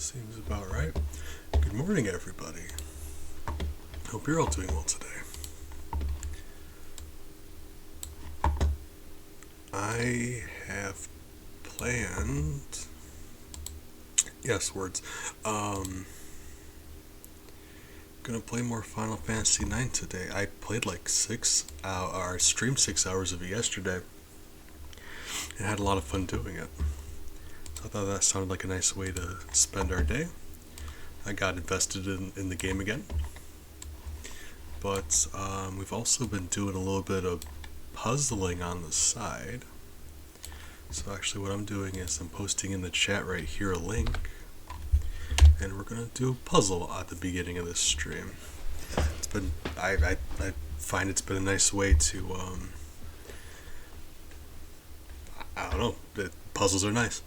Seems about right. Good morning, everybody. Hope you're all doing well today. I have planned. Yes, words. Gonna play more Final Fantasy IX today. I played like 6 hours, or streamed 6 hours of it yesterday, and had a lot of fun doing it. I thought that sounded like a nice way to spend our day. I got invested in the game again. But we've also been doing a little bit of puzzling on the side. So actually what I'm doing is I'm posting in the chat right here a link, and we're going to do a puzzle at the beginning of this stream. It's been, I find it's been a nice way to, I don't know, puzzles are nice.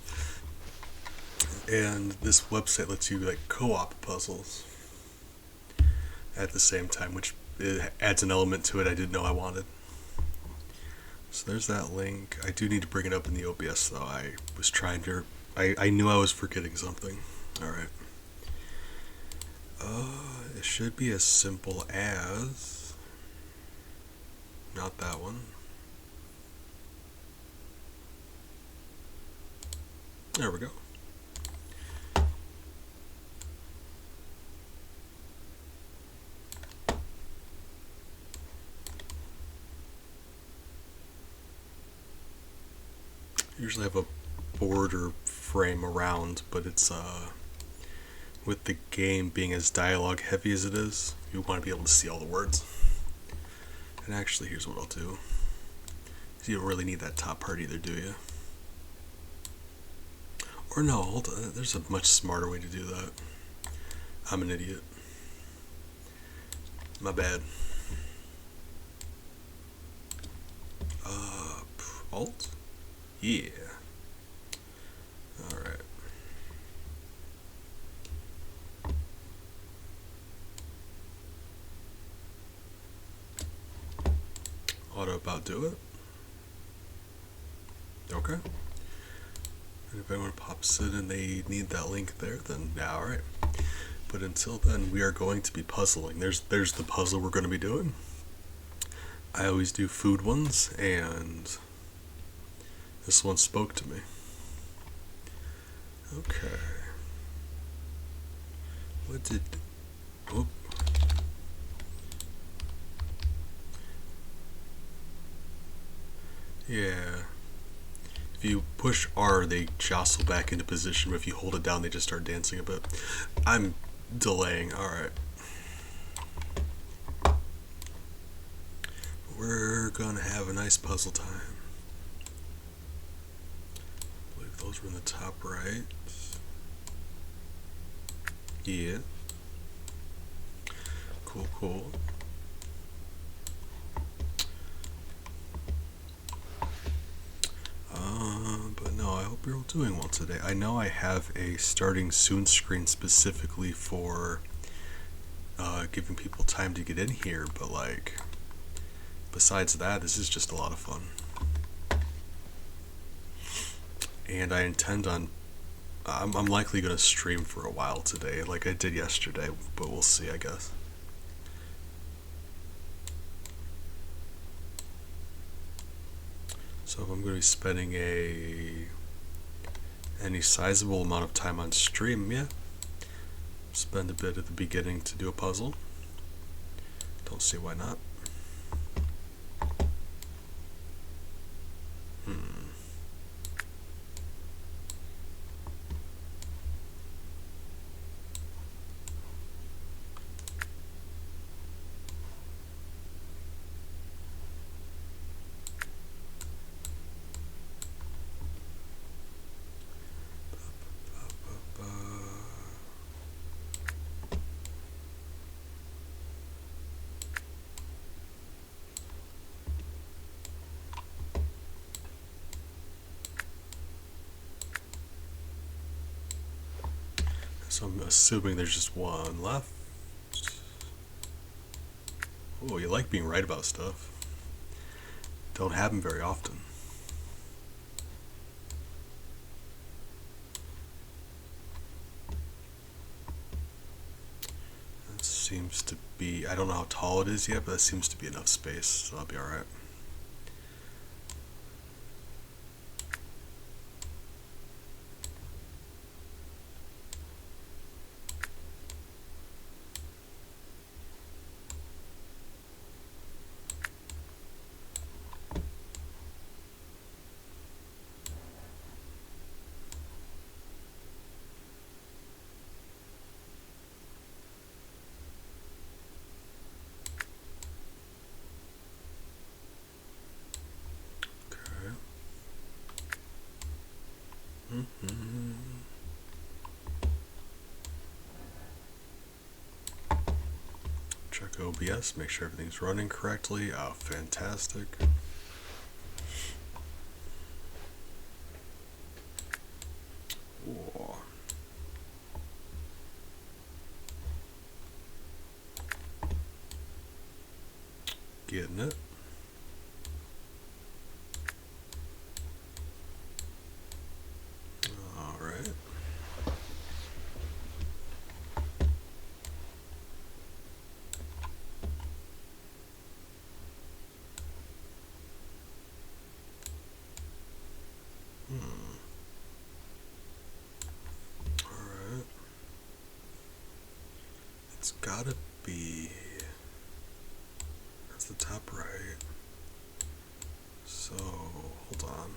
And this website lets you like co-op puzzles at the same time, which it adds an element to it I didn't know I wanted. So there's that link. I do need to bring it up in the OBS though. I was trying to, I knew I was forgetting something. Alright. It should be as simple as, not that one. There we go. Usually have a border frame around, but it's with the game being as dialogue heavy as it is, you want to be able to see all the words. And actually, here's what I'll do. You don't really need that top part either, do you? Or no, hold on. There's a much smarter way to do that. I'm an idiot. My bad. Alt? Yeah. Alright. Ought to about do it. Okay. And if anyone pops in and they need that link there, then yeah, alright. But until then, we are going to be puzzling. There's the puzzle we're going to be doing. I always do food ones, and this one spoke to me. Okay. What did... Whoop. Yeah. If you push R, they jostle back into position, but if you hold it down, they just start dancing a bit. I'm delaying. Alright. We're gonna have a nice puzzle time. I believe those were in the top right. Yeah. Cool, cool. But no, I hope you're all doing well today. I know I have a starting soon screen specifically for giving people time to get in here, but like, besides that, this is just a lot of fun. And I intend on, I'm likely going to stream for a while today, like I did yesterday, but we'll see, I guess. So if I'm going to be spending any sizable amount of time on stream, yeah, spend a bit at the beginning to do a puzzle. Don't see why not. So I'm assuming there's just one left. Oh, you like being right about stuff. Don't happen very often. seems to be, I don't know how tall it is yet, but that seems to be enough space, so I'll be alright. Check OBS, make sure everything's running correctly. Oh, fantastic. Whoa. Getting it. Alright. Alright. It's gotta be... That's the top right. So, hold on.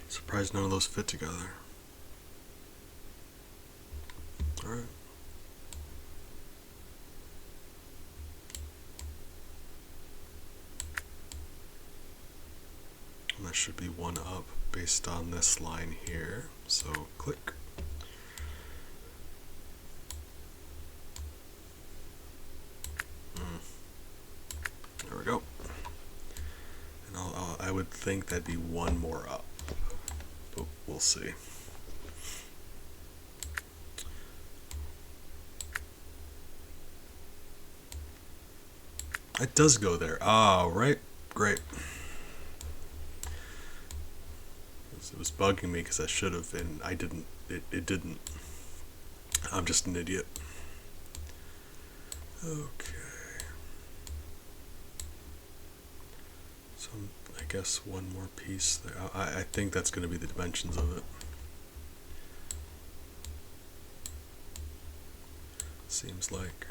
Surprised none of those fit together. Alright. And that should be one up based on this line here. So, click. There we go. And I would think that'd be one more up, but we'll see. It does go there. Ah, right. Great. It was bugging me because I should have, and I didn't. It didn't. I'm just an idiot. Okay. So I guess one more piece there. I think that's going to be the dimensions of it. Seems like.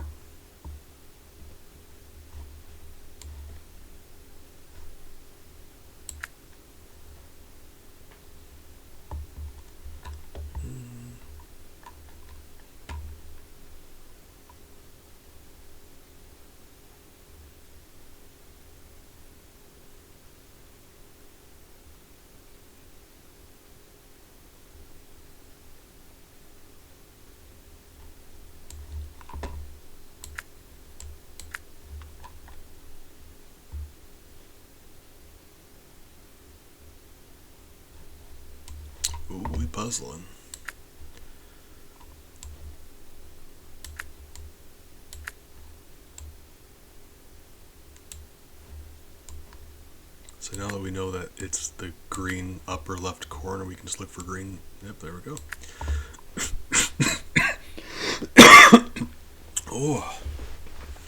Ooh, we puzzling. So now that we know that it's the green upper left corner, we can just look for green. Yep, there we go. Oh,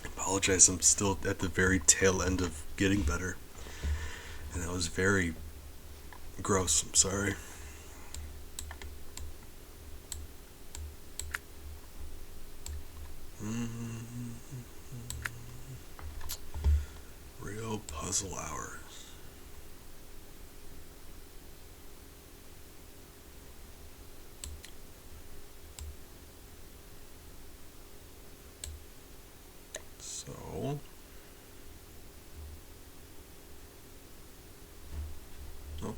apologize, I'm still at the very tail end of getting better. And that was very gross, I'm sorry. Real puzzle hours. So, no,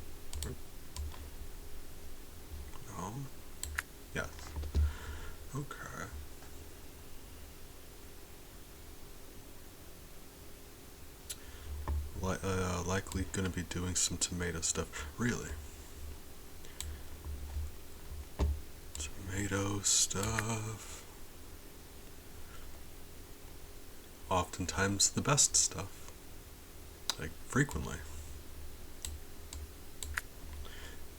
no, yes, okay. Likely going to be doing some tomato stuff. Really? Tomato stuff. Oftentimes the best stuff. Like, frequently.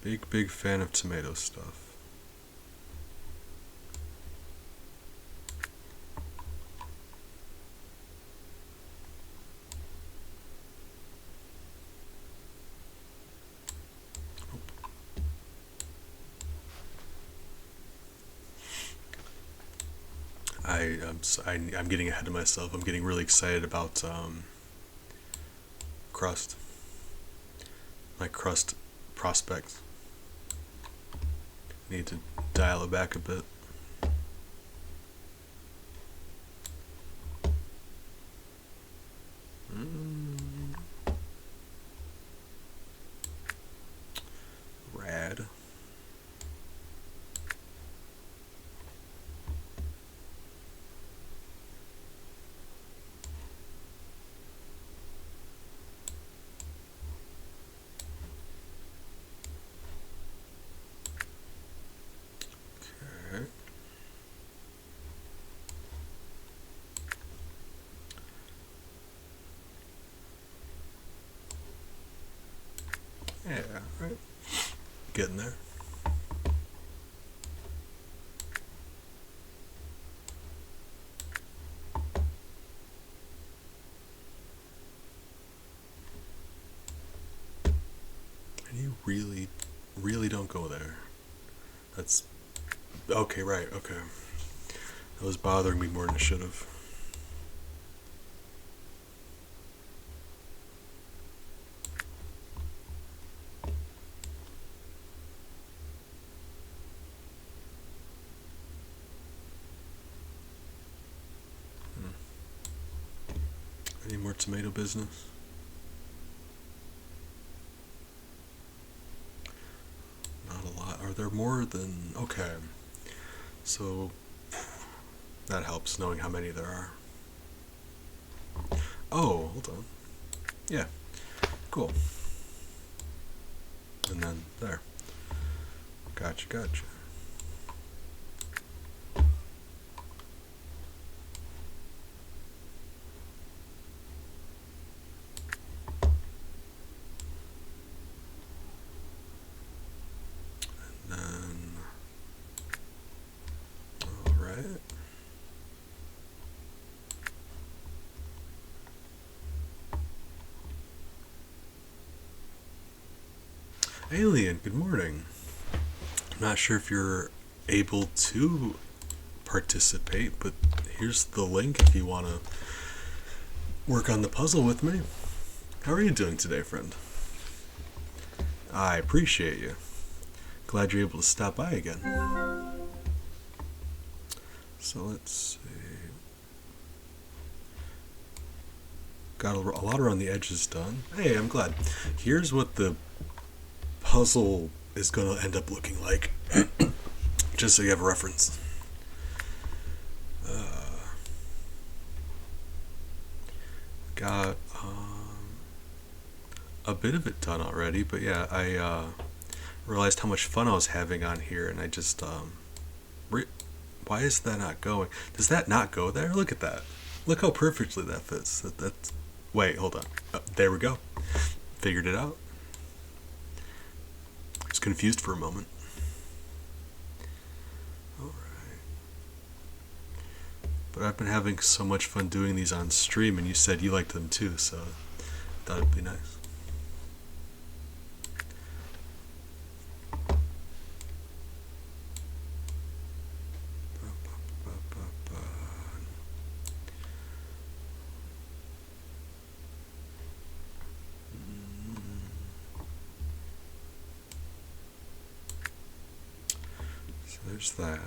Big fan of tomato stuff. I'm getting ahead of myself. I'm getting really excited about crust. My crust prospects. Need to dial it back a bit. Rad. Okay. Yeah, right. Getting there. And you really don't go there. That's okay, right, okay. That was bothering me more than it should have. Any more tomato business? Not a lot. Are there more than... Okay. So, that helps knowing how many there are. Oh, hold on. Yeah, cool. And then there. Gotcha. And then... Alright. Alien, good morning. I'm not sure if you're able to participate, but here's the link if you want to work on the puzzle with me. How are you doing today, friend? I appreciate you. Glad you're able to stop by again. So let's see. Got a lot around the edges done. Hey, I'm glad. Here's what the puzzle is going to end up looking like. Just so you have a reference. Got a bit of it done already, but yeah, I realized how much fun I was having on here, and I just why is that not going? Does that not go there? Look at that. Look how perfectly that fits. That's wait, hold on. There we go. Figured it out. I was confused for a moment. Alright. But I've been having so much fun doing these on stream, and you said you liked them too, so I thought it'd be nice. So there's that.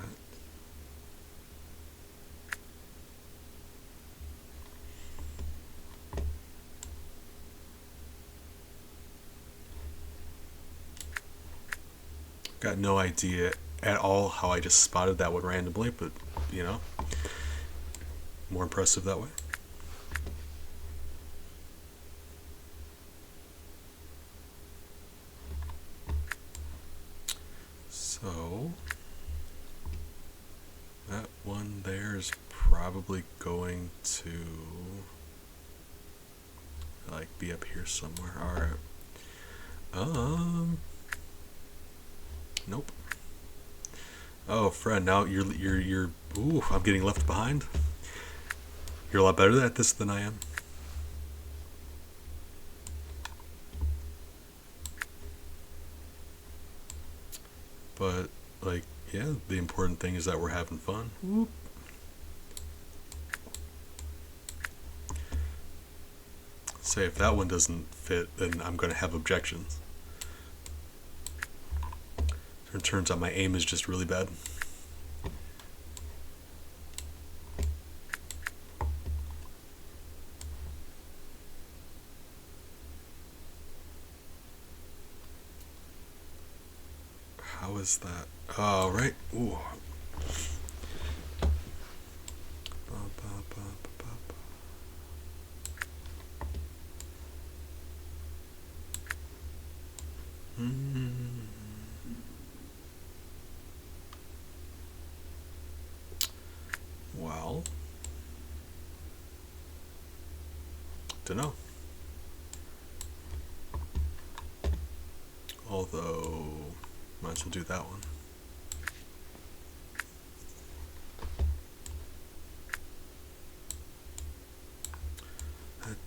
Got no idea at all how I just spotted that one randomly, but you know, more impressive that way. So that one there is probably going to like be up here somewhere. Alright. Nope. Oh, friend, now you're ooh, I'm getting left behind. You're a lot better at this than I am. But like, yeah, the important thing is that we're having fun. Whoop. Say if that one doesn't fit, then I'm gonna have objections. It turns out my aim is just really bad. How is that? Oh, right. Ooh. Well, dunno. Although, might as well do that one.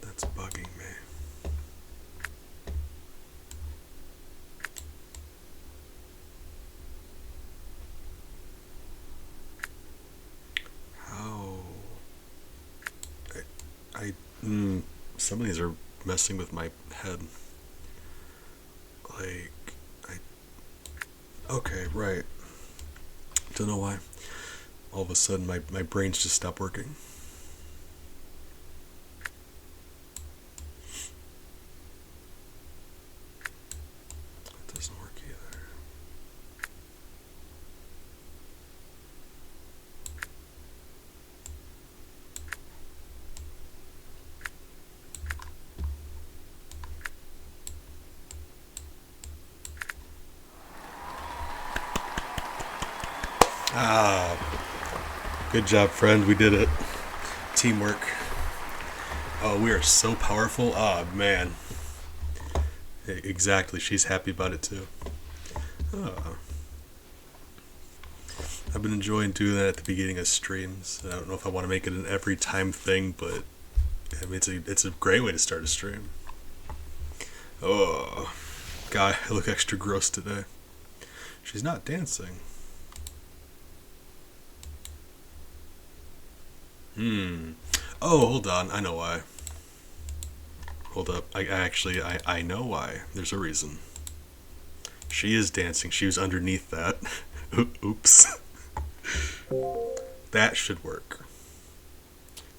That's bugging me. How? Some of these are messing with my head. Like, okay, right. Don't know why. All of a sudden, my brain's just stopped working. That doesn't work either. Ah, good job, friend. We did it. Teamwork. Oh, we are so powerful. Ah, man. Exactly. She's happy about it too. Oh. I've been enjoying doing that at the beginning of streams. I don't know if I want to make it an every time thing, but I mean, it's a great way to start a stream. Oh, God, I look extra gross today. She's not dancing. Oh, hold on. I know why. Hold up. I know why. There's a reason. She is dancing. She was underneath that. Oops. That should work.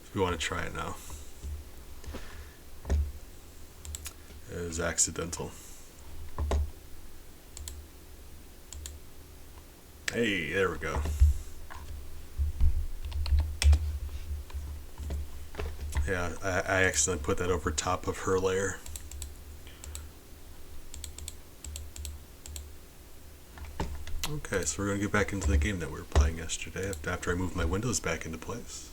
If we want to try it now. It was accidental. Hey, there we go. Yeah, I accidentally put that over top of her layer. Okay, so we're going to get back into the game that we were playing yesterday after I moved my windows back into place.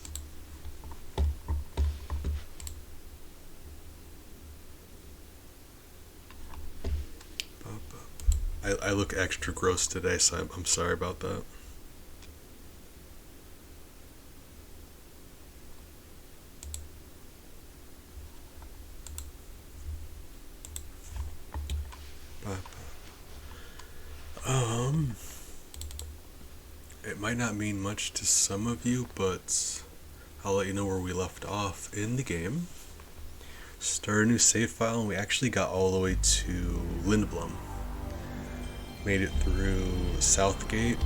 I look extra gross today, so I'm sorry about that. It might not mean much to some of you, but I'll let you know where we left off in the game. Start a new save file, and we actually got all the way to Lindblum. Made it through Southgate,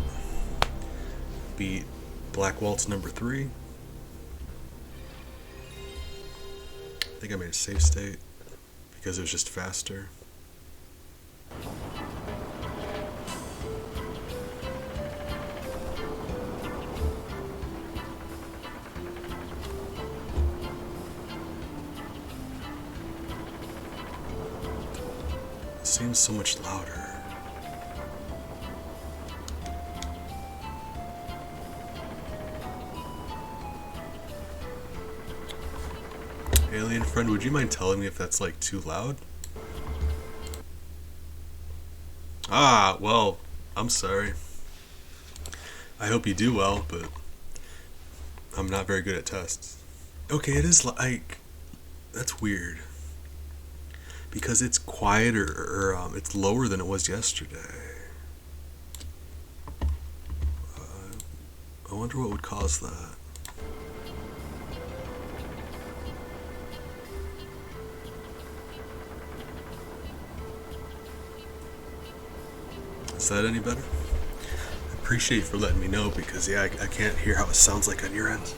beat Black Waltz number 3. I think I made a save state because it was just faster. It seems so much louder. Alien friend, would you mind telling me if that's like too loud? Ah, well, I'm sorry. I hope you do well, but I'm not very good at tests. Okay, it is like, that's weird. Because it's quieter, or it's lower than it was yesterday. I wonder what would cause that. Is that any better? I appreciate you for letting me know because, yeah, I can't hear how it sounds like on your end.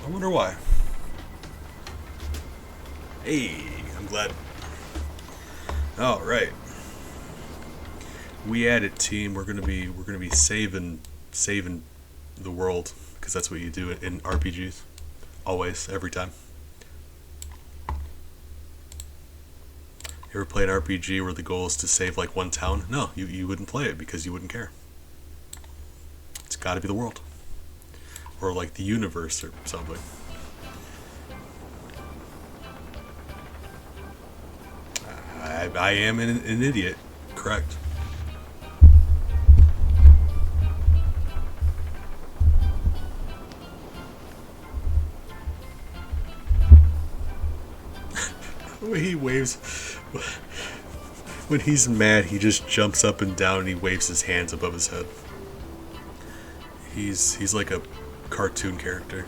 I wonder why. Hey, I'm glad. All right. We added team. We're gonna be saving the world because that's what you do in RPGs. Always, every time. You ever play an RPG where the goal is to save like one town? No, you wouldn't play it because you wouldn't care. It's got to be the world, or like the universe or something. I am an idiot. Correct. He waves. When he's mad, he just jumps up and down and he waves his hands above his head. He's like a cartoon character.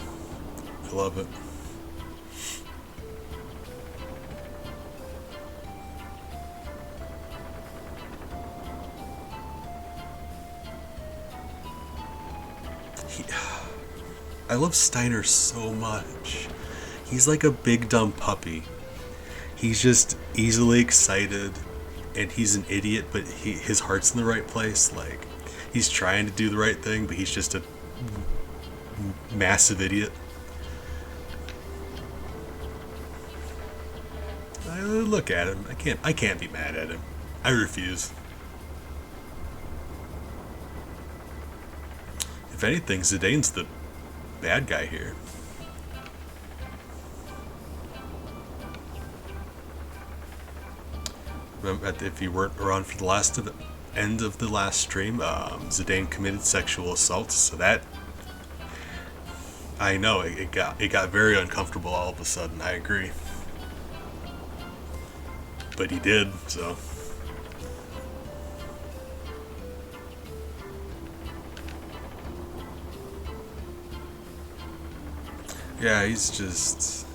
I love it. I love Steiner so much. He's like a big dumb puppy. He's just easily excited, and he's an idiot, but his heart's in the right place. Like, he's trying to do the right thing, but he's just a massive idiot. I look at him. I can't be mad at him. I refuse. If anything, Zidane's the bad guy here. If you weren't around for the end of the last stream, Zidane committed sexual assault. So that, I know it got very uncomfortable all of a sudden. I agree, but he did so. Yeah, he's just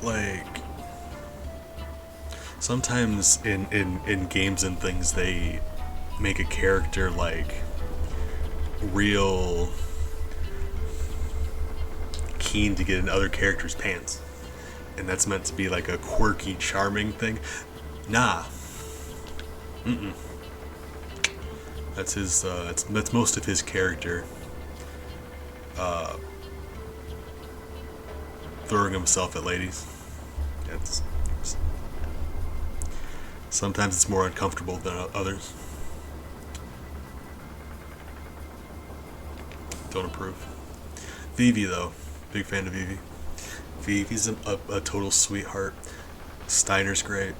like, sometimes in games and things they make a character like real keen to get in other characters' pants, and that's meant to be like a quirky, charming thing. Nah, that's his. That's most of his character. Throwing himself at ladies. Sometimes it's more uncomfortable than others. Don't approve. Vivi though, big fan of Vivi. Vivi's a total sweetheart. Steiner's great.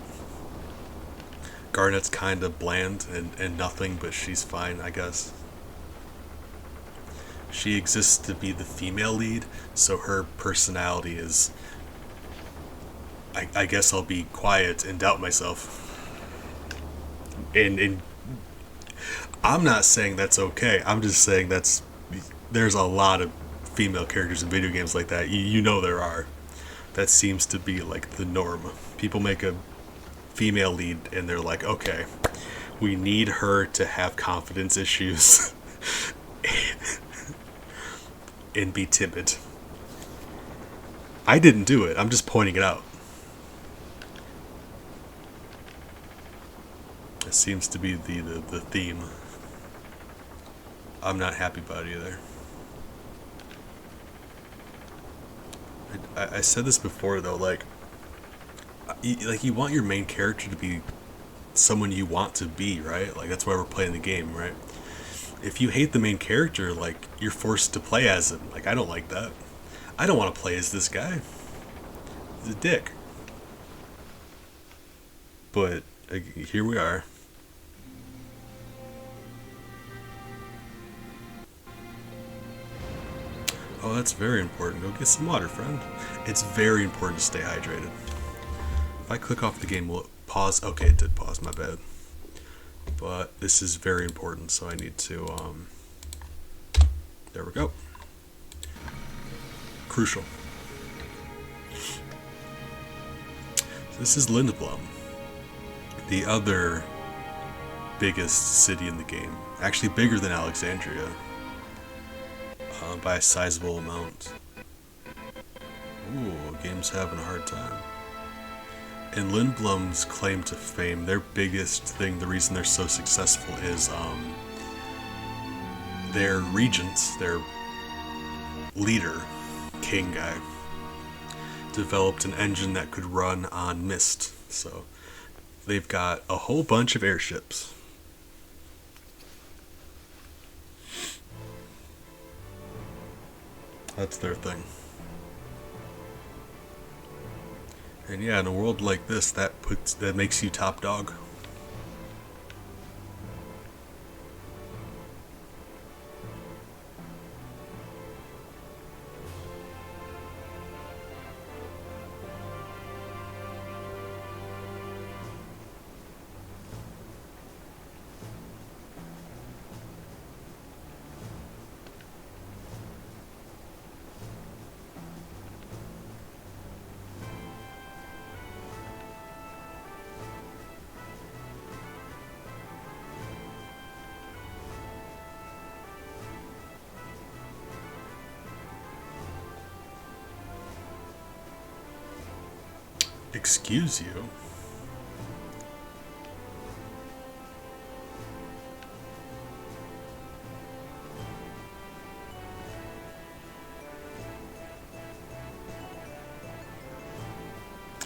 Garnet's kind of bland and nothing, but she's fine, I guess. She exists to be the female lead, so her personality is, I guess I'll be quiet and doubt myself. And I'm not saying that's okay. I'm just saying there's a lot of female characters in video games like that. You know there are. That seems to be like the norm. People make a female lead and they're like, okay, we need her to have confidence issues and be timid. I didn't do it. I'm just pointing it out. It seems to be the theme. I'm not happy about it either. I said this before though, like you want your main character to be someone you want to be, right? Like that's why we're playing the game, right? If you hate the main character, like you're forced to play as him. Like I don't like that. I don't want to play as this guy. He's a dick. But here we are. Oh, that's very important. Go get some water, friend. It's very important to stay hydrated. If I click off the game, will it pause? Okay, it did pause, my bad. But this is very important, so I need to, there we go. Crucial. This is Lindblum, the other biggest city in the game. Actually bigger than Alexandria by a sizable amount. Ooh, game's having a hard time. And Lindblum's claim to fame, their biggest thing, the reason they're so successful is their regent, their leader, king guy, developed an engine that could run on mist. So they've got a whole bunch of airships. That's their thing. And yeah, in a world like this, that makes you top dog. Excuse you?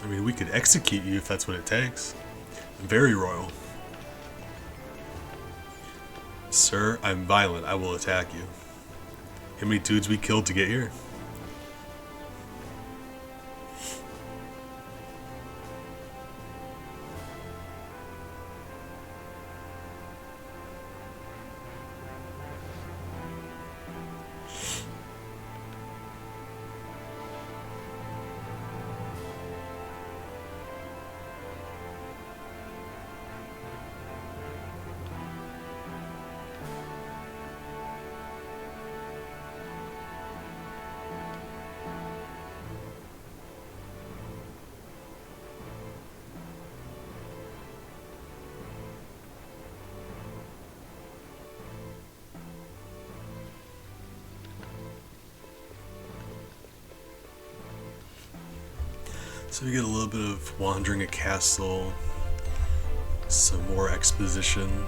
I mean, we could execute you if that's what it takes. Very royal. Sir, I'm violent. I will attack you. How many dudes we killed to get here? So we get a little bit of wandering a castle, some more exposition,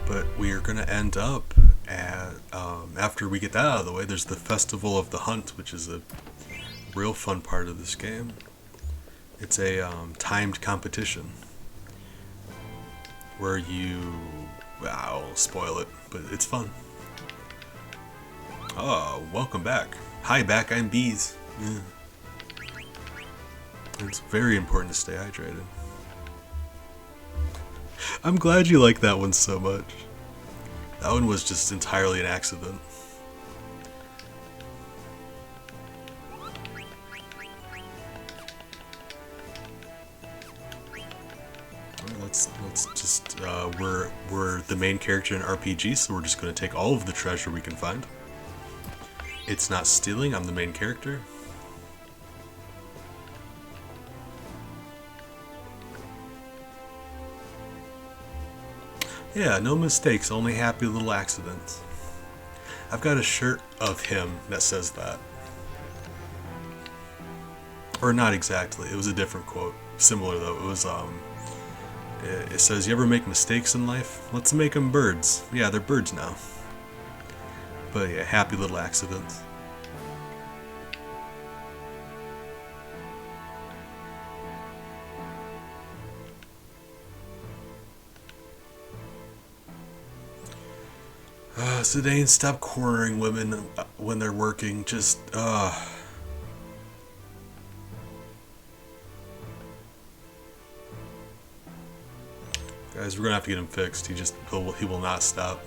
but we are going to end up at, after we get that out of the way, there's the Festival of the Hunt, which is a real fun part of this game. It's a timed competition where you, I'll spoil it, but it's fun. Oh, welcome back. Hi back, I'm Bees. Yeah. It's very important to stay hydrated. I'm glad you like that one so much. That one was just entirely an accident. Let's just we're the main character in RPG, so we're just going to take all of the treasure we can find. It's not stealing. I'm the main character. Yeah, no mistakes, only happy little accidents. I've got a shirt of him that says that. Or not exactly, it was a different quote. Similar though, it was, it says, you ever make mistakes in life? Let's make them birds. Yeah, they're birds now. But yeah, happy little accidents. Zidane, stop cornering women when they're working. Just, Guys, we're gonna have to get him fixed. He will not stop.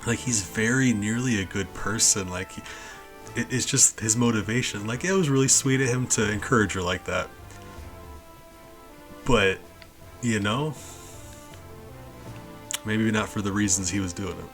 Like, he's very nearly a good person. Like, it's just his motivation. Like, it was really sweet of him to encourage her like that. But, you know, maybe not for the reasons he was doing it.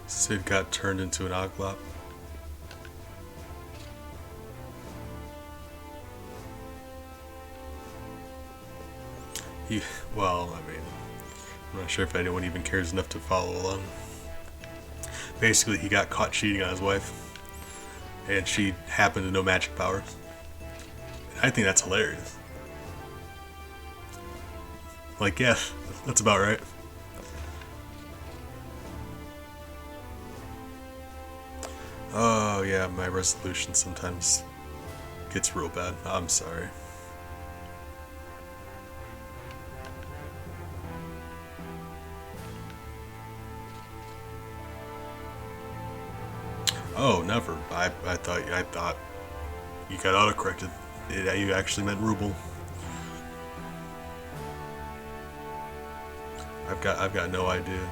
Sid got turned into an Oglop. Well, I mean, I'm not sure if anyone even cares enough to follow along. Basically, he got caught cheating on his wife, and she happened to know magic powers. I think that's hilarious. Like, yeah, that's about right. Oh, yeah, my resolution sometimes gets real bad. I'm sorry. Oh, never. I thought you got autocorrected. You actually meant ruble. I've got no idea.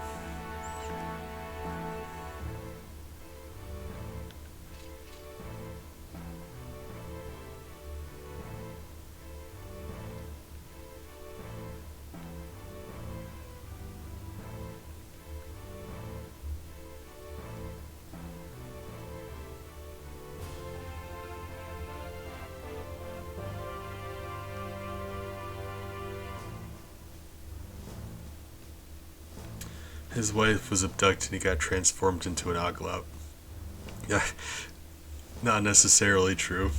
His wife was abducted and he got transformed into an Oglop. Yeah, not necessarily true.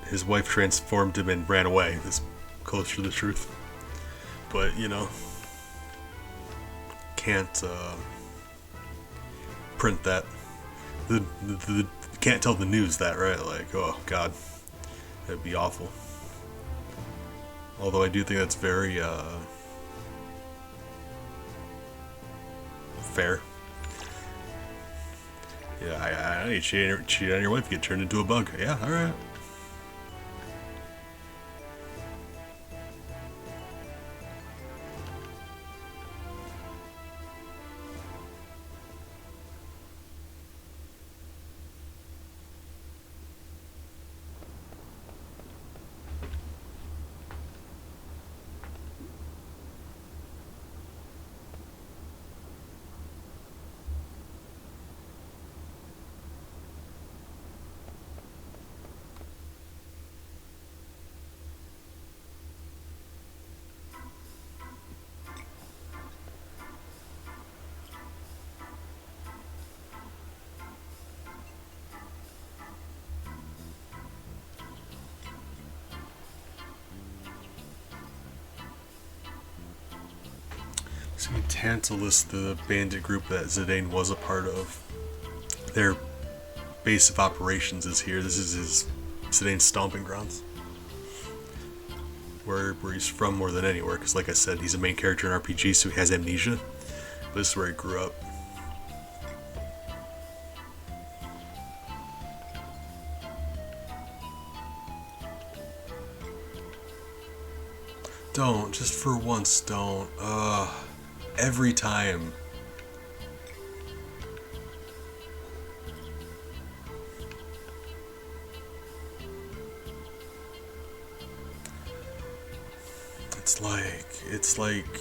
His wife transformed him and ran away. It's closer to the truth. But, you know, can't print that. Can't tell the news that, right? Like, oh, God. That'd be awful. Although I do think that's very fair. Yeah, you cheat on your wife, get turned into a bug. Yeah, alright. See, Tantalus, the bandit group that Zidane was a part of, their base of operations is here. This is his Zidane's stomping grounds. Where he's from more than anywhere, because like I said, he's a main character in RPG, so he has amnesia. But this is where he grew up. Don't, just for once, don't. Every time. It's like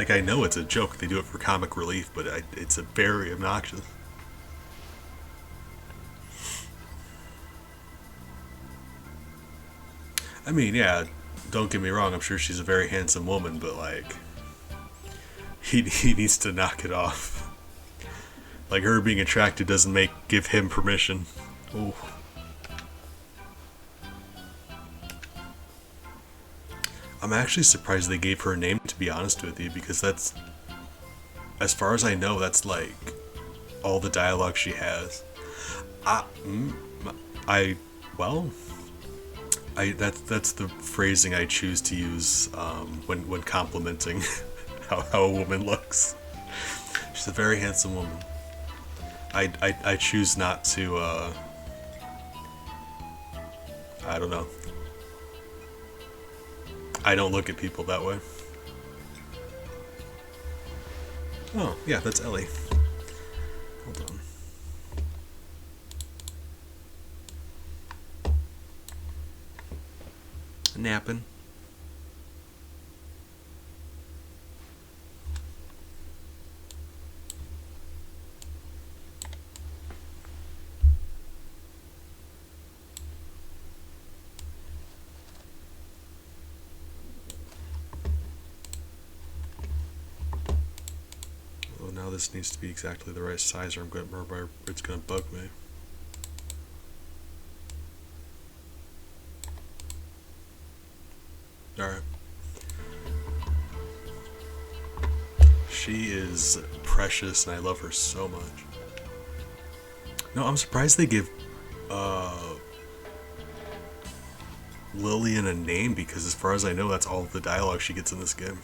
I know it's a joke. They do it for comic relief, but it's a very obnoxious. I mean, yeah, don't get me wrong. I'm sure she's a very handsome woman, but like, he needs to knock it off. Like her being attracted doesn't give him permission. Ooh. I'm actually surprised they gave her a name, to be honest with you, because that's, as far as I know, that's like all the dialogue she has. I well, that's the phrasing I choose to use when complimenting how a woman looks. She's a very handsome woman. I choose not to. I don't know. I don't look at people that way. Oh, yeah, that's Ellie. Hold on. Napping. Now this needs to be exactly the right size, or it's gonna bug me. All right. She is precious, and I love her so much. No, I'm surprised they give Lillian a name, because as far as I know, that's all of the dialogue she gets in this game.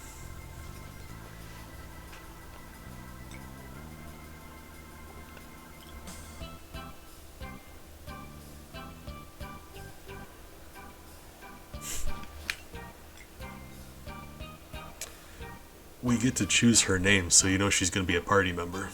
We get to choose her name, so you know she's going to be a party member.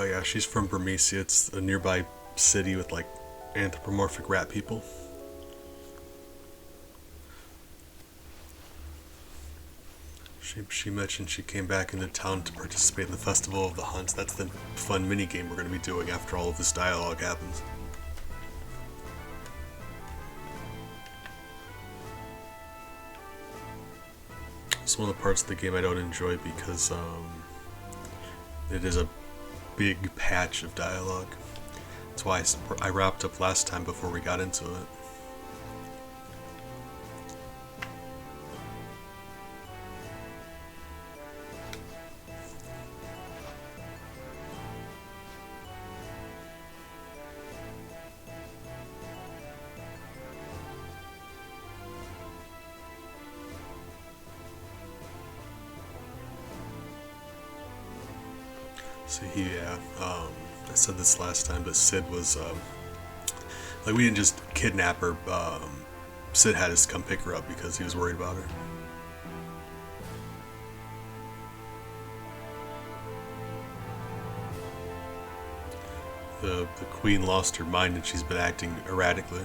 Yeah, she's from Burmecia. It's a nearby city with like anthropomorphic rat people. She mentioned she came back into town to participate in the Festival of the Hunts. That's the fun mini game we're going to be doing after all of this dialogue happens. It's one of the parts of the game I don't enjoy because it is a big patch of dialogue. That's why I wrapped up last time before we got into it. So I said this last time, but Sid was like, we didn't just kidnap her. Sid had us come pick her up because he was worried about her. the queen lost her mind and she's been acting erratically.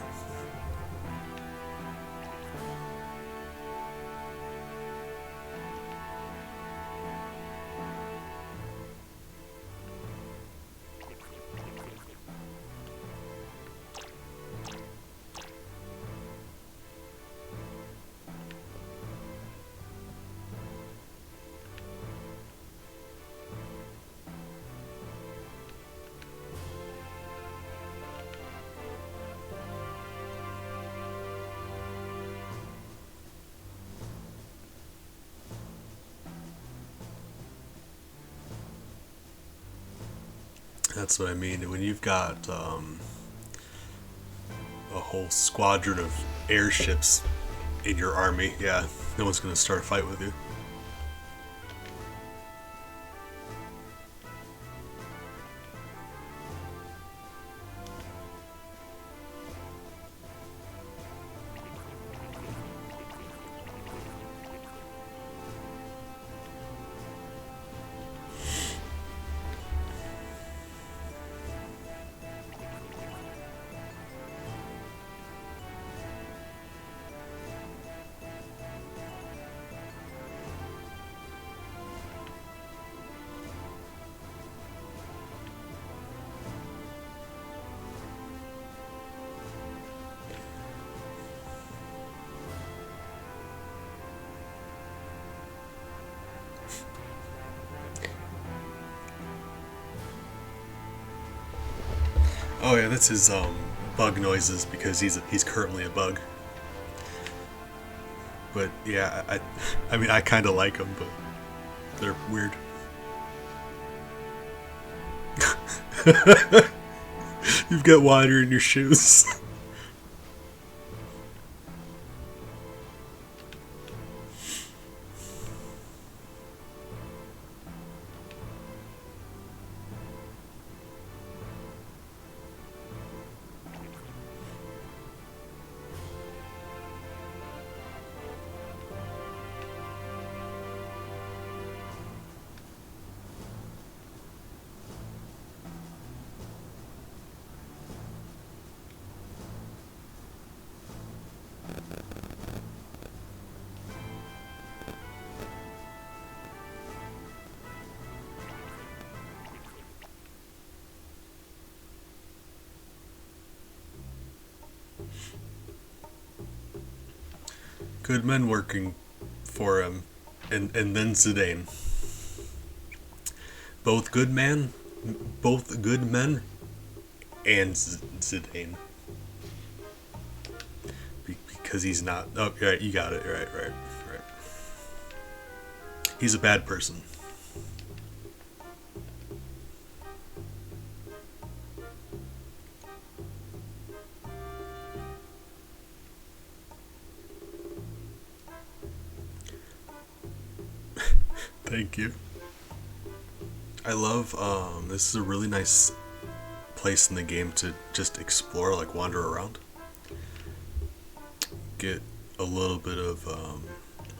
That's what I mean. When you've got a whole squadron of airships in your army, yeah, no one's going to start a fight with you. Oh yeah, that's his bug noises because he's currently a bug. But yeah, I mean I kind of like them, but they're weird. You've got water in your shoes. Good men working for him, and then Zidane. Both good man, both good men, and Zidane. Because he's not. Oh, right, you got it. Right. He's a bad person. Thank you. I love. This is a really nice place in the game to just explore, like wander around, get a little bit of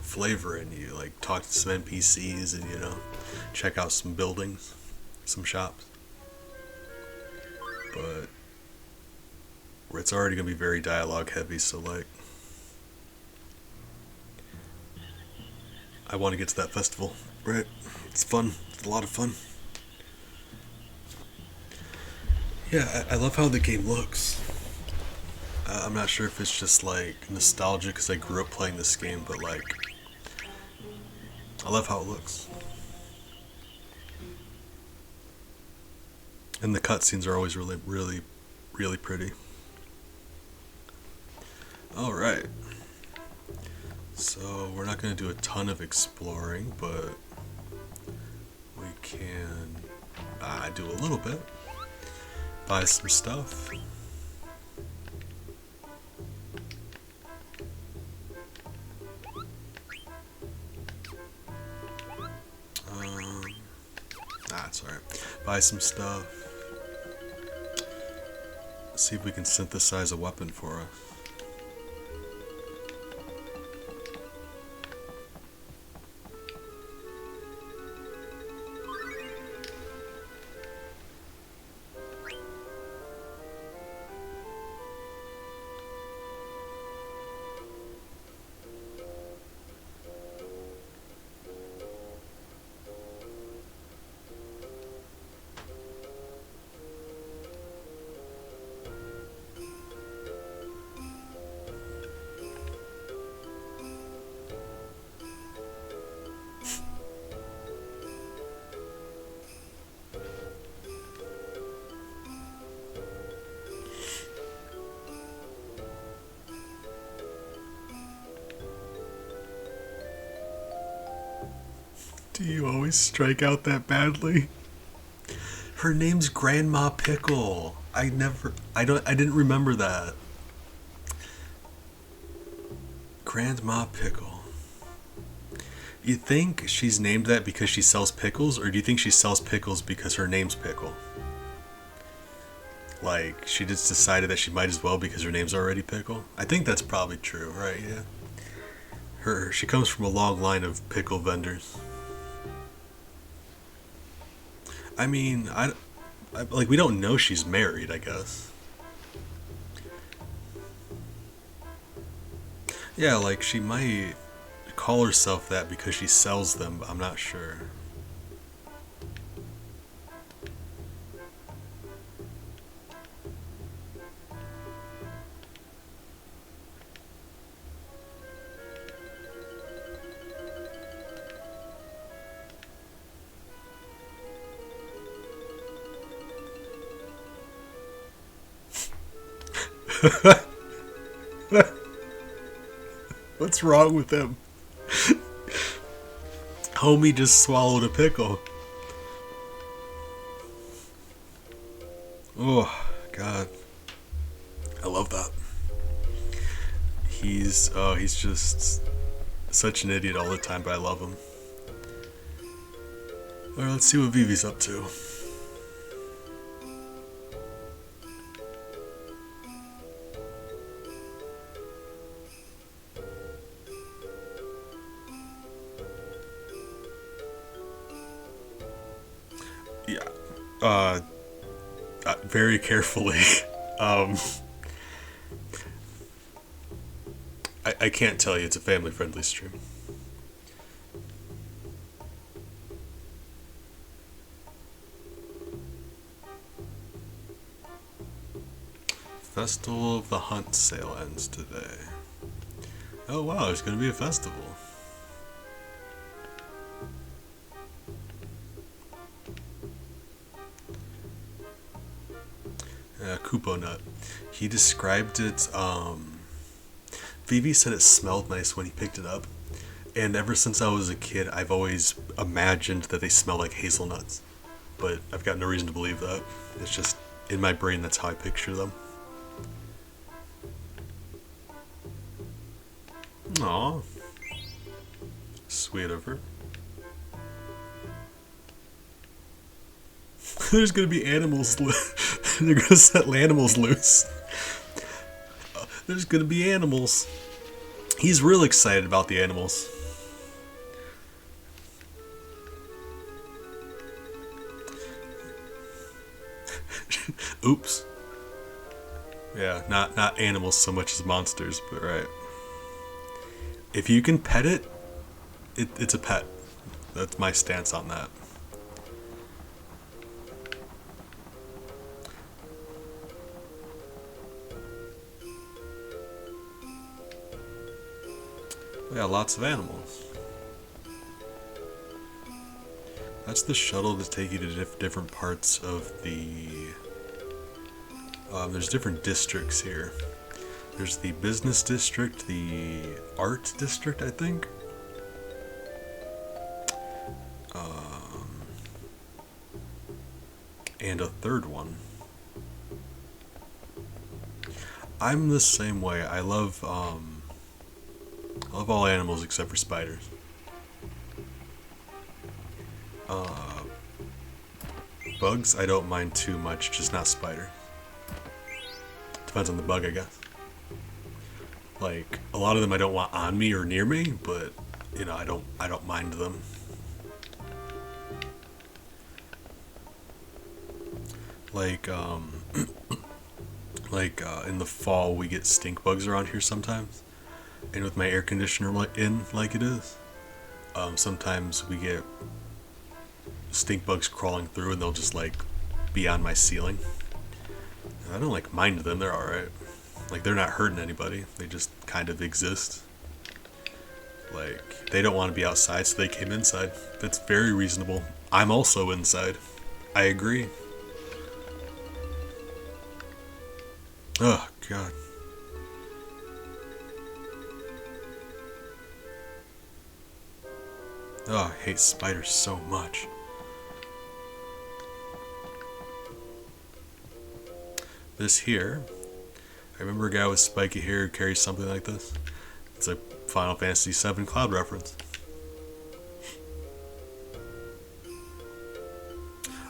flavor in you, like talk to some NPCs and check out some buildings, some shops. But it's already gonna be very dialogue heavy, so like I want to get to that festival. Right? It's fun. It's a lot of fun. Yeah, I love how the game looks. I'm not sure if it's just like nostalgia because I grew up playing this game, but like I love how it looks. And the cutscenes are always really pretty. Alright. So we're not going to do a ton of exploring, but we can do a little bit. Buy some stuff. It's alright. Buy some stuff. See if we can synthesize a weapon for us. Do you always strike out that badly? Her name's Grandma Pickle. I didn't remember that. Grandma Pickle. You think she's named that because she sells pickles, or do you think she sells pickles because her name's Pickle? Like, she just decided that she might as well because her name's already Pickle? I think that's probably true, right? Yeah. She comes from a long line of pickle vendors. I mean, like, we don't know she's married, I guess. Yeah, like, she might call herself that because she sells them, but I'm not sure. What's wrong with him? Homie just swallowed a pickle. Oh, God. I love that. He's just such an idiot all the time, but I love him. Alright, let's see what Vivi's up to. Yeah. Very carefully. um, I can't tell you, it's a family friendly stream. Festival of the Hunt sale ends today. Oh wow, there's gonna be a festival. Kupo nut. He described it, Vivi said it smelled nice when he picked it up. And ever since I was a kid, I've always imagined that they smell like hazelnuts. But I've got no reason to believe that. It's just, in my brain, that's how I picture them. Aww. Sweet of her. There's gonna be animals. They're gonna set animals loose. There's gonna be animals. He's real excited about the animals. Oops. Yeah, not animals so much as monsters, but right. If you can pet it, it's a pet. That's my stance on that. Yeah, lots of animals. That's the shuttle to take you to different parts of the... there's different districts here. There's the business district, the art district, I think. And a third one. I'm the same way. I love all animals except for spiders. Bugs, I don't mind too much, just not spider. Depends on the bug, I guess. Like, a lot of them I don't want on me or near me, but you know, I don't mind them. Like, in the fall we get stink bugs around here sometimes. And with my air conditioner in like it is, sometimes we get stink bugs crawling through and they'll just like be on my ceiling. And I don't like mind them, they're alright. Like, they're not hurting anybody, they just kind of exist. Like, they don't want to be outside, so they came inside. That's very reasonable. I'm also inside. I agree. Oh, God. Oh, I hate spiders so much. This here, I remember a guy with spiky hair who carries something like this. It's a Final Fantasy VII Cloud reference.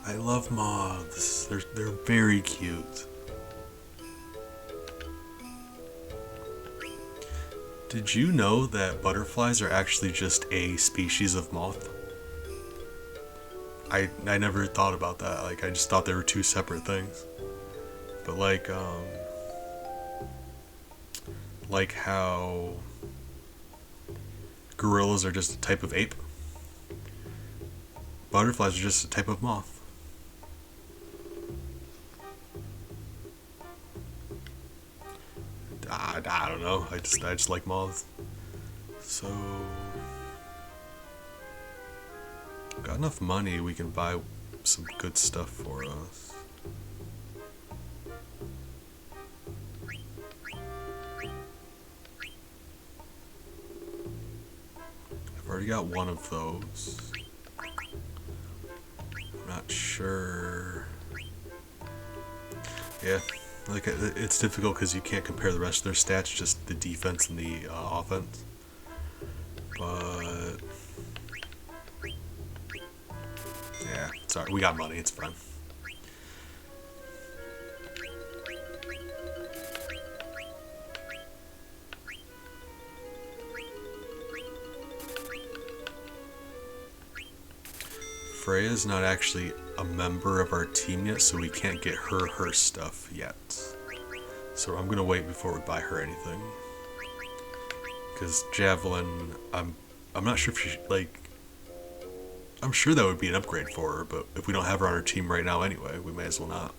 I love moths. They're very cute. Did you know that butterflies are actually just a species of moth? I never thought about that. Like I just thought they were two separate things. But like how gorillas are just a type of ape, butterflies are just a type of moth. I don't know. I just like moths. So got enough money, we can buy some good stuff for us. I've already got one of those. I'm not sure. Yeah, like it's difficult because you can't compare the rest of their stats, just the defense and the offense. But yeah, sorry, we got money. It's fine. Freya's not actually a member of our team yet, so we can't get her stuff yet. So I'm gonna wait before we buy her anything. Because Javelin, I'm not sure if she like. I'm sure that would be an upgrade for her, but if we don't have her on our team right now anyway, we may as well not.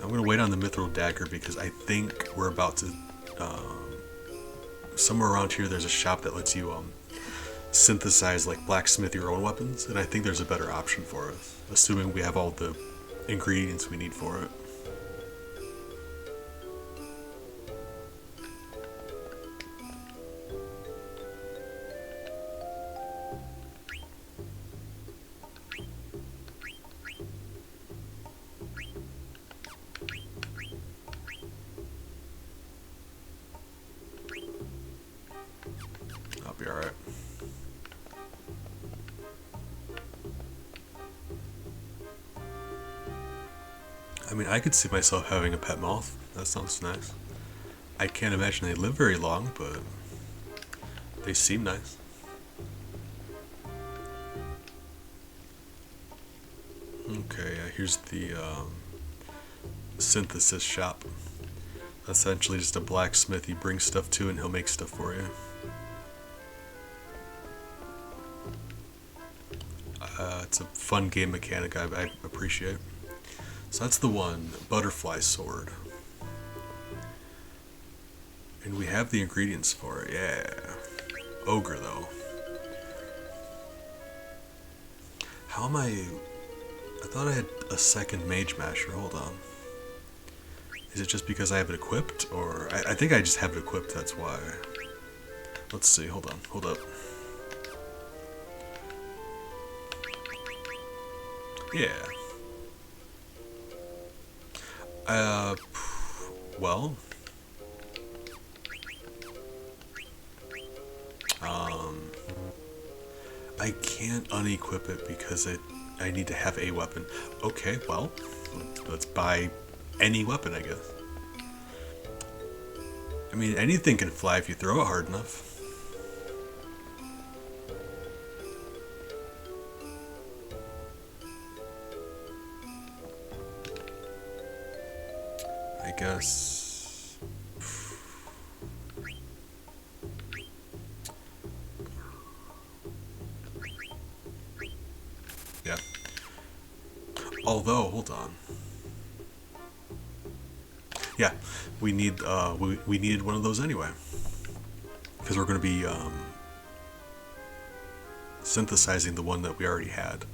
I'm gonna wait on the Mithril Dagger because I think we're about to. Somewhere around here, there's a shop that lets you synthesize like blacksmith your own weapons, and I think there's a better option for us, assuming we have all the ingredients we need for it. I'll be alright. I mean, I could see myself having a pet moth. That sounds nice. I can't imagine they live very long, but they seem nice. Okay, here's the synthesis shop. Essentially just a blacksmith you bring stuff to and he'll make stuff for you. It's a fun game mechanic I appreciate. So that's the one, butterfly sword. And we have the ingredients for it, yeah. Ogre though. How am I thought I had a second Mage Masher, hold on. Is it just because I have it equipped, or I think I just have it equipped, that's why. Let's see, hold on, hold up. Yeah. Well, I can't unequip it because I need to have a weapon. Okay, well, let's buy any weapon, I guess. I mean, anything can fly if you throw it hard enough. I guess. Yeah. Although, hold on. Yeah, we need we needed one of those anyway, because we're going to be synthesizing the one that we already had,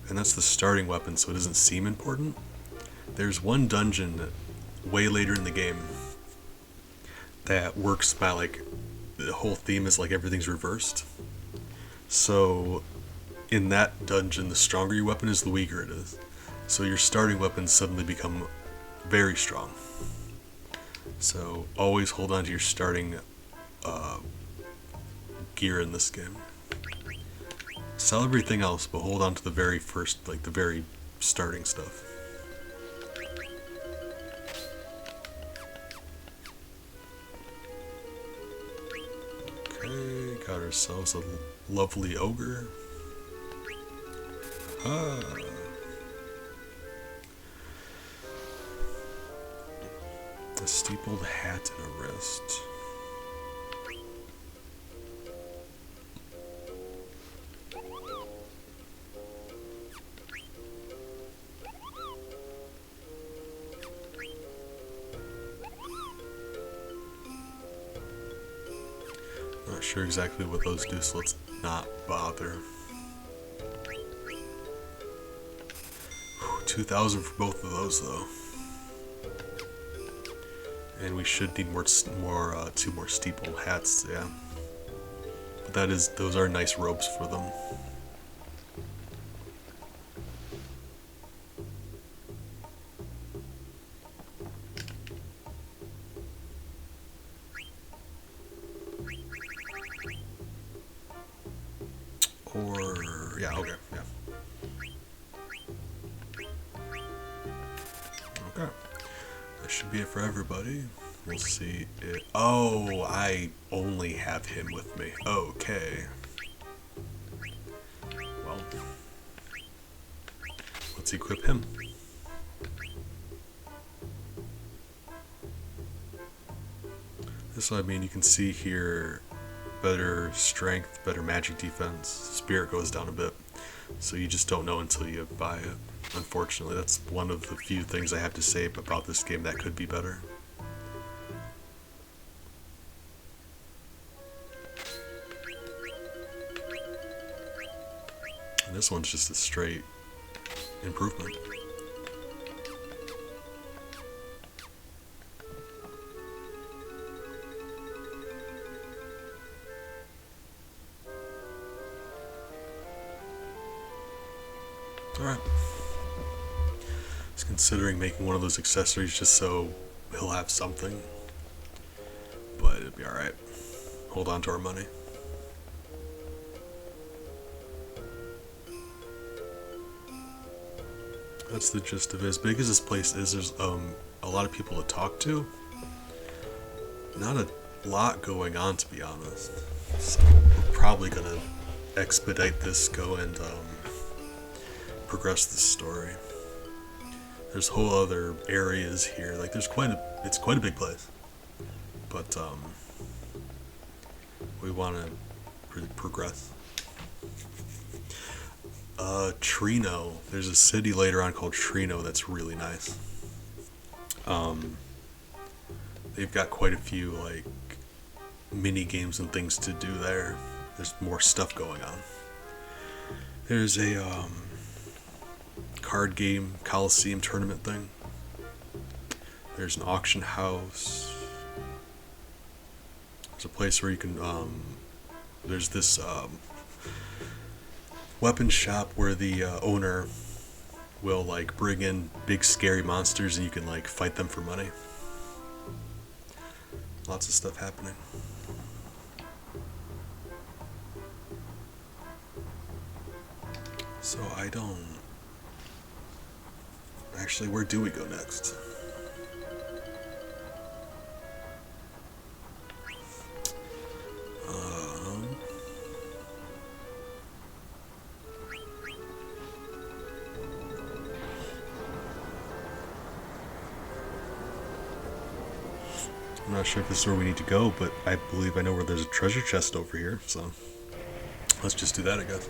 and that's the starting weapon, so it doesn't seem important. There's one dungeon way later in the game that works by like the whole theme is like everything's reversed. So in that dungeon, the stronger your weapon is, the weaker it is. So your starting weapons suddenly become very strong. So always hold on to your starting gear in this game. Sell everything else, but hold on to the very first, like the very starting stuff. Okay, got ourselves a lovely ogre. Ah. A steepled hat and a wrist. Not sure exactly what those do, so let's not bother. 2,000 for both of those, though. And we should need two more steeple hats, yeah. But those are nice robes for them. Or, yeah, okay, yeah. Okay. That should be it for everybody. We'll see it. Oh, I only have him with me. Okay. Well, let's equip him. So, I mean, you can see here better strength, better magic defense. Spirit goes down a bit. So you just don't know until you buy it. Unfortunately, that's one of the few things I have to say about this game that could be better. And this one's just a straight improvement. Alright. I was considering making one of those accessories just so he'll have something. But it'll be alright. Hold on to our money. That's the gist of it. As big as this place is, there's a lot of people to talk to. Not a lot going on, to be honest. So we're probably gonna expedite this, go and progress the story. There's whole other areas here. Like it's quite a big place. But we want to progress. Trino. There's a city later on called Trino that's really nice. They've got quite a few like mini games and things to do there. There's more stuff going on. There's a card game Coliseum tournament thing. There's an auction house. There's a place where you can there's this weapon shop where the owner will like bring in big scary monsters and you can like fight them for money. Lots of stuff happening. So I don't... Actually, where do we go next? I'm not sure if this is where we need to go, but I believe I know where there's a treasure chest over here, so let's just do that, I guess.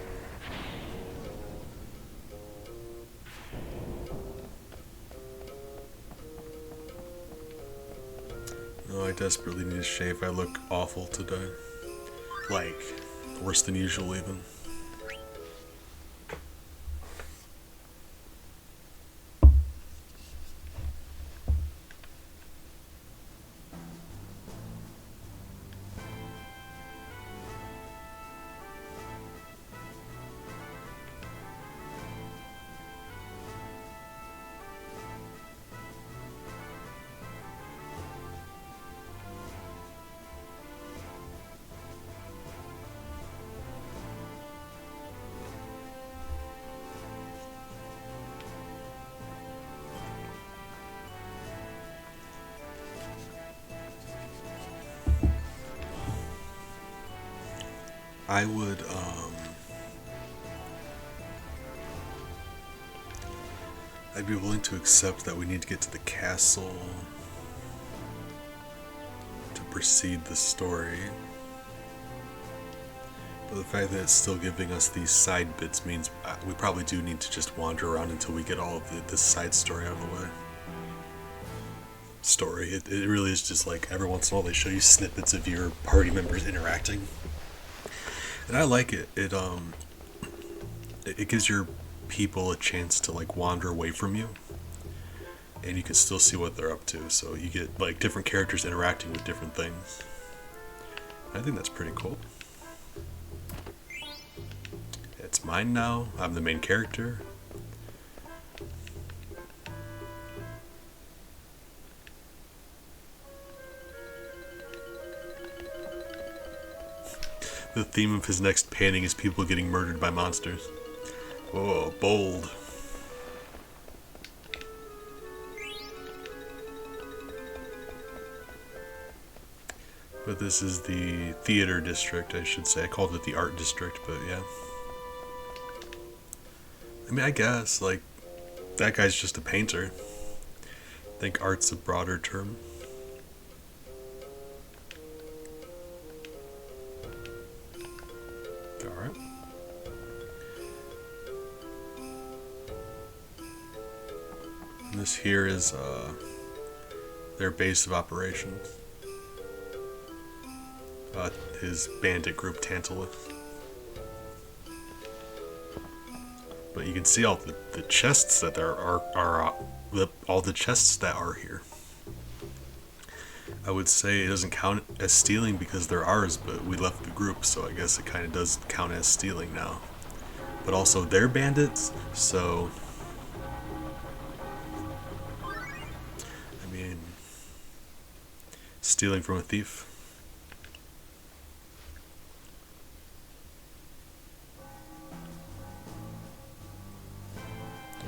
Oh, I desperately need a shave. I look awful today. Like, worse than usual, even. I would I'd be willing to accept that we need to get to the castle to proceed the story. But the fact that it's still giving us these side bits means we probably do need to just wander around until we get all of the side story out of the way. Story. It really is just like every once in a while they show you snippets of your party members interacting. And I like it. It gives your people a chance to like wander away from you, and you can still see what they're up to. So you get like different characters interacting with different things. I think that's pretty cool. It's mine now. I'm the main character. The theme of his next painting is people getting murdered by monsters. Oh, bold. But this is the theater district, I should say. I called it the art district, but yeah. I mean, I guess, like, that guy's just a painter. I think art's a broader term. Alright. This here is their base of operations. His bandit group, Tantalus. But you can see all the chests that there are all the chests that are here. I would say it doesn't count as stealing because they're ours, but we left the group, so I guess it kind of does count as stealing now. But also they're bandits, so I mean, stealing from a thief.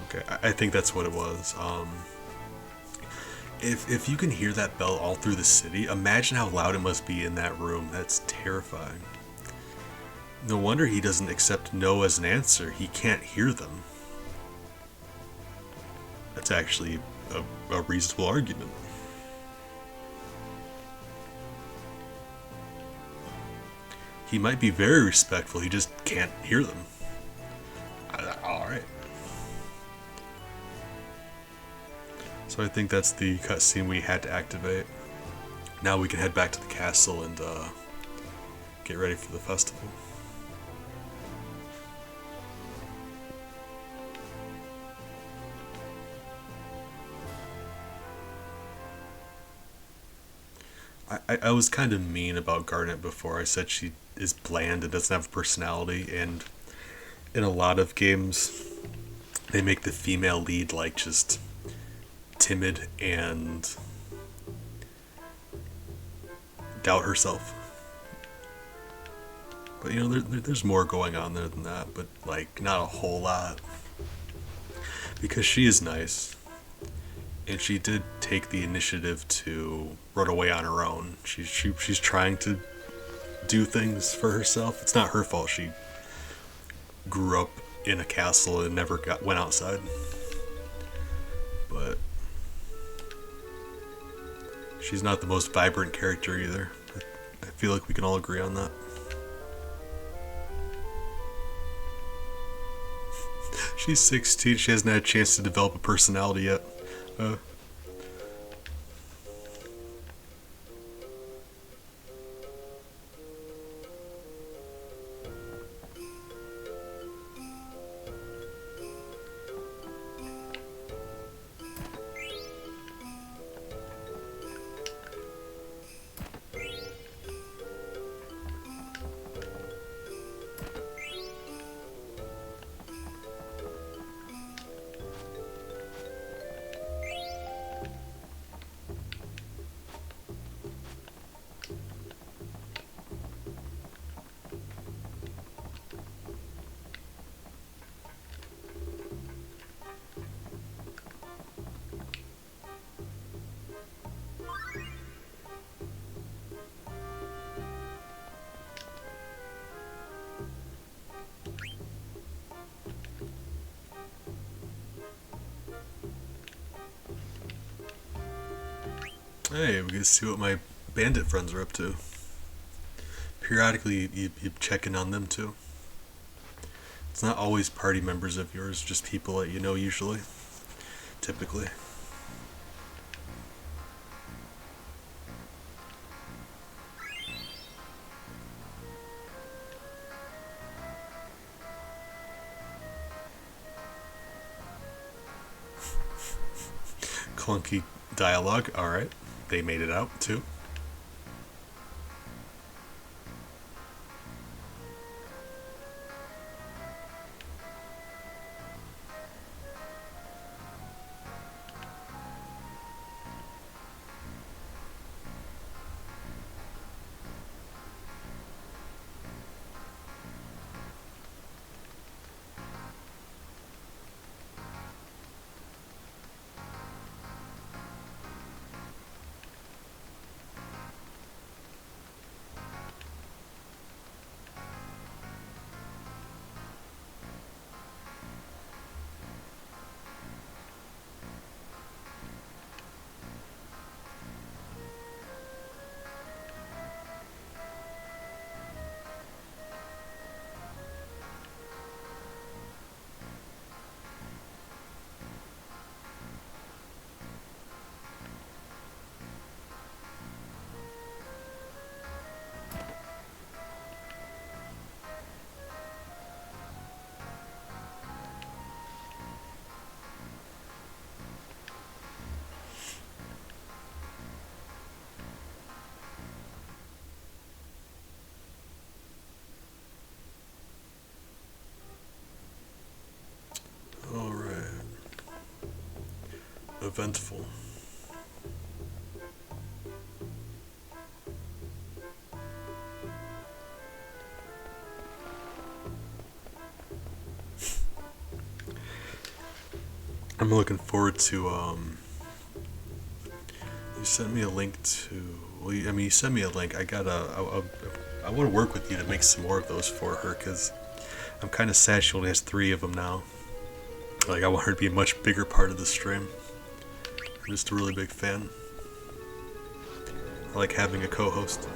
Okay, I think that's what it was. If you can hear that bell all through the city, imagine how loud it must be in that room. That's terrifying. No wonder he doesn't accept no as an answer. He can't hear them. That's actually a reasonable argument. He might be very respectful, he just can't hear them. Alright. So I think that's the cutscene we had to activate. Now we can head back to the castle and get ready for the festival. I was kind of mean about Garnet before. I said she is bland and doesn't have a personality, and in a lot of games they make the female lead like just timid and doubt herself. But you know, there's more going on there than that, but like not a whole lot. Because she is nice, and she did take the initiative to run away on her own. She's trying to do things for herself. It's not her fault. She grew up in a castle and never went outside. But she's not the most vibrant character either. I feel like we can all agree on that. She's 16. She hasn't had a chance to develop a personality yet. Hey, we get to see what my bandit friends are up to. Periodically, you check in on them too. It's not always party members of yours, just people that you know usually, typically. Clunky dialogue, alright. They made it out too. Alright. Eventful. I'm looking forward to you sent me a link to well you sent me a link. I want to work with you to make some more of those for her because I'm kind of sad she only has 3 of them now. Like I want her to be a much bigger part of the stream. I'm just a really big fan. I like having a co-host.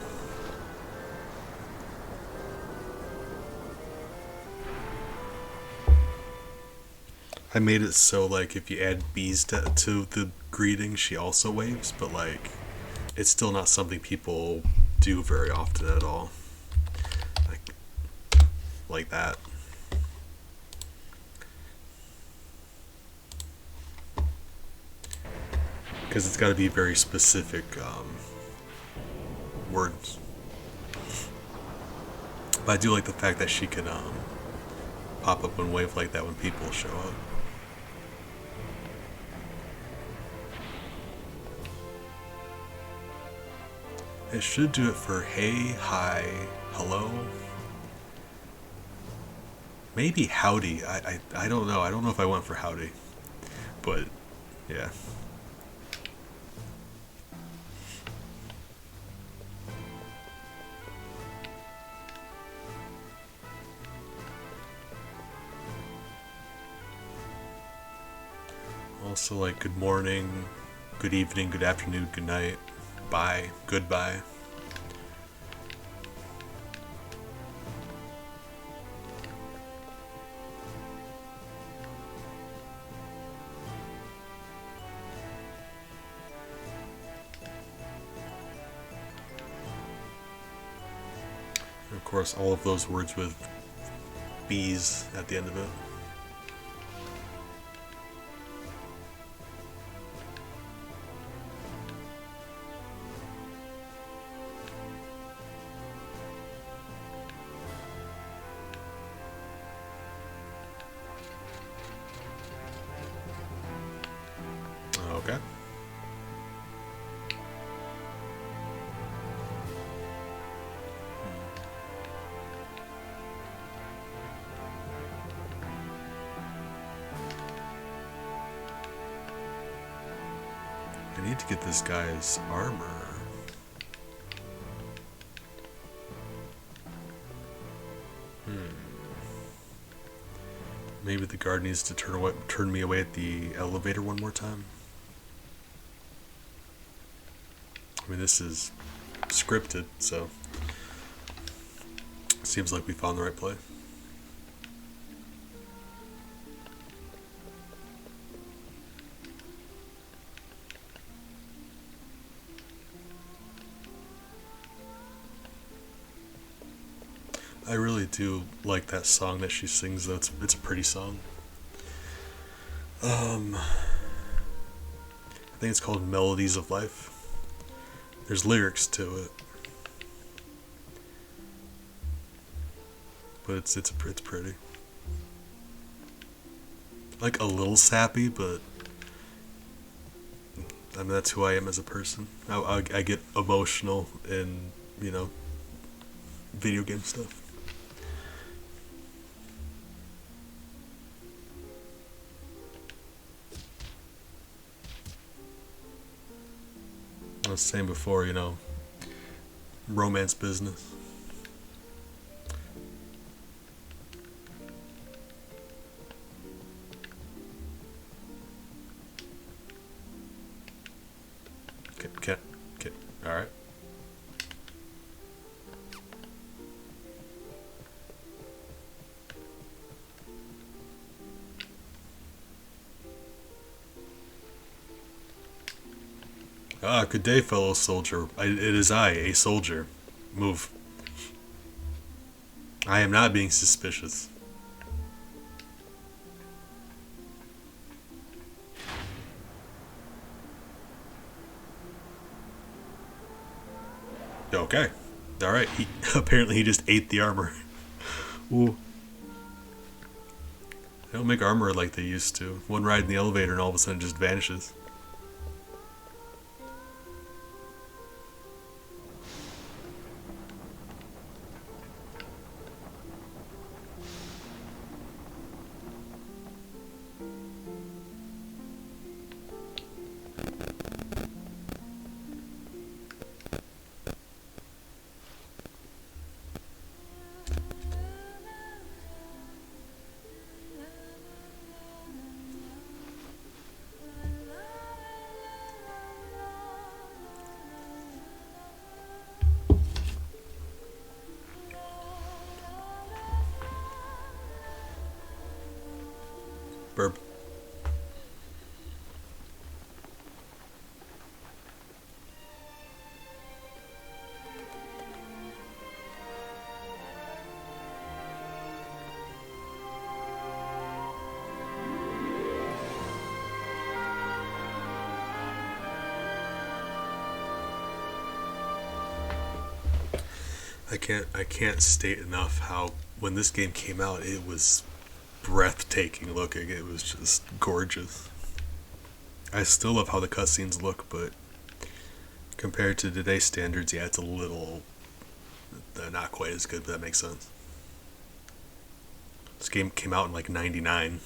I made it so like if you add bees to the greeting, she also waves, but like it's still not something people do very often at all. Like like that. Because it's got to be very specific words. But I do like the fact that she can pop up and wave like that when people show up. It should do it for hey, hi, hello. Maybe howdy. I don't know. I don't know if I went for howdy. But yeah. Also like good morning, good evening, good afternoon, good night, bye, goodbye. And of course all of those words with bees at the end of it. Okay. I need to get this guy's armor. Maybe the guard needs to turn me away at the elevator one more time. I mean, this is scripted, so seems like we found the right play. I really do like that song that she sings, though. It's a pretty song. I think it's called Melodies of Life. There's lyrics to it, but it's pretty. Like a little sappy, but I mean that's who I am as a person. I get emotional in video game stuff. I was saying before, romance business. Okay. All right. Ah, good day, fellow soldier. It is I, a soldier. Move. I am not being suspicious. Okay. All right. He apparently he just ate the armor. Ooh. They don't make armor like they used to. One ride in the elevator and all of a sudden it just vanishes. Burp. I can't state enough how when this game came out it was breathtaking looking. It was just gorgeous. I still love how the cutscenes look, but compared to today's standards, yeah, it's a little not quite as good. If that makes sense. This game came out in like '99,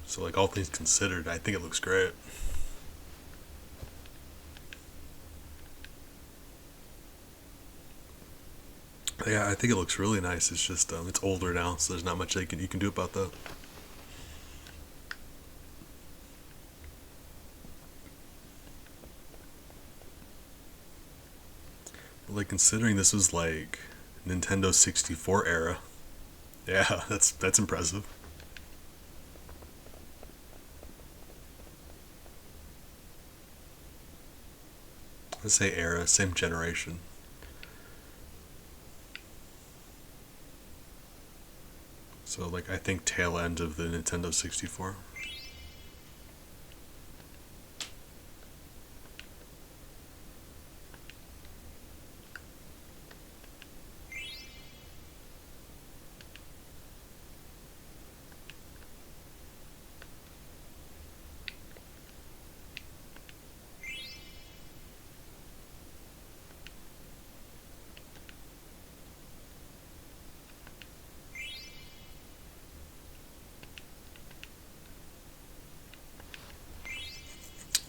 so like all things considered, I think it looks great. Yeah, I think it looks really nice. It's just it's older now, so there's not much you can do about that. But, like considering this was like Nintendo 64 era, yeah, that's impressive. I say era, same generation. So like I think tail end of the Nintendo 64.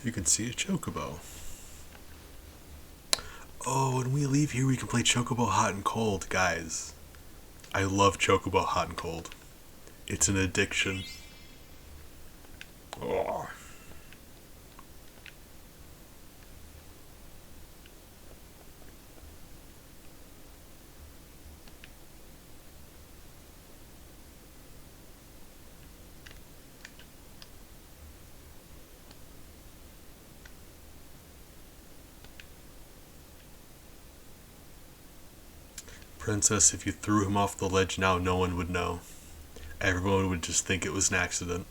You can see a chocobo. Oh, when we leave here, we can play Chocobo Hot and Cold, guys. I love Chocobo Hot and Cold. It's an addiction. Oh. Princess, if you threw him off the ledge now, no one would know. Everyone would just think it was an accident.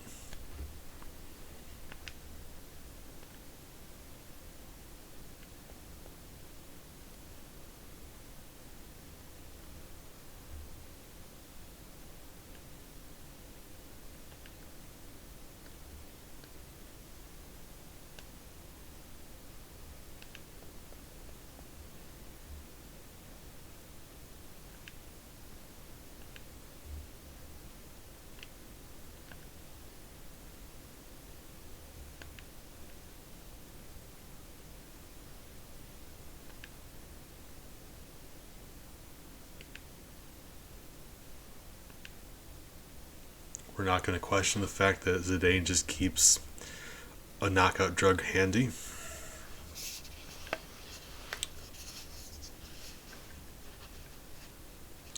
We're not going to question the fact that Zidane just keeps a knockout drug handy.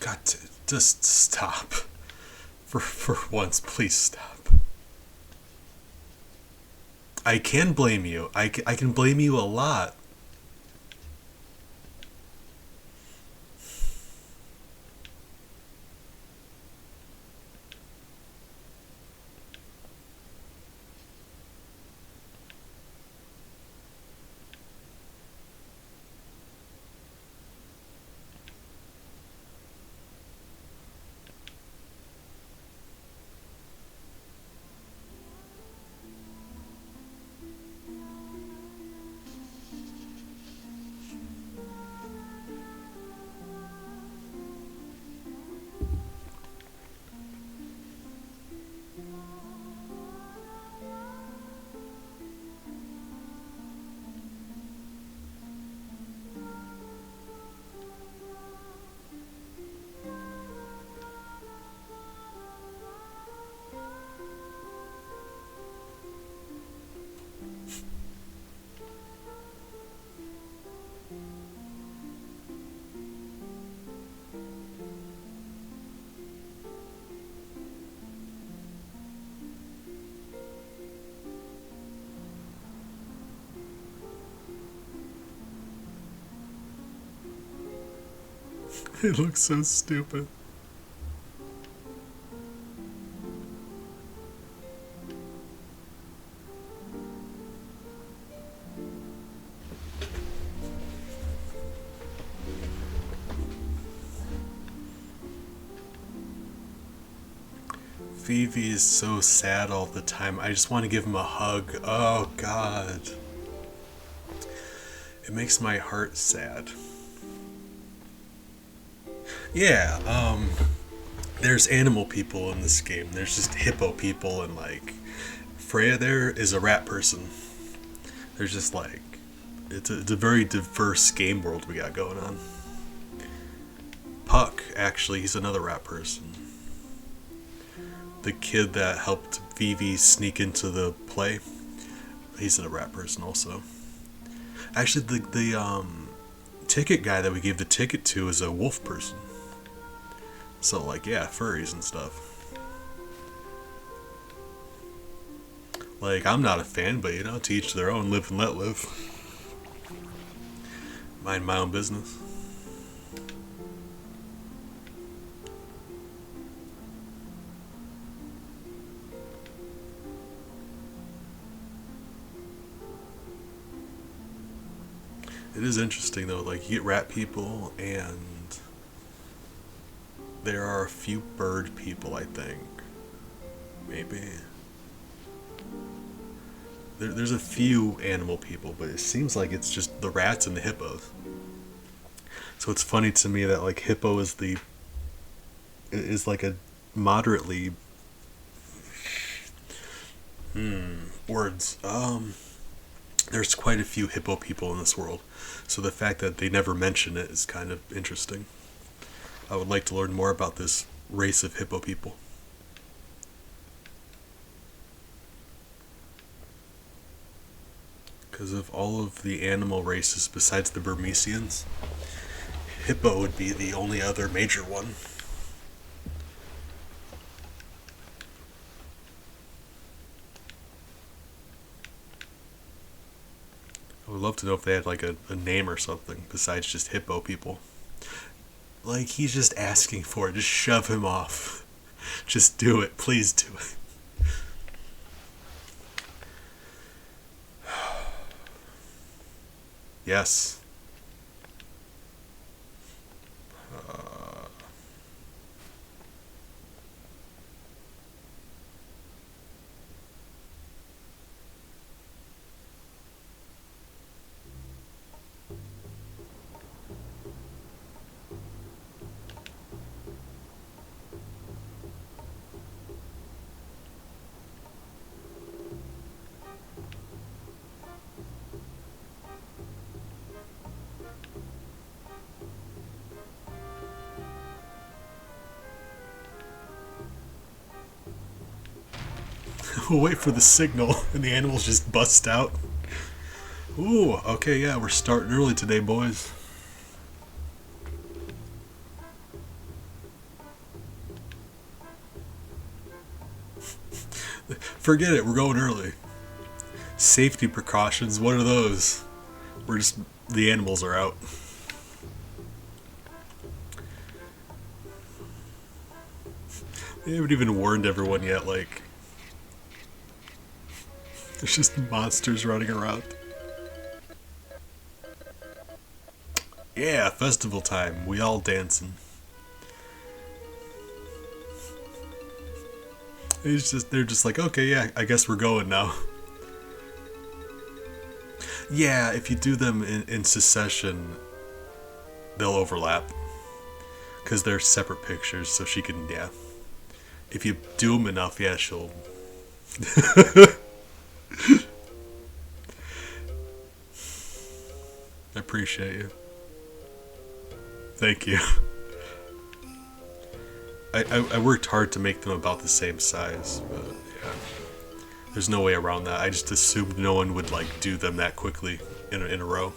God, just stop. For once, please stop. I can blame you. I can blame you a lot. It looks so stupid. Vivi is so sad all the time. I just want to give him a hug. Oh, God. It makes my heart sad. Yeah, there's animal people in this game. There's just hippo people, and like Freya there is a rat person. There's just like it's a very diverse game world we got going on. Puck, actually, he's another rat person. The kid that helped Vivi sneak into the play, he's a rat person also. Actually, the ticket guy that we gave the ticket to is a wolf person. So, like, yeah, furries and stuff. Like, I'm not a fan, but, you know, to each their own, live and let live. Mind my own business. It is interesting, though, like, you get rat people, and there are a few bird people, I think. Maybe. There's a few animal people, but it seems like it's just the rats and the hippos. So it's funny to me that like hippo is like a moderately words. There's quite a few hippo people in this world, so the fact that they never mention it is kind of interesting. I would like to learn more about this race of hippo people. Because of all of the animal races besides the Burmesians, hippo would be the only other major one. I would love to know if they had like a name or something besides just hippo people. Like, he's just asking for it. Just shove him off. Just do it. Please do it. Yes. We'll wait for the signal, and the animals just bust out. Ooh, okay, yeah, we're starting early today, boys. Forget it, we're going early. Safety precautions, what are those? The animals are out. They haven't even warned everyone yet, like... There's just monsters running around. Yeah, festival time. We all dancing. They're just like, okay, yeah, I guess we're going now. Yeah, if you do them in succession, they'll overlap. Because they're separate pictures, so she can, yeah. If you do them enough, yeah, she'll... I appreciate you. Thank you. I worked hard to make them about the same size, but yeah. There's no way around that. I just assumed no one would like do them that quickly in a row.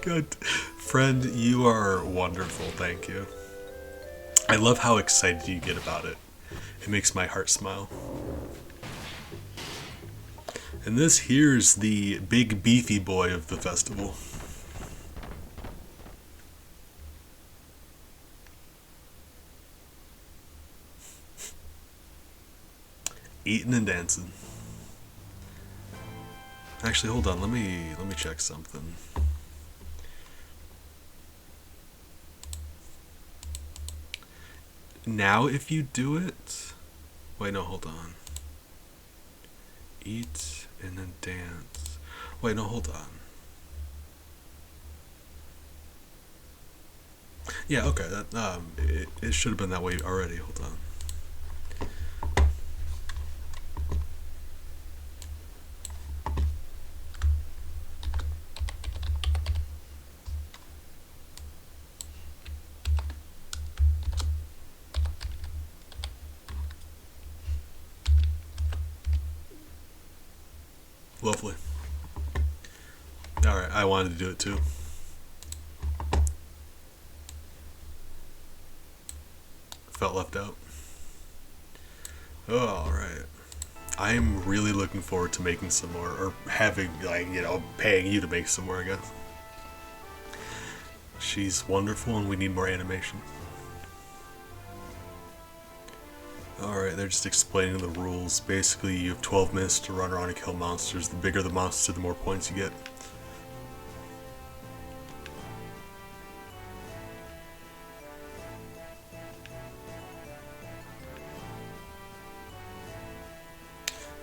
Good. Friend, you are wonderful, thank you. I love how excited you get about it. It makes my heart smile. And this here's the big beefy boy of the festival. Eating and dancing. Actually, hold on, let me check something. Now if you do it... Wait, no, hold on. Eat and then dance. Wait, no, hold on. Yeah, okay, that it should have been that way already. Hold on. Lovely. Alright, I wanted to do it too. Felt left out. Oh, alright. I'm really looking forward to making some more, or having, like, you know, paying you to make some more, I guess. She's wonderful and we need more animation. Alright, they're just explaining the rules. Basically, you have 12 minutes to run around and kill monsters. The bigger the monster, the more points you get.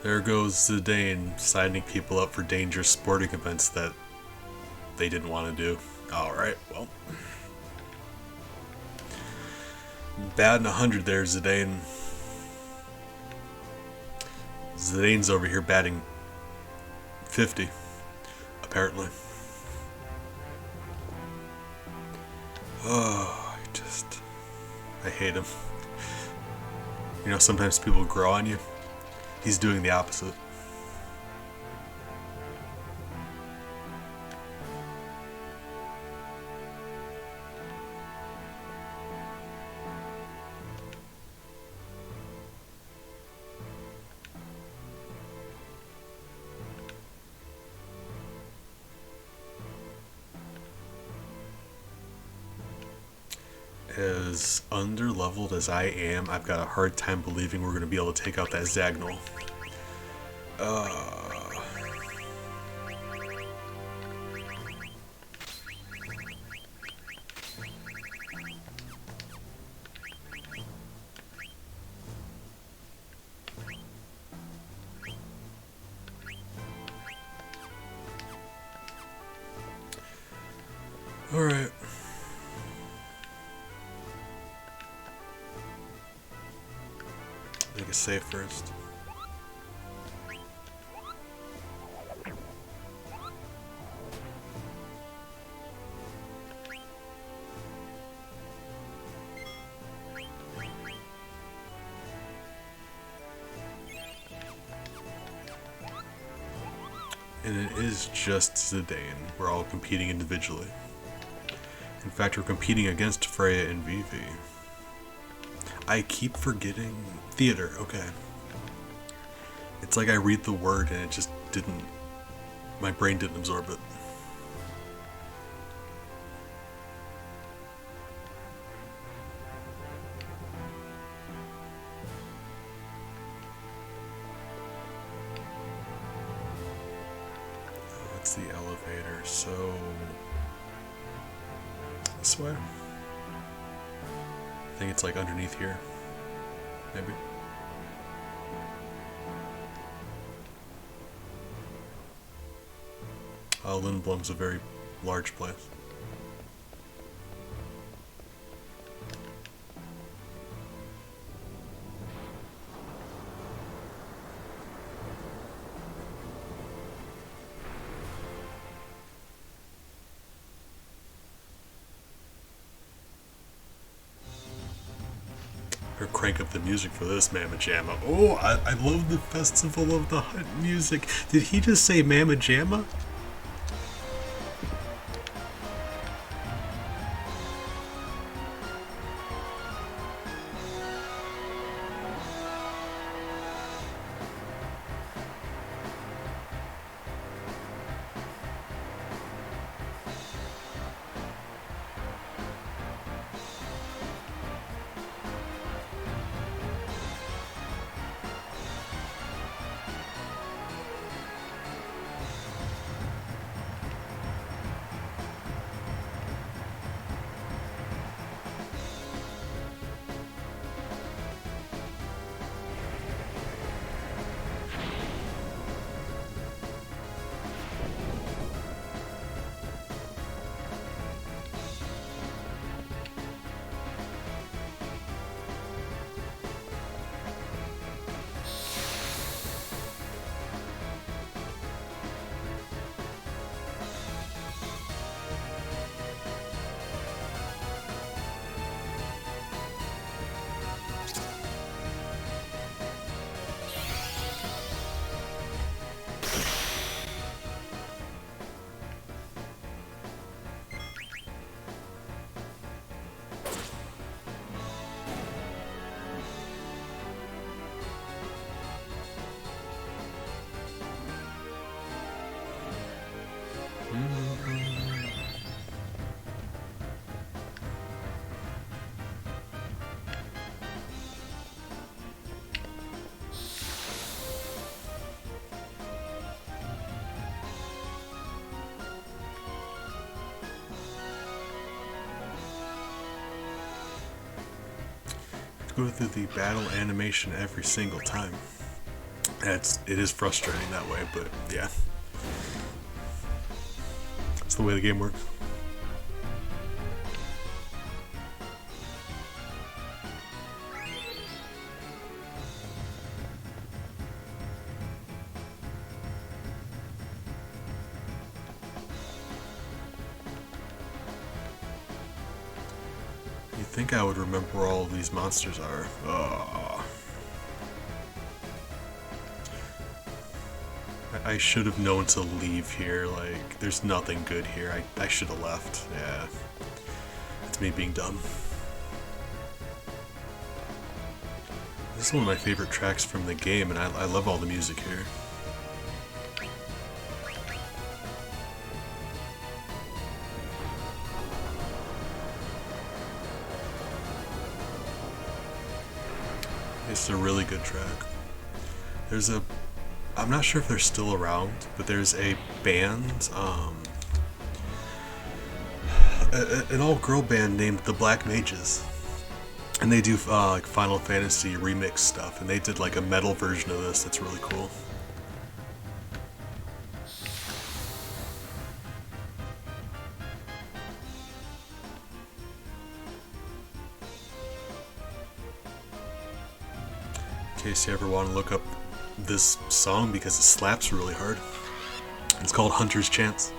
There goes Zidane signing people up for dangerous sporting events that they didn't want to do. Alright, well. Batting 100 there, Zidane. Zidane's over here batting 50, apparently. Oh, I hate him. You know, sometimes people grow on you. He's doing the opposite. As under-leveled as I am, I've got a hard time believing we're going to be able to take out that Zagnol. Alright. Make a save first. And it is just Zidane. We're all competing individually. In fact, we're competing against Freya and Vivi. I keep forgetting theater, okay. It's like I read the word and it just didn't, my brain didn't absorb it. That's the elevator, so this way? I think it's like underneath here, maybe. Lindblom's a very large place. Or crank up the music for this Mamma Jamma. Oh, I love the Festival of the Hut music. Did he just say Mamma Jamma? Go through the battle animation every single time. It is frustrating that way, but yeah. That's the way the game works. You'd think I would remember where all of these monsters are. I should have known to leave here. Like, there's nothing good here. I should have left. Yeah. It's me being dumb. This is one of my favorite tracks from the game, and I love all the music here. It's a really good track. There's a, I'm not sure if they're still around, but there's a band, an all-girl band named the Black Mages, and they do like Final Fantasy remix stuff, and they did like a metal version of this that's really cool. In case you ever want to look up this song because it slaps really hard. It's called Hunter's Chance.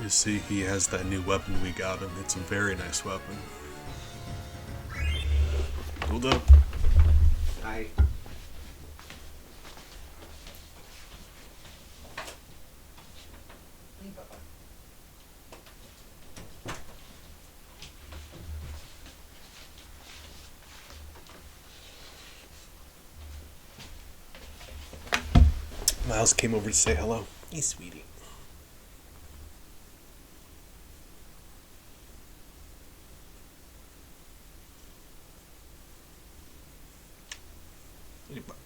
You see, he has that new weapon we got him. It's a very nice weapon. Hold up. Hi. Miles came over to say hello. Hey, sweetie. Ladybug.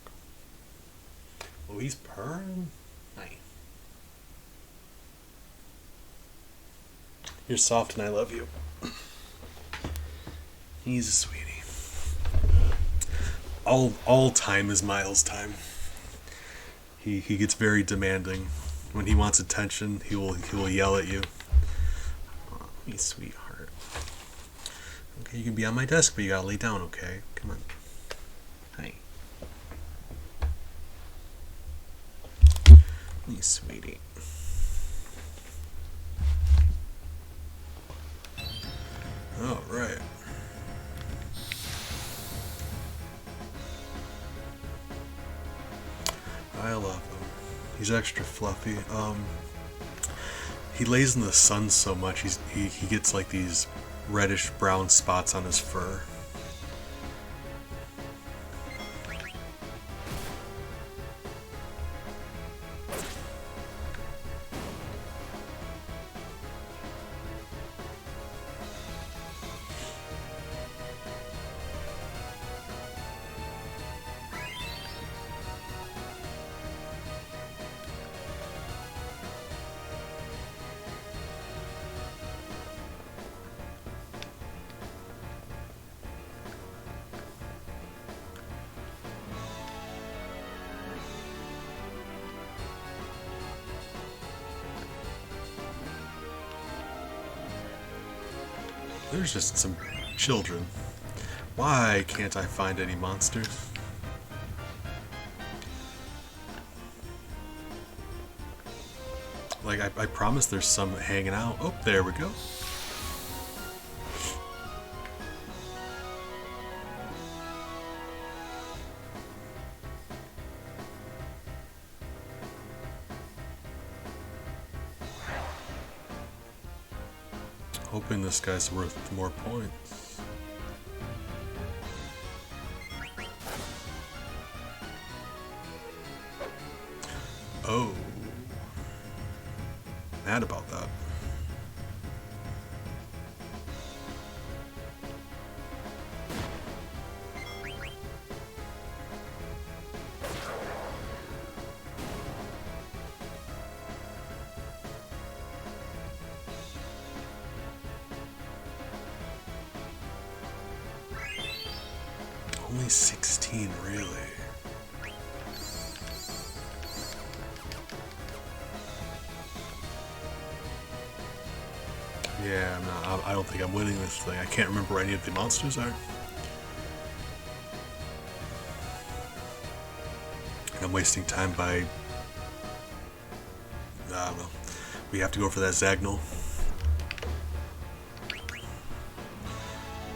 Oh, he's purring. Hi. You're soft and I love you. He's a sweetie. All time is Miles' time. He gets very demanding. When he wants attention, he will yell at you. Oh, you sweetheart. Okay, you can be on my desk, but you gotta lay down, okay? Come on. Hi. You sweetie. All right. I love him. He's extra fluffy. He lays in the sun so much. He gets like these reddish brown spots on his fur. There's just some children. Why can't I find any monsters? Like, I promise there's some hanging out. Oh, there we go. Hoping this guy's worth more points. Oh. Mad about that. Only 16, really? Yeah, I don't think I'm winning this thing. I can't remember where any of the monsters are. And I'm wasting time by... I don't know. We have to go for that Zagnol.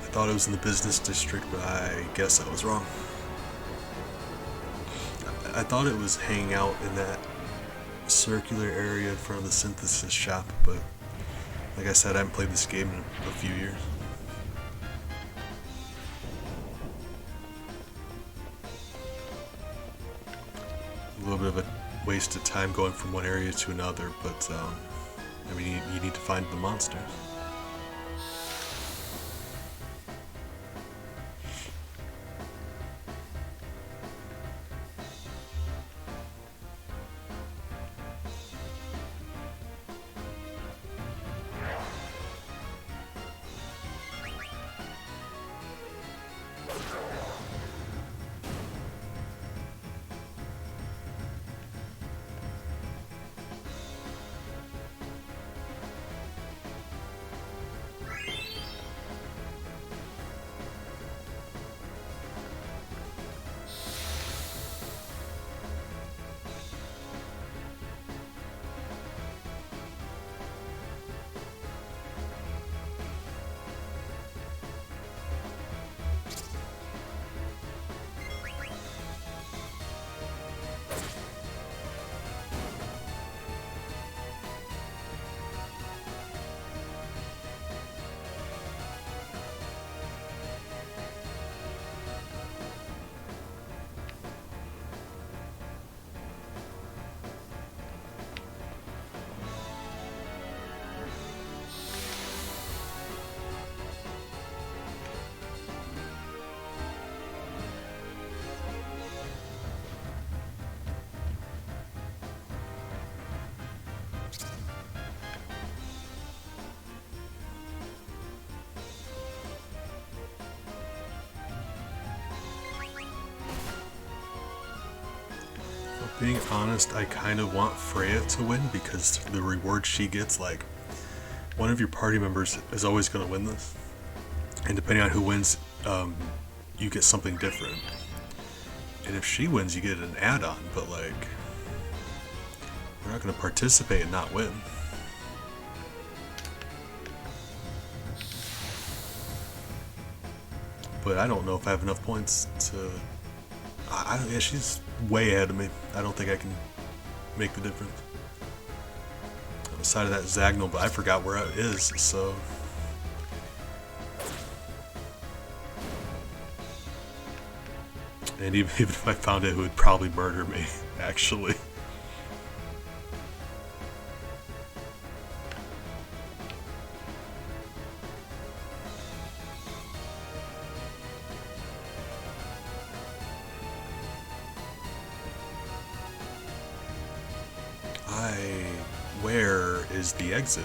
I thought it was in the business district, but I guess I was wrong. I thought it was hanging out in that circular area in front of the synthesis shop, but like I said, I haven't played this game in a few years. a little bit of a waste of time going from one area to another, but I mean, you need to find the monsters. Being honest, I kind of want Freya to win because the reward she gets, like, one of your party members is always going to win this. And depending on who wins, you get something different. And if she wins, you get an add-on, but, like, we're not going to participate and not win. But I don't know if I have enough points to... yeah, she's way ahead of me. I don't think I can make the difference. On the side of that Zagnal, but I forgot where it is, so... And even if I found it, it would probably murder me, actually. Where is the exit?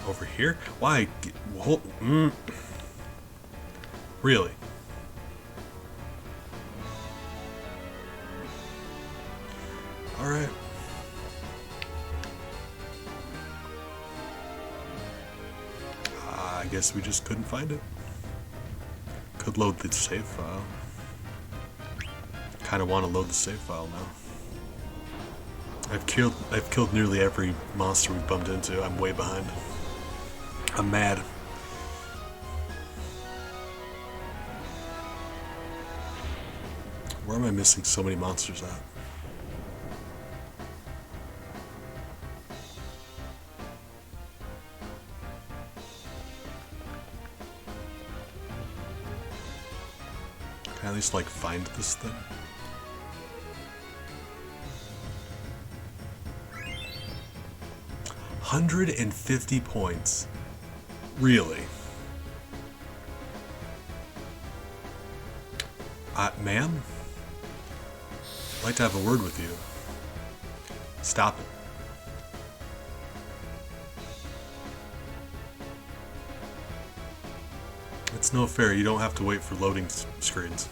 Over here? Why? Really? Alright. I guess we just couldn't find it. Could load the save file. Kinda want to load the save file now. I've killed nearly every monster we've bumped into. I'm way behind. I'm mad. Where am I missing so many monsters at? Can I at least, like, find this thing? $150 points. Really? Ma'am? I'd like to have a word with you. Stop it. It's no fair. You don't have to wait for loading screens.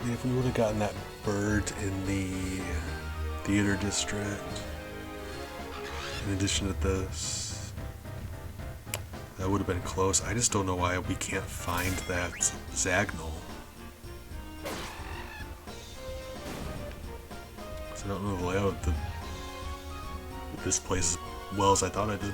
If we would have gotten that bird in the theater district, in addition to this, that would have been close. I just don't know why we can't find that Zagnal. So I don't know the layout of this place as well as I thought I did.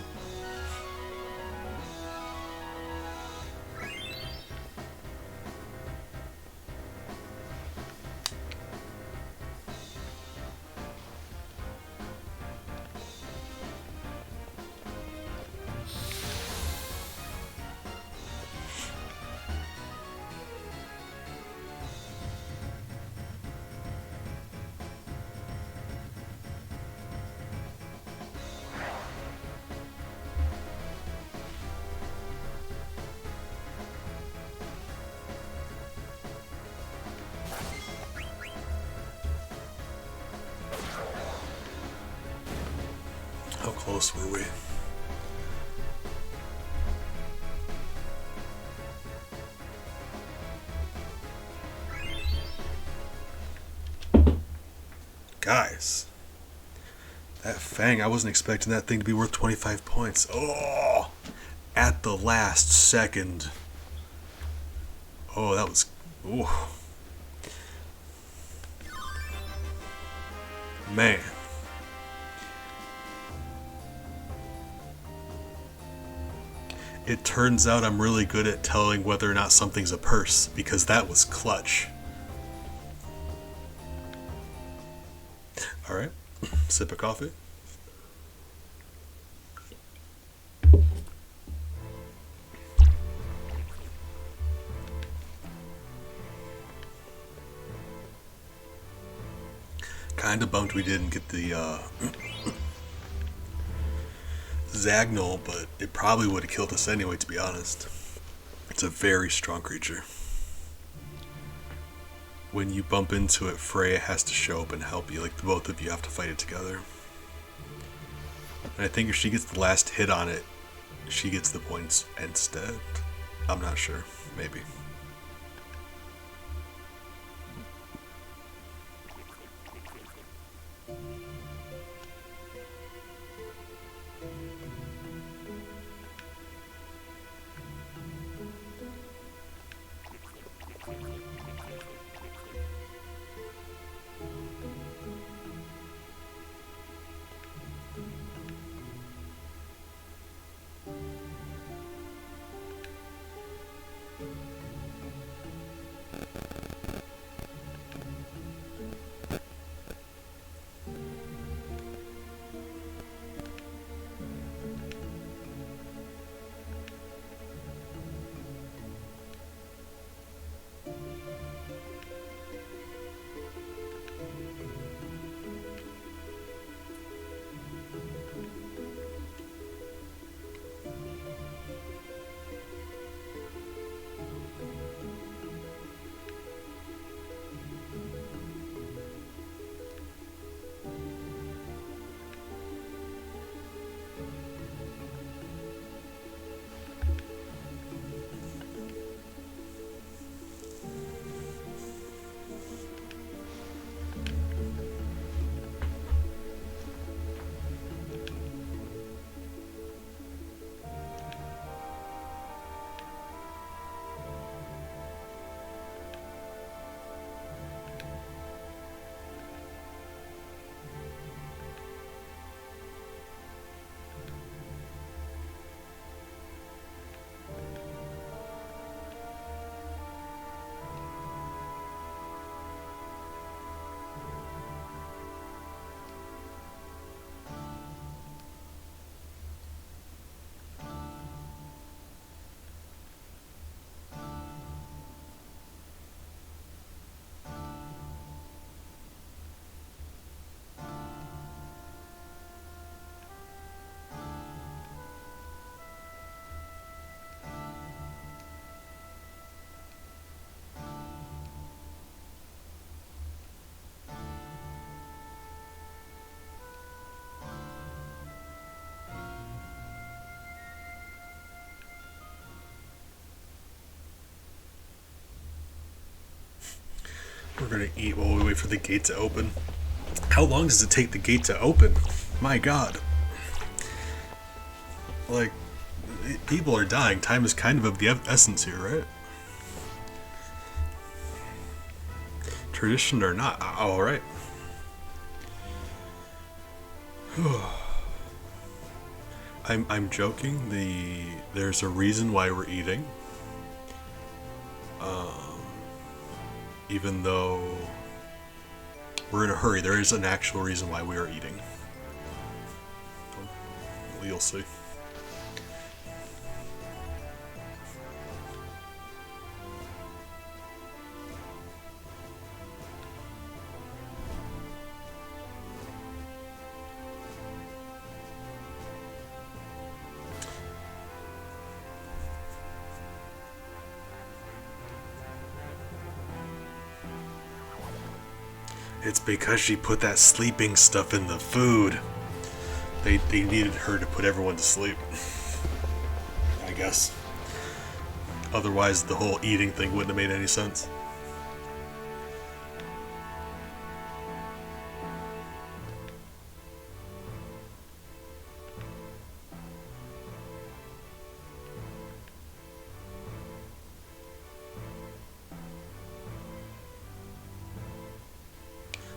How close were we? Guys, that Fang, I wasn't expecting that thing to be worth 25 points. Oh, at the last second. Oh, that was... Oh. Man. It turns out I'm really good at telling whether or not something's a purse, because that was clutch. Alright, sip of coffee. Kinda bummed we didn't get the Zagnol, but it probably would have killed us anyway, to be honest. It's a very strong creature. When you bump into it, Freya has to show up and help you. Like, the both of you have to fight it together. And I think if she gets the last hit on it, she gets the points instead. I'm not sure. Maybe. We're gonna eat while we wait for the gate to open. How long does it take the gate to open? My god. Like, people are dying. Time is kind of the essence here, right? Tradition or not. Alright. I'm joking. There's a reason why we're eating. Even though we're in a hurry, there is an actual reason why we are eating. You'll see. It's because she put that sleeping stuff in the food. They needed her to put everyone to sleep. I guess. Otherwise, the whole eating thing wouldn't have made any sense.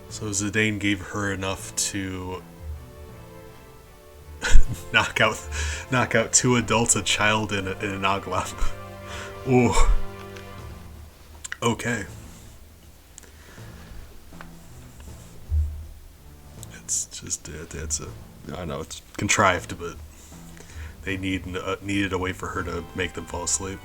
So Zidane gave her enough to knock out two adults, a child, and an Oglop. Ooh. Okay. It's just it's a I know it's contrived, but they needed a way for her to make them fall asleep.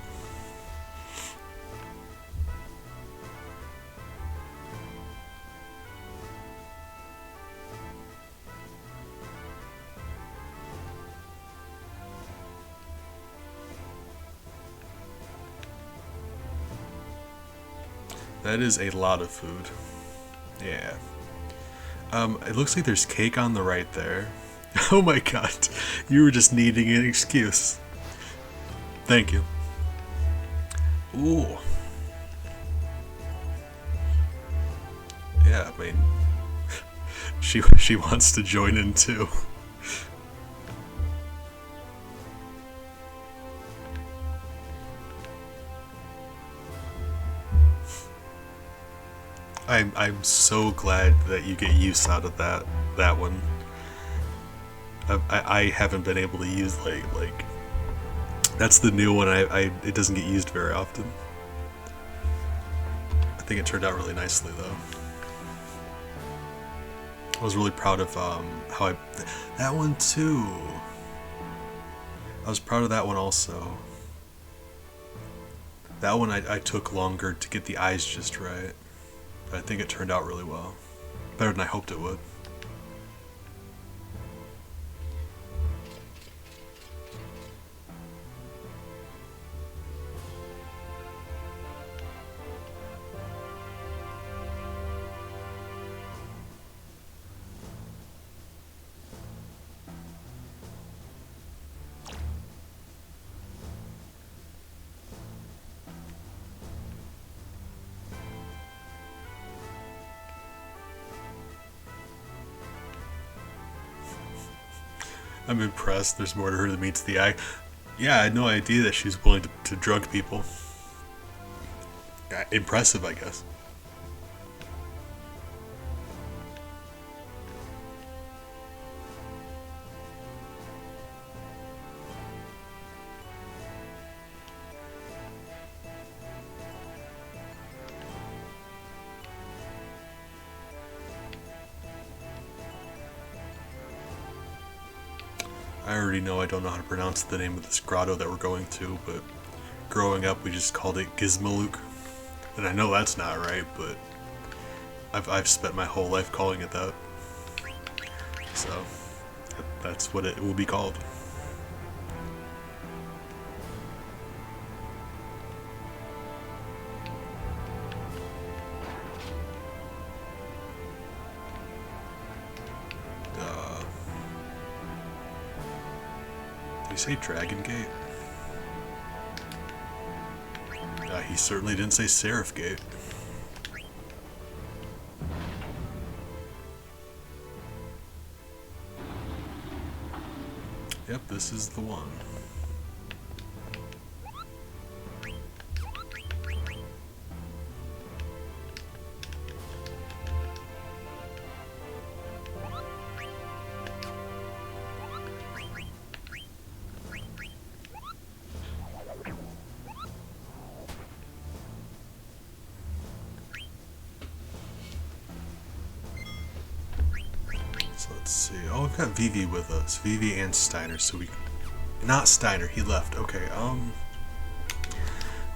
That is a lot of food. Yeah. It looks like there's cake on the right there. Oh my god. You were just needing an excuse. Thank you. Ooh. Yeah, I mean, she wants to join in too. I'm so glad that you get use out of that one. I haven't been able to use like that's the new one. It doesn't get used very often. I think it turned out really nicely though. I was really proud of how that one too. I was proud of that one also. That one I took longer to get the eyes just right. But I think it turned out really well. Better than I hoped it would. I'm impressed. There's more to her than meets the eye. Yeah, I had no idea that she's willing to drug people. Impressive, I guess. I already know I don't know how to pronounce the name of this grotto that we're going to, but growing up we just called it Gizmaluk. And I know that's not right, but I've spent my whole life calling it that. So that's what it will be called. Did he say Dragon Gate? He certainly didn't say Seraph Gate. Yep, this is the one. see. Oh, we've got Vivi with us. Vivi and Steiner, so we... Not Steiner, he left. Okay, well,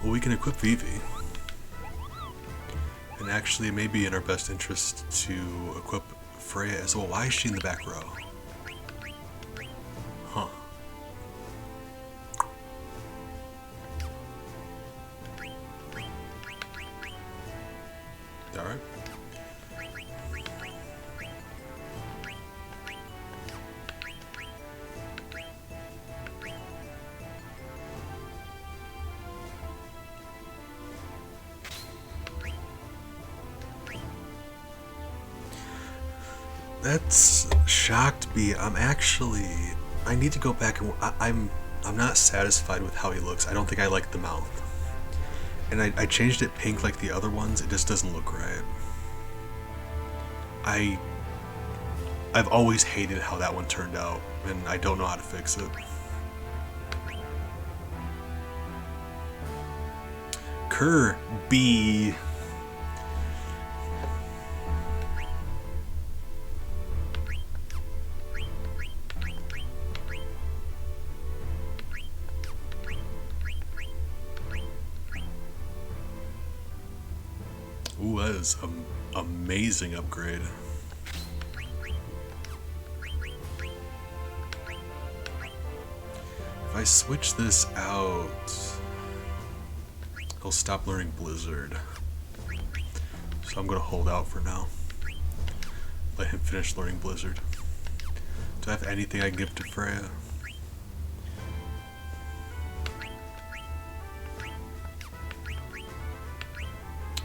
we can equip Vivi. And actually, it may be in our best interest to equip Freya as well. Why is she in the back row? Huh. Alright. That's shocked me. I need to go back and I'm not satisfied with how he looks. I don't think I like the mouth. And I changed it pink like the other ones. It just doesn't look right. I've always hated how that one turned out, and I don't know how to fix it. Kirby. Ooh, that is an amazing upgrade. If I switch this out, he'll stop learning Blizzard. So I'm gonna hold out for now. Let him finish learning Blizzard. Do I have anything I can give to Freya?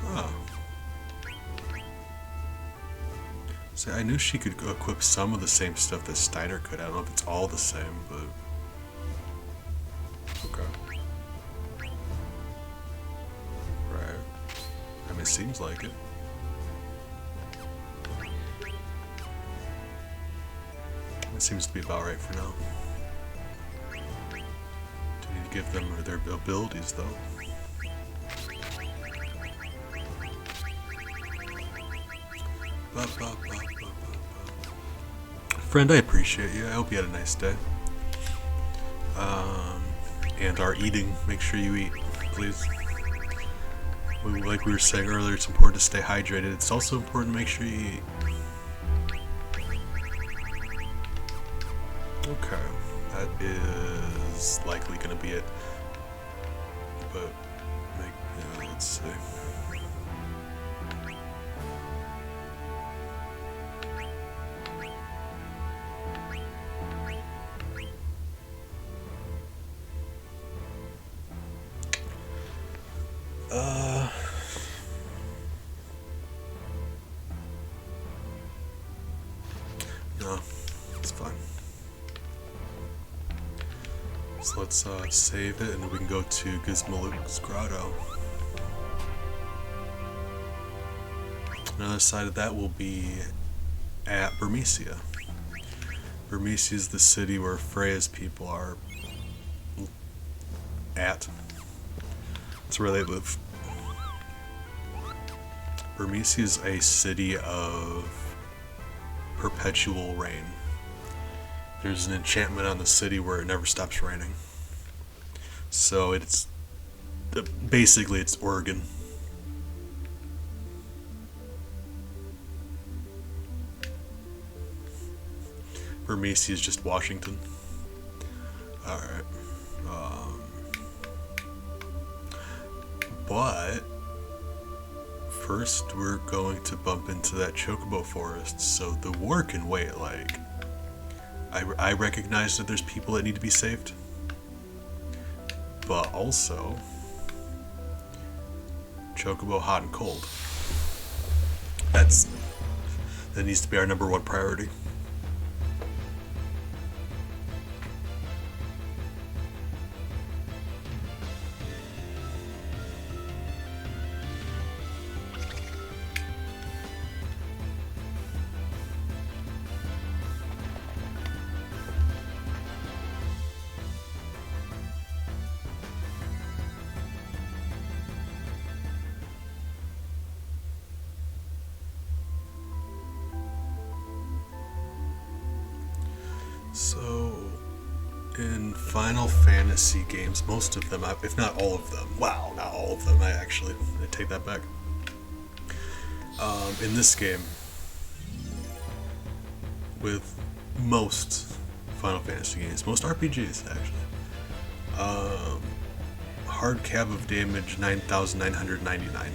Oh. See, I knew she could equip some of the same stuff that Steiner could. I don't know if it's all the same, but... Okay. Right. I mean, it seems like it. It seems to be about right for now. Do need to give them their abilities, though. Friend, I appreciate you. I hope you had a nice day. And are eating. Make sure you eat, please. Like we were saying earlier, it's important to stay hydrated. It's also important to make sure you eat. Okay, that is likely going to be it. But, yeah, let's see. No, it's fine. So let's save it, and then we can go to Gizmaluk's Grotto. Another side of that will be at Burmecia. Burmecia is the city where Freya's people are at. That's where they live. Burmecia is a city of perpetual rain. There's an enchantment on the city where it never stops raining. So it's basically it's Oregon. Burmecia is just Washington. Alright. But first we're going to bump into that Chocobo forest, so the war can wait. Like, I recognize that there's people that need to be saved, but also Chocobo hot and cold. That needs to be our #1 priority. So, in Final Fantasy games, most of them, if not all of them, wow, not all of them, I take that back. In this game, with most Final Fantasy games, most RPGs actually, hard cap of damage 9,999.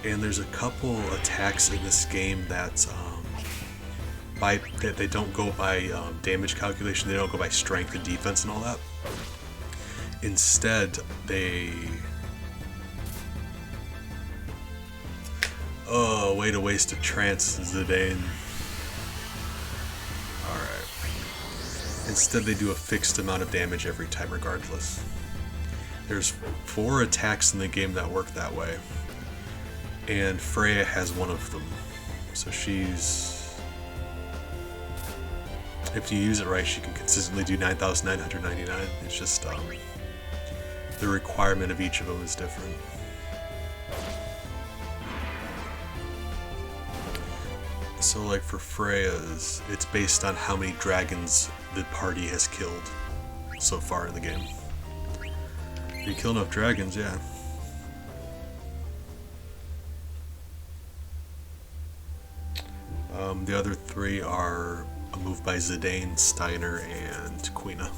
And there's a couple attacks in this game that they don't go by damage calculation, they don't go by strength and defense and all that. Instead, they... Oh, way to waste a trance, Zidane. Alright. Instead, they do a fixed amount of damage every time, regardless. There's 4 attacks in the game that work that way. And Freya has one of them. So she's... If you use it right, she can consistently do 9,999. It's just, the requirement of each of them is different. So like for Freya's, it's based on how many dragons the party has killed so far in the game. If you kill enough dragons, yeah. The other 3 are a move by Zidane, Steiner, and Quina.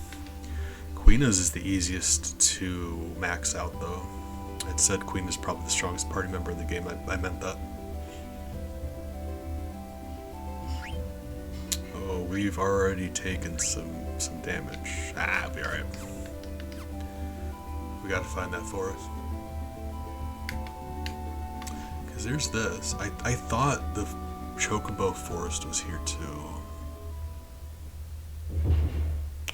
Quina's is the easiest to max out though. It said Quina's probably the strongest party member in the game, I meant that. Oh, we've already taken some damage. Ah, it'll be alright. We gotta find that forest. Because there's this. I thought the Chocobo Forest was here too.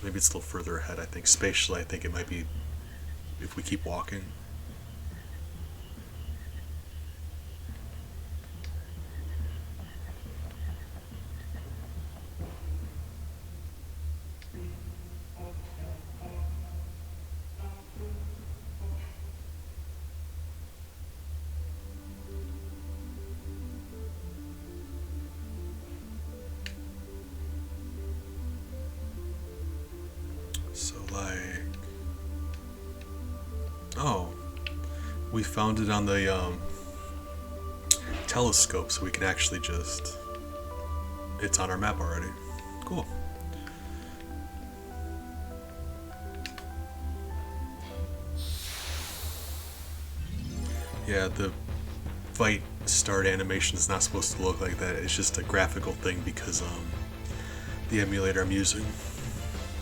Maybe it's a little further ahead, I think. Spatially, I think it might be if we keep walking. So like, oh, we found it on the telescope, so we can actually just, it's on our map already. Cool. Yeah, the fight start animation is not supposed to look like that. It's just a graphical thing because the emulator I'm using,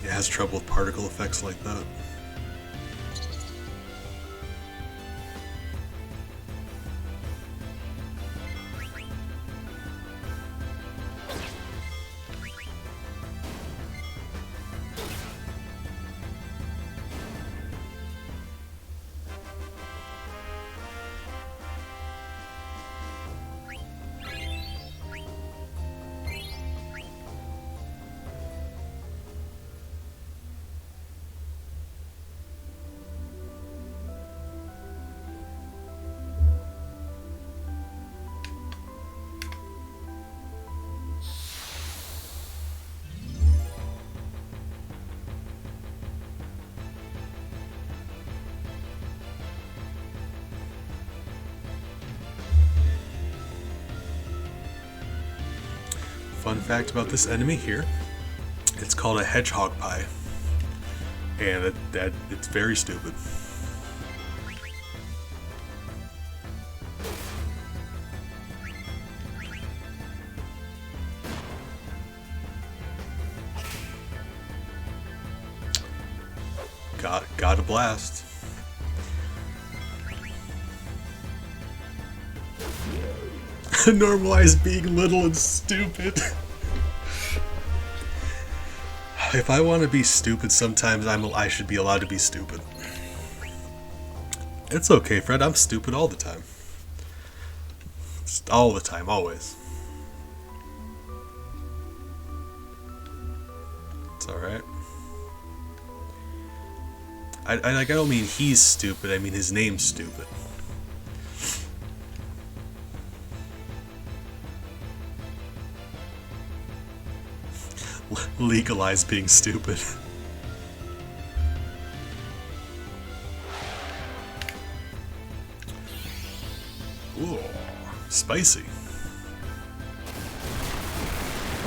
it has trouble with particle effects like that. Fun fact about this enemy here, it's called a hedgehog pie, and it's very stupid. Got a blast. Normalize being little and stupid. If I want to be stupid sometimes, I should be allowed to be stupid. It's okay, Fred, I'm stupid all the time. Just all the time, always. It's alright. I don't mean he's stupid, I mean his name's stupid. legalize being stupid. Ooh, spicy.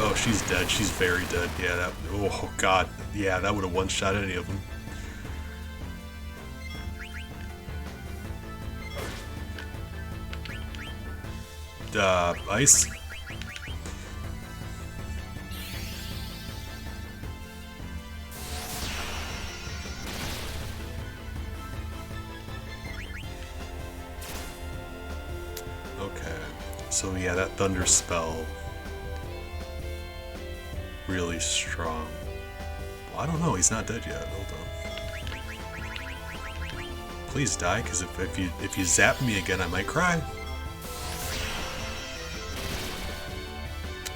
Oh, she's dead. She's very dead. Yeah, that. Oh, God. Yeah, that would have one-shot any of them. Ice. Okay. So, yeah, that thunder spell. Really strong. Well, I don't know. He's not dead yet. Hold on. Please die, because if you zap me again, I might cry.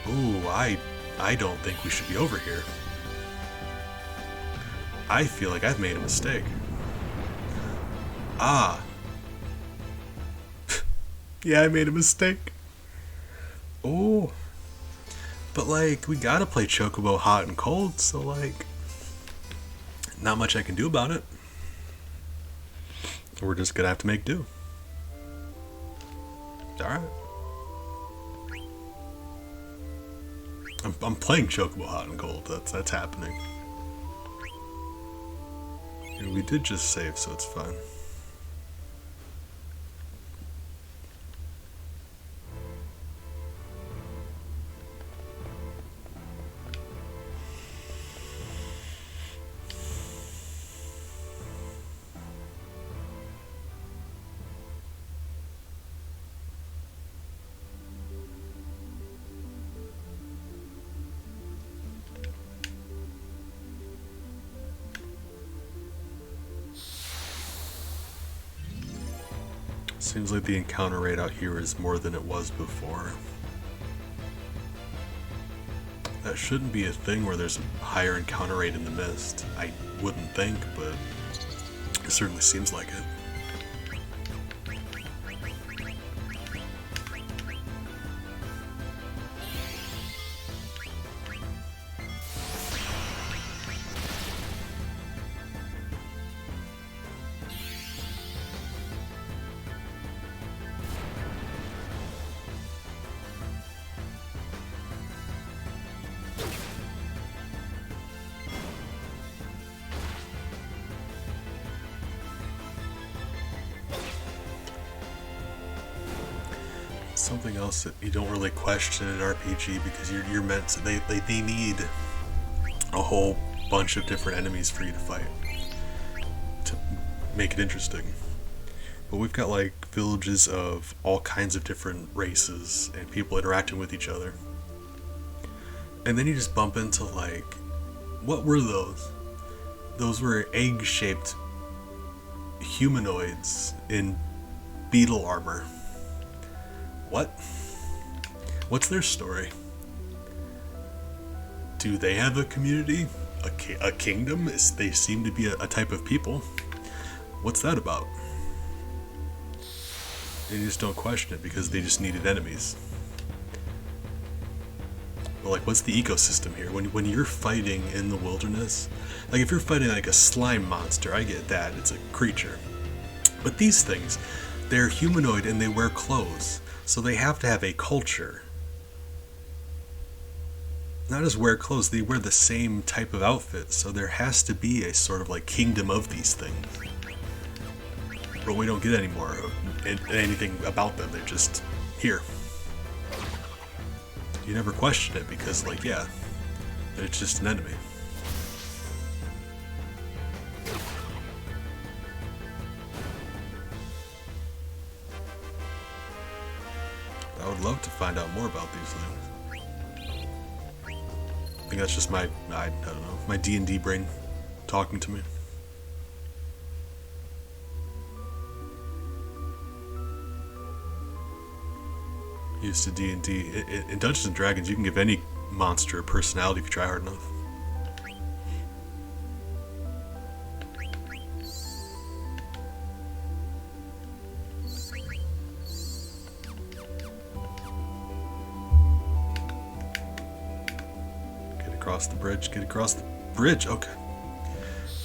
Ooh, I don't think we should be over here. I feel like I've made a mistake. Ah. Yeah, I made a mistake. Oh. But, like, we gotta play Chocobo hot and cold, so, like, not much I can do about it. We're just gonna have to make do. Alright. I'm playing Chocobo hot and cold. That's happening. And we did just save, so it's fine. Seems like the encounter rate out here is more than it was before. That shouldn't be a thing where there's a higher encounter rate in the mist. I wouldn't think, but it certainly seems like it. Something else that you don't really question in an RPG because you're meant to, they need a whole bunch of different enemies for you to fight to make it interesting. But we've got like villages of all kinds of different races and people interacting with each other. And then you just bump into like, what were those? Those were egg-shaped humanoids in beetle armor. What? What's their story? Do they have a community? A kingdom? They seem to be a type of people. What's that about? And you just don't question it because they just needed enemies. But like, what's the ecosystem here? When you're fighting in the wilderness, like if you're fighting like a slime monster, I get that, it's a creature. But these things, they're humanoid and they wear clothes. So they have to have a culture. Not just wear clothes, they wear the same type of outfit. So there has to be a sort of like kingdom of these things. But we don't get any more anything about them. They're just here. You never question it because, like, yeah, it's just an enemy. I would love to find out more about these things. I think that's just my, I don't know, my D&D brain talking to me. Used to D&D. In Dungeons & Dragons, you can give any monster a personality if you try hard enough. across the bridge. Get across the bridge. Okay.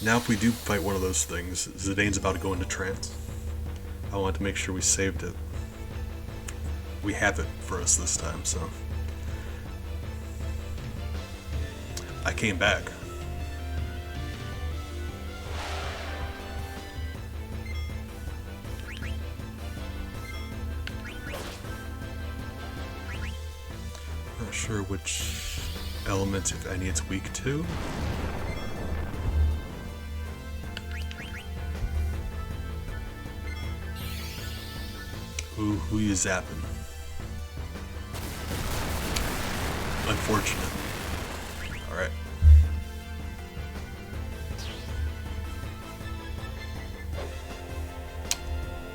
Now if we do fight one of those things, Zidane's about to go into trance. I wanted to make sure we saved it. We have it for us this time, so. I came back. Not sure which elements, if any, it's weak to. Who you zapping? Unfortunate. Alright.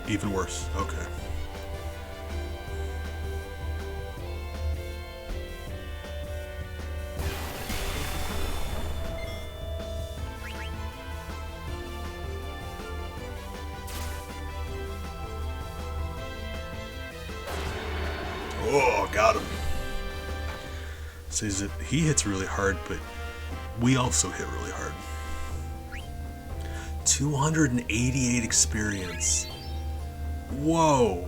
Even worse. Okay. Oh, got him. Says that he hits really hard, but we also hit really hard. 288 experience. Whoa.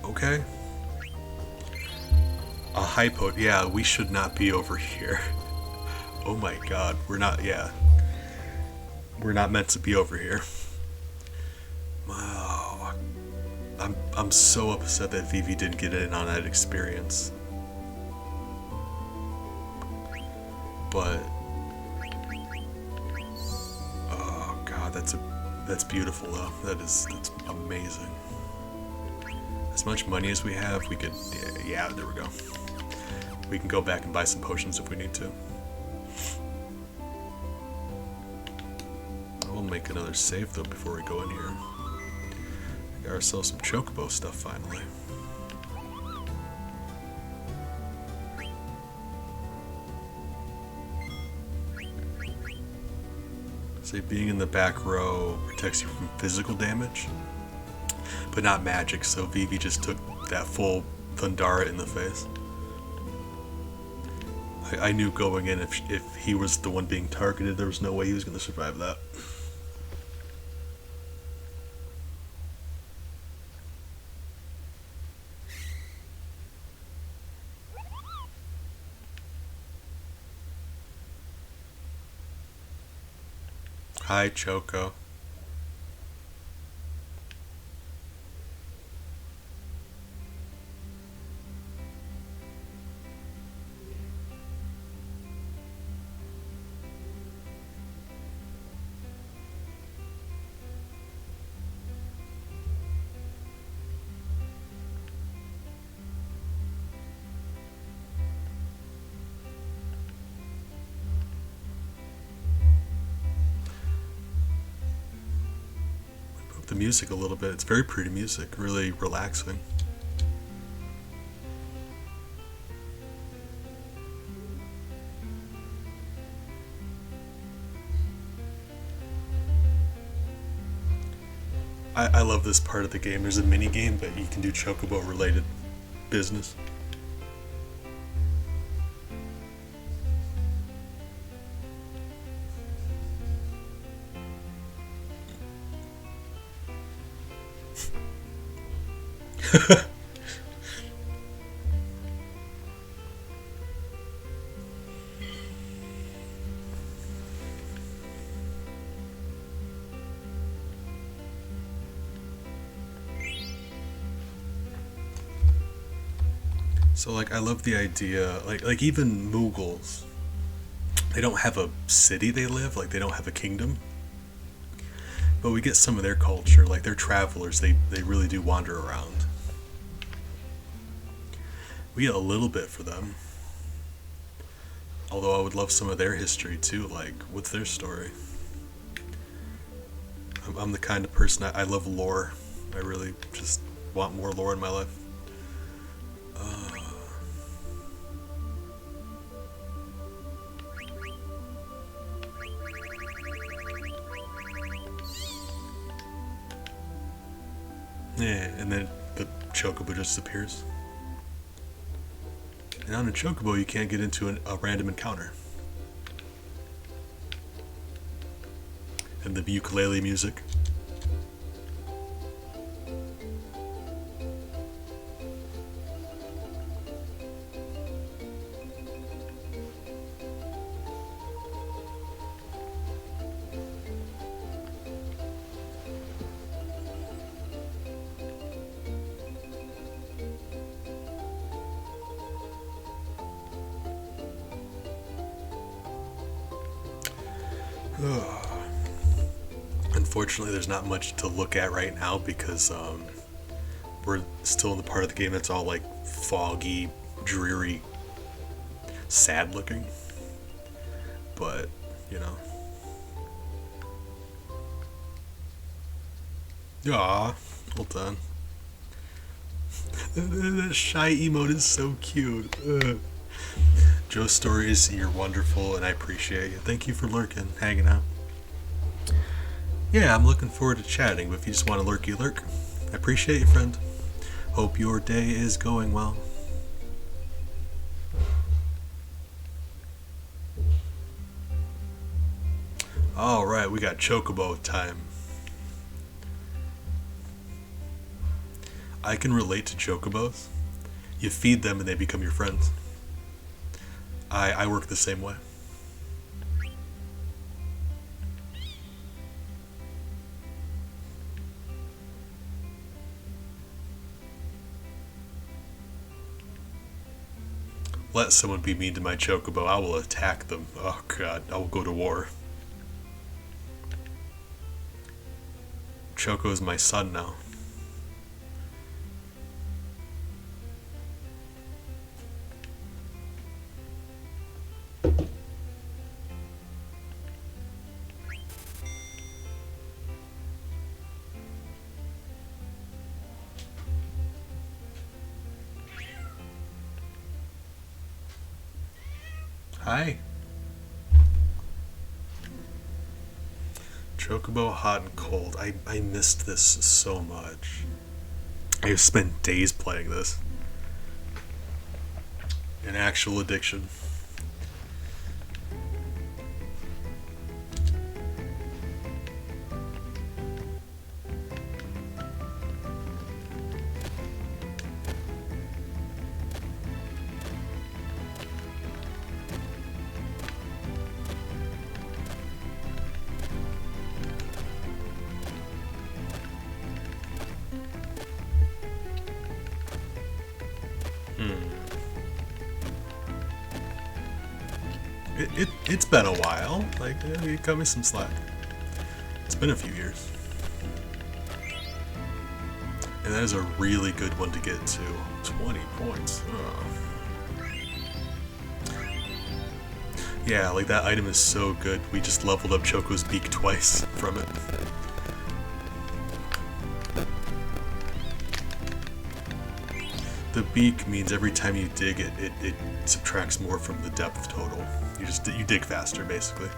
Okay. A hypo. Yeah, we should not be over here. Oh my god. We're not, yeah. We're not meant to be over here. Wow. I'm so upset that Vivi didn't get in on that experience. But oh god, that's beautiful though. That's amazing. As much money as we have, we could yeah, there we go. We can go back and buy some potions if we need to. We'll make another save though before we go in here. Got ourselves some chocobo stuff finally. Say being in the back row protects you from physical damage, but not magic, so Vivi just took that full Thundara in the face. I knew going in if he was the one being targeted, there was no way he was going to survive that. Hi, Choco. The music a little bit. It's very pretty music, really relaxing. I love this part of the game. There's a mini game, but you can do chocobo related business. So like I love the idea, like even Mughals, they don't have a city they live, like they don't have a kingdom. But we get some of their culture, like they're travelers, they really do wander around. We get a little bit for them. Although I would love some of their history too, like what's their story? I'm the kind of person, I love lore. I really just want more lore in my life. Yeah, and then the chocobo just disappears. And on a chocobo, you can't get into a random encounter. And the ukulele music. Unfortunately, there's not much to look at right now because we're still in the part of the game that's all like foggy, dreary, sad looking. But, you know. Aw, hold on. That shy emote is so cute. Joe Stories, you're wonderful and I appreciate you. Thank you for lurking, hanging out. Yeah, I'm looking forward to chatting, but if you just want to lurk, you lurk. I appreciate you, friend. Hope your day is going well. Alright, we got Chocobo time. I can relate to Chocobos. You feed them and they become your friends. I work the same way. Let someone be mean to my Chocobo, I will attack them. Oh god, I will go to war. Choco is my son now. Hi. Chocobo Hot and Cold. I missed this so much. I've spent days playing this. An actual addiction. It's been a while. Like, you cut me some slack. It's been a few years. And that is a really good one to get to. 20 points. Oh. Yeah, like that item is so good. We just leveled up Choco's beak twice from it. The beak means every time you dig it, it subtracts more from the depth total. You dig faster, basically.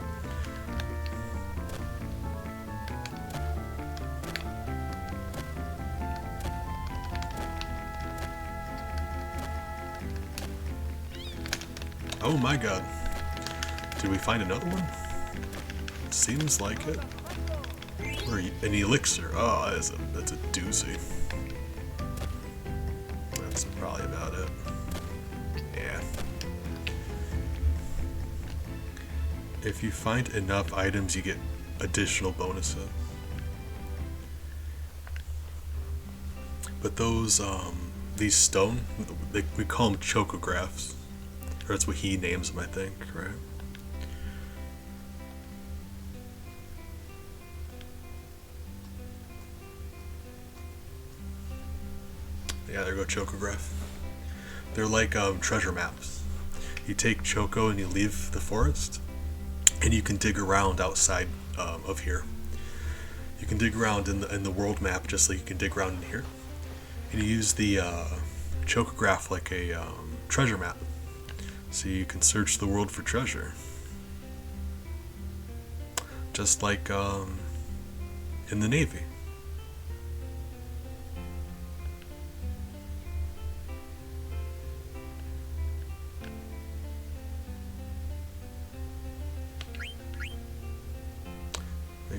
Oh my god. Did we find another one? Seems like it. Or an elixir. Oh, that's a doozy. That's probably about it. Yeah. If you find enough items, you get additional bonuses. But those, these stone, we call them chocographs. Or that's what he names them, I think, right? Yeah, there go Chocograph. They're like treasure maps. You take Choco and you leave the forest, and you can dig around outside of here. You can dig around in the world map just like you can dig around in here. And you use the Chocograph like a treasure map. So you can search the world for treasure. Just like in the Navy.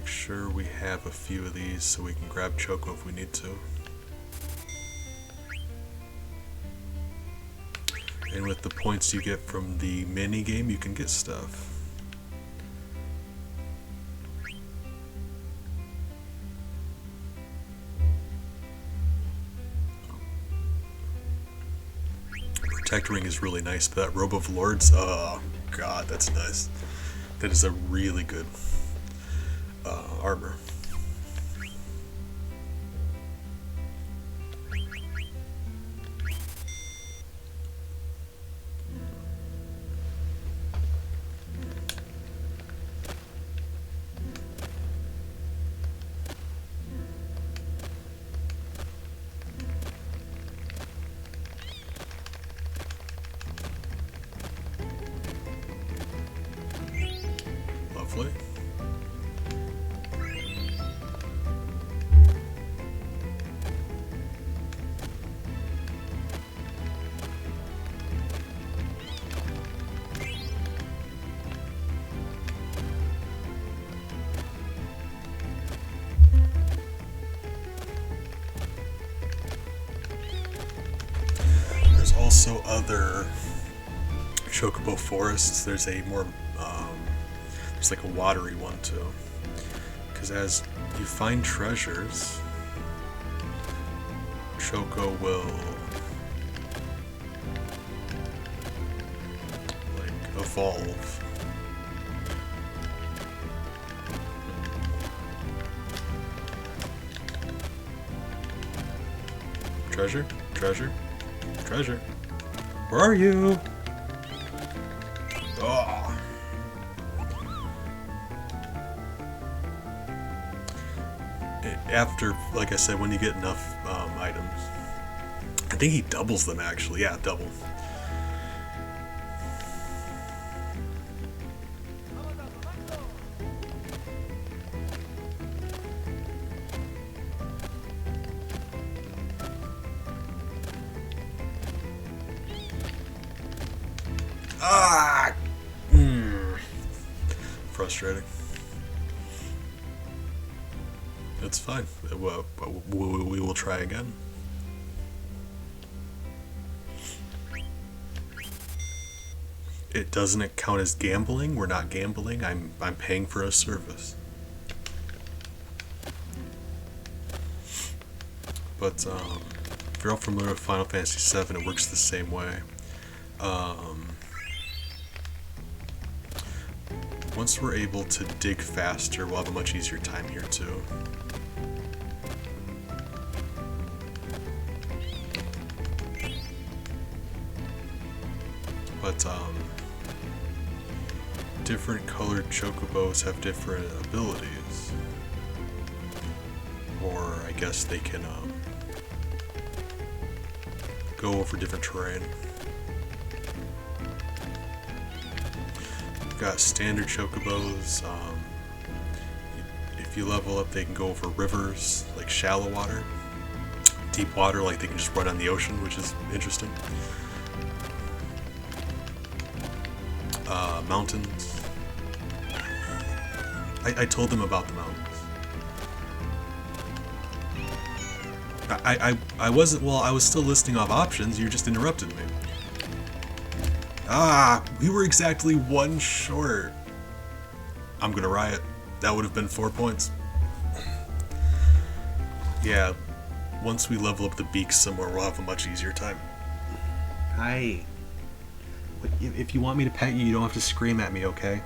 sure we have a few of these so we can grab Choco if we need to. And with the points you get from the mini game, you can get stuff. Protect Ring is really nice, but that Robe of Lords, oh god, that's nice. That is a really good armor. Lovely. There's also other Chocobo forests. There's a more there's like a watery one too, because as you find treasures, Choco will like evolve. Treasure? Treasure? Treasure? Where are you? Oh. After, like I said, when you get enough items, I think he doubles them actually. Yeah, double. Ah! Frustrating. It's fine. We will try again. It doesn't count as gambling. We're not gambling. I'm paying for a service. But if you're all familiar with Final Fantasy VII, it works the same way. Once we're able to dig faster, we'll have a much easier time here too. But different colored chocobos have different abilities, or I guess they can go over different terrain. We've got standard chocobos. If you level up, they can go over rivers, like shallow water. Deep water, like they can just run on the ocean, which is interesting. Mountains. I told them about the mountains. I wasn't, well, I was still listing off options, you just interrupted me. Ah, we were exactly one short. I'm gonna riot. That would have been 4 points. Yeah, once we level up the beaks somewhere, we'll have a much easier time. Hi. If you want me to pet you, you don't have to scream at me, okay?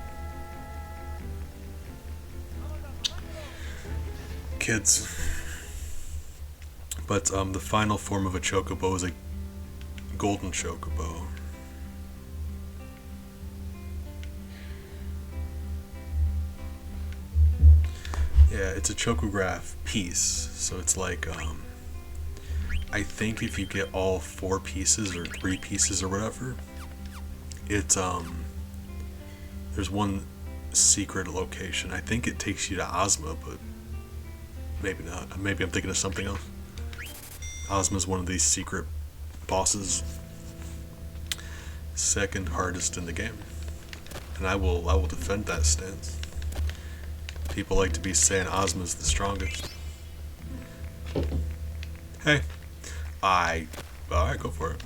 Kids. But the final form of a chocobo is a golden chocobo. Yeah, it's a chocograph piece, so it's like, I think if you get all 4 pieces or 3 pieces or whatever, it's, there's one secret location. I think it takes you to Ozma, but maybe not. Maybe I'm thinking of something else. Ozma's one of these secret bosses. Second hardest in the game. And I will defend that stance. People like to be saying Ozma's the strongest. Hey. Alright, go for it.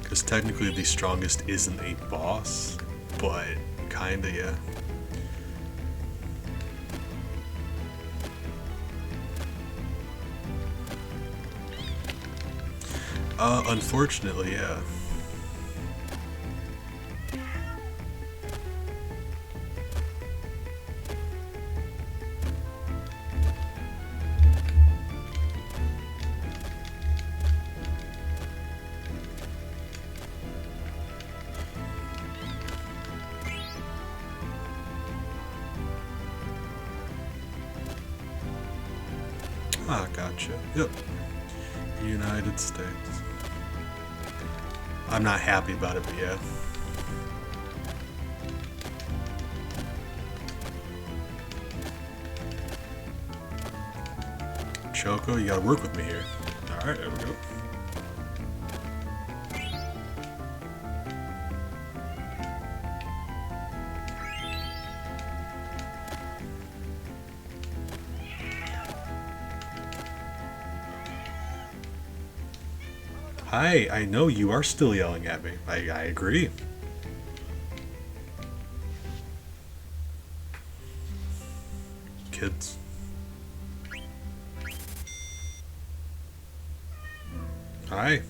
Because technically the strongest isn't a boss, but kinda, yeah. Unfortunately, yeah. Ah, gotcha. Yep. United States. I'm not happy about it, but yeah. Choco, you gotta work with me here. Alright, there we go. Hi, I know you are still yelling at me. I agree. Kids. Hi.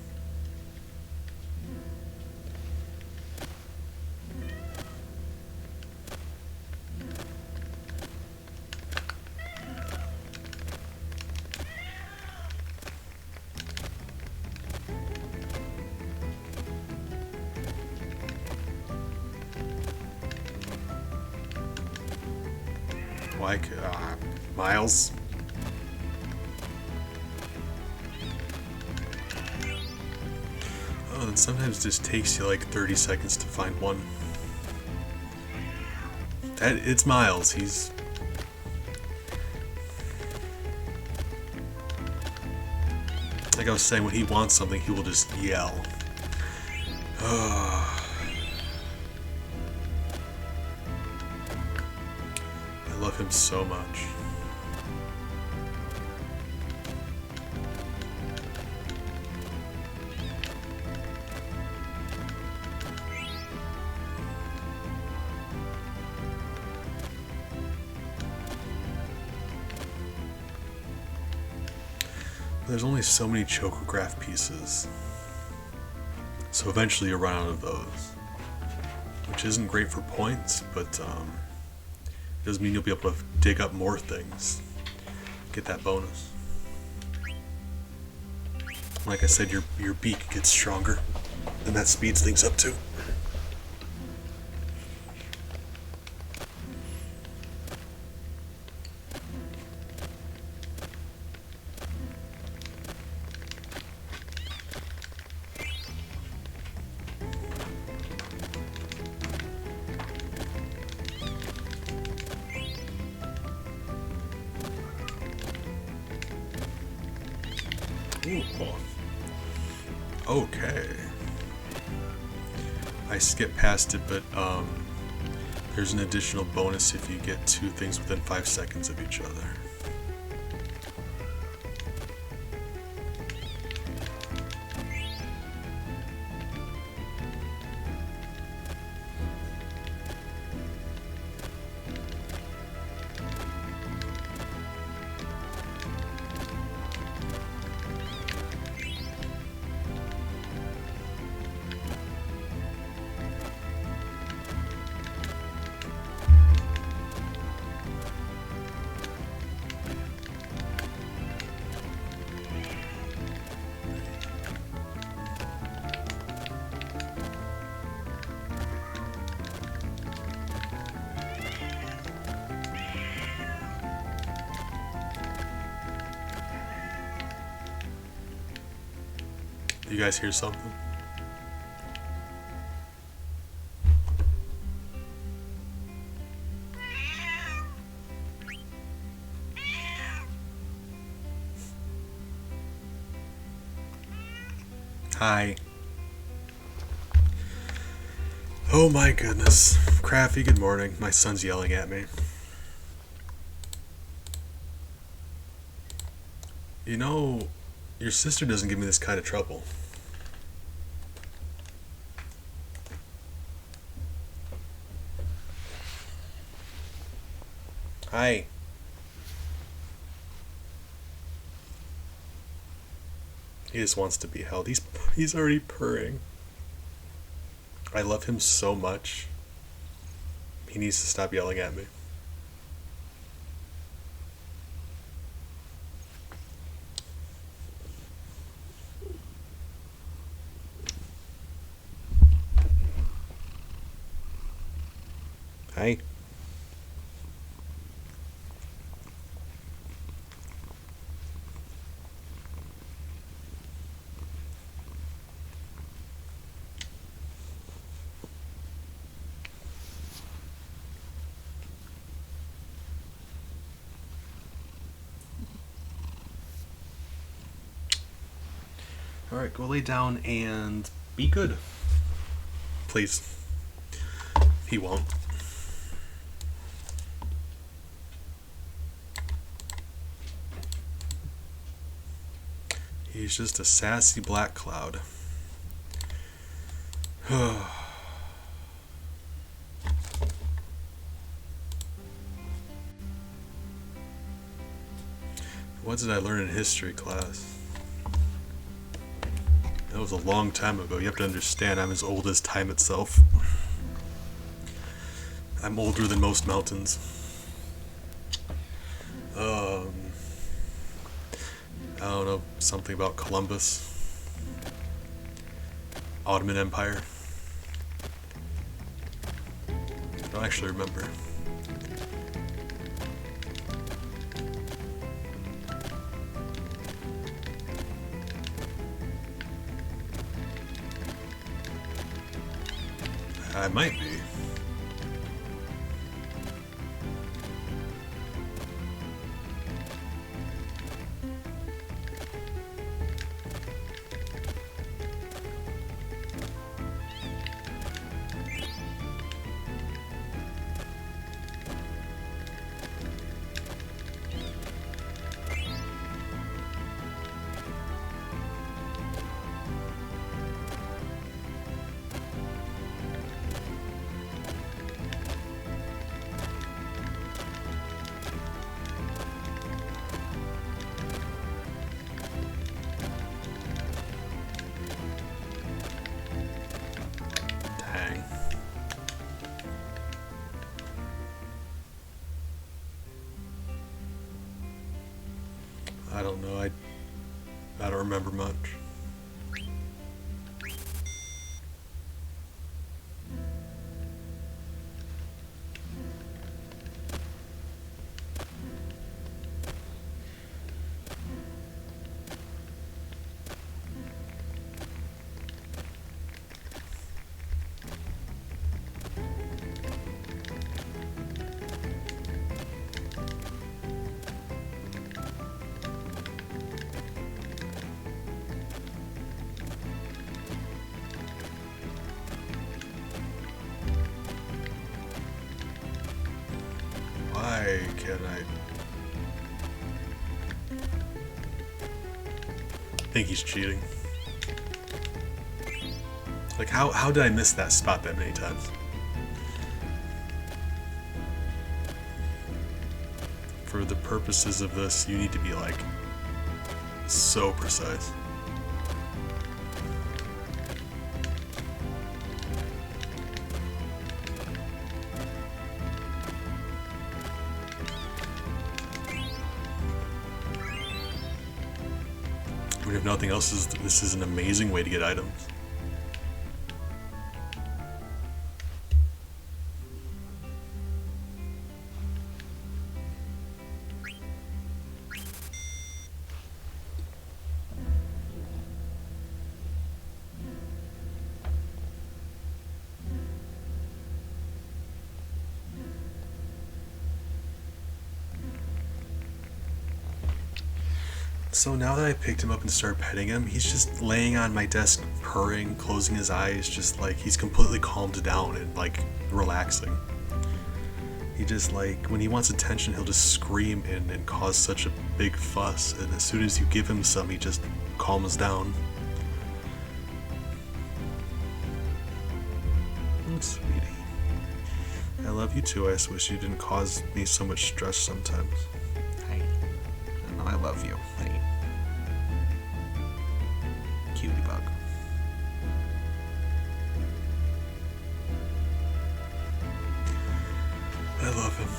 Like, Miles. Oh, and sometimes it just takes you like 30 seconds to find one. It's Miles. He's... Like I was saying, when he wants something, he will just yell. I love him so much. There's only so many Chocograph pieces, so eventually you'll run out of those, which isn't great for points, but it does mean you'll be able to dig up more things, get that bonus. Like I said, your beak gets stronger, and that speeds things up too. Ooh. Okay. I skipped past it, but there's an additional bonus if you get two things within 5 seconds of each other. You guys hear something? Hi. Oh my goodness. Crafty, good morning. My son's yelling at me. You know, your sister doesn't give me this kind of trouble. Hi. He just wants to be held. He's already purring. I love him so much. He needs to stop yelling at me. Hi. Alright, go lay down and be good. Please. He won't. He's just a sassy black cloud. What did I learn in history class? That was a long time ago. You have to understand, I'm as old as time itself. I'm older than most mountains. I don't know, something about Columbus. Ottoman Empire. I don't actually remember. I might be. Dang. I don't know. I don't remember much. Why can't I think he's cheating? Like, how did I miss that spot that many times? For the purposes of this, you need to be, like, so precise. I mean, if nothing else, this is an amazing way to get items. So now that I picked him up and started petting him, he's just laying on my desk, purring, closing his eyes, just like he's completely calmed down and like relaxing. He just like, when he wants attention, he'll just scream and cause such a big fuss, and as soon as you give him some, he just calms down. Oh, sweetie. I love you too. I just wish you didn't cause me so much stress sometimes. Hi. I love you. Hi. Cutie bug. I love him.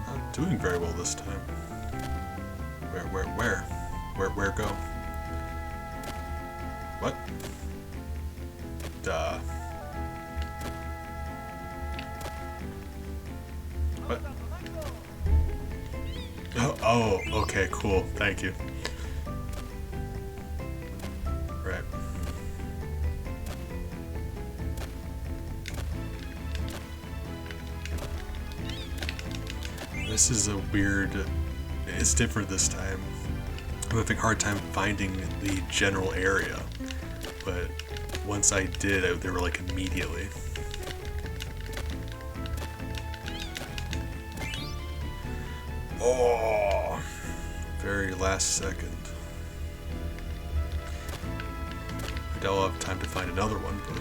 I'm doing very well this time. Where go? What? Duh. What? Oh, okay, cool. Thank you. Right. This is a weird... It's different this time. I'm having a hard time finding the general area, but once I did, they were like immediately. Oh, very last second. I doubt I'll have time to find another one, but...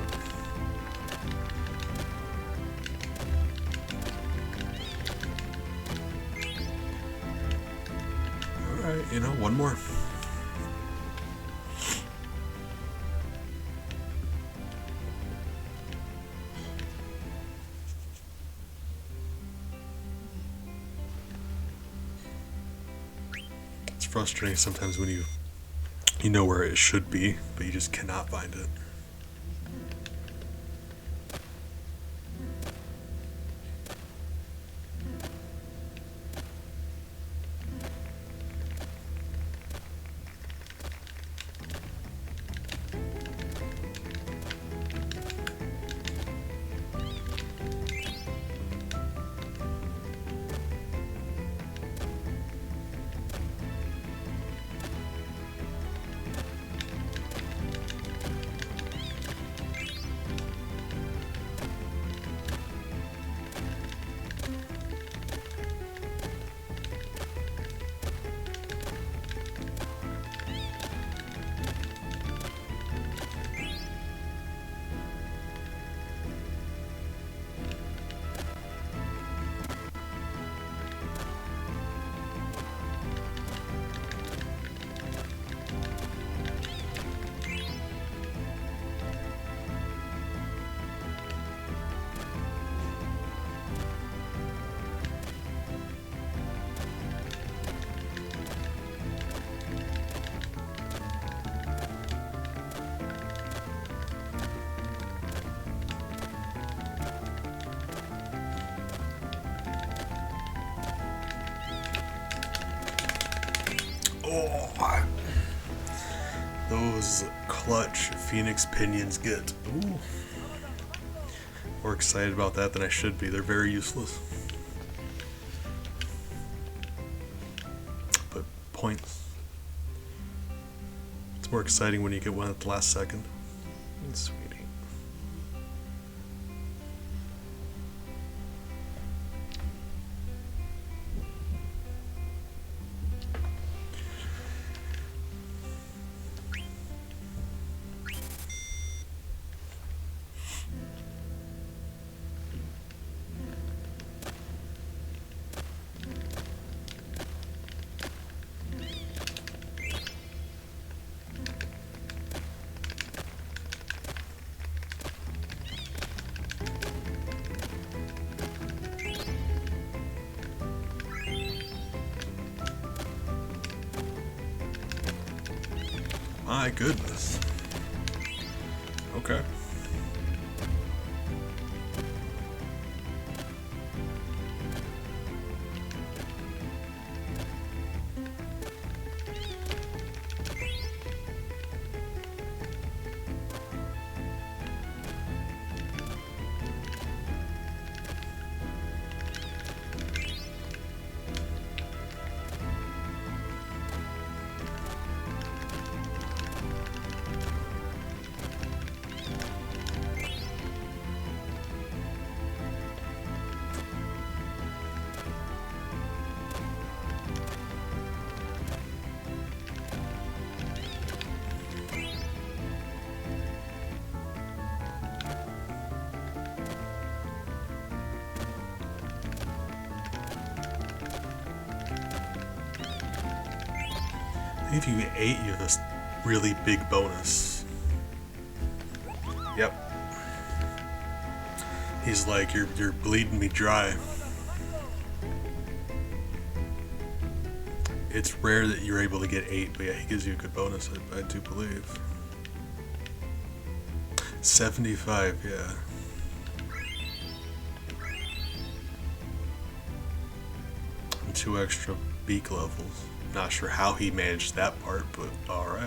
Alright, you know, one more. It's frustrating sometimes when you know where it should be, but you just cannot find it. Oh, those clutch Phoenix pinions get. Ooh. More excited about that than I should be. They're very useless. But points. It's more exciting when you get one at the last second. Sweetie. My goodness. Okay. If you get 8, you have this really big bonus. Yep. He's like, you're bleeding me dry. It's rare that you're able to get 8, but yeah, he gives you a good bonus, I do believe. 75, yeah. And 2 extra beak levels. Not sure how he managed that part, but alright.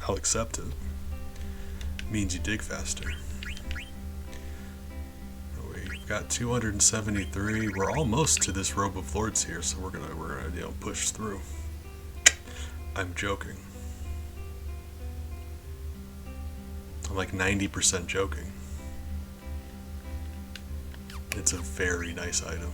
I'll accept it. Means you dig faster. We've got 273. We're almost to this robe of lords here, so we're gonna push through. I'm joking. I'm like 90% joking. It's a very nice item.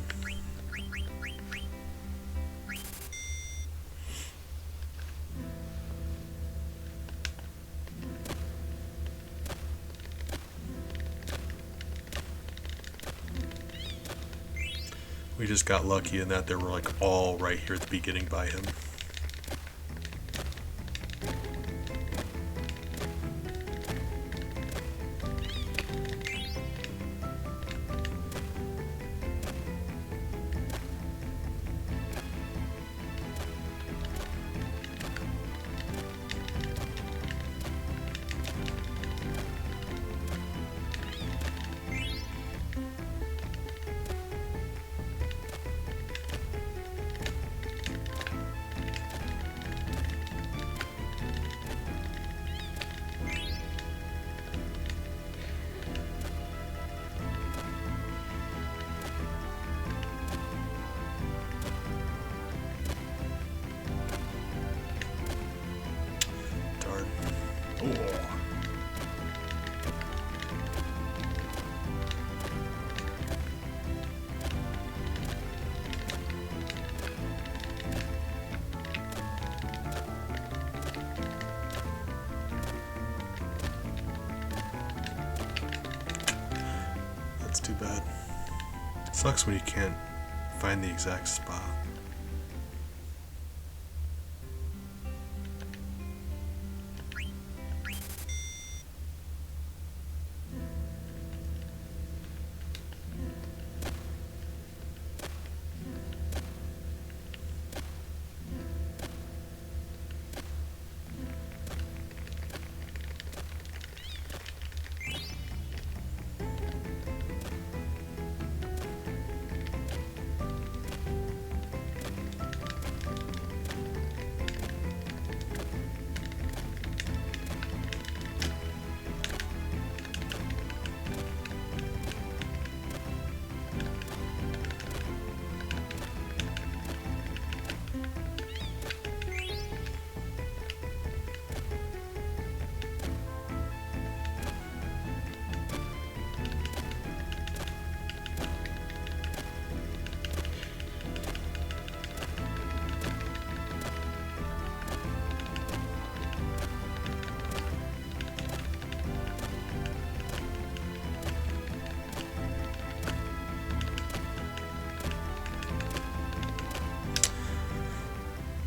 We just got lucky in that they were like all right here at the beginning by him. That's too bad. Sucks when you can't find the exact spot.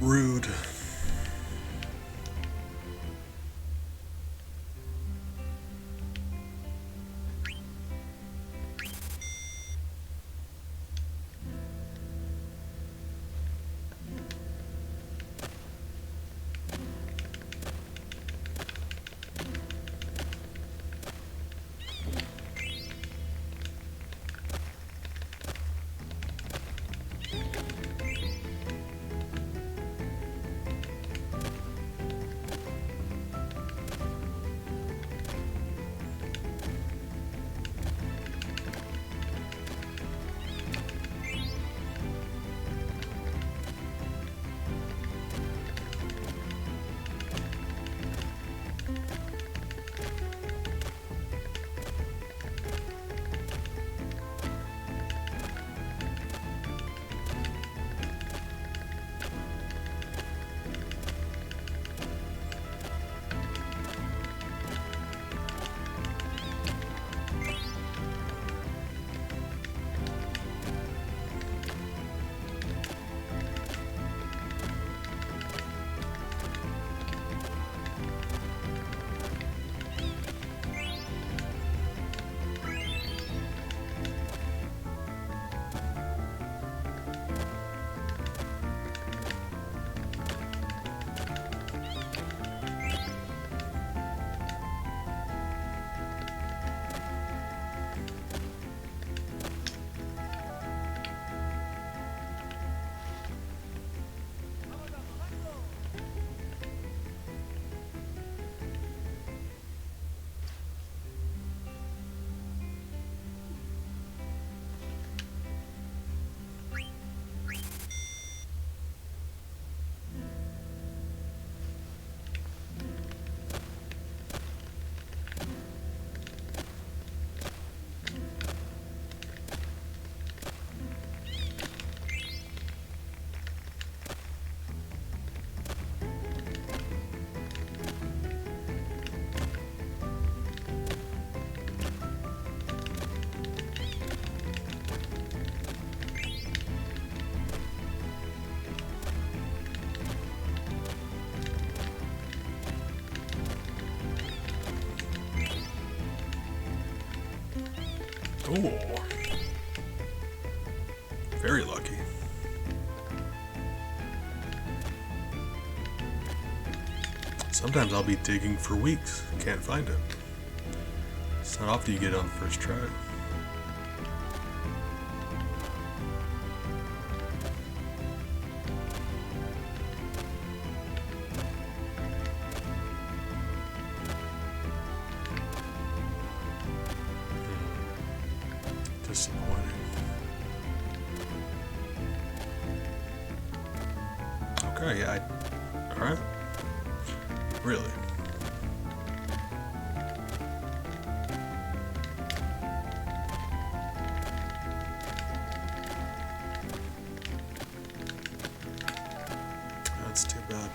Rude. Oh. Very lucky. Sometimes I'll be digging for weeks, can't find it. It's not often you get it on the first try. Disappointing. Okay, yeah, alright. Really? That's too bad.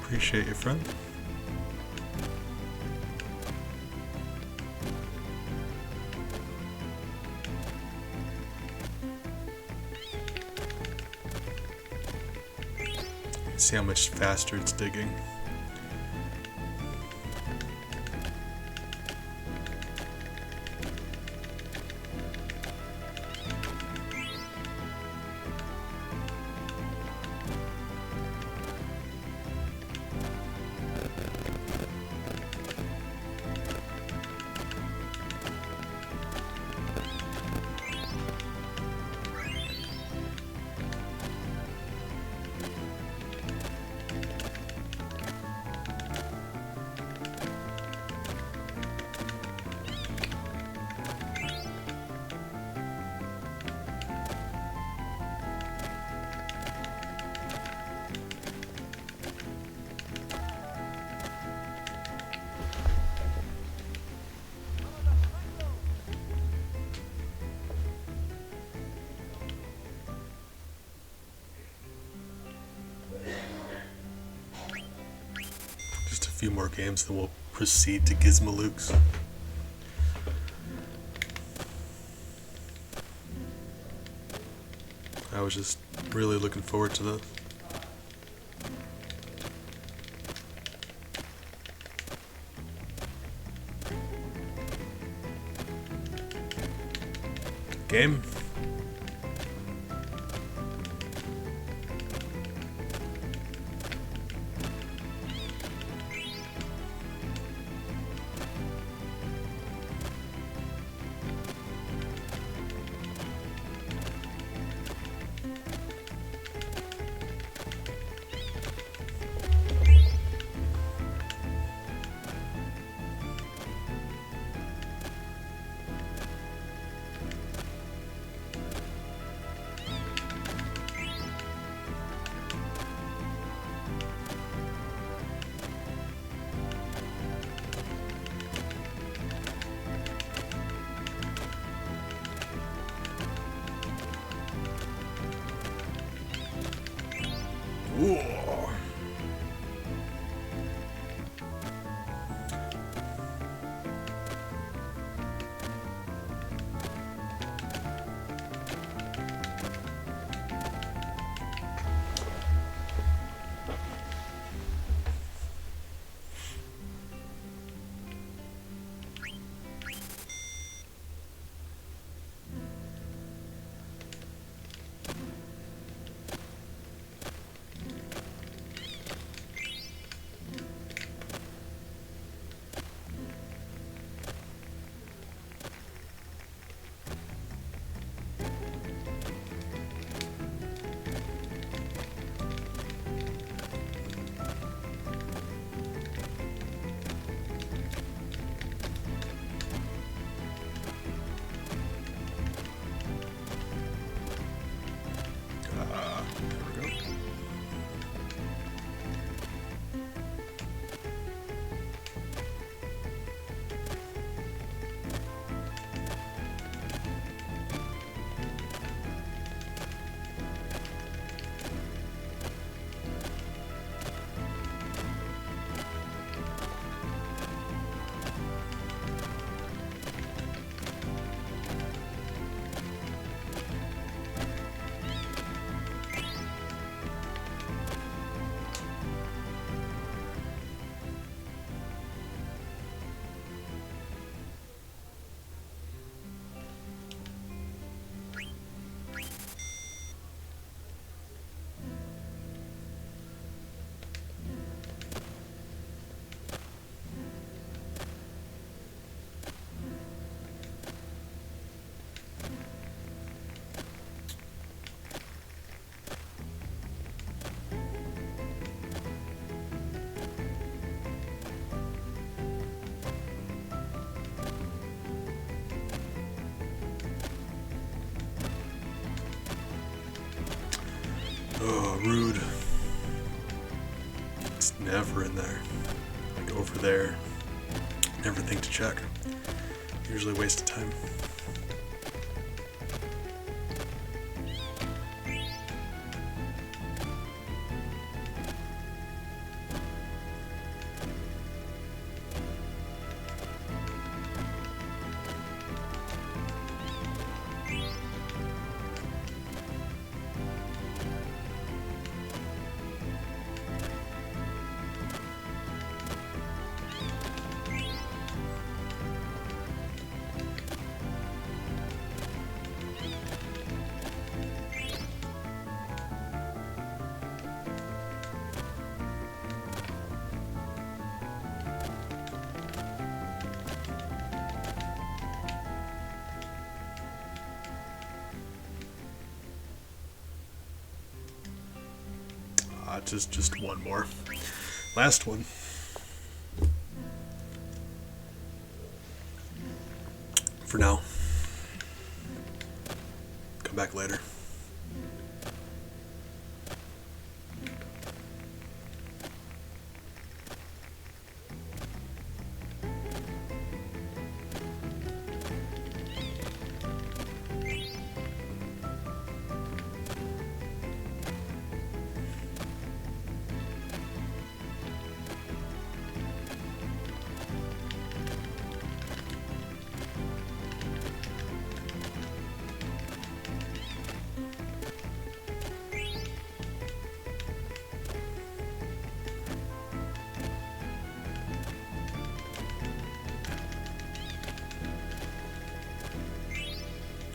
Appreciate you, friend. See how much faster it's digging. Just a few more games, then we'll proceed to Gizmalukes. I was just really looking forward to this. Game. it's never in there. Like over there, never think to check. Usually a waste of time. Just one more. Last one. For now. Come back later.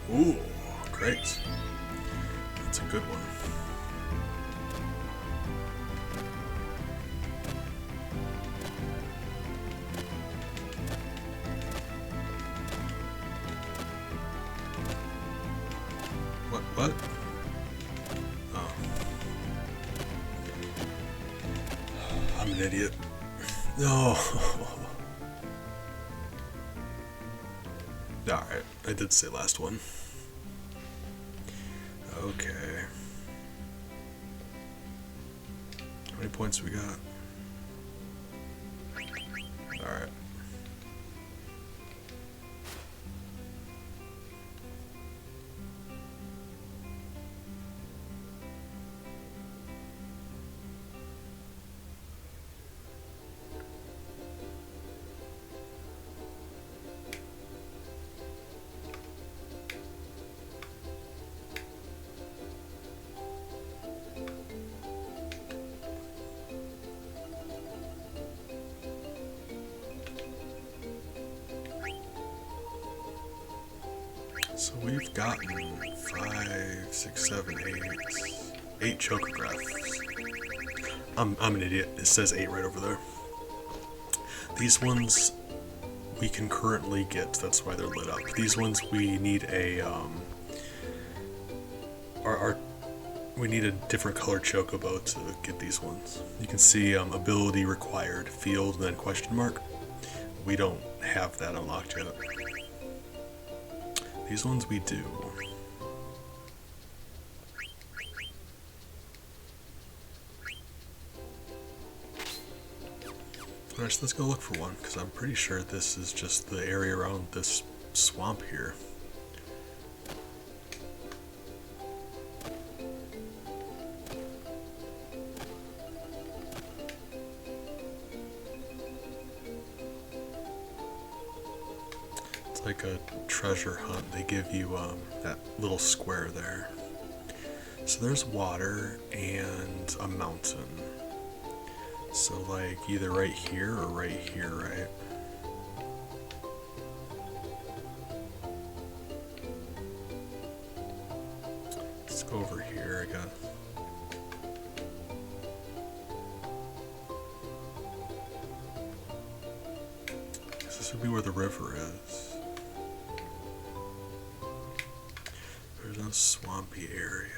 Ooh, great. That's a good one. What? Oh. I'm an idiot. No. Alright, I did say last one. Okay. How many points we got? Alright. So we've gotten 5, 6, 7, 8 chocographs. I'm an idiot. It says 8 right over there. These ones we can currently get. That's why they're lit up. These ones we need a we need a different color chocobo to get these ones. You can see ability required, field, and then question mark. We don't have that unlocked yet. These ones we do. Alright, so let's go look for one, because I'm pretty sure this is just the area around this swamp here. Like a treasure hunt. They give you that little square there. So there's water and a mountain. So like either right here or right here, right? Let's go over here, I guess. This would be where the river is. There's a swampy area.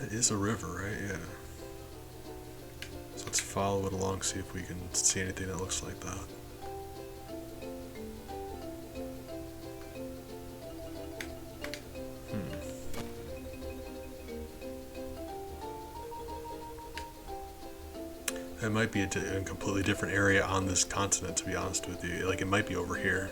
It is a river, right? Yeah. So let's follow it along, see if we can see anything that looks like that. It might be a completely different area on this continent, to be honest with you. Like, it might be over here.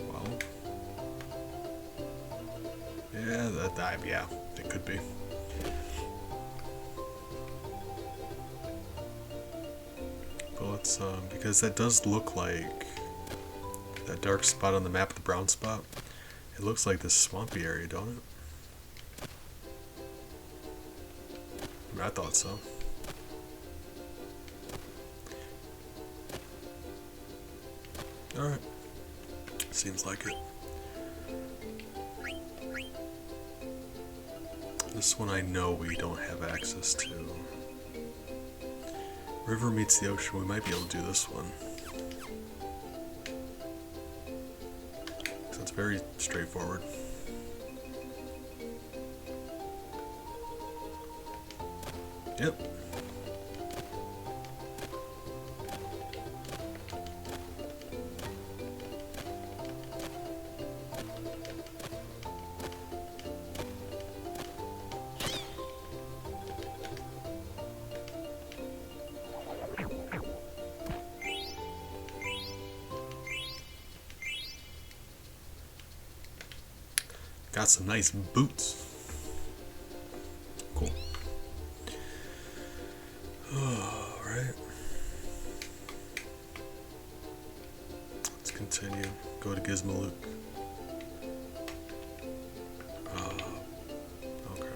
Well, yeah, it could be. But let's, because that does look like that dark spot on the map, the brown spot. It looks like this swampy area, don't it? I mean, I thought so. Alright. Seems like it. This one I know we don't have access to. River meets the ocean, we might be able to do this one. So it's very straightforward. Yep. Got some nice boots. Cool. Alright. Let's continue. Go to Gizmaluk. Okay.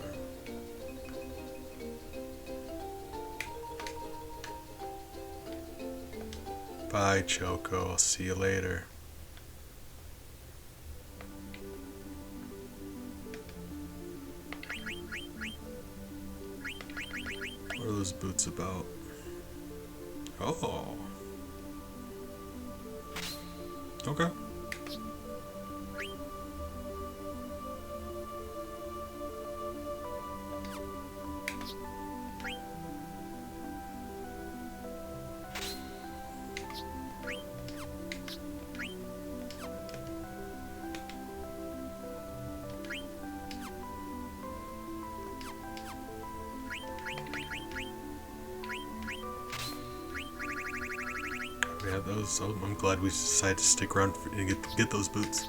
Bye, Choco. I'll see you later. What are those boots about? Oh. Okay. Yeah, those. I'm glad we decided to stick around and get those boots.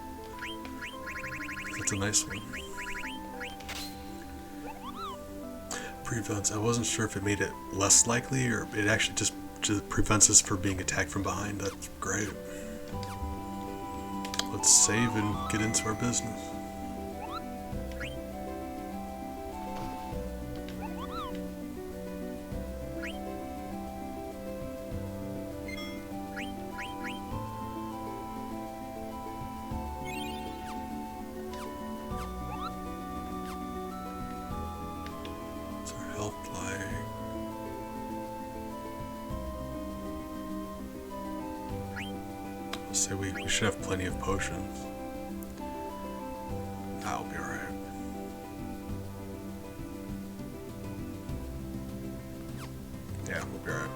That's a nice one. Prevents. I wasn't sure if it made it less likely or it actually just prevents us from being attacked from behind. That's great. Let's save and get into our business. So we should have plenty of potions. That'll be alright. Yeah, we'll be alright.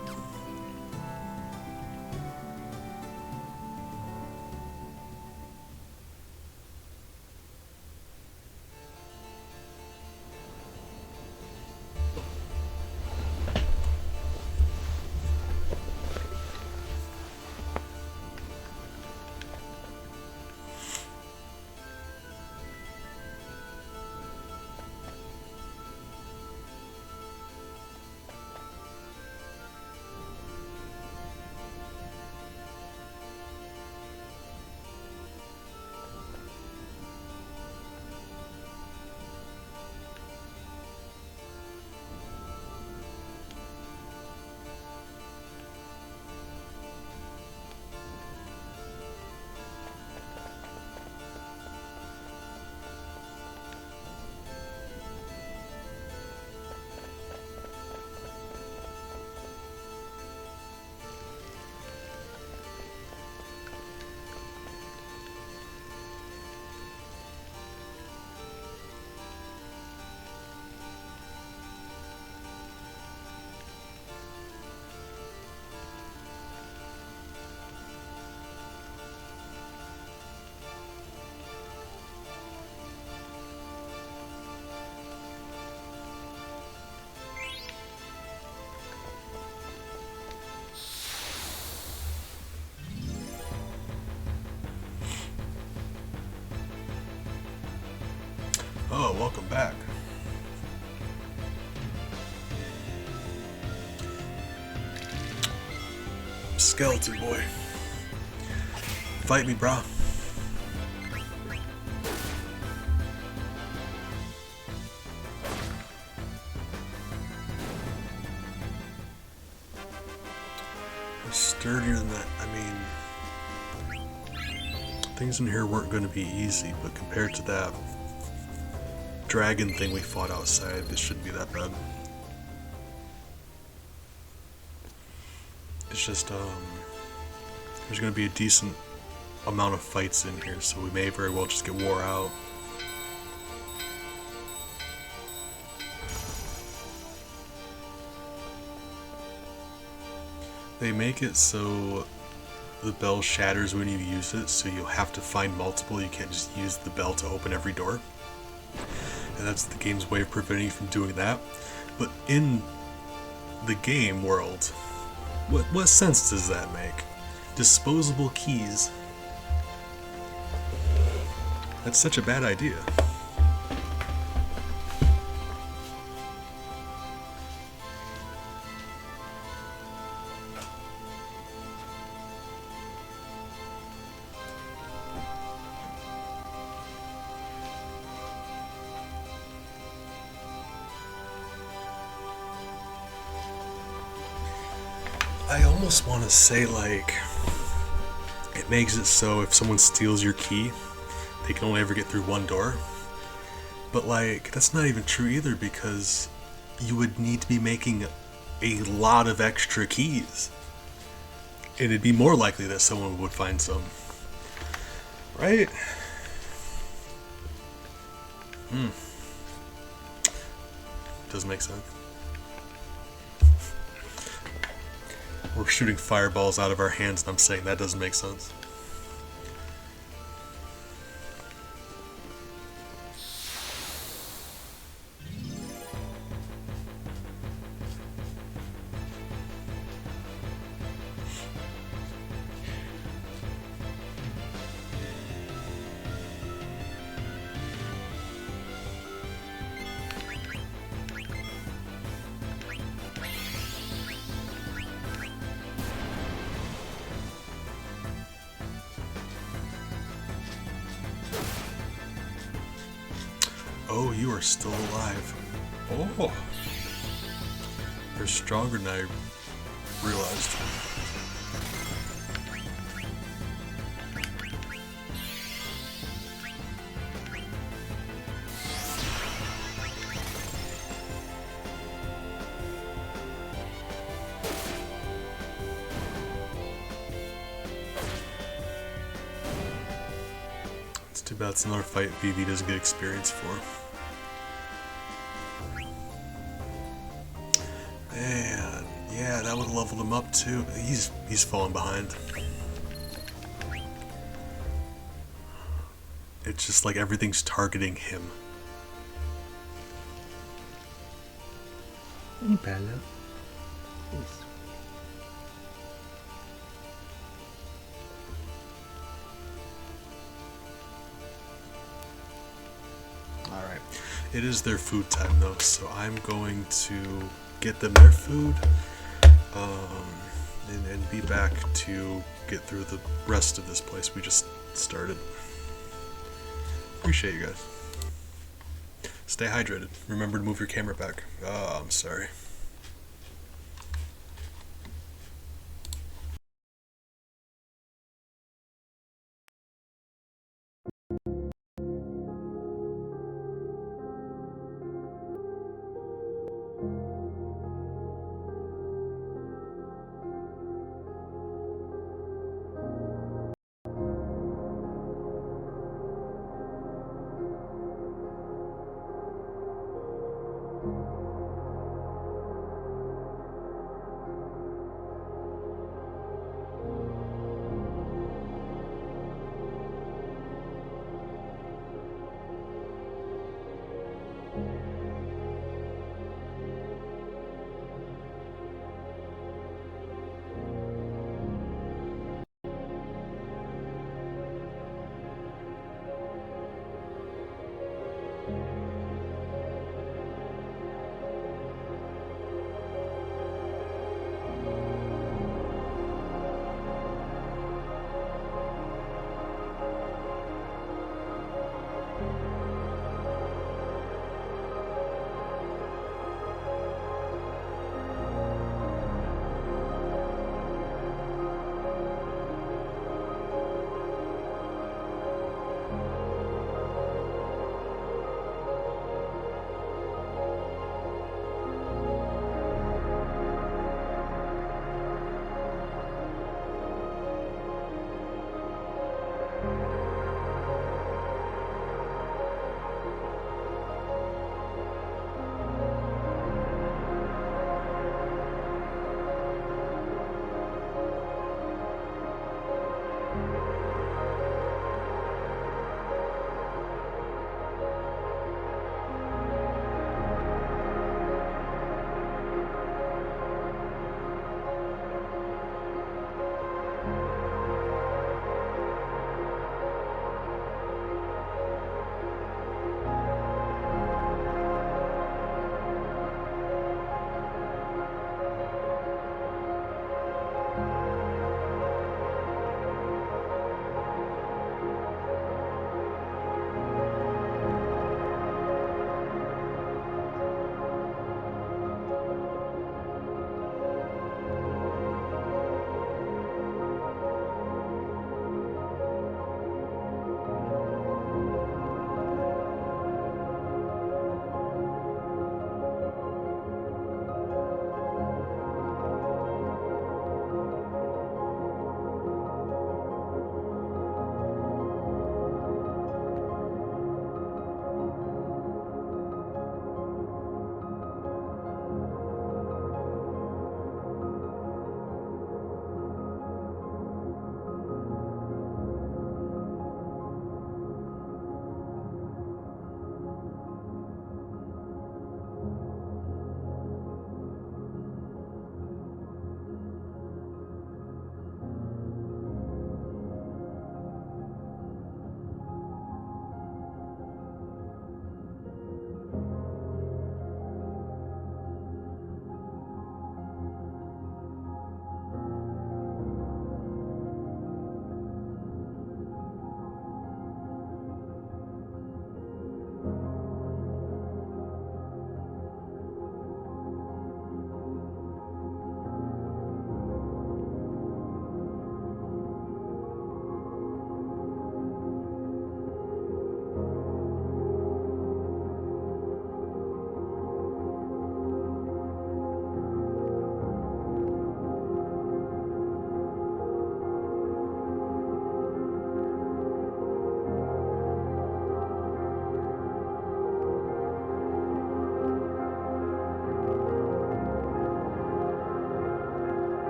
welcome back. Skeleton boy. Fight me, brah. They're sturdier than that. I mean, things in here weren't going to be easy, but compared to that dragon thing we fought outside, this shouldn't be that bad. It's just, there's going to be a decent amount of fights in here, so we may very well just get wore out. They make it so the bell shatters when you use it, so you'll have to find multiple. You can't just use the bell to open every door. And that's the game's way of preventing you from doing that. But in the game world, what sense does that make? Disposable keys. That's such a bad idea. I almost want to say, like, it makes it so if someone steals your key, they can only ever get through one door. But, like, that's not even true either, because you would need to be making a lot of extra keys. And it'd be more likely that someone would find some. Right? Doesn't make sense. We're shooting fireballs out of our hands and I'm saying that doesn't make sense. Oh, you are still alive. Oh. You're stronger than I realized. It's too bad it's another fight Vivi doesn't get experience for. Man, yeah, that would level him up too. He's falling behind. It's just like everything's targeting him. Bella. Alright. It is their food time though, so I'm going to get them their food and be back to get through the rest of this place we just started. Appreciate you guys. Stay hydrated. Remember to move your camera back. Oh, I'm sorry.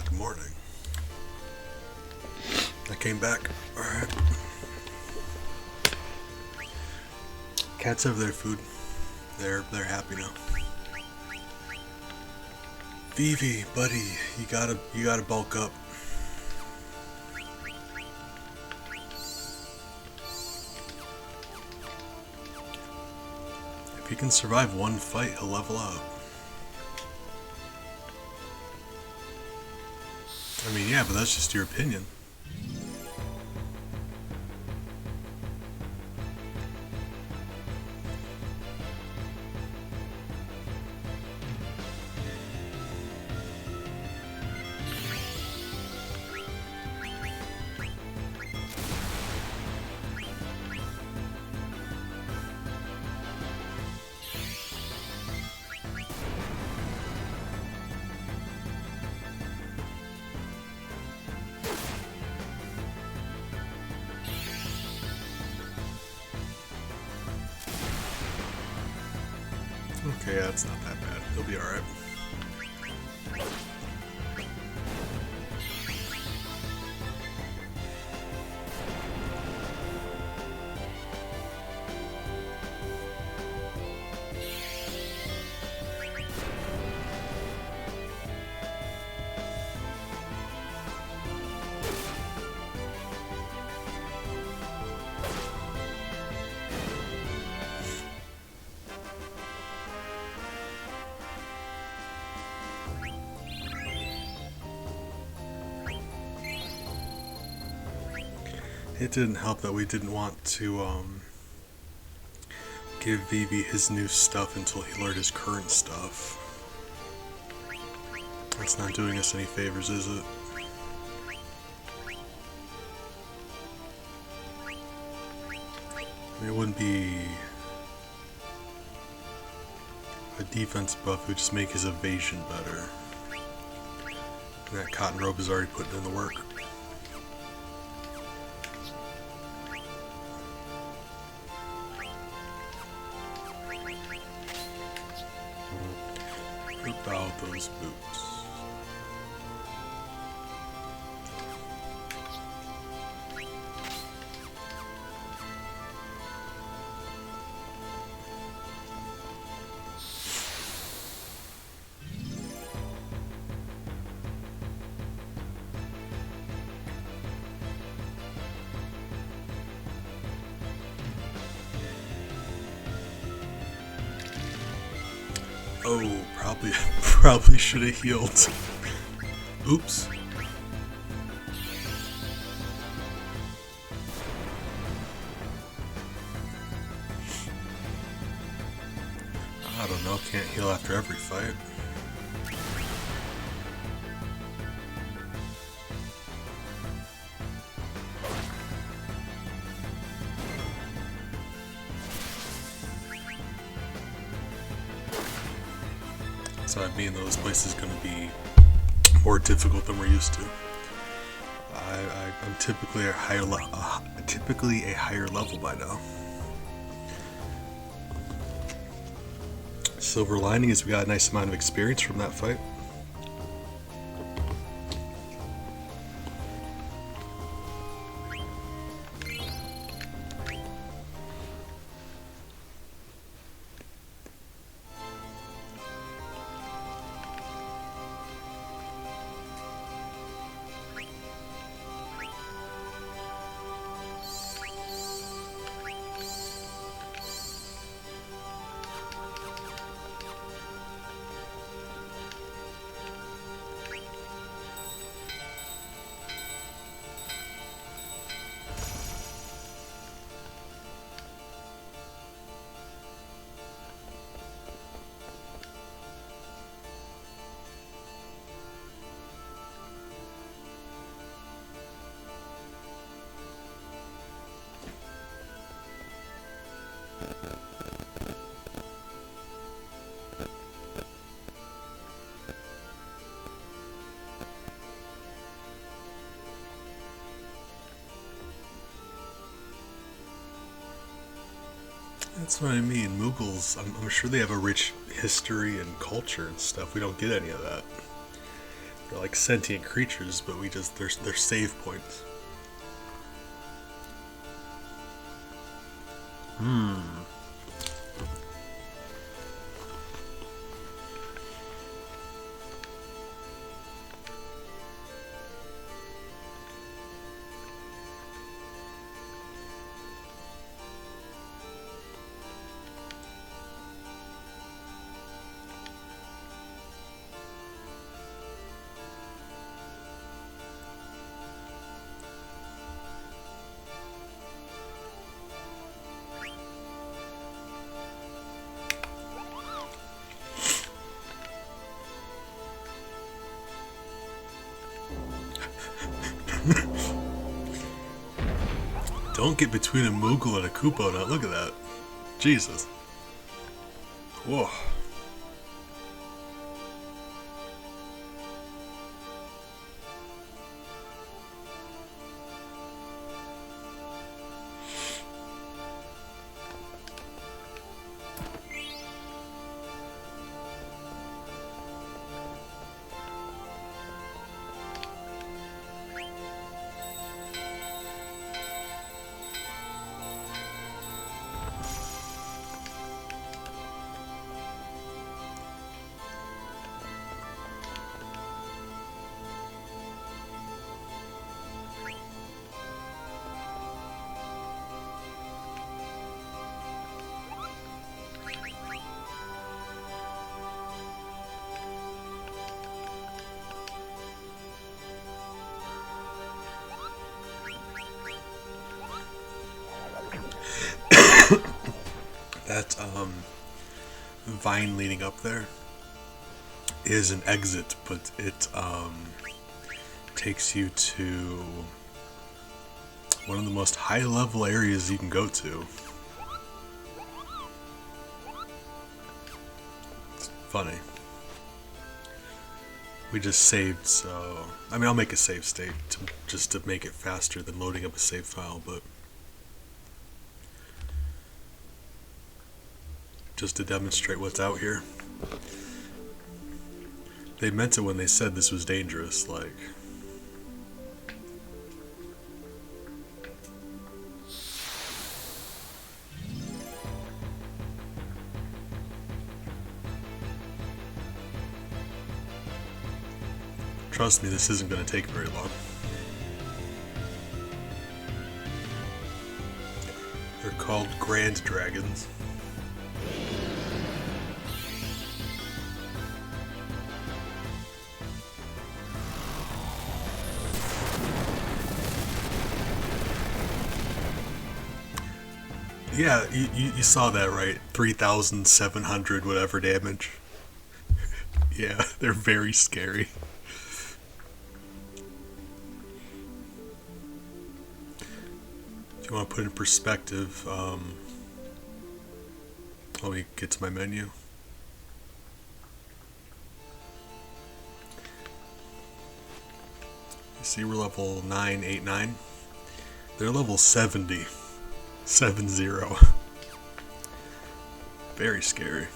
o'clock in the morning. I came back. Alright. Cats have their food. They're happy now. Vivi, buddy, you gotta bulk up. If he can survive one fight, he'll level up. I mean, yeah, but that's just your opinion. Okay, yeah, it's not that bad. He'll be alright. It didn't help that we didn't want to give Vivi his new stuff until he learned his current stuff. That's not doing us any favors, is it? It wouldn't be a defense buff, it would just make his evasion better. And that cotton robe is already putting in the work. About those boots. Oh, probably should have healed. Oops. I don't know, can't heal after every fight. So I mean, those places going to be more difficult than we're used to. I'm typically a higher level by now. Silver lining is we got a nice amount of experience from that fight. That's what I mean. Mughals, I'm sure they have a rich history and culture and stuff. We don't get any of that. They're like sentient creatures, but they're save points. Don't get between a Moogle and a Koopa now. Look at that. Jesus. Whoa. That vine leading up there is an exit, but it takes you to one of the most high level areas you can go to. It's funny. We just saved, so I mean I'll make a save state just to make it faster than loading up a save file, but just to demonstrate what's out here. They meant it when they said this was dangerous, like. Trust me, this isn't going to take very long. They're called Grand Dragons. Yeah, you saw that, right? 3,700 whatever damage. Yeah, they're very scary. If you want to put in perspective, let me get to my menu. You see we're level 989. They're level 70. 70. Very scary.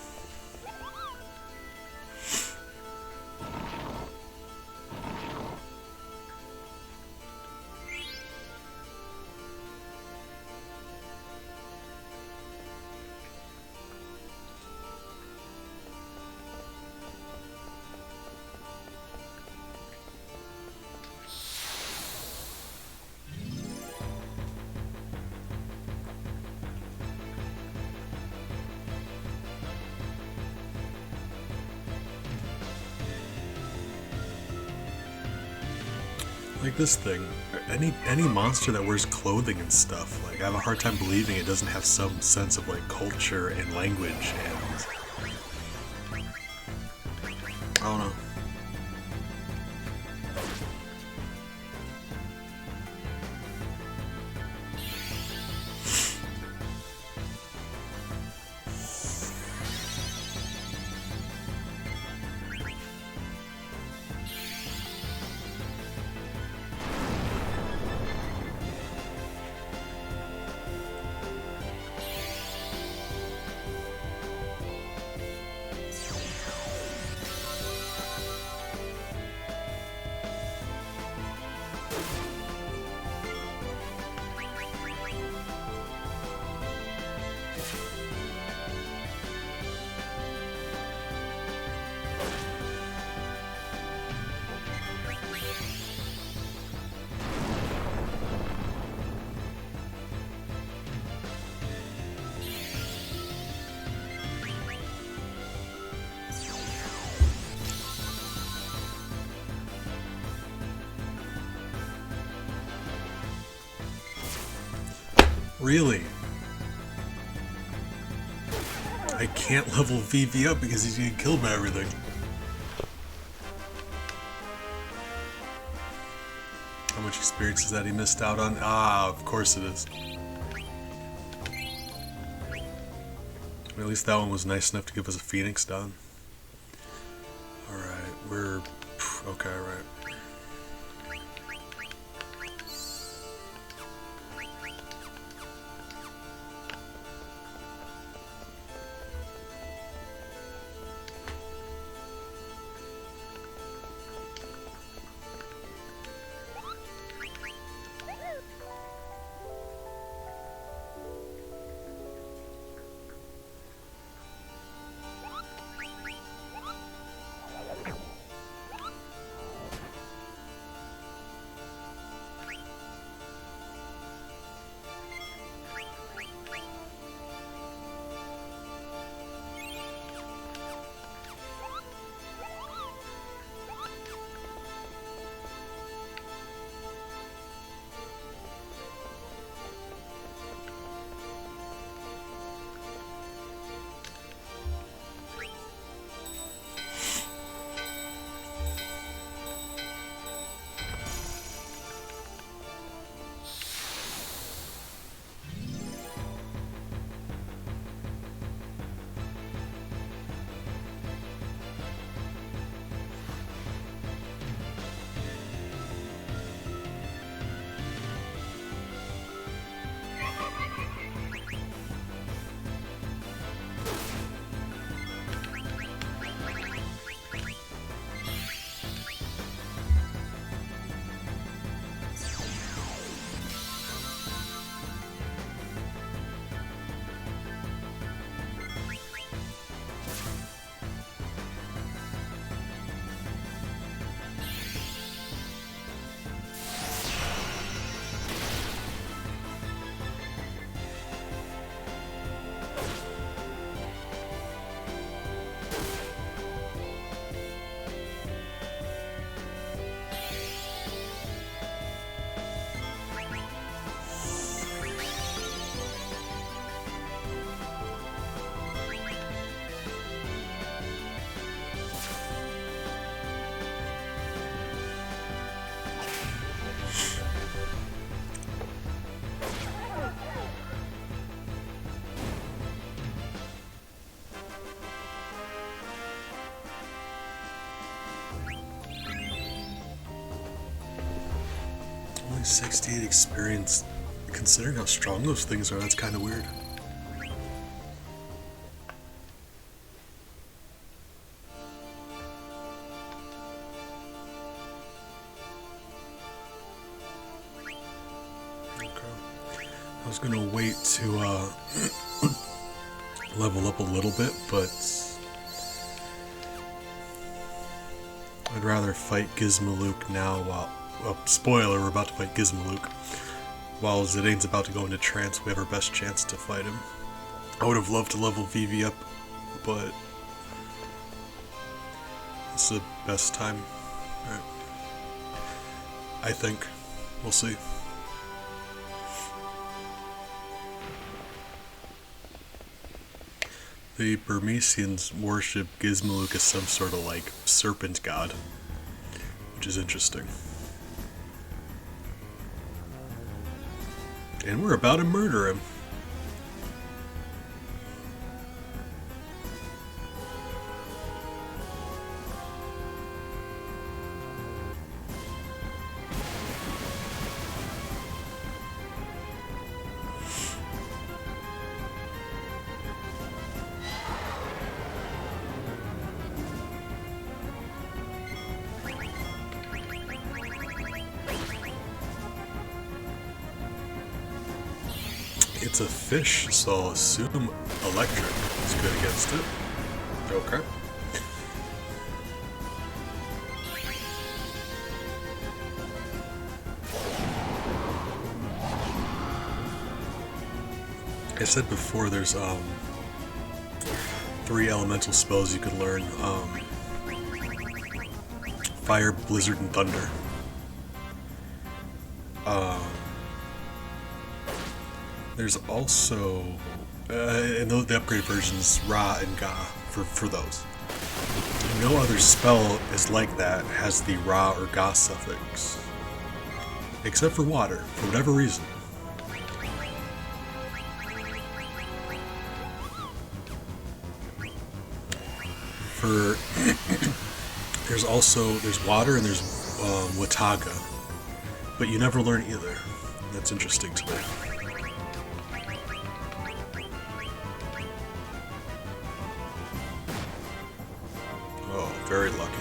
Like this thing, any monster that wears clothing and stuff, like I have a hard time believing it doesn't have some sense of like culture and language and I don't know. Really? I can't level VV up because he's getting killed by everything. How much experience is that he missed out on? Ah, of course it is. At least that one was nice enough to give us a Phoenix down. Alright, we're... okay, right. Only 68 experience. Considering how strong those things are, that's kind of weird. Okay. I was gonna wait to level up a little bit, but I'd rather fight Gizmaluke now while... well, spoiler, we're about to fight Gizmaluke. While Zidane's about to go into trance, we have our best chance to fight him. I would have loved to level Vivi up, but it's the best time. Right. I think. We'll see. The Burmesians worship Gizmaluke as some sort of like serpent god, which is interesting. And we're about to murder him. It's a fish, so I'll assume electric is good against it. Okay. I said before, there's 3 elemental spells you can learn. Fire, Blizzard, and Thunder. There's also, and the upgrade versions, Ra and Ga for those. No other spell is like that has the Ra or Ga suffix. Except for water, for whatever reason. For there's water and there's Wataga, but you never learn either. That's interesting to me. Oh, very lucky.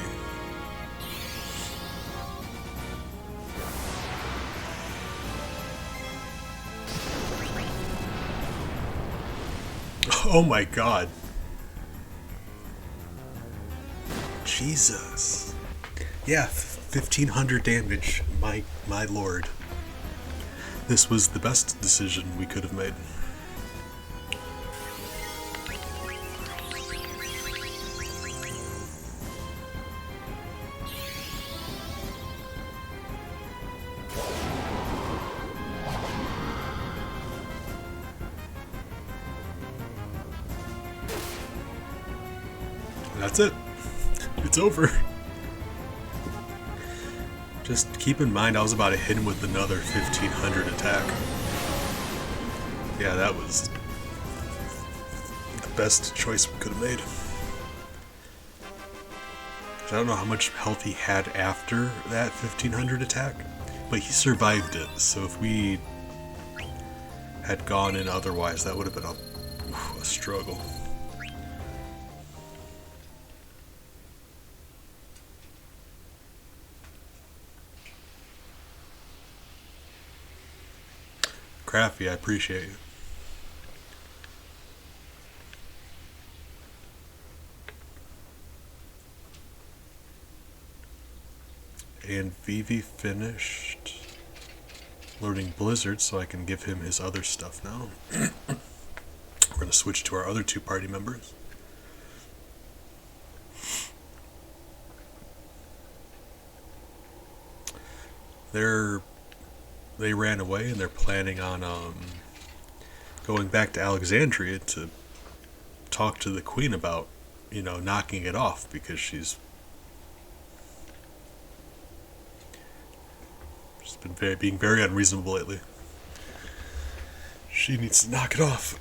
Oh my god. Jesus. Yeah, 1500 damage. My lord. This was the best decision we could have made. That's it. It's over. Just keep in mind I was about to hit him with another 1500 attack. Yeah, that was the best choice we could have made. I don't know how much health he had after that 1500 attack, but he survived it, so if we had gone in otherwise, that would have been a struggle. Crafty, I appreciate you. And Vivi finished learning Blizzard, so I can give him his other stuff now. We're going to switch to our other two party members. They ran away and they're planning on going back to Alexandria to talk to the queen about, knocking it off because she's been being very unreasonable lately. She needs to knock it off.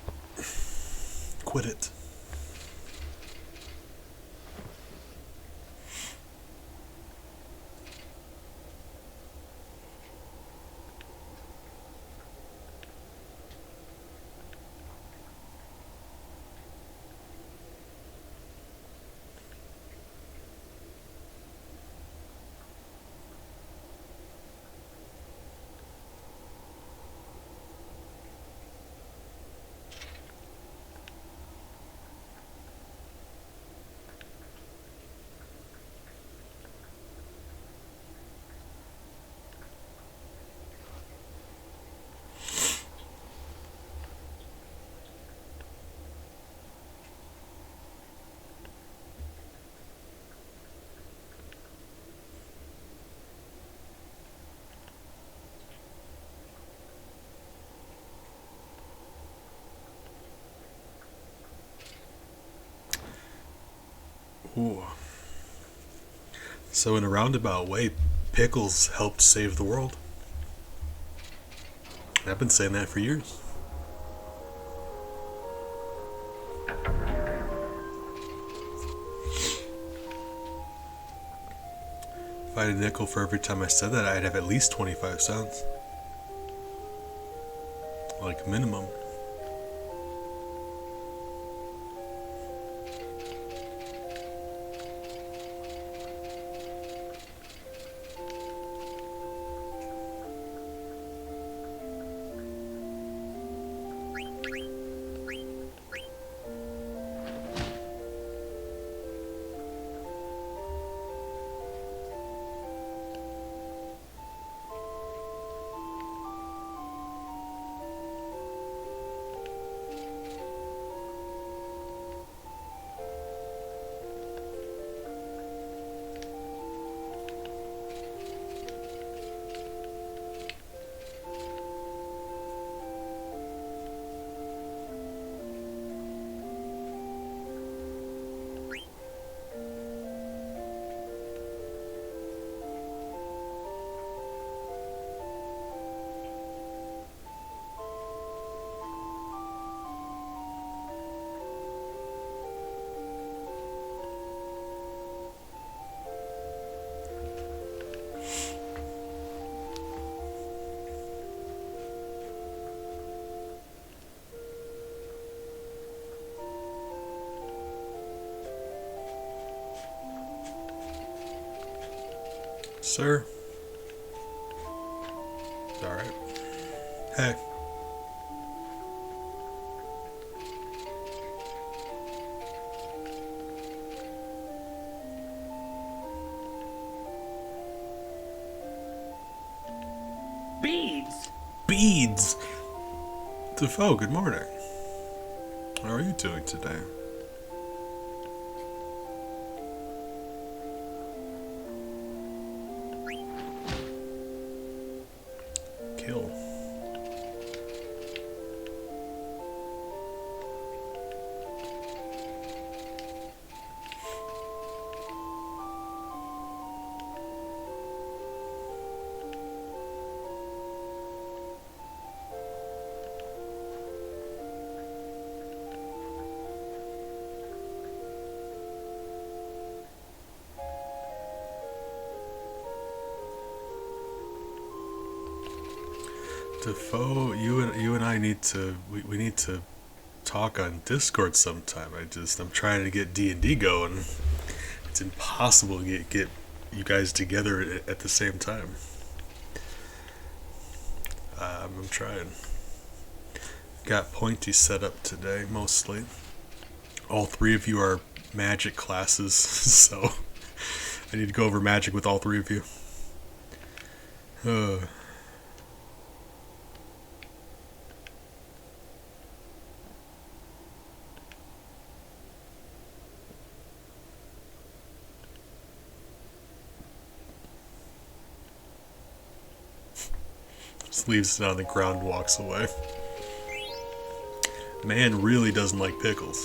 Quit it. Ooh. So in a roundabout way, Pickles helped save the world. I've been saying that for years. If I had a nickel for every time I said that, I'd have at least 25 cents. Like minimum. Sir? Alright. Hey. Beads! Beads! Defoe, good morning. How are you doing today? Kill. Defoe, you and I need to we need to talk on Discord sometime. I'm trying to get D&D going. It's impossible to get you guys together at the same time. I'm trying. Got Pointy set up today mostly. All three of you are magic classes, so I need to go over magic with all three of you. Just leaves it on the ground and walks away. Man really doesn't like pickles.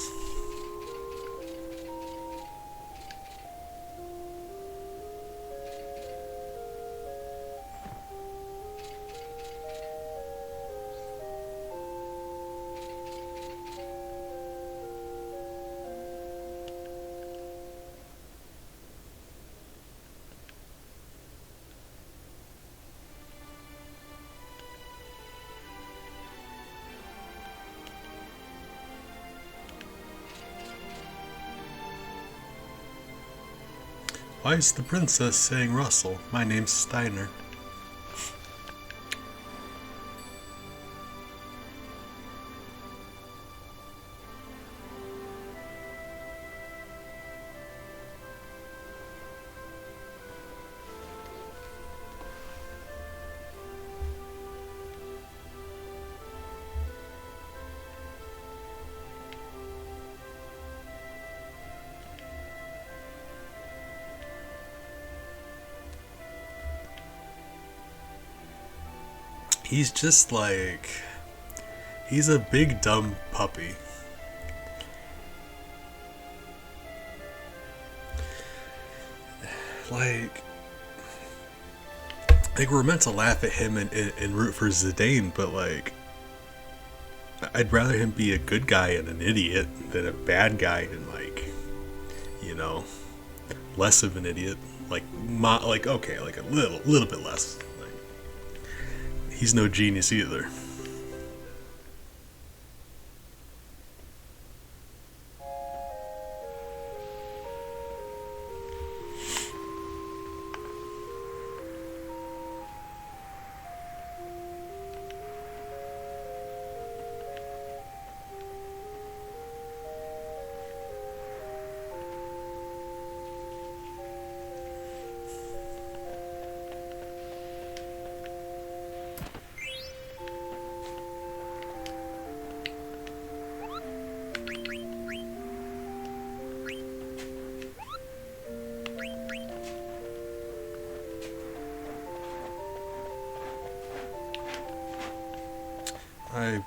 Why is the princess saying Russell? My name's Steiner. He's just like... He's a big dumb puppy. Like we're meant to laugh at him and root for Zidane, but like... I'd rather him be a good guy and an idiot than a bad guy and like... You know... Less of an idiot. Like okay, like a little bit less. He's no genius either. Alright.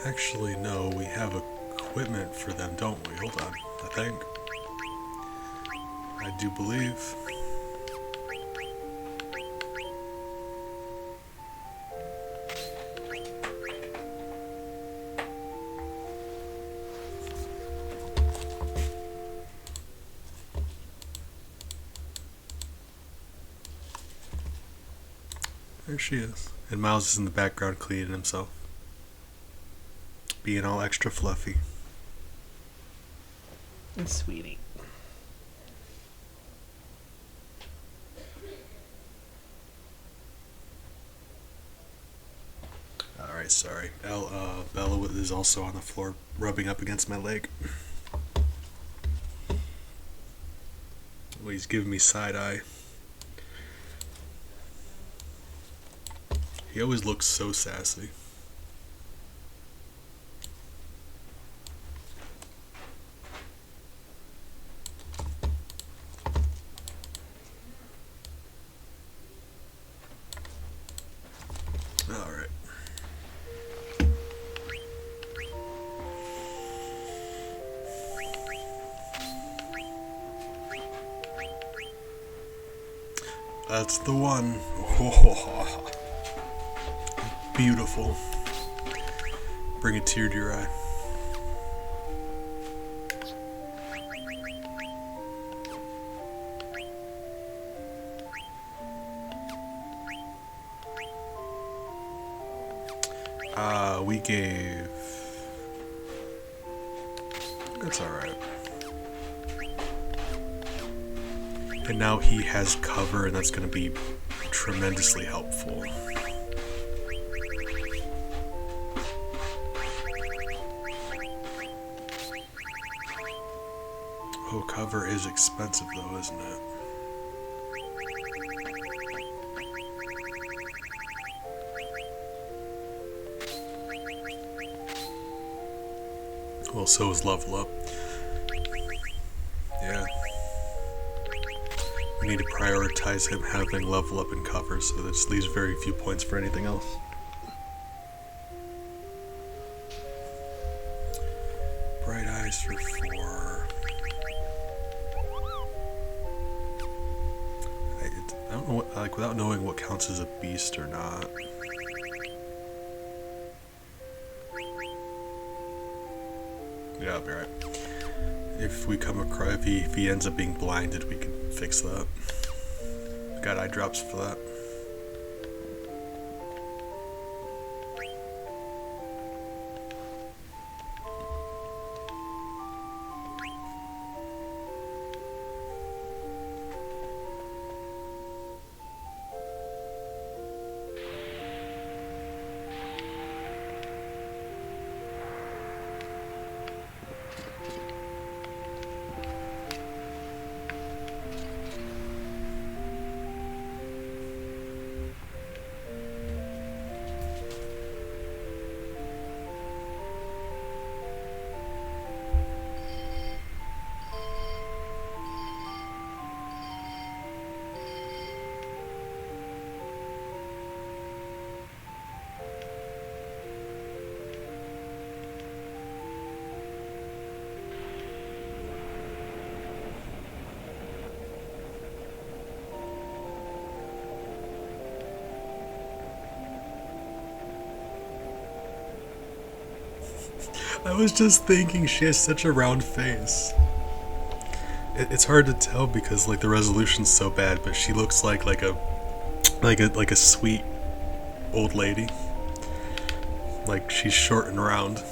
Actually, no, we have equipment for them, don't we? Hold on, I think. I do believe. There she is. And Miles is in the background cleaning himself. Being all extra fluffy. Sweetie. Alright, sorry. Bella is also on the floor rubbing up against my leg. Well, he's giving me side eye. He always looks so sassy. Alright. That's the one. Oh, beautiful. Bring a tear to your eye. We gave... That's alright. And now he has cover, and that's going to be tremendously helpful. Oh, cover is expensive though, isn't it? Well, so is level up. Yeah. We need to prioritize him having level up and cover, so that just leaves very few points for anything else. Bright eyes for 4. I don't know what, like, without knowing what counts as a beast or not. Yeah, I'll be right. If we come across, if he ends up being blinded, we can fix that. Got eye drops for that. I was just thinking she has such a round face. It's hard to tell because like the resolution's so bad, but she looks like a sweet old lady. Like she's short and round.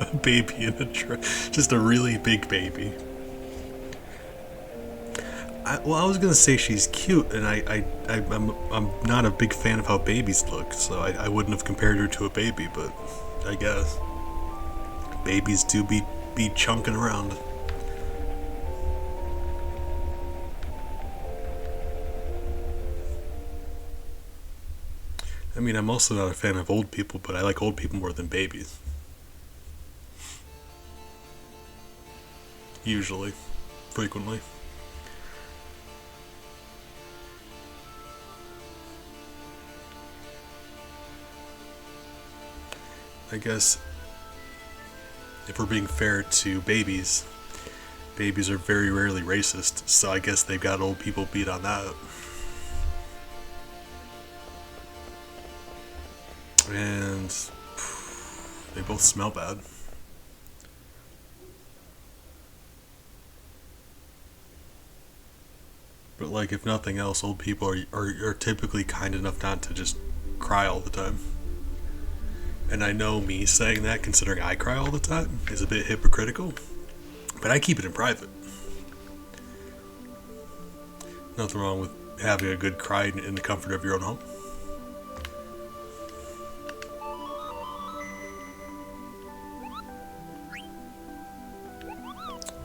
A baby in a dress, just a really big baby. I was gonna say she's cute, and I'm not a big fan of how babies look, so I wouldn't have compared her to a baby, but I guess babies do be chunking around. I mean, I'm also not a fan of old people, but I like old people more than babies. Usually, frequently. I guess if we're being fair to babies, babies are very rarely racist, so I guess they've got old people beat on that. And They both smell bad. But like, if nothing else, old people are typically kind enough not to just cry all the time. And I know me saying that, considering I cry all the time, is a bit hypocritical. But I keep it in private. Nothing wrong with having a good cry in the comfort of your own home.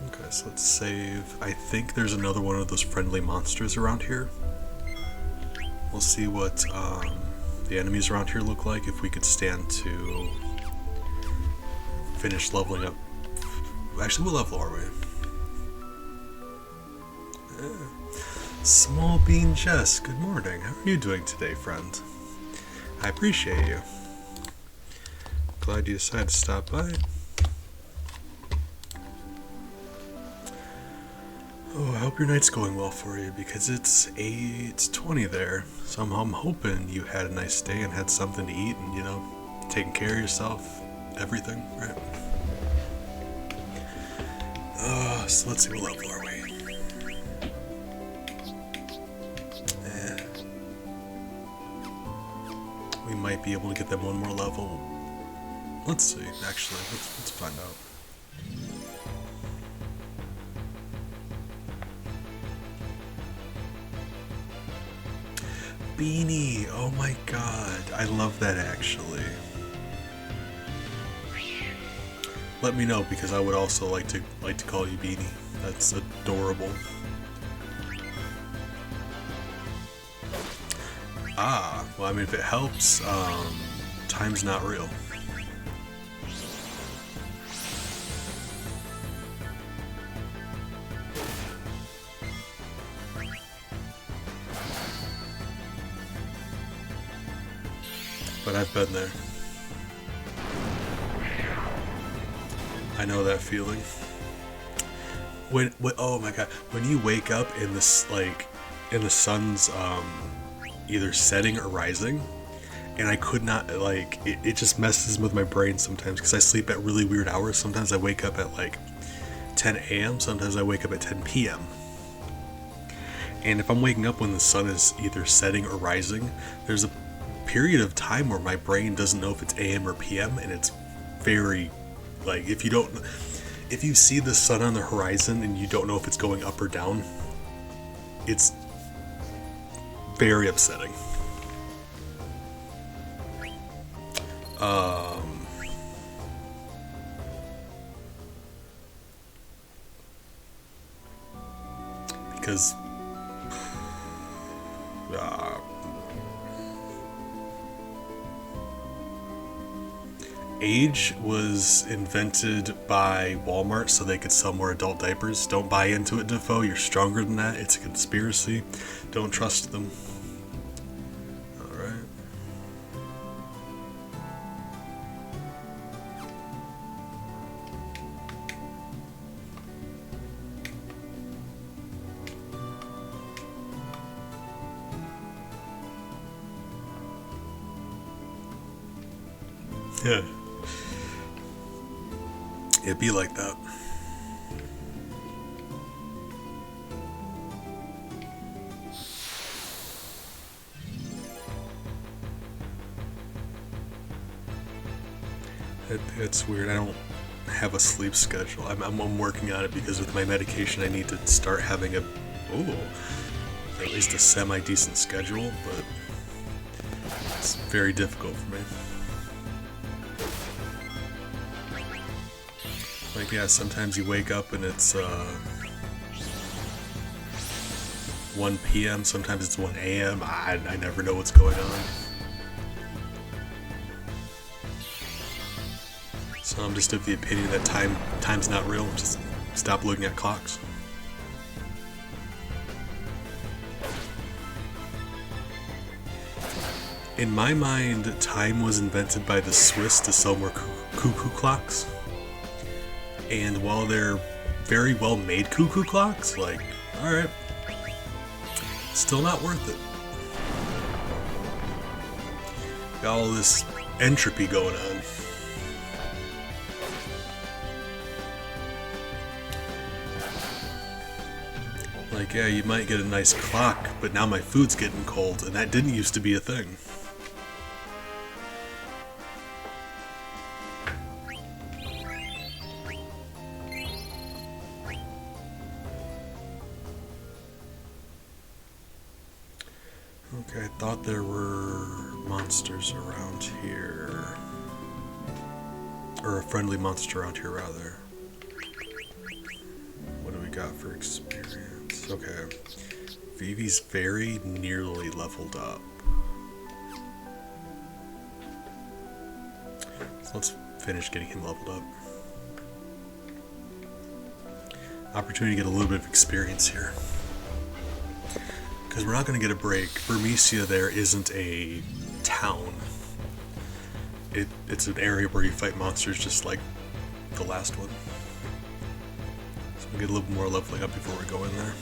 Okay, so let's save. I think there's another one of those friendly monsters around here. We'll see what the enemies around here look like if we could stand to finish leveling up. Actually, we'll level our way. Small Bean Jess, good morning. How are you doing today, friend? I appreciate you. Glad you decided to stop by. Oh, I hope your night's going well for you, because it's 8:20 there. So I'm hoping you had a nice day and had something to eat and, you know, taking care of yourself, everything, right? So let's see what level are we? We might be able to get them one more level. Let's see, actually, let's find out. Beanie, oh my god, I love that actually. Let me know, because I would also like to call you Beanie. That's adorable. Ah, well, I mean, if it helps, time's not real. But I've been there. I know that feeling. When oh my god, when you wake up in this, like, in the sun's either setting or rising, and I could not, like, it just messes with my brain sometimes because I sleep at really weird hours. Sometimes I wake up at like 10 a.m. Sometimes I wake up at 10 p.m. And if I'm waking up when the sun is either setting or rising, there's a period of time where my brain doesn't know if it's AM or PM, and it's very, like, if you see the sun on the horizon and you don't know if it's going up or down, it's very upsetting. Because age was invented by Walmart so they could sell more adult diapers. Don't buy into it, Defoe. You're stronger than that. It's a conspiracy. Don't trust them. Alright. Yeah. It'd be like that. It's weird. I don't have a sleep schedule. I'm working on it because with my medication I need to start having at least a semi-decent schedule, but it's very difficult for me. Like, yeah, sometimes you wake up and it's 1 p.m., sometimes it's 1 a.m. I never know what's going on. So I'm just of the opinion that time's not real. Just stop looking at clocks. In my mind, time was invented by the Swiss to sell more cuckoo clocks. And while they're very well made cuckoo clocks, like, alright, still not worth it. Got all this entropy going on. Like, yeah, you might get a nice clock, but now my food's getting cold, and that didn't used to be a thing. Okay, I thought there were monsters around here. Or a friendly monster around here, rather. What do we got for experience? Okay. Vivi's very nearly leveled up. So let's finish getting him leveled up. Opportunity to get a little bit of experience here. Because we're not going to get a break. Vermesia there isn't a town. It's an area where you fight monsters just like the last one. So we'll get a little more leveling up before we go in there.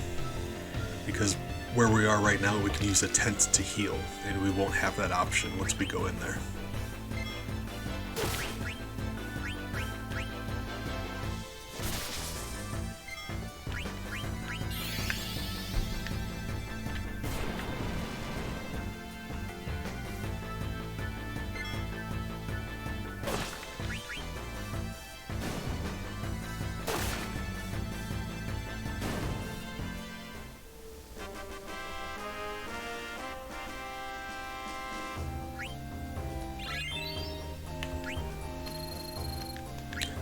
Because where we are right now, we can use a tent to heal, and we won't have that option once we go in there.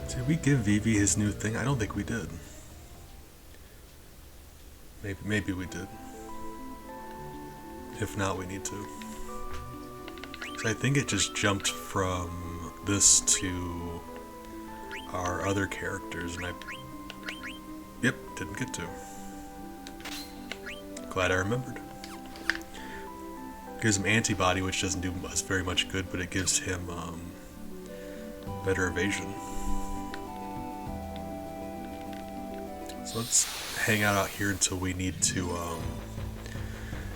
Did we give Vivi his new thing? I don't think we did. Maybe we did. If not, we need to. So I think it just jumped from this to our other characters, and yep, didn't get to. Glad I remembered. Gives him antibody, which doesn't do us very much good, but it gives him better evasion. So let's hang out here until we need to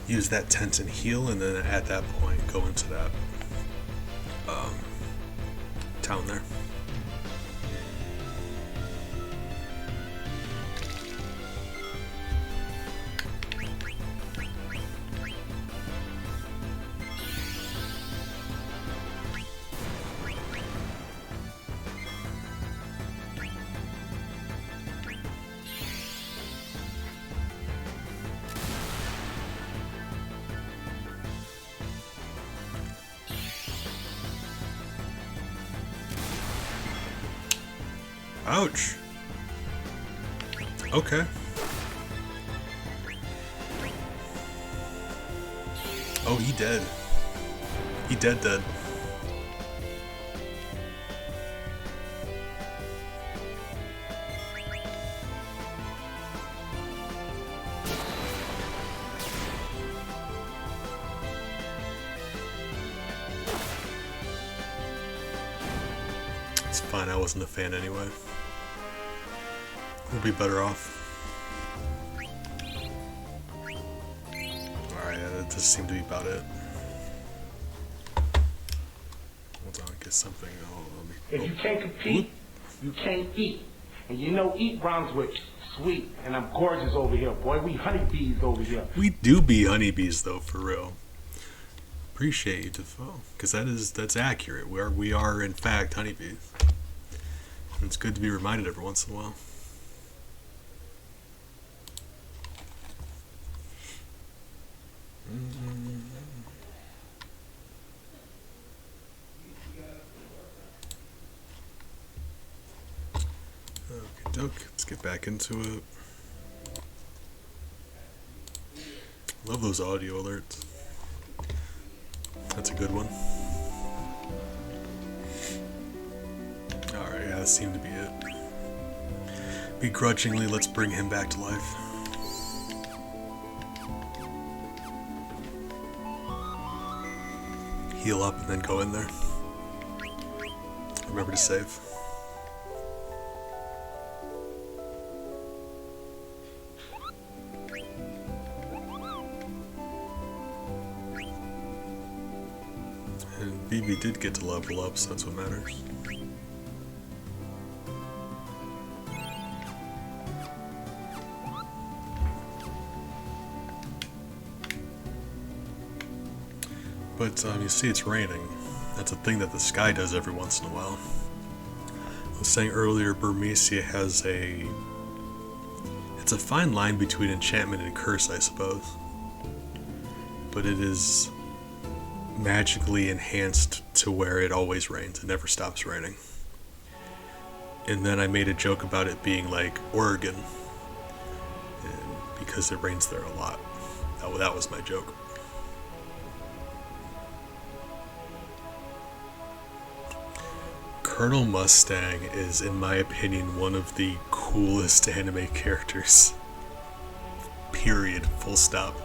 use that tent and heal, and then at that point go into that town there. Ouch. Okay. Oh, he dead. He dead. It's fine, I wasn't a fan anyway. We'll be better off. Alright, yeah, that does seem to be about it. Hold on, get something. Oh, If you can't compete, you can't eat. And you know eat rhymes with sweet. And I'm gorgeous over here, boy. We honeybees over here. We do be honeybees, though, for real. Appreciate you, Defoe, because that's accurate. We are in fact honeybees. And it's good to be reminded every once in a while. Okay, doke. Let's get back into it. Love those audio alerts. That's a good one. Alright, yeah, that seemed to be it. Begrudgingly, let's bring him back to life. Heal up and then go in there. Remember to save. And Vivi did get to level up, so that's what matters. But you see, it's raining. That's a thing that the sky does every once in a while. I was saying earlier, Burmecia has a... It's a fine line between enchantment and curse, I suppose. But it is magically enhanced to where it always rains. It never stops raining. And then I made a joke about it being like Oregon, and because it rains there a lot. That was my joke. Colonel Mustang is, in my opinion, one of the coolest anime characters. Period. Full stop.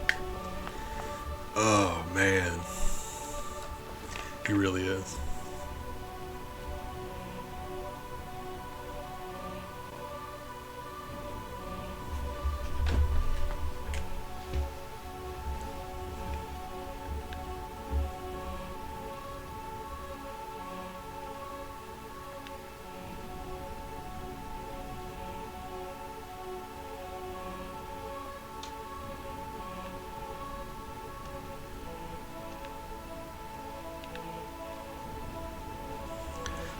Oh man. He really is.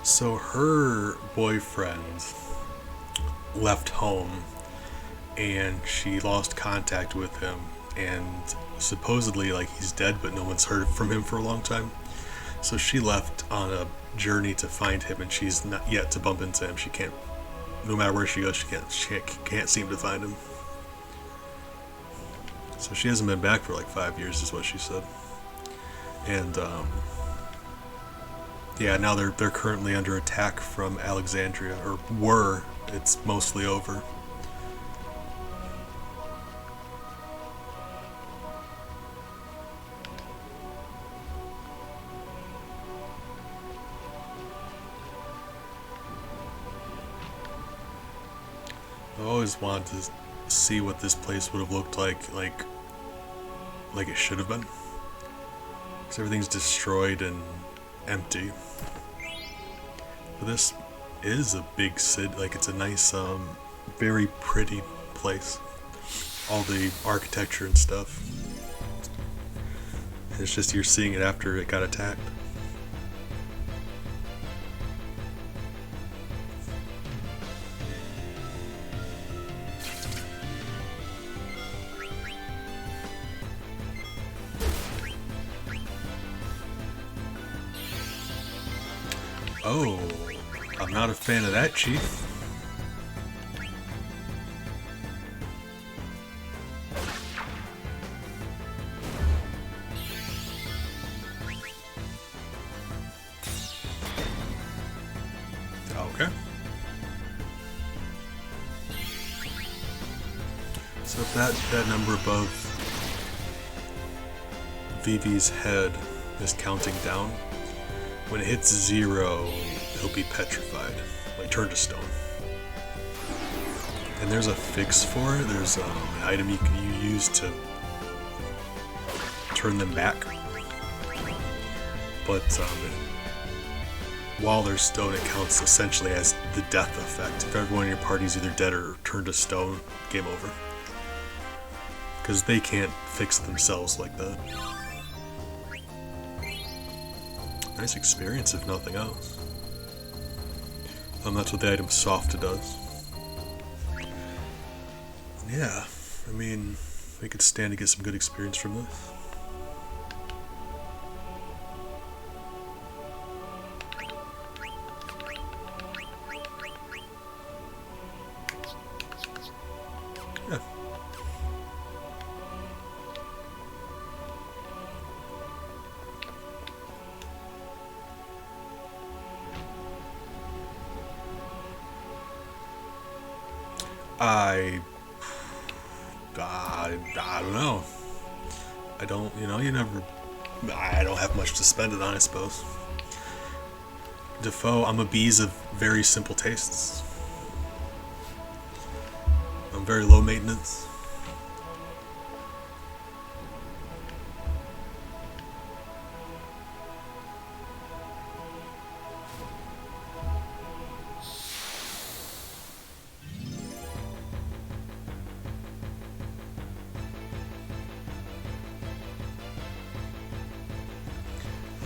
So her boyfriend left home and she lost contact with him, and supposedly like he's dead, but no one's heard from him for a long time. So she left on a journey to find him, and she's not yet to bump into him. She can't, no matter where she goes, she can't seem to find him. So she hasn't been back for like 5 years is what she said. And yeah, now they're currently under attack from Alexandria, or were. It's mostly over. I always wanted to see what this place would have looked like it should have been. Because everything's destroyed and empty. But this is a big city. Like, it's a nice, very pretty place. All the architecture and stuff. It's just you're seeing it after it got attacked. Oh, I'm not a fan of that, Chief. Okay. So if that number above Vivi's head is counting down, when it hits 0, he'll be petrified, like turned to stone. And there's a fix for it. There's an item you use to turn them back. But while they're stone, it counts essentially as the death effect. If everyone in your party is either dead or turned to stone, game over. Because they can't fix themselves like that. Nice experience, if nothing else. That's what the item Soft does. Yeah, I mean, we could stand to get some good experience from this. Yeah. I don't know. I don't have much to spend it on, I suppose. Defoe, I'm a bees of very simple tastes. I'm very low maintenance.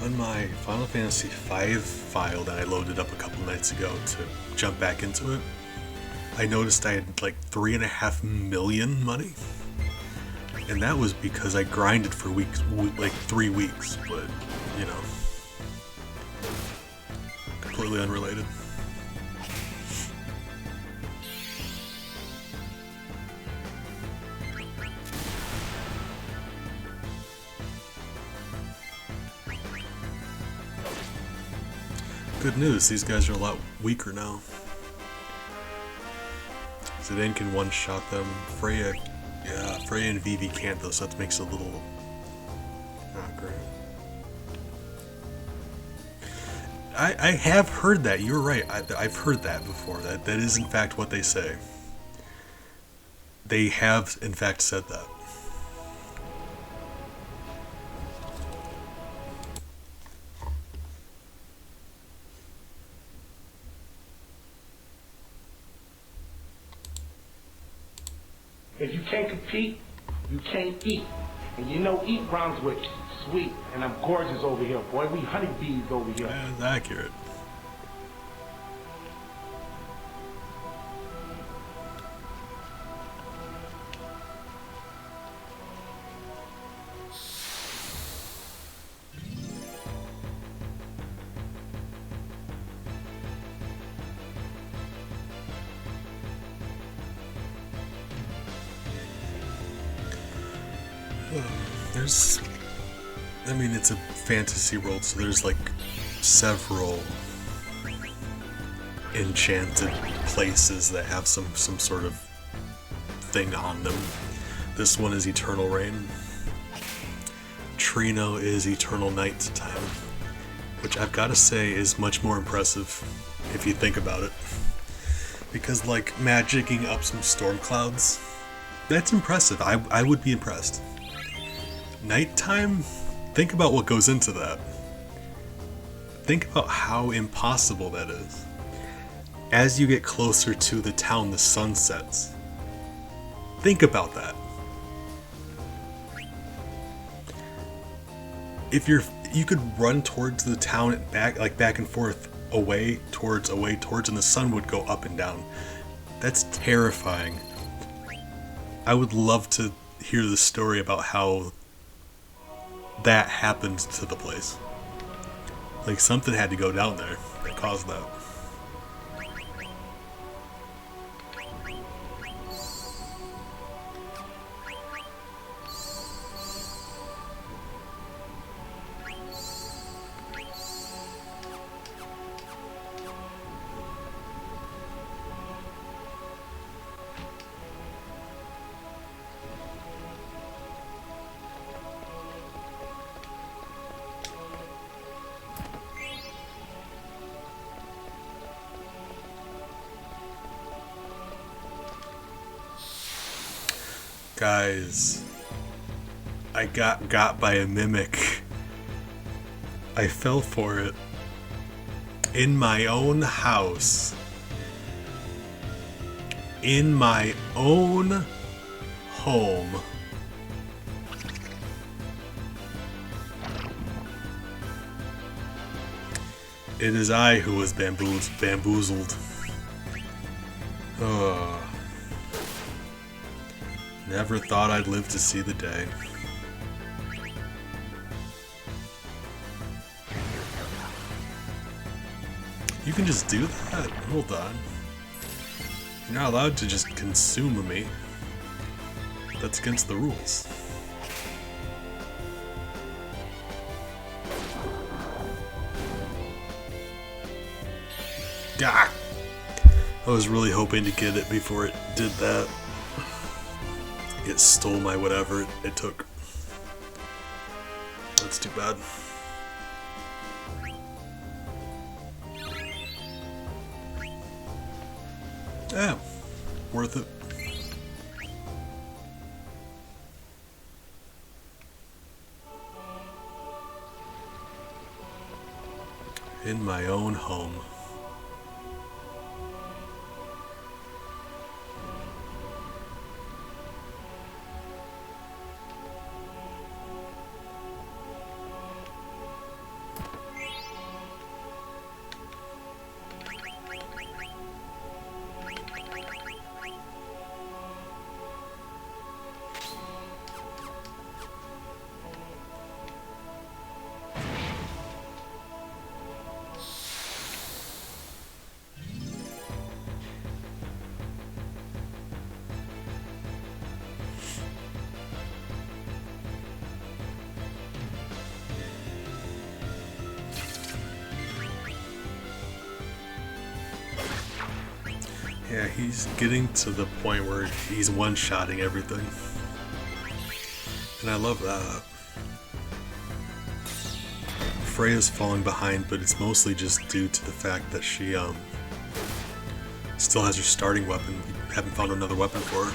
On my Final Fantasy V file that I loaded up a couple nights ago to jump back into it, I noticed I had like 3.5 million money. And that was because I grinded for weeks, like 3 weeks, but, you know, completely unrelated. Good news, these guys are a lot weaker now. Zidane can one-shot them. Freya and Vivi can't though, so that makes it a little not great. I have heard that. You're right. I've heard that before. That is in fact what they say. They have in fact said that. If you can't compete, you can't eat. And you know eat rhymes with sweet, and I'm gorgeous over here, boy. We honeybees over here. That's accurate. I mean, it's a fantasy world, so there's like several enchanted places that have some sort of thing on them. This one is Eternal Rain. Trino is Eternal Night Time, which I've got to say is much more impressive if you think about it. Because like magicking up some storm clouds, that's impressive. I would be impressed. Nighttime, think about what goes into that. Think about how impossible that is. As you get closer to the town, the sun sets. Think about that. If you could run towards the town back and forth, away towards, and the sun would go up and down. That's terrifying. I would love to hear the story about how that happened to the place. Like something had to go down there that caused that. Guys, I got by a mimic. I fell for it. In my own house. In my own home. It is I who was bamboozled. Ugh. Never thought I'd live to see the day. You can just do that? Hold on. You're not allowed to just consume me. That's against the rules. Gah! I was really hoping to get it before it did that. It stole my whatever it took. That's too bad. Yeah, worth it. In my own home. Yeah, he's getting to the point where he's one-shotting everything. And I love that. Freya's falling behind, but it's mostly just due to the fact that she still has her starting weapon. We haven't found another weapon for her.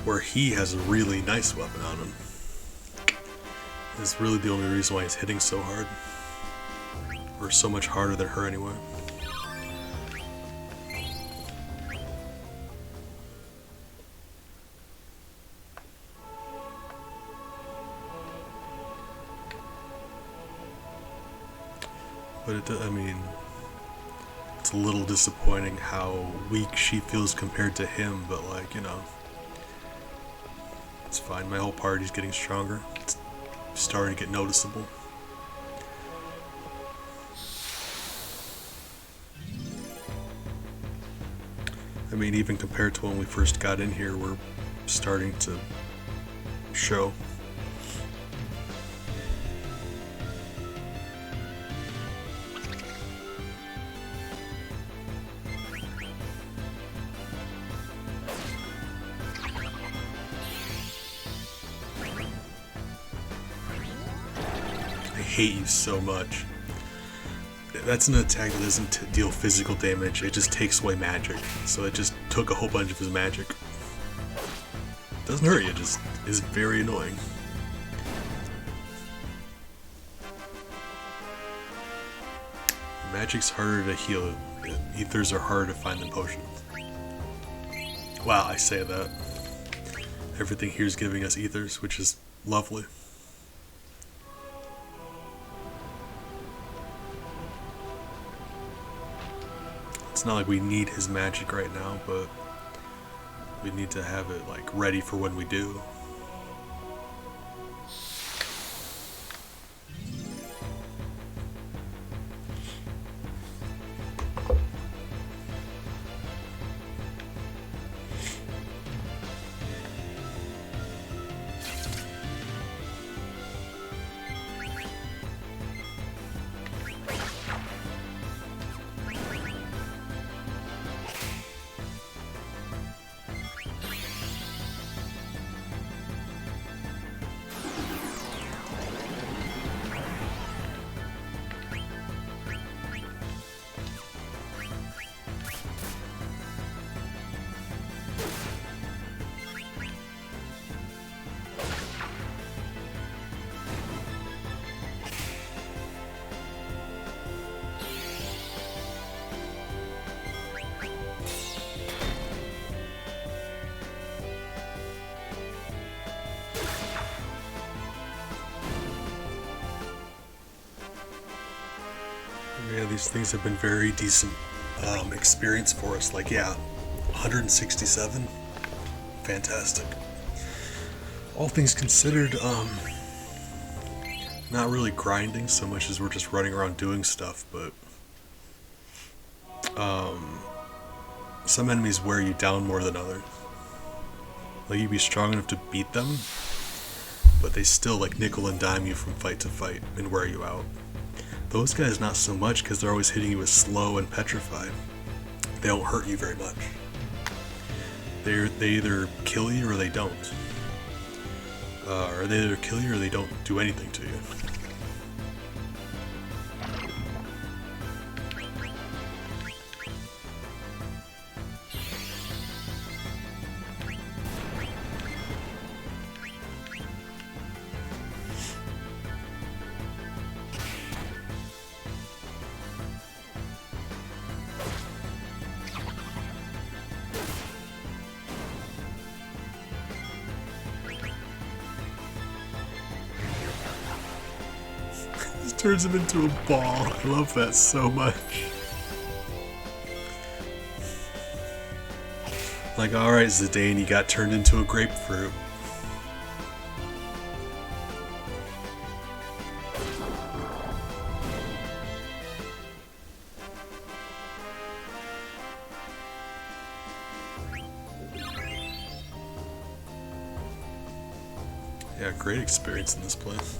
Where he has a really nice weapon on him. It's really the only reason why he's hitting so hard. Or so much harder than her anyway. But I mean, it's a little disappointing how weak she feels compared to him, but like, you know, it's fine. My whole party's getting stronger. It's starting to get noticeable. I mean, even compared to when we first got in here, we're starting to show. I hate you so much. That's an attack that doesn't deal physical damage, it just takes away magic. So it just took a whole bunch of his magic. Doesn't hurt you, it just is very annoying. Magic's harder to heal, ethers are harder to find than potions. Wow, I say that. Everything here is giving us ethers, which is lovely. It's not like we need his magic right now, but we need to have it like ready for when we do. Yeah, these things have been very decent experience for us. Like, yeah, 167, fantastic. All things considered, not really grinding so much as we're just running around doing stuff, but some enemies wear you down more than others. Like, you'd be strong enough to beat them, but they still like nickel and dime you from fight to fight and wear you out. Those guys not so much, because they're always hitting you with slow and petrified. They don't hurt you very much. They either kill you or they don't. Or they either kill you or they don't do anything to you. Turns him into a ball. I love that so much. Like, alright, Zidane, you got turned into a grapefruit. Yeah, great experience in this place.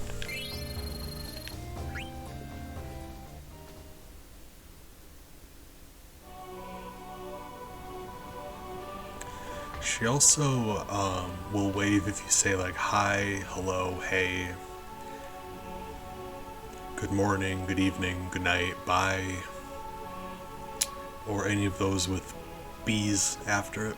She also will wave if you say like hi, hello, hey, good morning, good evening, good night, bye, or any of those with B's after it.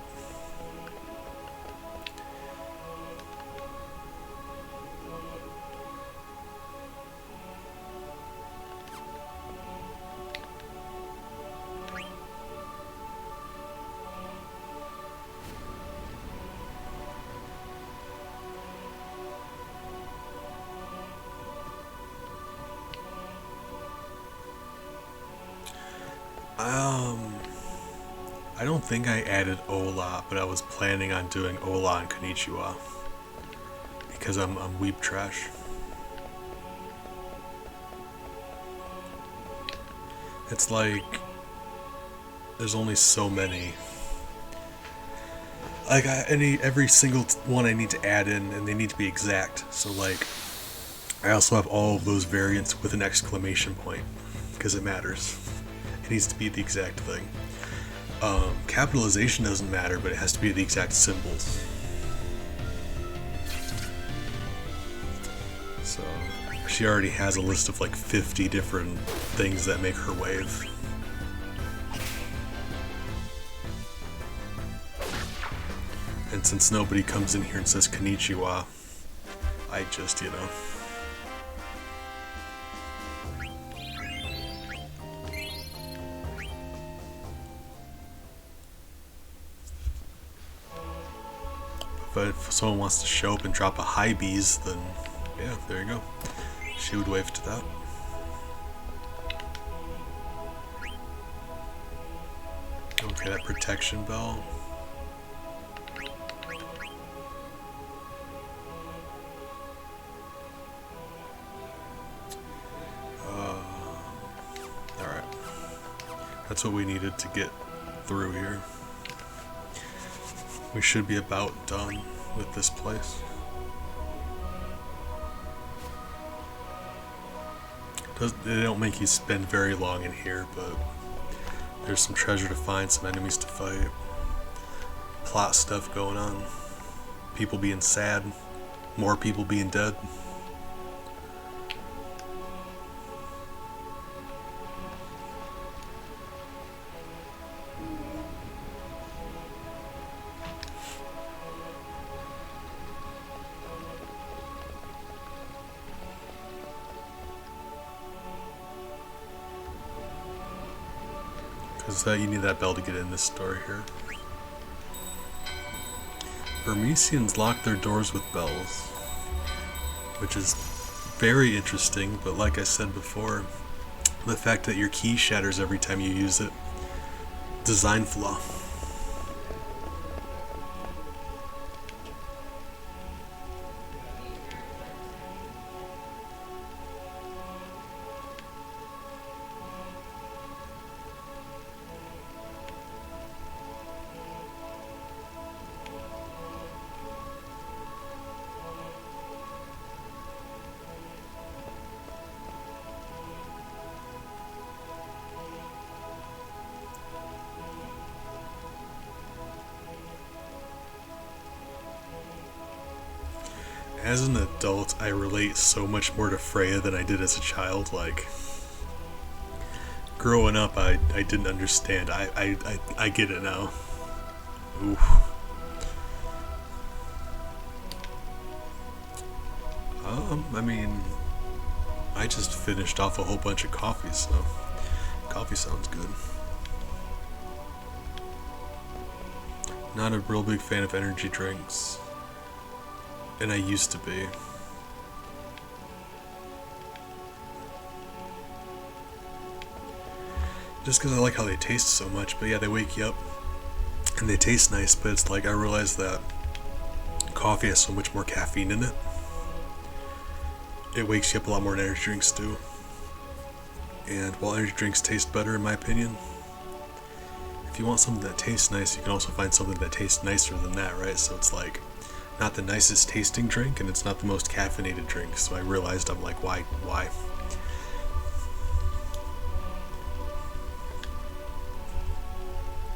I don't think I added Ola, but I was planning on doing Ola and Konnichiwa because I'm weeb trash. It's like there's only so many. Like every single one I need to add in, and they need to be exact. So like, I also have all of those variants with an exclamation point because it matters. It needs to be the exact thing. Capitalization doesn't matter, but it has to be the exact symbols. So she already has a list of like 50 different things that make her wave. And since nobody comes in here and says Konnichiwa, I just, you know. But if someone wants to show up and drop a high bees, then yeah, there you go. She would wave to that. Okay, that protection belt. Alright. That's what we needed to get through here. We should be about done with this place. They don't make you spend very long in here, but there's some treasure to find, some enemies to fight, plot stuff going on, people being sad, more people being dead. Because you need that bell to get in this door here. Burmesians lock their doors with bells, which is very interesting, but like I said before, the fact that your key shatters every time you use it, design flaw. As an adult, I relate so much more to Freya than I did as a child. Like, growing up, I didn't understand. I get it now. Oof. I mean, I just finished off a whole bunch of coffee, so coffee sounds good. Not a real big fan of energy drinks. And I used to be. Just because I like how they taste so much, but yeah, they wake you up and they taste nice, but it's like I realized that coffee has so much more caffeine in it. It wakes you up a lot more than energy drinks do. And while energy drinks taste better in my opinion, if you want something that tastes nice, you can also find something that tastes nicer than that, right? So it's like not the nicest tasting drink, and it's not the most caffeinated drink. So I realized, I'm like, why?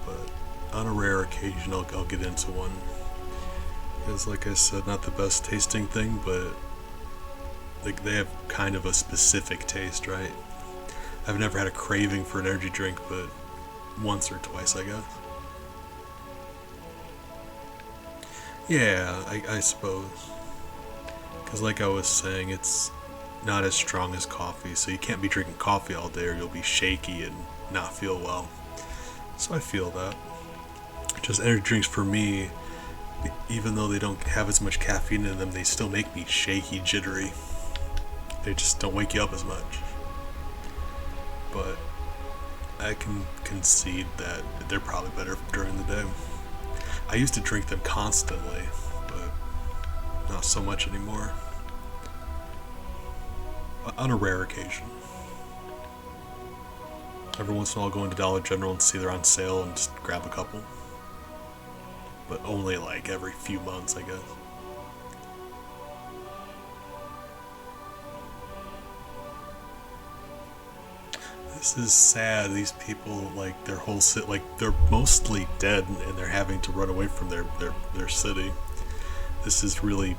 But on a rare occasion I'll get into one. Because like I said, not the best tasting thing, but like they have kind of a specific taste, right? I've never had a craving for an energy drink, but once or twice, I guess. Yeah, I suppose. Because like I was saying, it's not as strong as coffee, so you can't be drinking coffee all day or you'll be shaky and not feel well. So I feel that. Just energy drinks for me, even though they don't have as much caffeine in them, they still make me shaky, jittery. They just don't wake you up as much. But I can concede that they're probably better during the day. I used to drink them constantly, but not so much anymore. On a rare occasion. Every once in a while I'll go into Dollar General and see they're on sale and just grab a couple. But only like every few months, I guess. This is sad. These people, like their whole city, like they're mostly dead and they're having to run away from their city. This is really...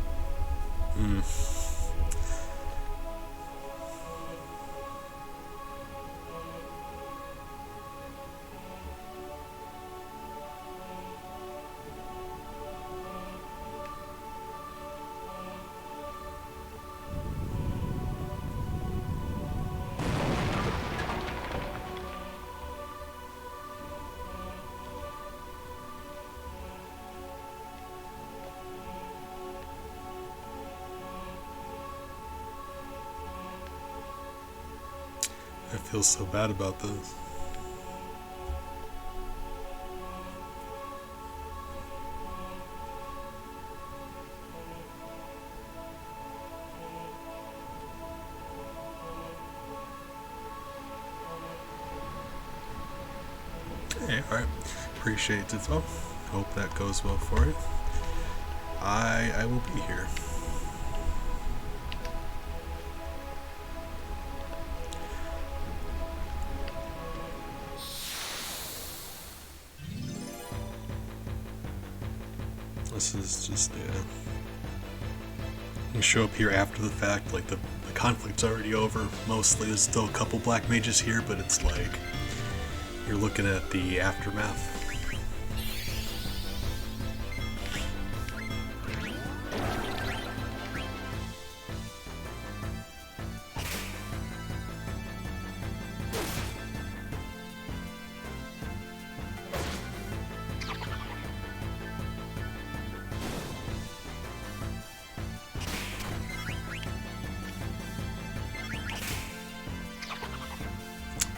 I feel so bad about this. Hey, alright. Appreciate it, though. Hope that goes well for you. I will be here. This is just, yeah. You show up here after the fact, like the conflict's already over. Mostly there's still a couple black mages here, but it's like you're looking at the aftermath.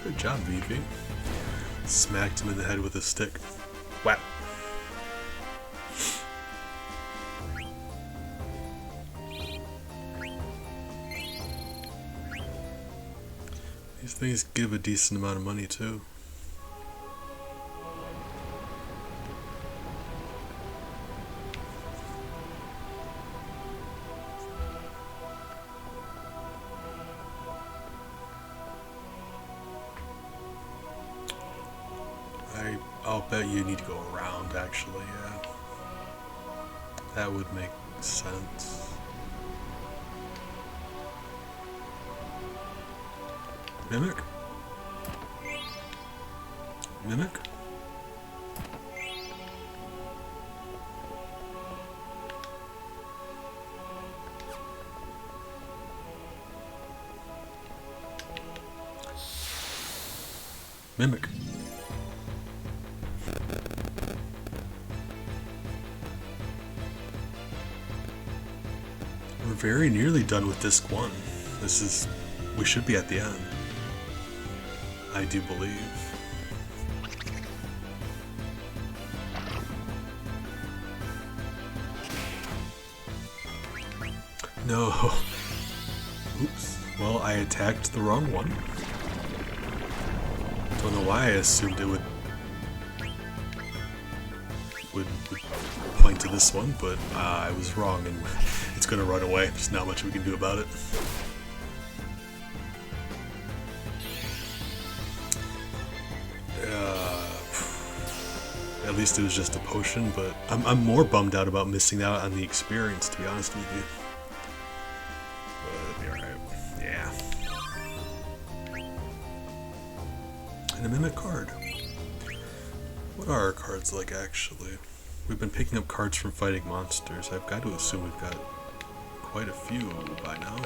Good job, VV. Smacked him in the head with a stick. Whap. These things give a decent amount of money too. I'll bet you need to go around, actually, yeah. That would make sense. Mimic? Mimic? Mimic. We're very nearly done with disc 1. We should be at the end. I do believe. No. Oops. Well, I attacked the wrong one. Don't know why I assumed it would point to this one, but I was wrong, and it's gonna run away. There's not much we can do about it. at least it was just a potion, but I'm more bummed out about missing out on the experience, to be honest with you. But it'll be alright. Yeah. And a mimic card. What are our cards like, actually? We've been picking up cards from fighting monsters. I've got to assume we've got quite a few by now.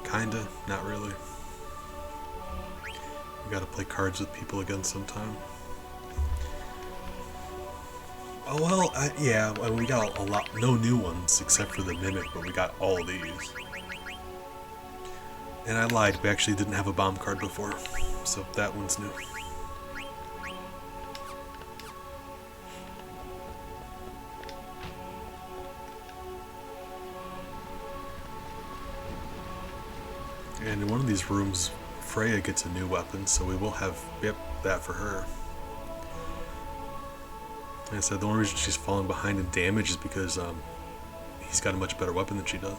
Kinda, not really. We gotta play cards with people again sometime. Oh well, yeah, we got a lot, no new ones except for the Mimic, but we got all these. And I lied, we actually didn't have a bomb card before, so that one's new. And in one of these rooms, Freya gets a new weapon, so we will have, yep, that for her. And I said the only reason she's falling behind in damage is because he's got a much better weapon than she does.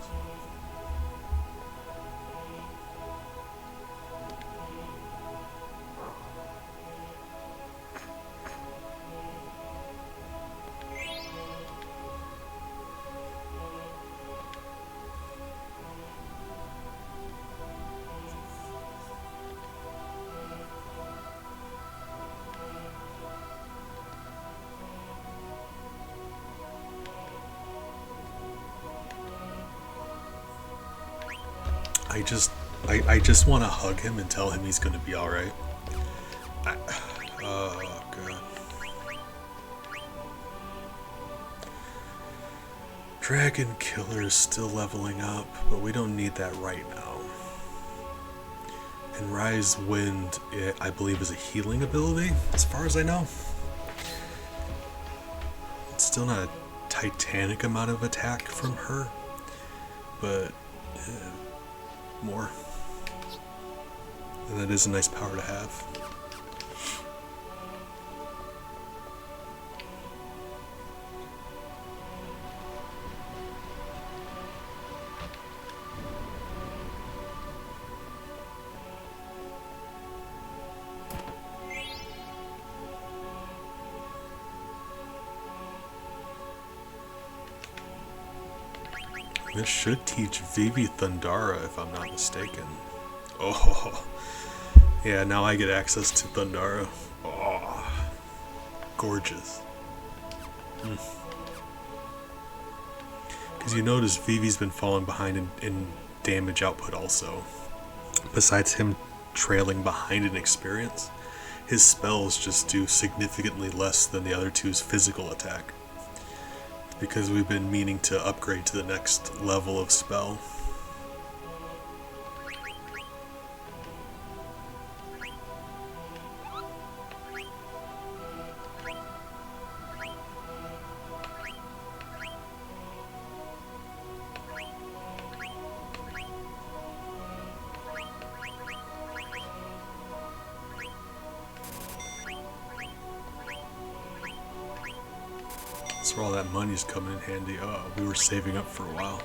I just want to hug him and tell him he's gonna be alright. Oh god. Dragon Killer is still leveling up, but we don't need that right now. And Rise Wind, I believe, is a healing ability, as far as I know. It's still not a titanic amount of attack from her, but more. And that is a nice power to have. This should teach Vivi Thundara, if I'm not mistaken. Oh, yeah, now I get access to Thundara. Oh, gorgeous. Because you notice Vivi's been falling behind in damage output also. Besides him trailing behind in experience, his spells just do significantly less than the other two's physical attack. Because we've been meaning to upgrade to the next level of spell. That's where all that money's coming in handy. Oh, we were saving up for a while.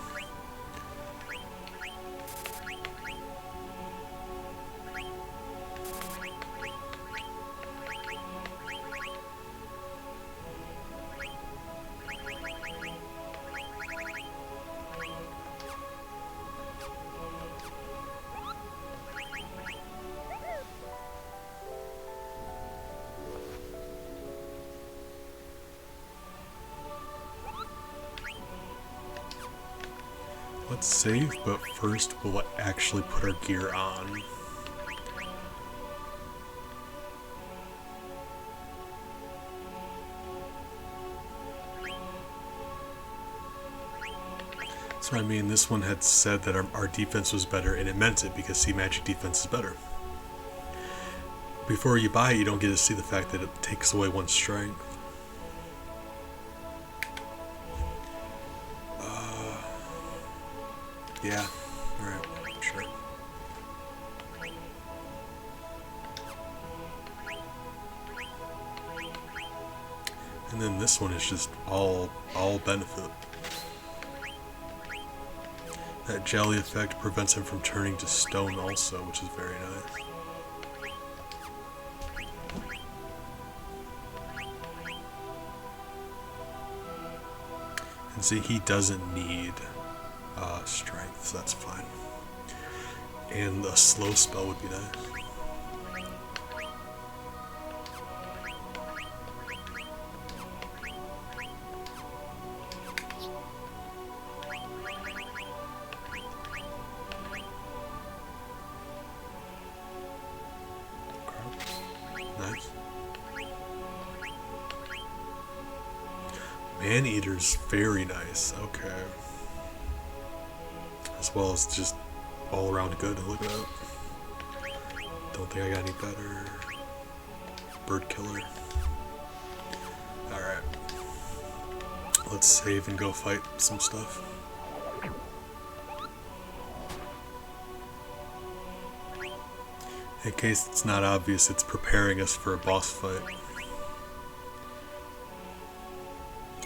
Let's save, but first we'll actually put our gear on. So I mean, this one had said that our defense was better, and it meant it because Sea Magic defense is better. Before you buy it, you don't get to see the fact that it takes away one strength. Yeah, alright, sure. And then this one is just all benefit. That jelly effect prevents him from turning to stone also, which is very nice. See, he doesn't need strength, so that's fine. And a slow spell would be nice. Nice. Man-Eater's very nice, okay. As well as just all around good, look at that. Don't think I got any better. Bird Killer. Alright. Let's save and go fight some stuff. In case it's not obvious, it's preparing us for a boss fight.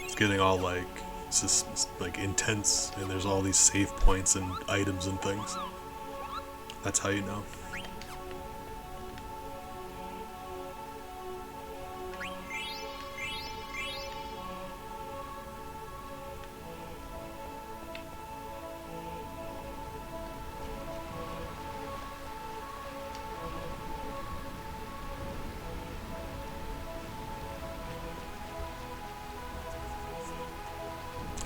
It's getting all like, it's just like intense, and there's all these save points and items and things. That's how you know.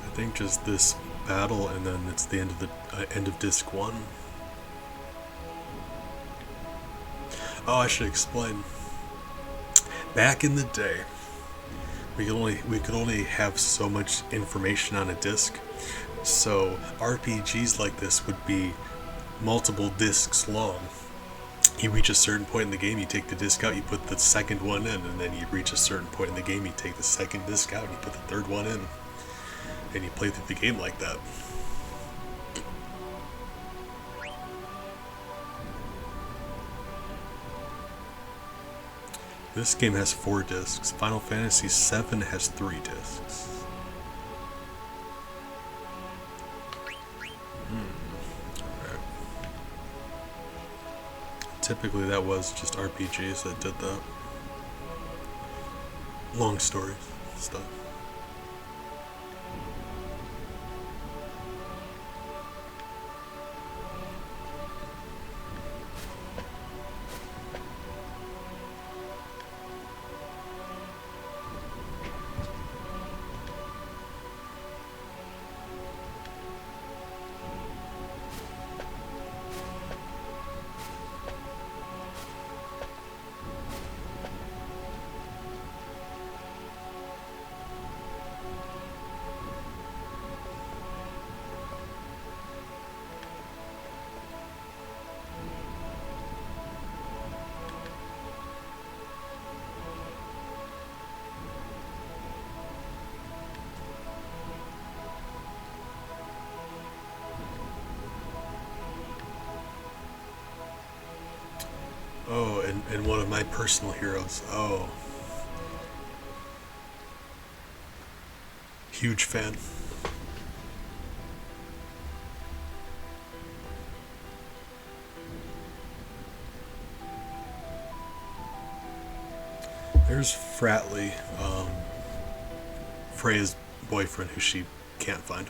I think just this battle, and then it's the end of disc 1. Oh, I should explain. Back in the day, we could only have so much information on a disc. So RPGs like this would be multiple discs long. You reach a certain point in the game, you take the disc out, you put the second one in, and then you reach a certain point in the game, you take the second disc out, and you put the third one in. And you play through the game like that. This game has 4 discs. Final Fantasy VII has 3 discs. Alright. Typically that was just RPGs that did that. Long stories, stuff. Oh, and one of my personal heroes. Oh. Huge fan. There's Fratley, Freya's boyfriend, who she can't find.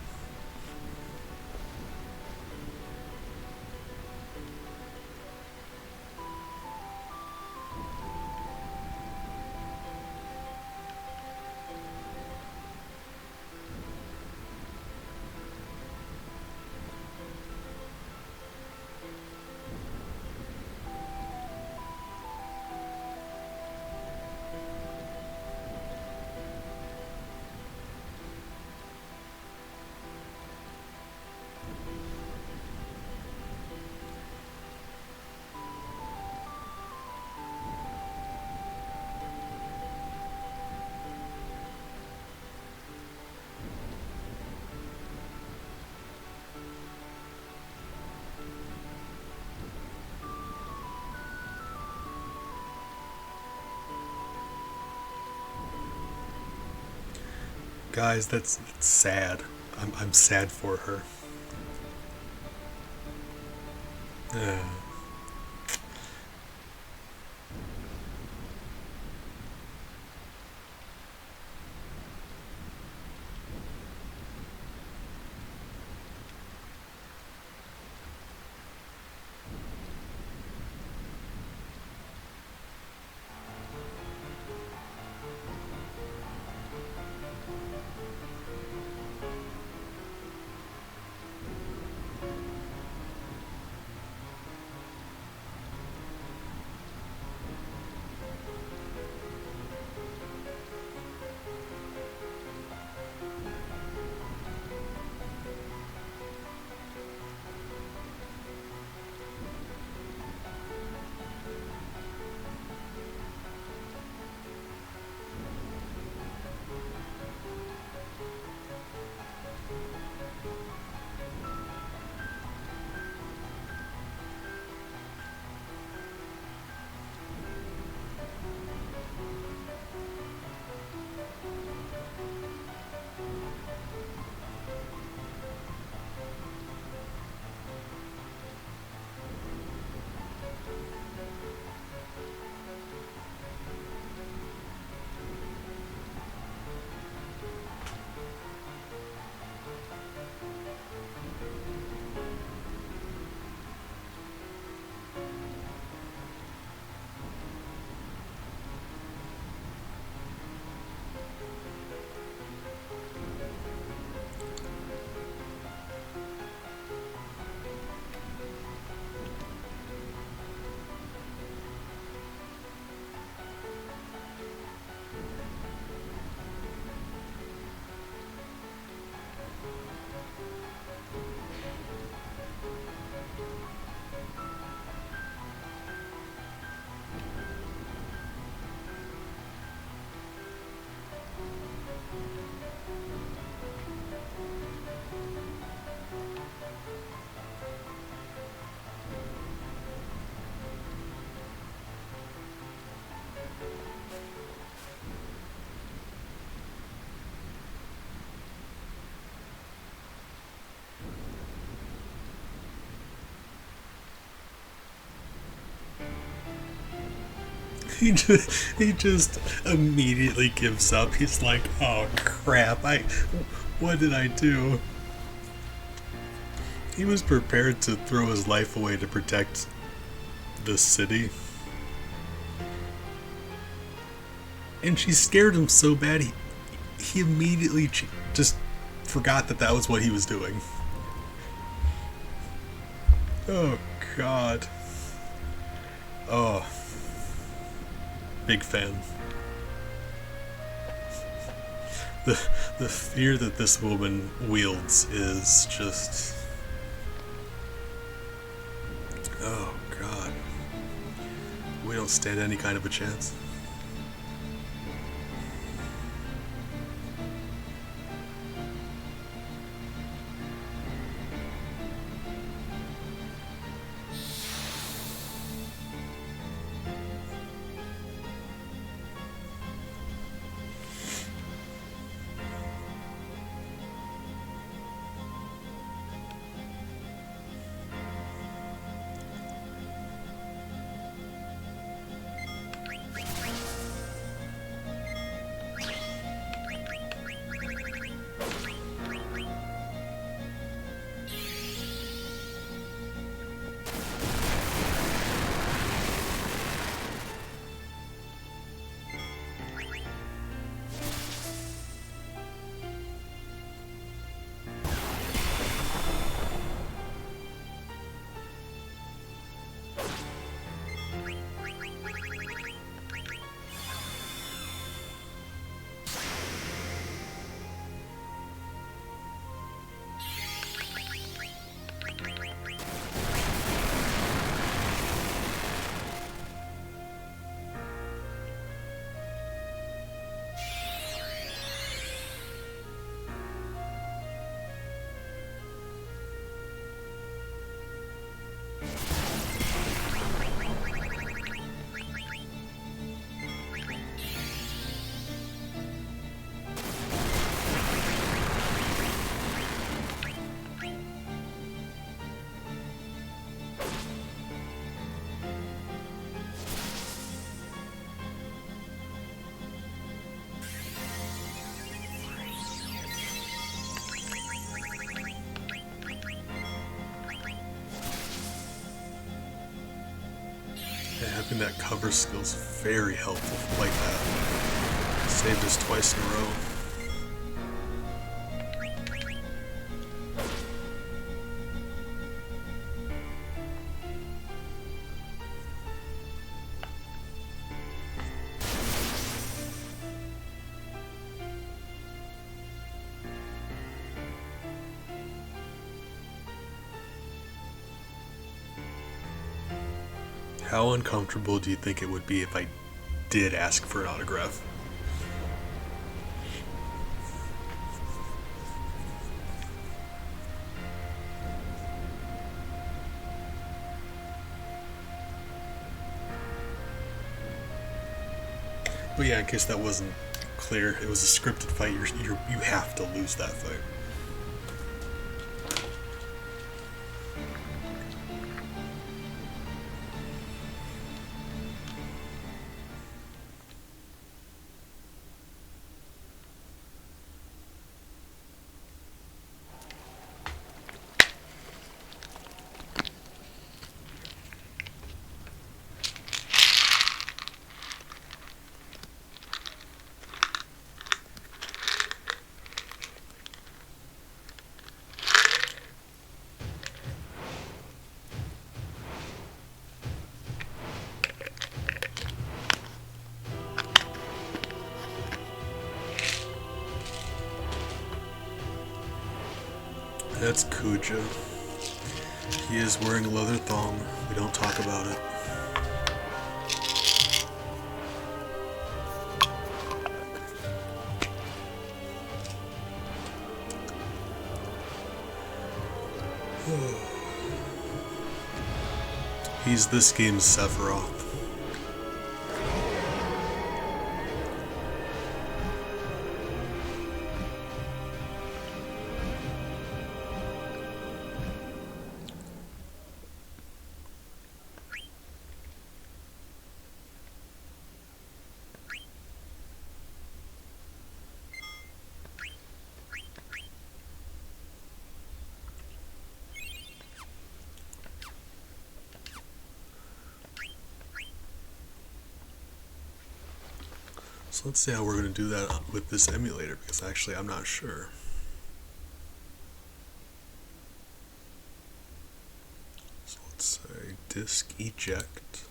Guys, that's sad. I'm sad for her. He just immediately gives up. He's like, oh crap, what did I do? He was prepared to throw his life away to protect the city. And she scared him so bad, he immediately just forgot that was what he was doing. Oh, God. Oh. Big fan. The fear that this woman wields is just... Oh, God. We don't stand any kind of a chance. Having that cover skill's very helpful like that. Saved us twice in a row. How uncomfortable do you think it would be if I did ask for an autograph? But yeah, in case that wasn't clear, it was a scripted fight. You have to lose that fight. That's Kuja. He is wearing a leather thong. We don't talk about it. He's this game's Sephiroth. So let's see how we're going to do that with this emulator, because actually I'm not sure. So let's say disk eject.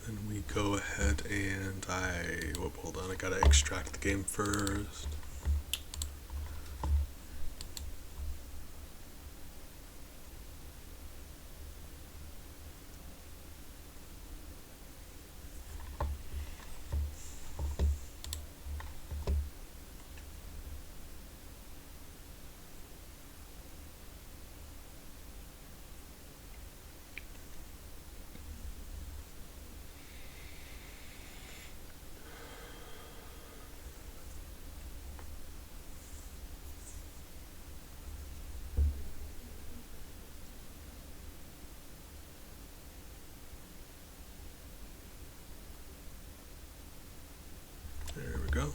And then we go ahead and hold on, I gotta extract the game first. There we go.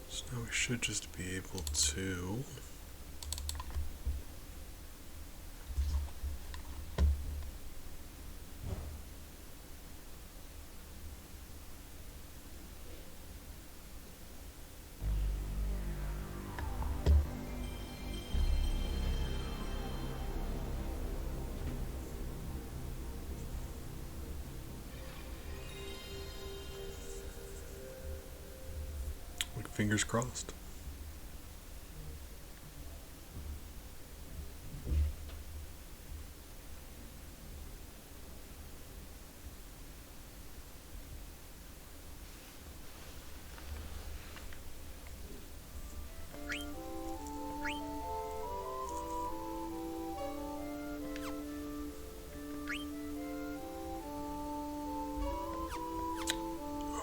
So now we should just be able to fingers crossed.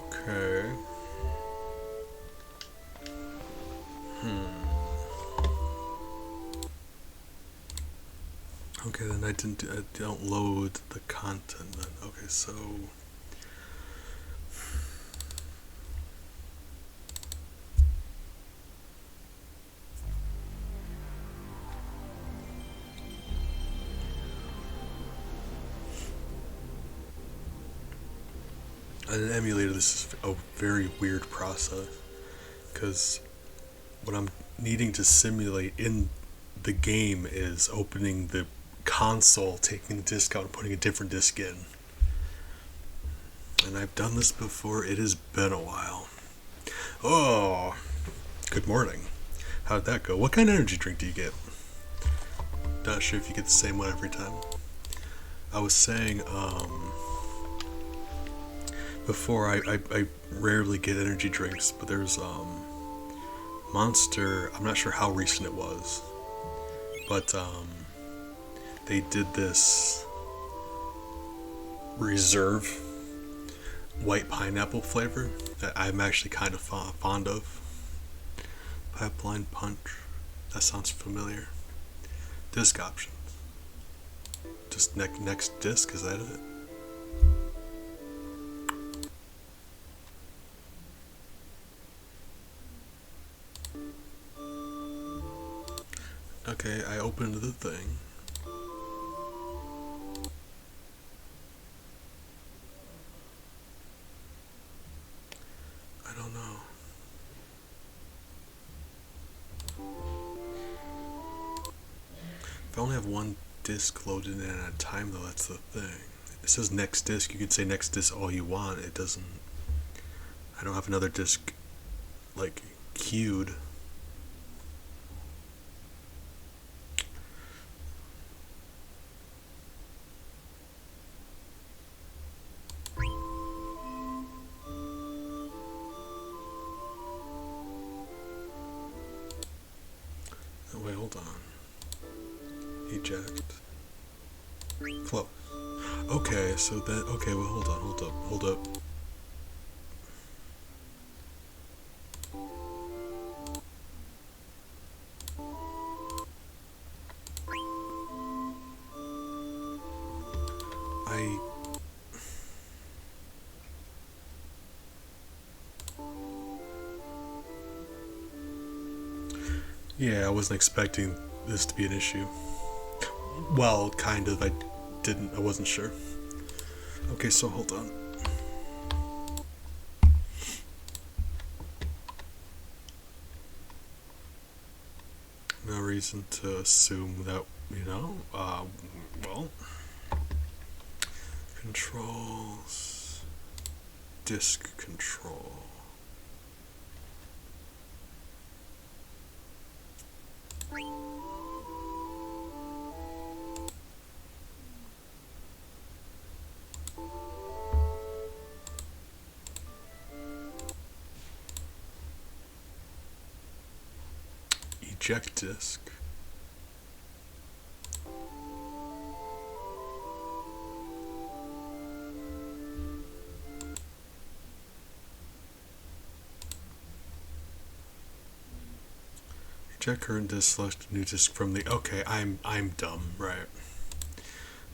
Okay. Okay, then I don't load the content then. Okay, so an emulator, this is a very weird process, because what I'm needing to simulate in the game is opening the console, taking the disc out and putting a different disc in. And I've done this before. It has been a while. Oh, good morning. How'd that go? What kind of energy drink do you get? Not sure if you get the same one every time. I was saying, before I rarely get energy drinks, but there's Monster, I'm not sure how recent it was, but they did this reserve white pineapple flavor that I'm actually kind of fond of. Pipeline Punch, that sounds familiar. Disc options, just next disc, is that it? Okay, I opened the thing. I don't know. If I only have one disc loaded in at a time, though, that's the thing. It says next disc. You can say next disc all you want. It doesn't. I don't have another disc like queued. Wait, hold on. Eject. Close. Okay, so that. Okay, well, hold up. Yeah, I wasn't expecting this to be an issue. Well, kind of. I wasn't sure. Okay, so hold on. No reason to assume that, well, controls, disk control. Eject disk. Eject current disk, select new disk from the. Okay, I'm dumb, right?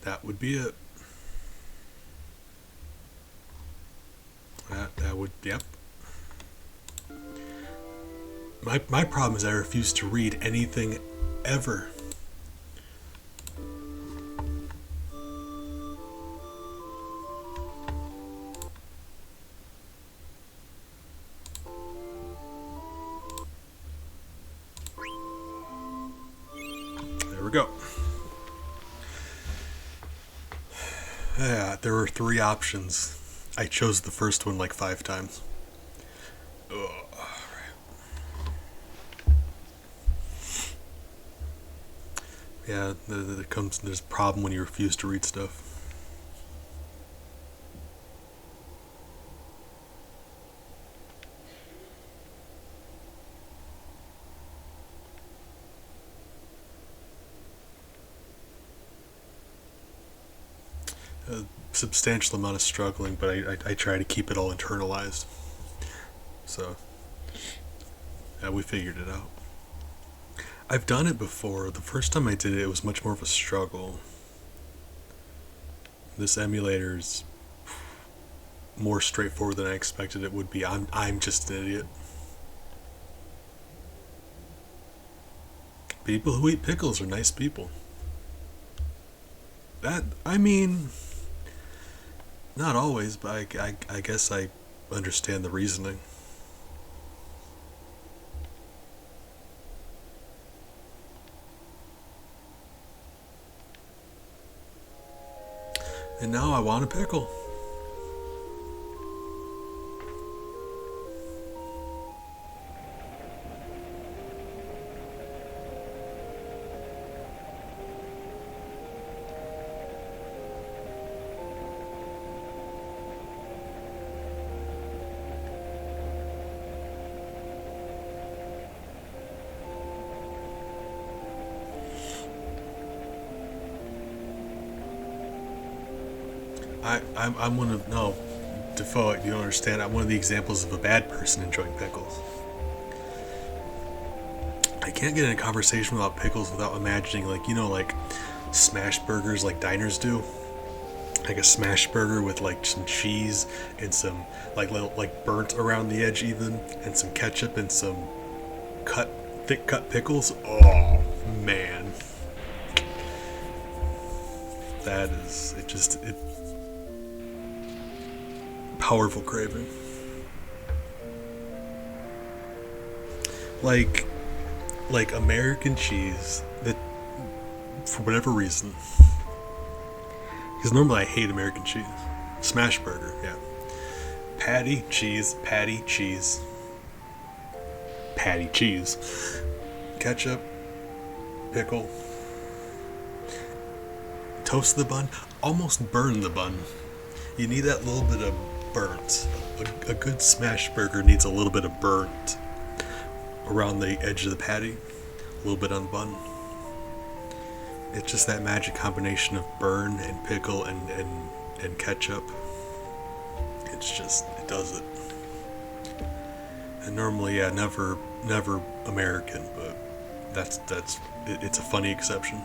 That would be it. That would, yep. My problem is I refuse to read anything ever. There we go. Yeah, there were 3 options. I chose the first one like 5 times. Ugh. Yeah, there's a problem when you refuse to read stuff. A substantial amount of struggling, but I try to keep it all internalized. So, yeah, we figured it out. I've done it before. The first time I did it, it was much more of a struggle. This emulator's more straightforward than I expected it would be. I'm just an idiot. People who eat pickles are nice people. I mean, not always, but I guess I understand the reasoning. And now I want a pickle. I'm one of, no, Defoe, you don't understand. I'm one of the examples of a bad person enjoying pickles. I can't get in a conversation about pickles without imagining, like smash burgers like diners do. Like a smash burger with like some cheese and some like burnt around the edge even, and some ketchup and some thick cut pickles. Oh man, that is it. Powerful craving. Like American cheese, that for whatever reason, because normally I hate American cheese. Smash burger, yeah. Patty, cheese, ketchup, pickle, toast the bun, almost burn the bun. You need that little bit of burnt. A good smash burger needs a little bit of burnt around the edge of the patty, a little bit on the bun. It's just that magic combination of burn and pickle and ketchup. It's just, it does it. And normally, yeah, never American, but it's a funny exception.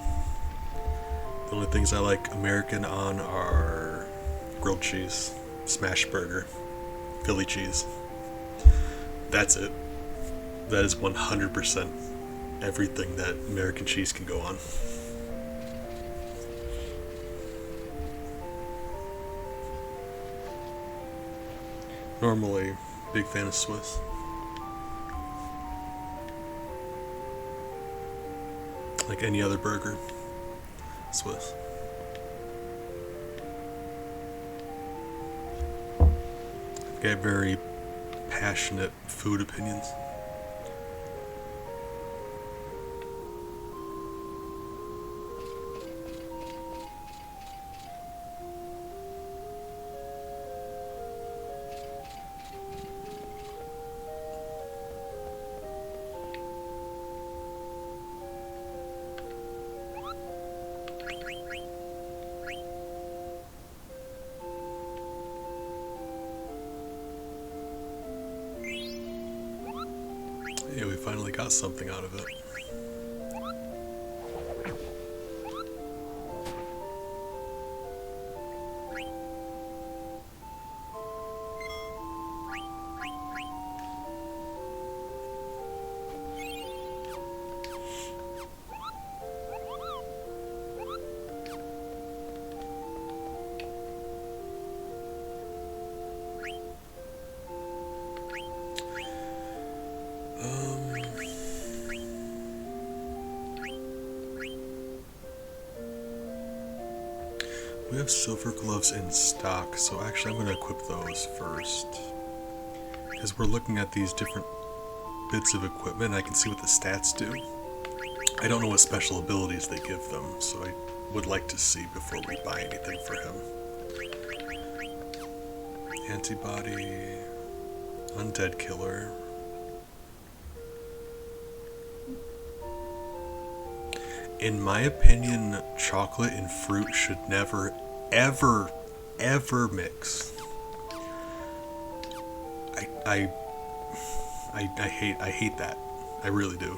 The only things I like American on are grilled cheese, smash burger, Philly cheese. That's it. That is 100% everything that American cheese can go on. Normally, big fan of Swiss. Like any other burger, Swiss. I've got very passionate food opinions. Yeah, we finally got something out of it. We have silver gloves in stock, so actually I'm going to equip those first. Because we're looking at these different bits of equipment, I can see what the stats do. I don't know what special abilities they give them, so I would like to see before we buy anything for him. Antibody, undead killer. In my opinion, chocolate and fruit should never, ever, ever mix. I hate that. I really do.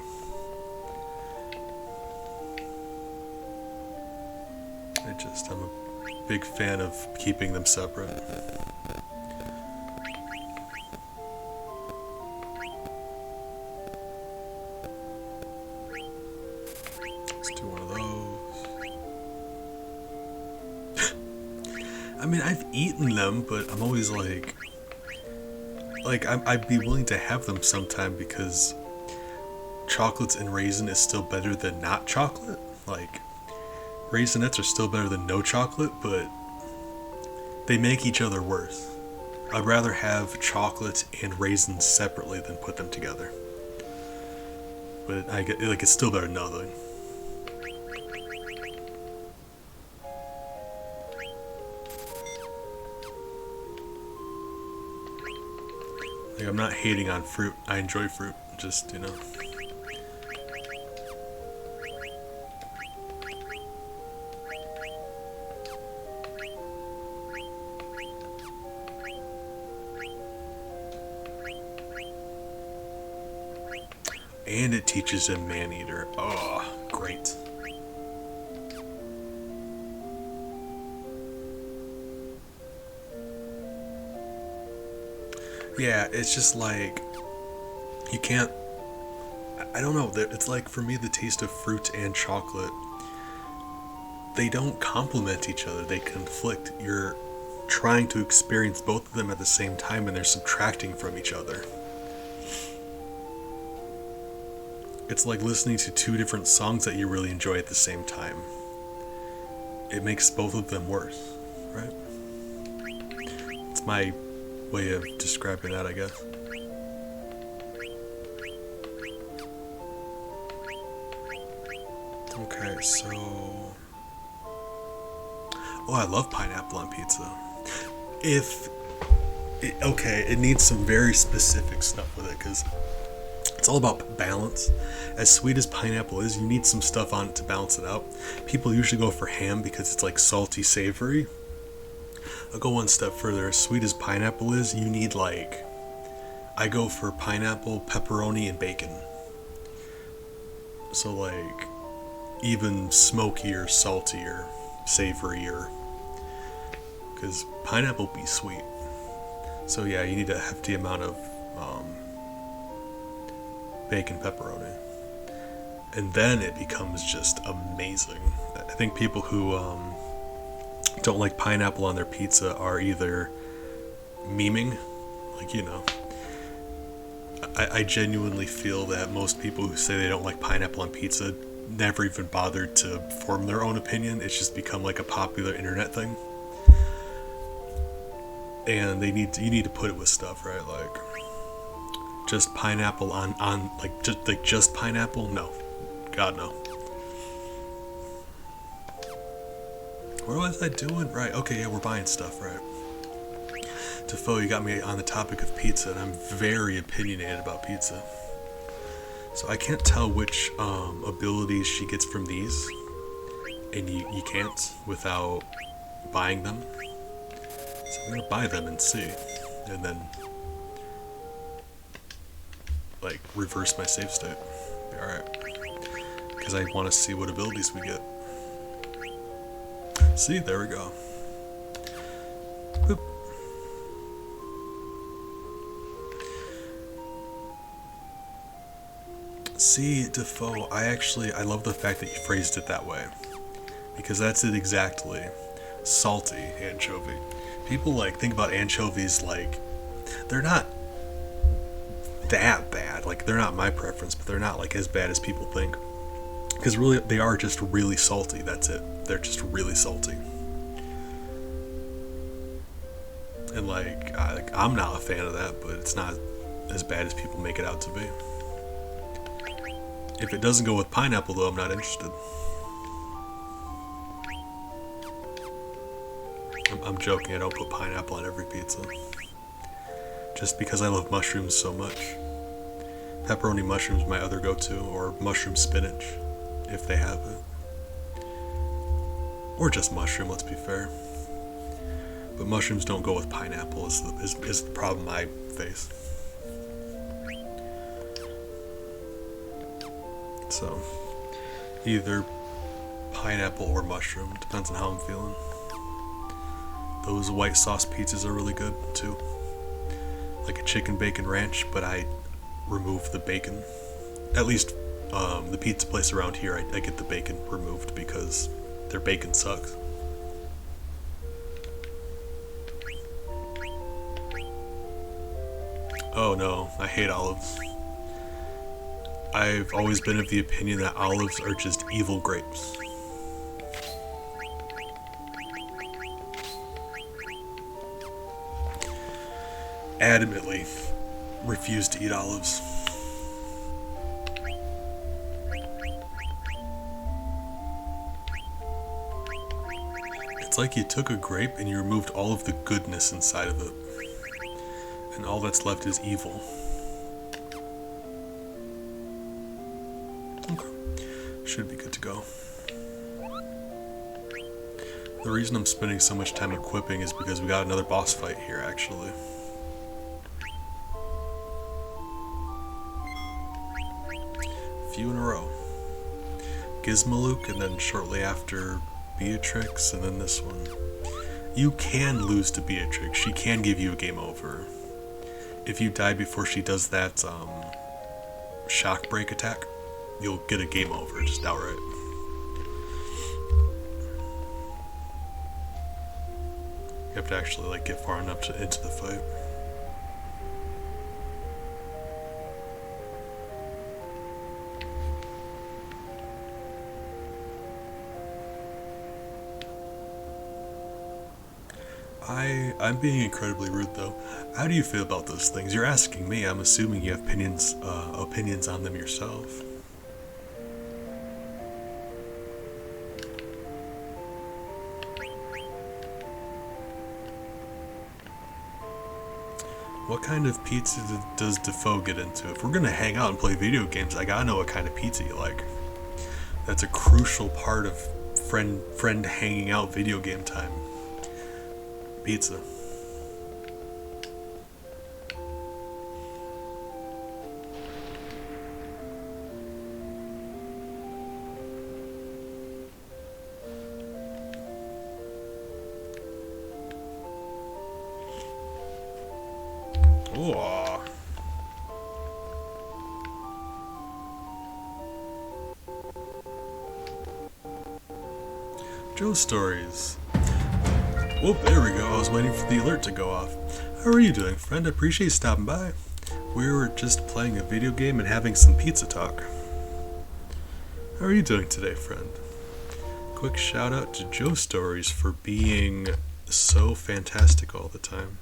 I'm a big fan of keeping them separate. I mean, I've eaten them, but I'm always like I'd be willing to have them sometime because chocolates and raisin is still better than not chocolate. Like, Raisinets are still better than no chocolate, but they make each other worse. I'd rather have chocolate and raisins separately than put them together. But I get, like, it's still better than nothing. Like, I'm not hating on fruit. I enjoy fruit. Just, you know. And it teaches him Maneater. Oh, great. Yeah, it's just like, you can't, I don't know, it's like, for me, the taste of fruit and chocolate, they don't complement each other, they conflict. You're trying to experience both of them at the same time and they're subtracting from each other. It's like listening to two different songs that you really enjoy at the same time. It makes both of them worse, right? It's my way of describing that, I guess. Okay, so... Oh, I love pineapple on pizza. Okay, it needs some very specific stuff with it, because it's all about balance. As sweet as pineapple is, you need some stuff on it to balance it out. People usually go for ham because it's like salty, savory. I'll go one step further. As sweet as pineapple is, you need like... I go for pineapple, pepperoni, and bacon. So like, even smokier, saltier, savorier. Because pineapple be sweet. So yeah, you need a hefty amount of bacon, pepperoni. and then it becomes just amazing. I think people who don't like pineapple on their pizza are either memeing, like, you know. I genuinely feel that most people who say they don't like pineapple on pizza never even bothered to form their own opinion. It's just become like a popular internet thing. And you need to put it with stuff, right? Like, just pineapple on like just pineapple? No. God, no. What was I doing? Right, okay, yeah, we're buying stuff, right? Defoe, you got me on the topic of pizza, and I'm very opinionated about pizza. So I can't tell which abilities she gets from these, and you can't without buying them. So I'm gonna buy them and see, and then like reverse my save state. Alright. Because I want to see what abilities we get. See, there we go. Boop. See, Defoe, I love the fact that you phrased it that way. Because that's it exactly. Salty anchovy. People like think about anchovies like they're not that bad. Like, they're not my preference, but they're not like as bad as people think. Because really, they are just really salty. That's it. They're just really salty. And like I'm not a fan of that, but it's not as bad as people make it out to be. If it doesn't go with pineapple, though, I'm not interested. I'm joking. I don't put pineapple on every pizza. Just because I love mushrooms so much. Pepperoni mushroom's my other go-to, or mushroom spinach, if they have it. Or just mushroom, let's be fair. But mushrooms don't go with pineapple is the problem I face. So, either pineapple or mushroom, depends on how I'm feeling. Those white sauce pizzas are really good too. Like a chicken bacon ranch, but I remove the bacon. At least the pizza place around here, I get the bacon removed because their bacon sucks. Oh no, I hate olives. I've always been of the opinion that olives are just evil grapes. Adamantly refuse to eat olives. It's like you took a grape and you removed all of the goodness inside of it. And all that's left is evil. Okay. Should be good to go. The reason I'm spending so much time equipping is because we got another boss fight here, actually. Few in a row. Gizmaluke, and then shortly after Beatrix, and then this one. You can lose to Beatrix. She can give you a game over. If you die before she does that shock break attack, you'll get a game over, just outright. You have to actually like get far enough into the fight. I'm being incredibly rude though. How do you feel about those things? You're asking me. I'm assuming you have opinions on them yourself. What kind of pizza does Defoe get into? If we're gonna hang out and play video games, I gotta know what kind of pizza you like. That's a crucial part of friend hanging out video game time. Pizza. Ooh. Joe Stories. Whoop, there we go. I was waiting for the alert to go off. How are you doing, friend? I appreciate you stopping by. We were just playing a video game and having some pizza talk. How are you doing today, friend? Quick shout out to Joe Stories for being so fantastic all the time.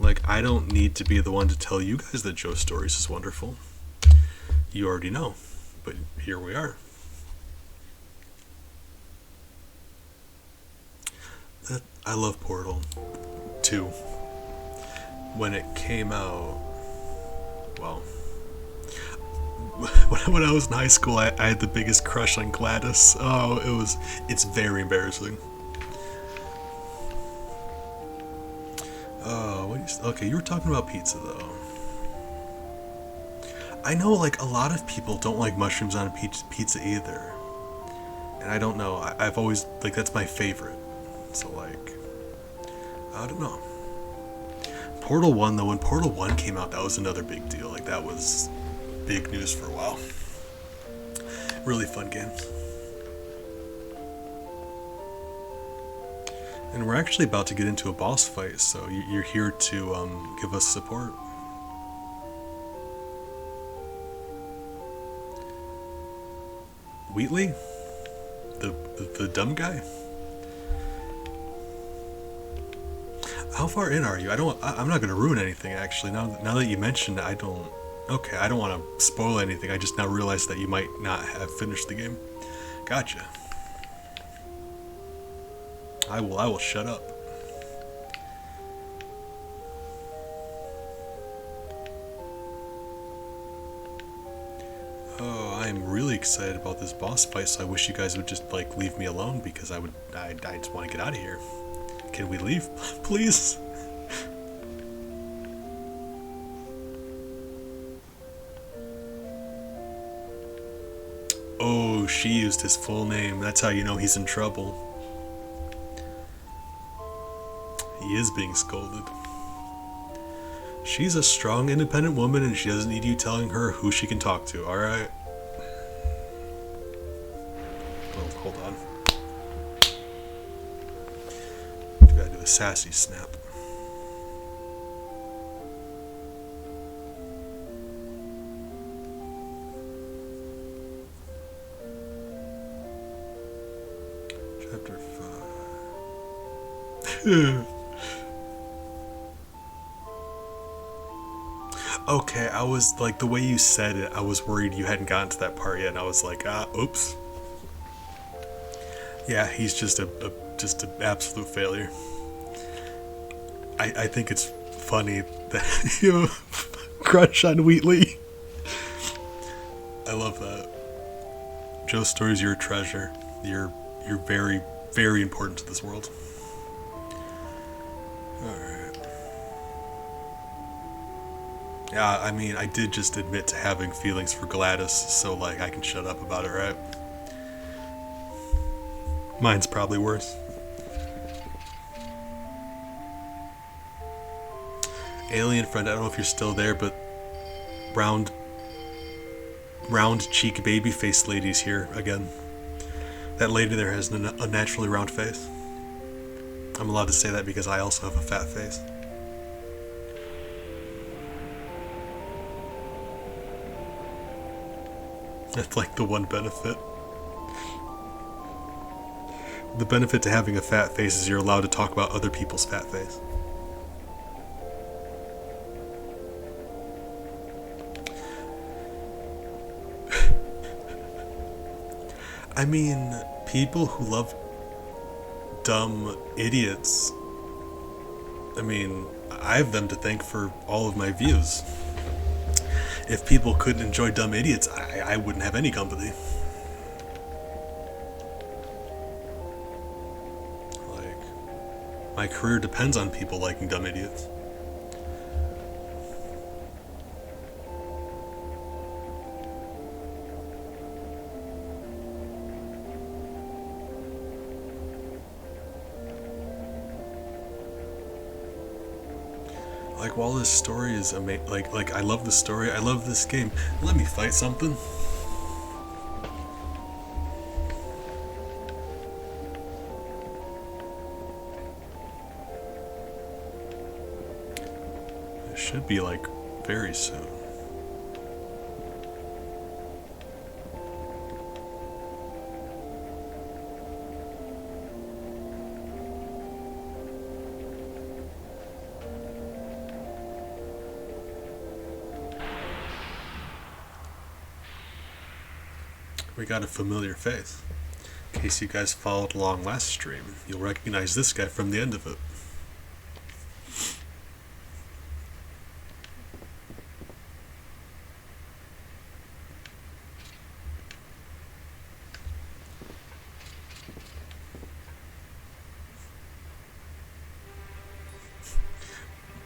Like, I don't need to be the one to tell you guys that Joe Stories is wonderful. You already know, but here we are. I love Portal 2. When it came out, well, when I was in high school, I had the biggest crush on Gladys. Oh, it's very embarrassing. Okay, you were talking about pizza though. I know, like, a lot of people don't like mushrooms on a pizza either. And I don't know, I've always, like, that's my favorite. So, like, I don't know. Portal 1 though, when Portal 1 came out, that was another big deal. Like, that was big news for a while. Really fun game. And we're actually about to get into a boss fight, so you're here to give us support. Wheatley? The dumb guy? How far in are you? I'm not gonna ruin anything actually. Now that you mentioned it, I don't want to spoil anything. I just now realized that you might not have finished the game. Gotcha. I will shut up. Oh, I'm really excited about this boss fight, so I wish you guys would just, like, leave me alone, because I just want to get out of here. Can we leave, please? Oh, she used his full name. That's how you know he's in trouble. He is being scolded. She's a strong, independent woman, and she doesn't need you telling her who she can talk to, alright? Well, hold on. Gotta do a sassy snap. Chapter 5. Okay, I was like, the way you said it, I was worried you hadn't gotten to that part yet, and I was like, oops. Yeah, he's just an absolute failure. I think it's funny that you have a crush on Wheatley. I love that. Joe Stories, you're a treasure. You're very, very important to this world. Alright. Yeah, I mean, I did just admit to having feelings for Gladys, so, like, I can shut up about it, right? Mine's probably worse. Alien friend, I don't know if you're still there, but round cheek baby face lady's here again. That lady there has an unnaturally round face. I'm allowed to say that because I also have a fat face. That's like the one benefit. The benefit to having a fat face is you're allowed to talk about other people's fat face. I mean, people who love dumb idiots, I mean, I have them to thank for all of my views. If people couldn't enjoy dumb idiots, I wouldn't have any company. Like, my career depends on people liking dumb idiots. Like, while this story is amazing, like I love the story, I love this game. Let me fight something. It should be like very soon. We got a familiar face. In case you guys followed along last stream, you'll recognize this guy from the end of it.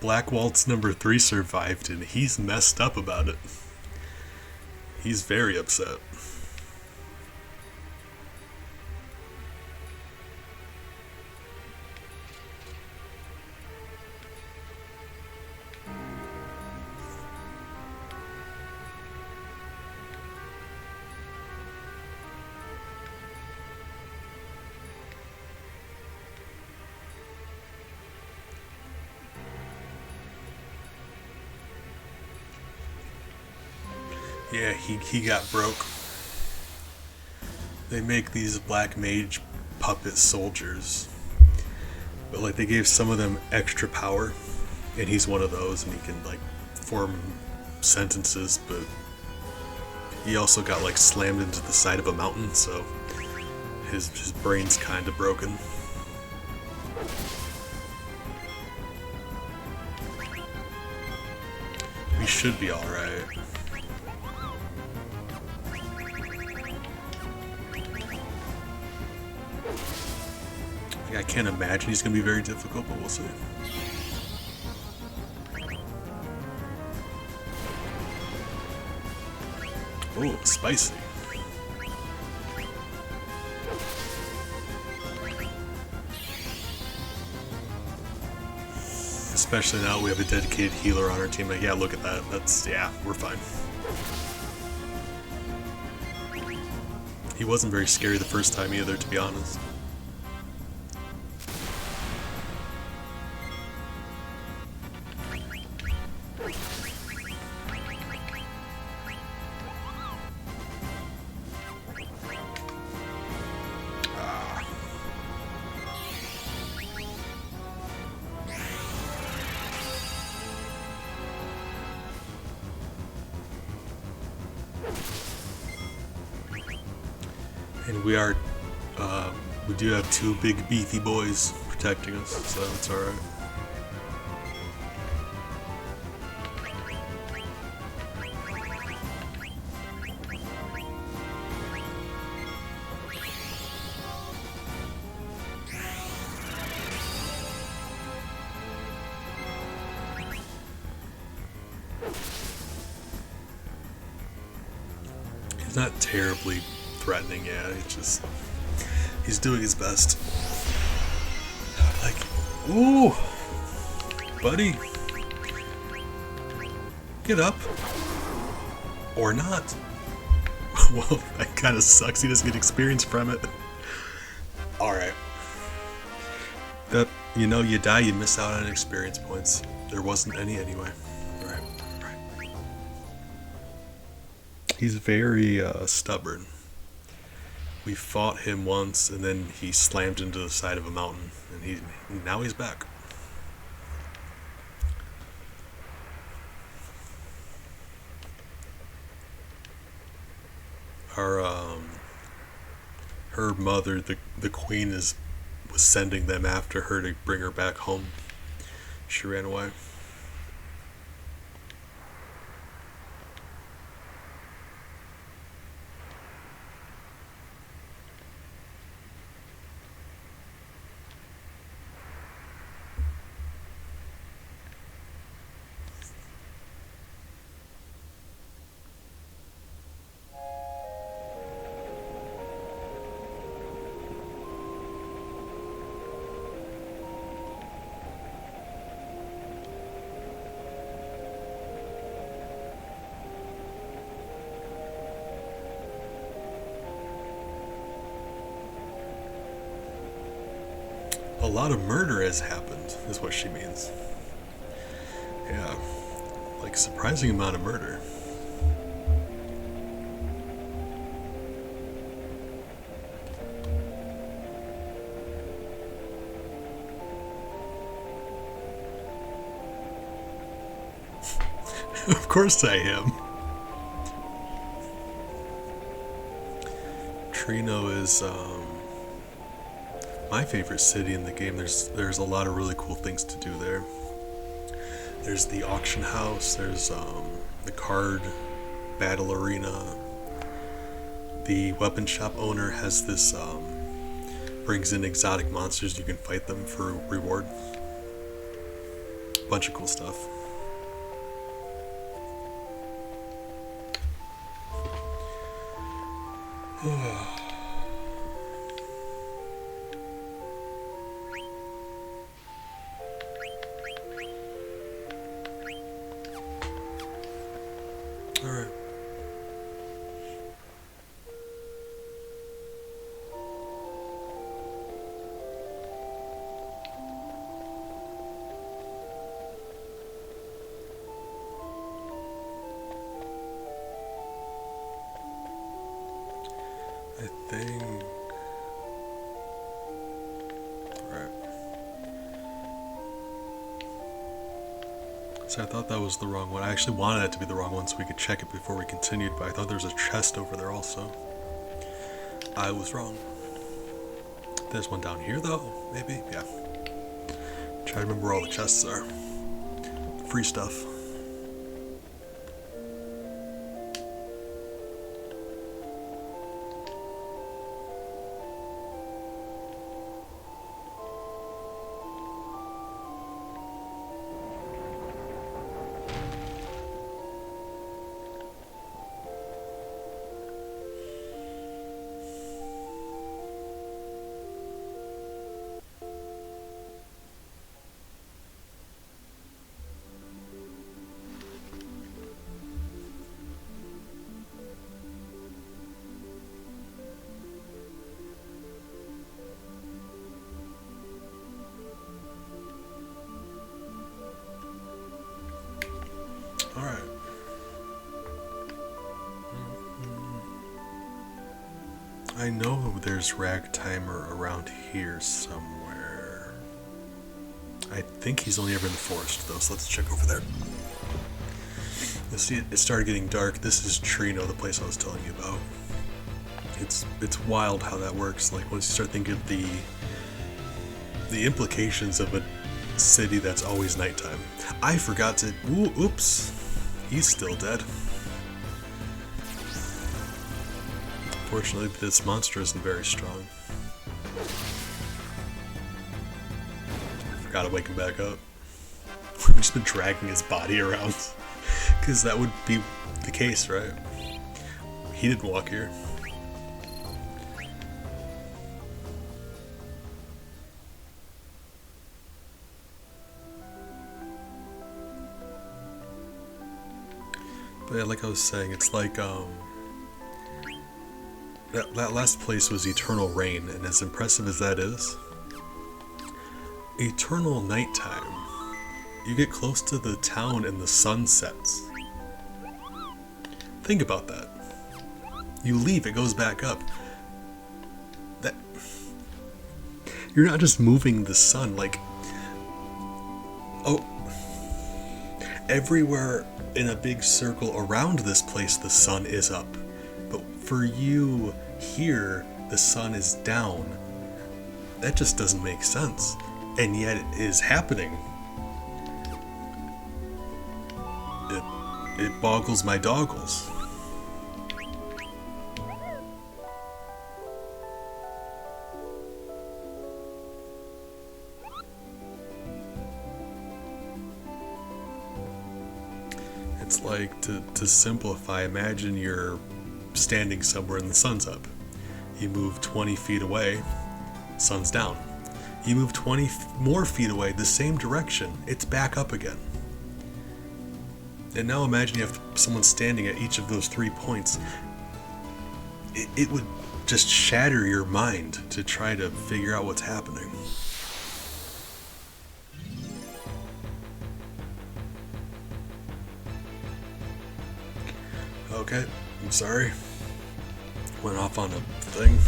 Black Waltz number 3 survived and he's messed up about it. He's very upset. Yeah, he got broke. They make these black mage puppet soldiers, but like they gave some of them extra power, and he's one of those, and he can like form sentences, but he also got like slammed into the side of a mountain, so his brain's kind of broken. We should be alright. I can't imagine he's going to be very difficult, but we'll see. Oh, spicy. Especially now we have a dedicated healer on our team. Like, yeah, look at that. Yeah, we're fine. He wasn't very scary the first time either, to be honest. And we do have two big beefy boys protecting us, so it's alright. He's not terribly threatening, yeah, he's doing his best. Like, ooh, buddy, get up, or not. Well, that kind of sucks, he doesn't get experience from it. Alright. That, you die, you miss out on experience points. There wasn't any anyway. Right. He's very stubborn. We fought him once, and then he slammed into the side of a mountain, and now he's back. Her mother, the queen, was sending them after her to bring her back home. She ran away. A lot of murder has happened, is what she means. Yeah. Like, surprising amount of murder. Of course I am. Trino is my favorite city in the game. There's a lot of really cool things to do there. There's the auction house, there's the card battle arena. The weapon shop owner has this brings in exotic monsters, you can fight them for reward. Bunch of cool stuff. Alright. I think... Alright. So I thought that was the wrong one. I actually wanted it to be the wrong one so we could check it before we continued, but I thought there was a chest over there also. I was wrong. There's one down here though, maybe? Yeah. Try to remember where all the chests are. Free stuff. Alright. I know there's Ragtimer around here somewhere. I think he's only ever in the forest though, so let's check over there. You'll see it started getting dark. This is Trino, the place I was telling you about. It's wild how that works. Like once you start thinking of the implications of a city that's always nighttime. I forgot to... Oops. He's still dead. Fortunately, this monster isn't very strong. Forgot to wake him back up. We've just been dragging his body around. Because that would be the case, right? He didn't walk here. But yeah, like I was saying, it's like, that last place was Eternal Rain, and as impressive as that is, eternal nighttime. You get close to the town and the sun sets. Think about that. You leave, it goes back up. That... You're not just moving the sun, like... Oh... Everywhere in a big circle around this place, the sun is up. But for you here, the sun is down. That just doesn't make sense. And yet it is happening. It boggles my doggles. It's like, to simplify, imagine you're standing somewhere and the sun's up. You move 20 feet away, sun's down. You move 20 more feet away, the same direction, it's back up again. And now imagine you have someone standing at each of those 3 points. It would just shatter your mind to try to figure out what's happening. Okay, I'm sorry. Went off on a thing.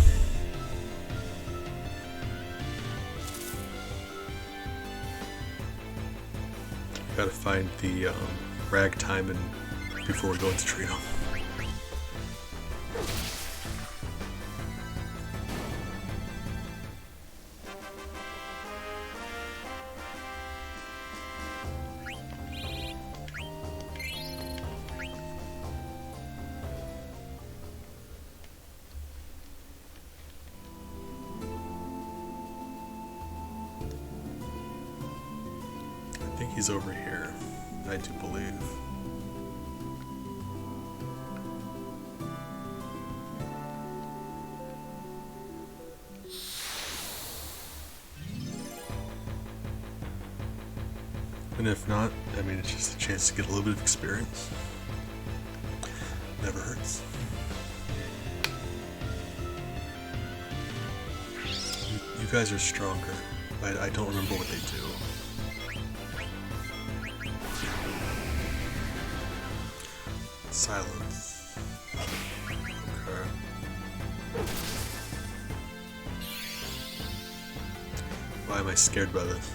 Gotta find the ragtime and before we go into Trino. I think he's over here. I do believe. And if not, I mean, it's just a chance to get a little bit of experience. Never hurts. You guys are stronger. I don't remember what they do. Silence. Okay. Why am I scared by this?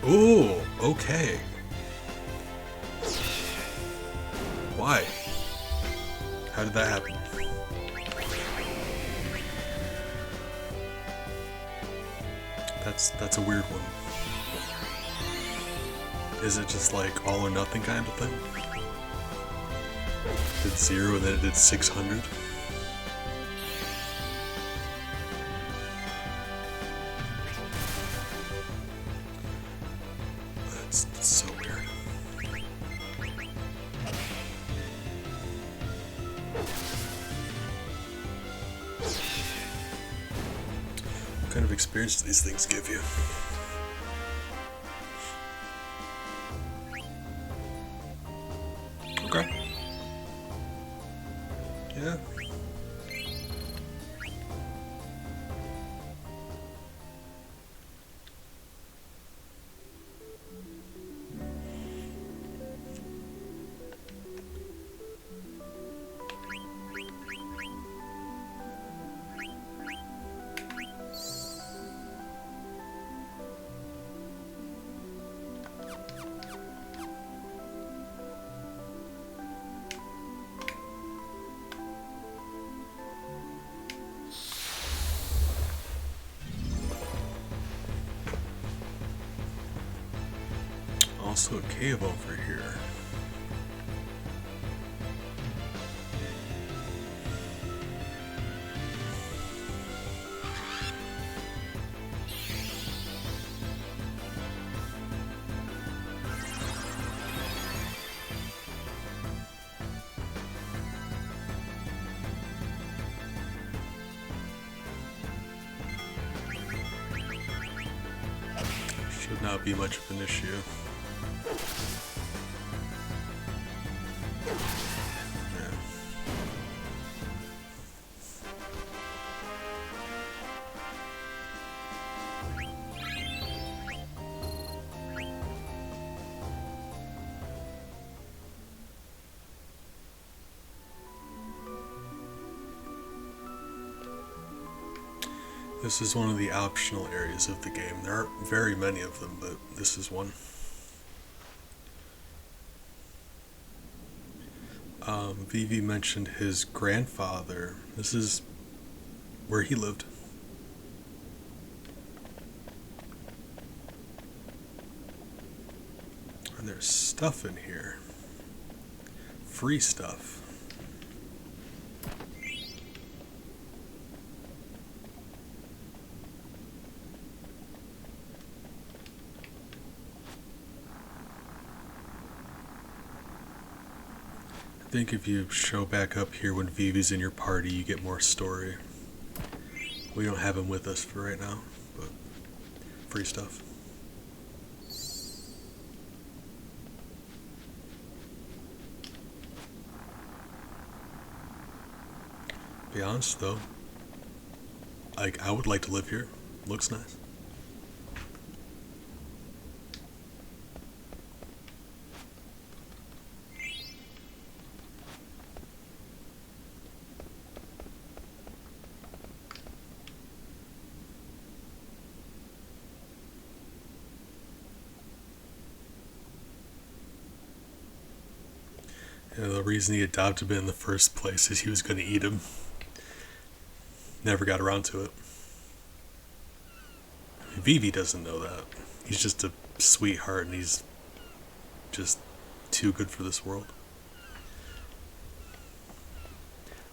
Ooh, okay. Why? How did that happen? That's a weird one. Is it just like all or nothing kind of thing? Did 0 and then it did 600? That's so weird. What kind of experience do these things give you? Okay. Yeah. Also a cave over here. Should not be much of an issue. Yeah. This is one of the optional areas of the game. There aren't very many of them, but this is one. Vivi mentioned his grandfather. This is where he lived. And there's stuff in here. Free stuff. I think if you show back up here when Vivi's in your party, you get more story. We don't have him with us for right now, but free stuff. Be honest though, I would like to live here. Looks nice. Yeah, the reason he adopted him in the first place is he was going to eat him. Never got around to it. Vivi doesn't know that. He's just a sweetheart and he's just too good for this world.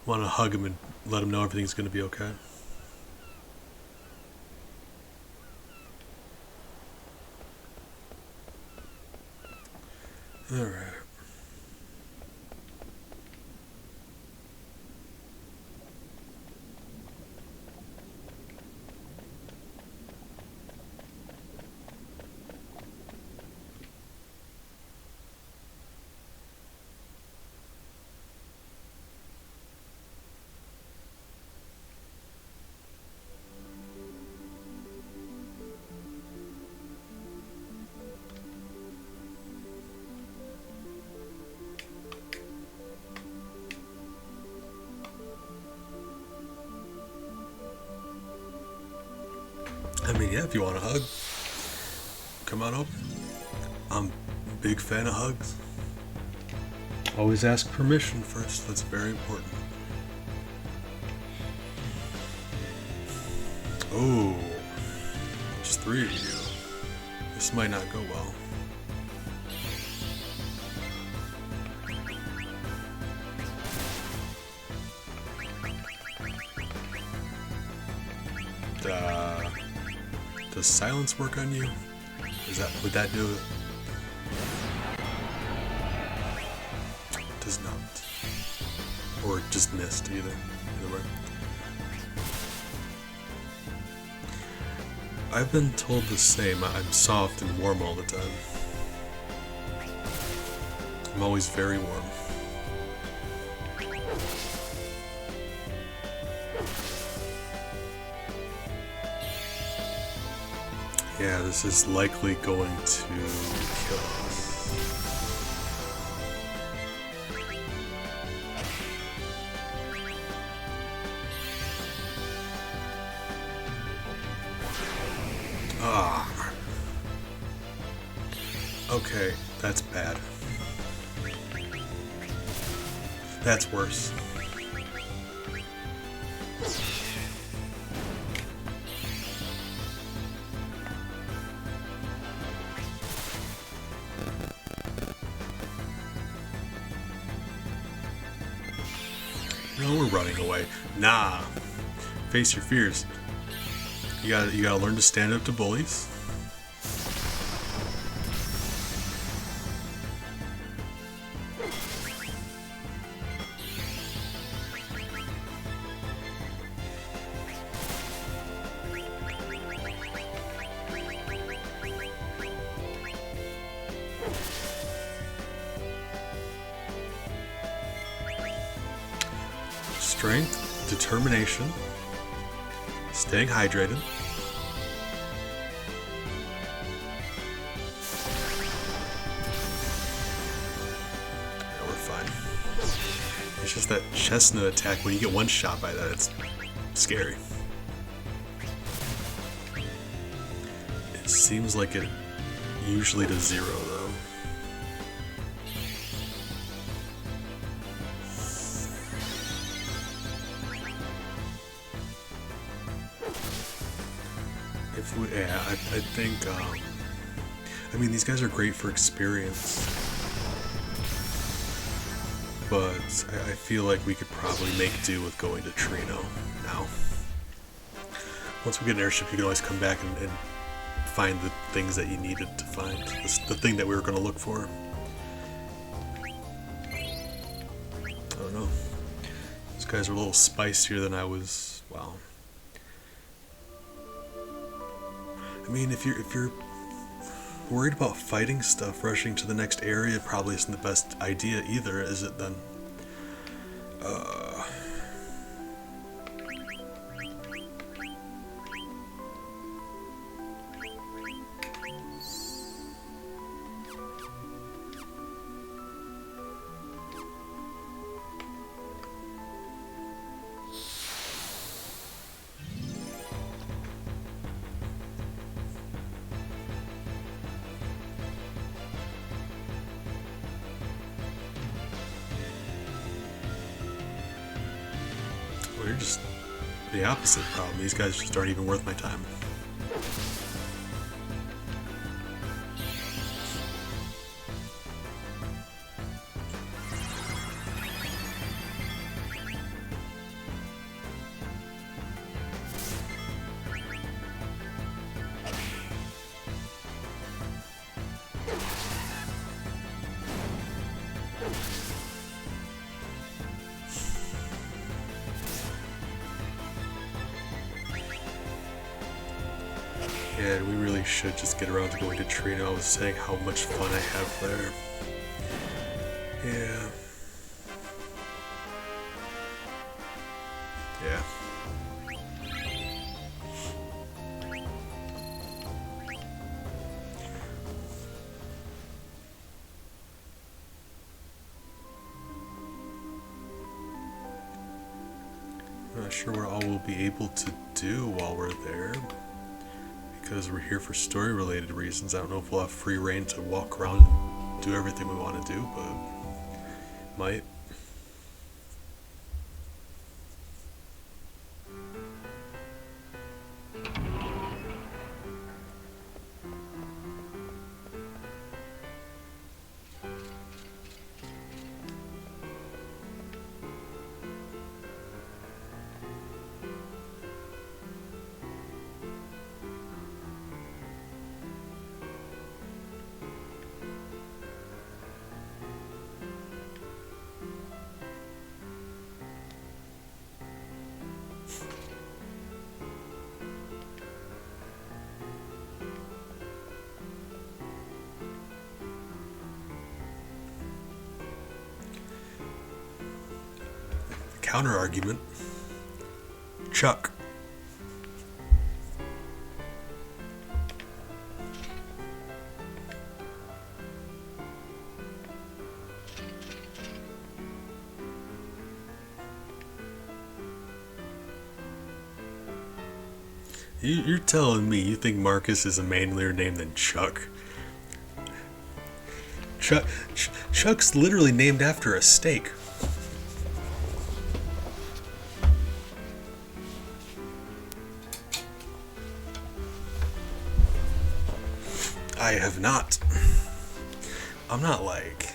Want to hug him and let him know everything's going to be okay. Alright. I mean, yeah, if you want a hug, come on over. I'm a big fan of hugs. Always ask permission first, that's very important. Oh, there's 3 of you. This might not go well. Does silence work on you? Would that do it? Does not. Or just missed either way. I've been told the same. I'm soft and warm all the time. I'm always very warm. Yeah, this is likely going to kill us. Ah. Okay, that's bad. That's worse. No, we're running away. Nah. Face your fears. You gotta learn to stand up to bullies. Strength, determination, staying hydrated. Yeah, we're fine. It's just that chestnut attack, when you get one shot by that, it's scary. It seems like it usually does 0 though. Yeah, I think, I mean, these guys are great for experience, but I feel like we could probably make do with going to Trino now. Once we get an airship, you can always come back and find the things that you needed to find, the thing that we were going to look for. I don't know. These guys are a little spicier than I was, well... I mean, if you're worried about fighting stuff, rushing to the next area probably isn't the best idea either, is it then? Well, you're just the opposite problem. These guys just aren't even worth my time. Yeah, we really should just get around to going to Trino. I was saying how much fun I have there. Yeah. Yeah. I'm not sure what all we'll be able to do while we're there, because we're here for story-related reasons. I don't know if we'll have free reign to walk around and do everything we want to do, but might. Counter argument. Chuck. You're telling me you think Marcus is a manlier name than Chuck? Chuck's literally named after a steak. I have not. I'm not like...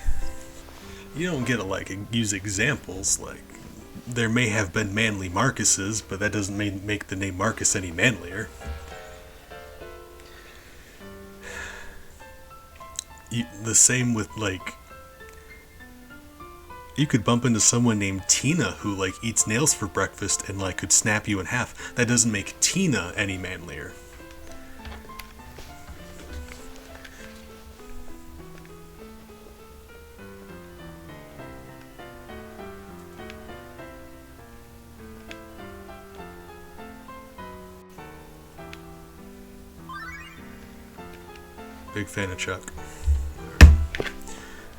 You don't get to like use examples like... There may have been manly Marcuses, but that doesn't make the name Marcus any manlier. The same with like... You could bump into someone named Tina who like eats nails for breakfast and like could snap you in half. That doesn't make Tina any manlier. Big fan of Chuck.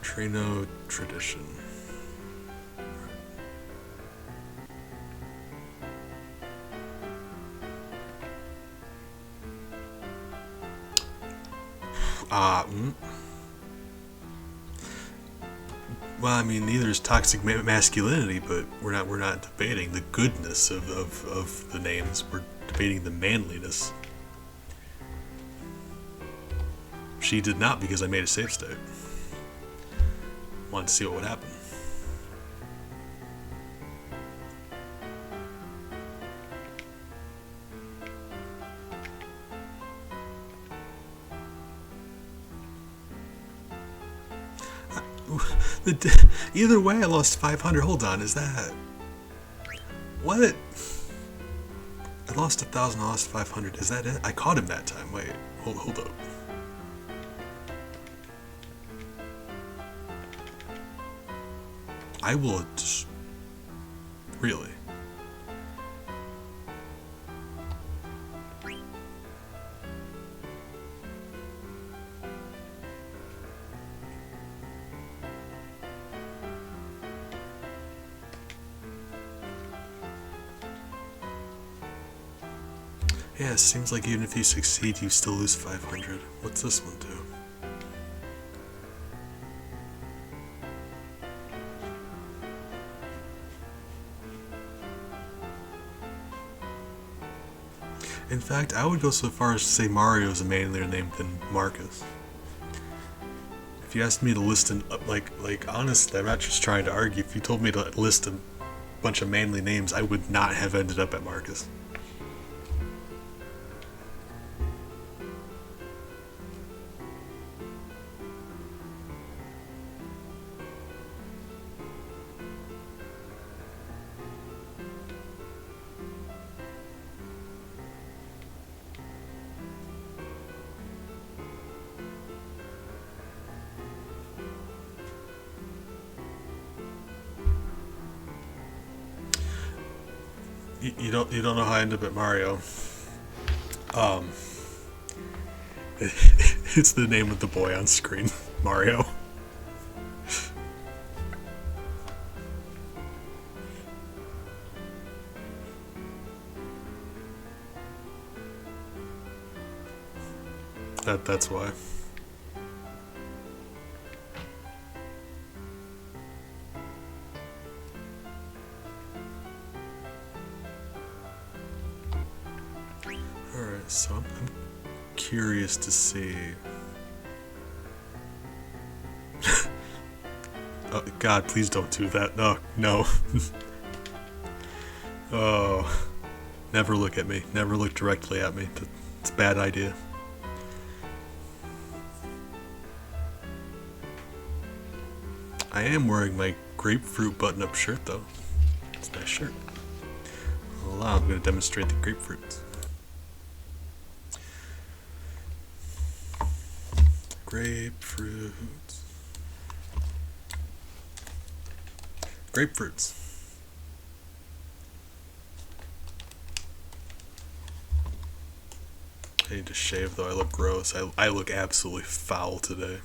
Trino tradition. Well, I mean, neither is toxic masculinity, but we're not debating the goodness of the names. We're debating the manliness. She did not, because I made a save state. Wanted to see what would happen. Either way, I lost 500. Hold on, is that... What? I lost 1,000, I lost 500. Is that it? I caught him that time. Wait, hold up. I will just... Really? Yeah, it seems like even if you succeed, you still lose 500. What's this one do? In fact, I would go so far as to say Mario is a manlier name than Marcus. If you asked me to list like honestly, I'm not just trying to argue. If you told me to list a bunch of manly names, I would not have ended up at Marcus. You don't know how I ended up at Mario. It's the name of the boy on screen, Mario. That's why. Alright, so I'm curious to see. Oh, God, please don't do that. No, no. Oh. Never look at me. Never look directly at me. It's a bad idea. I am wearing my grapefruit button-up shirt, though. It's a nice shirt. Well, I'm going to demonstrate the grapefruits. Grapefruits. Grapefruits. I need to shave, though. I look gross. I look absolutely foul today.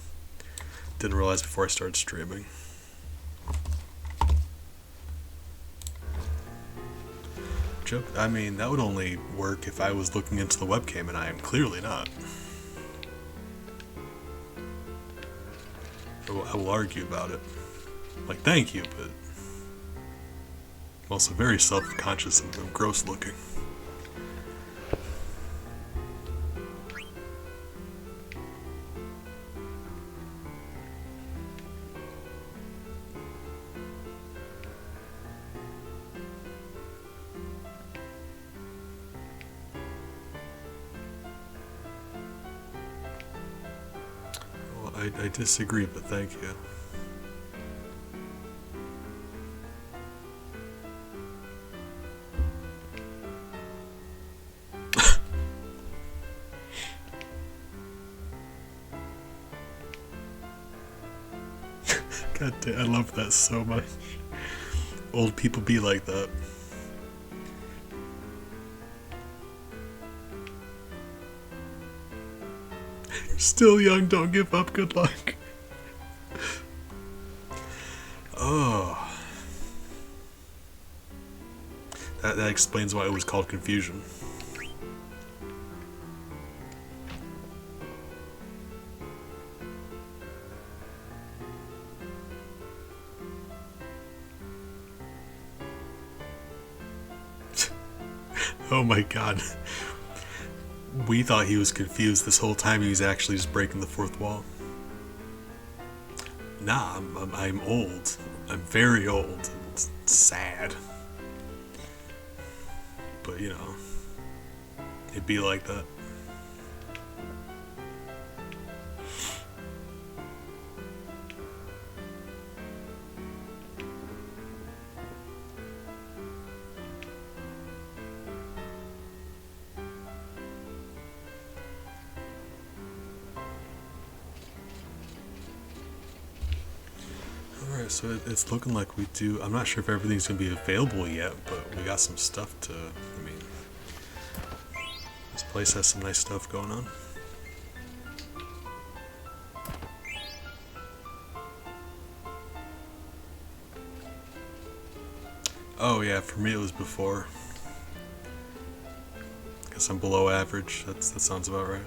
Didn't realize before I started streaming. Joke. I mean, that would only work if I was looking into the webcam, and I am clearly not. I will argue about it. Like, thank you, but I'm also very self-conscious and gross looking. I disagree, but thank you. God damn, I love that so much. Old people be like that. You're still young, don't give up, good luck. Oh. That explains why it was called Confusion. Oh my god. We thought he was confused this whole time. He was actually just breaking the fourth wall. Nah, I'm old. I'm very old. It's sad. But, you know, it'd be like that. Alright, so it's looking like we do. I'm not sure if everything's going to be available yet, but we got some stuff to. I mean, this place has some nice stuff going on. Oh, yeah, for me it was before. Guess I'm below average. That sounds about right.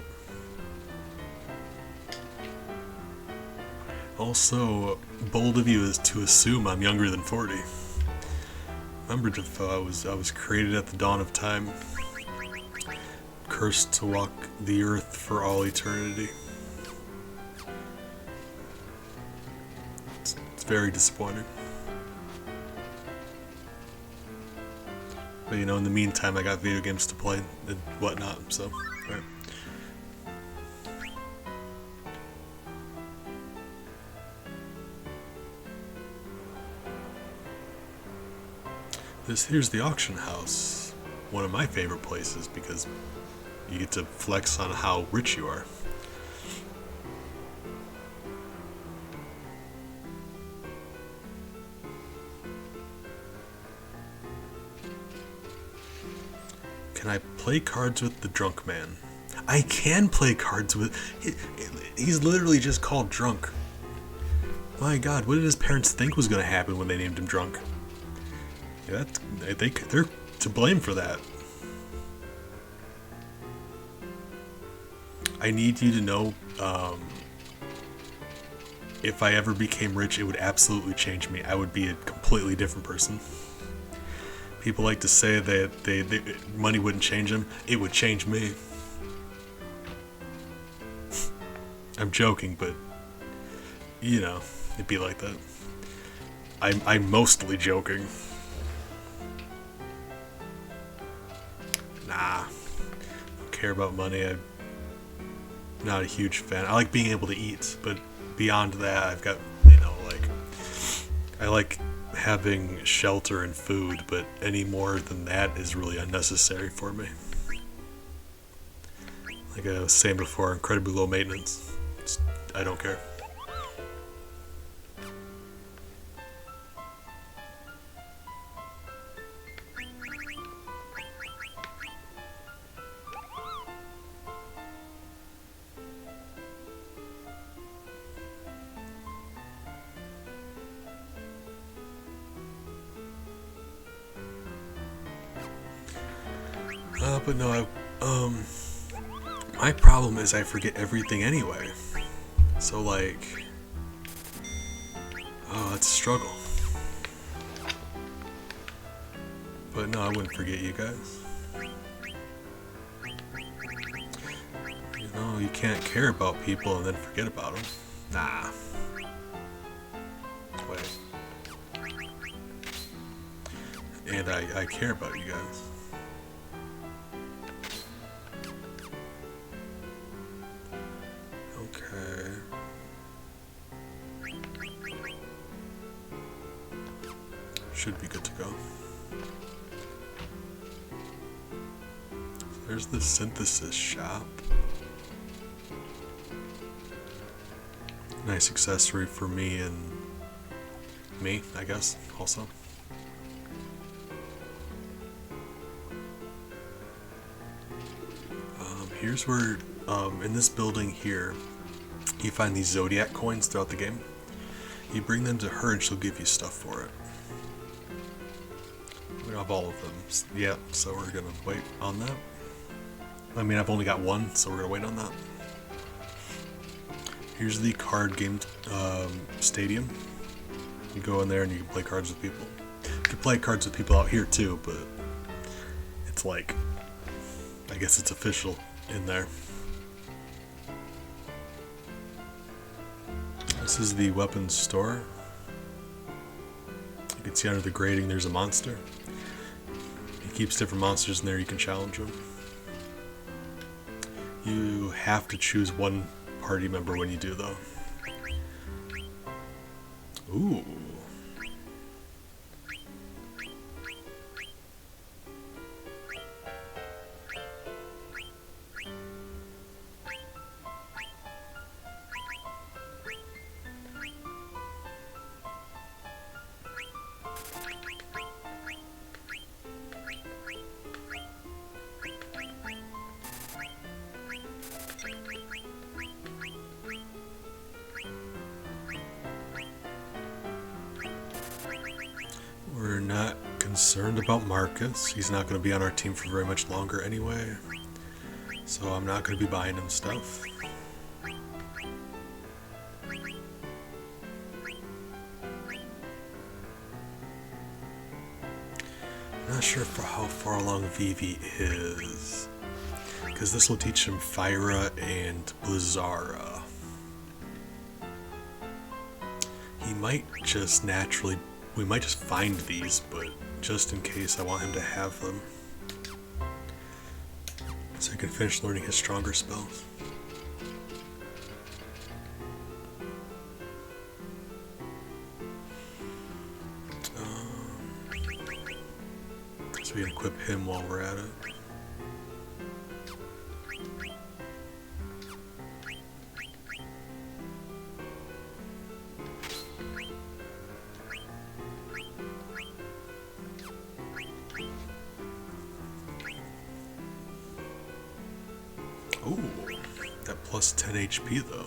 Also, bold of you is to assume I'm younger than 40. Remember, Defoe, I was created at the dawn of time. cursed to walk the earth for all eternity. It's very disappointing. But you know, in the meantime, I got video games to play and whatnot, so, right. Here's the auction house. One of my favorite places because you get to flex on how rich you are. Can I play cards with the drunk man? I can play cards with... He's literally just called drunk. My god, what did his parents think was going to happen when they named him drunk? Yeah, they're to blame for that. I need you to know, if I ever became rich, it would absolutely change me. I would be a completely different person. People like to say that money wouldn't change them. It would change me. I'm joking, but you know, it'd be like that. I'm mostly joking. Nah, don't care about money. I'm not a huge fan. I like being able to eat, but beyond that, I've got, you know, like, I like having shelter and food, but any more than that is really unnecessary for me. Like I was saying before, incredibly low maintenance. I don't care. But no, my problem is I forget everything anyway. So like, oh, that's a struggle. But no, I wouldn't forget you guys. You know, you can't care about people and then forget about them. Nah. Wait. And I care about you guys. Okay. Should be good to go. There's the synthesis shop. Nice accessory for me and me, I guess, also. Here's where, in this building here, you find these Zodiac coins throughout the game. You bring them to her and she'll give you stuff for it. We don't have all of them yet, so we're gonna wait on that. I mean, I've only got one, so we're gonna wait on that. Here's the card game stadium. You go in there and you can play cards with people. You can play cards with people out here too, but it's like, I guess it's official in there. This is the weapons store. You can see under the grating there's a monster. He keeps different monsters in there, you can challenge them. You have to choose one party member when you do though. Ooh. We're not concerned about Marcus. He's not going to be on our team for very much longer anyway. So I'm not going to be buying him stuff. Not sure for how far along Vivi is. Because this will teach him Fyra and Blizzara. He might just naturally... We might just find these, but just in case I want him to have them. So he can finish learning his stronger spells. So we can equip him while we're at it. Ooh, that plus 10 HP though.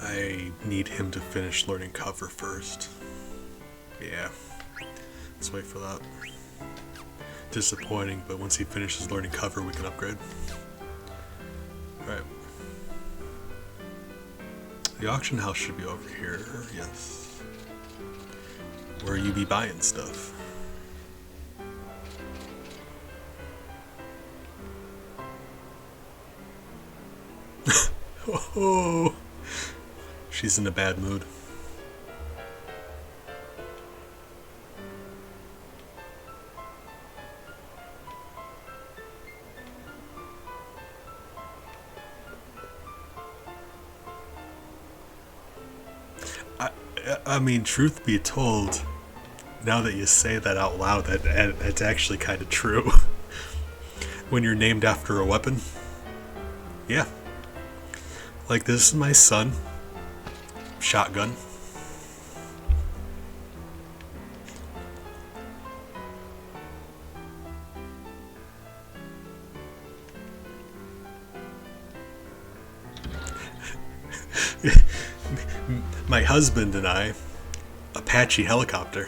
I need him to finish learning cover first. Yeah, let's wait for that. Disappointing, but once he finishes learning cover, we can upgrade. Alright. The auction house should be over here, yes. Where you be buying stuff. Oh, she's in a bad mood. I mean, truth be told, now that you say that out loud, that's actually kind of true. When you're named after a weapon. Yeah. Like, this is my son. Shotgun. My husband and I, Apache helicopter.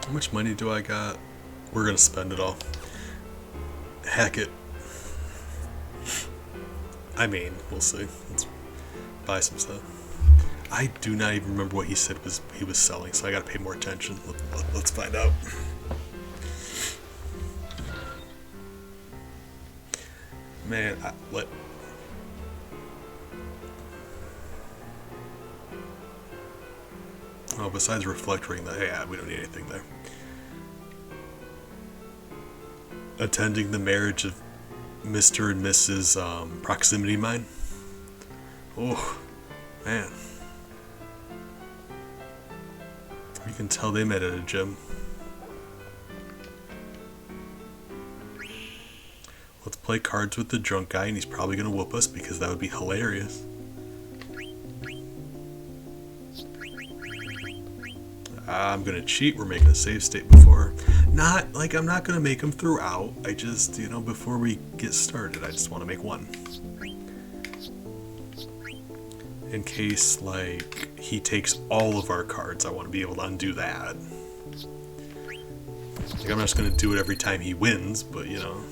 How much money do I got? We're gonna spend it all. Heck it. I mean, we'll see. Let's buy some stuff. I do not even remember what he said he was selling, so I gotta pay more attention. Let's find out. Man, oh, besides reflect ring, yeah, we don't need anything there. Attending the marriage of Mr. and Mrs. Proximity Mine. Oh, man. You can tell they met at a gym. Let's play cards with the drunk guy, and he's probably gonna whoop us because that would be hilarious. I'm gonna cheat. We're making a save state before. Not like I'm not gonna make him throughout. I just, you know, before we get started, I just want to make one. In case, like, he takes all of our cards, I want to be able to undo that. Like, I'm not just gonna do it every time he wins, but, you know.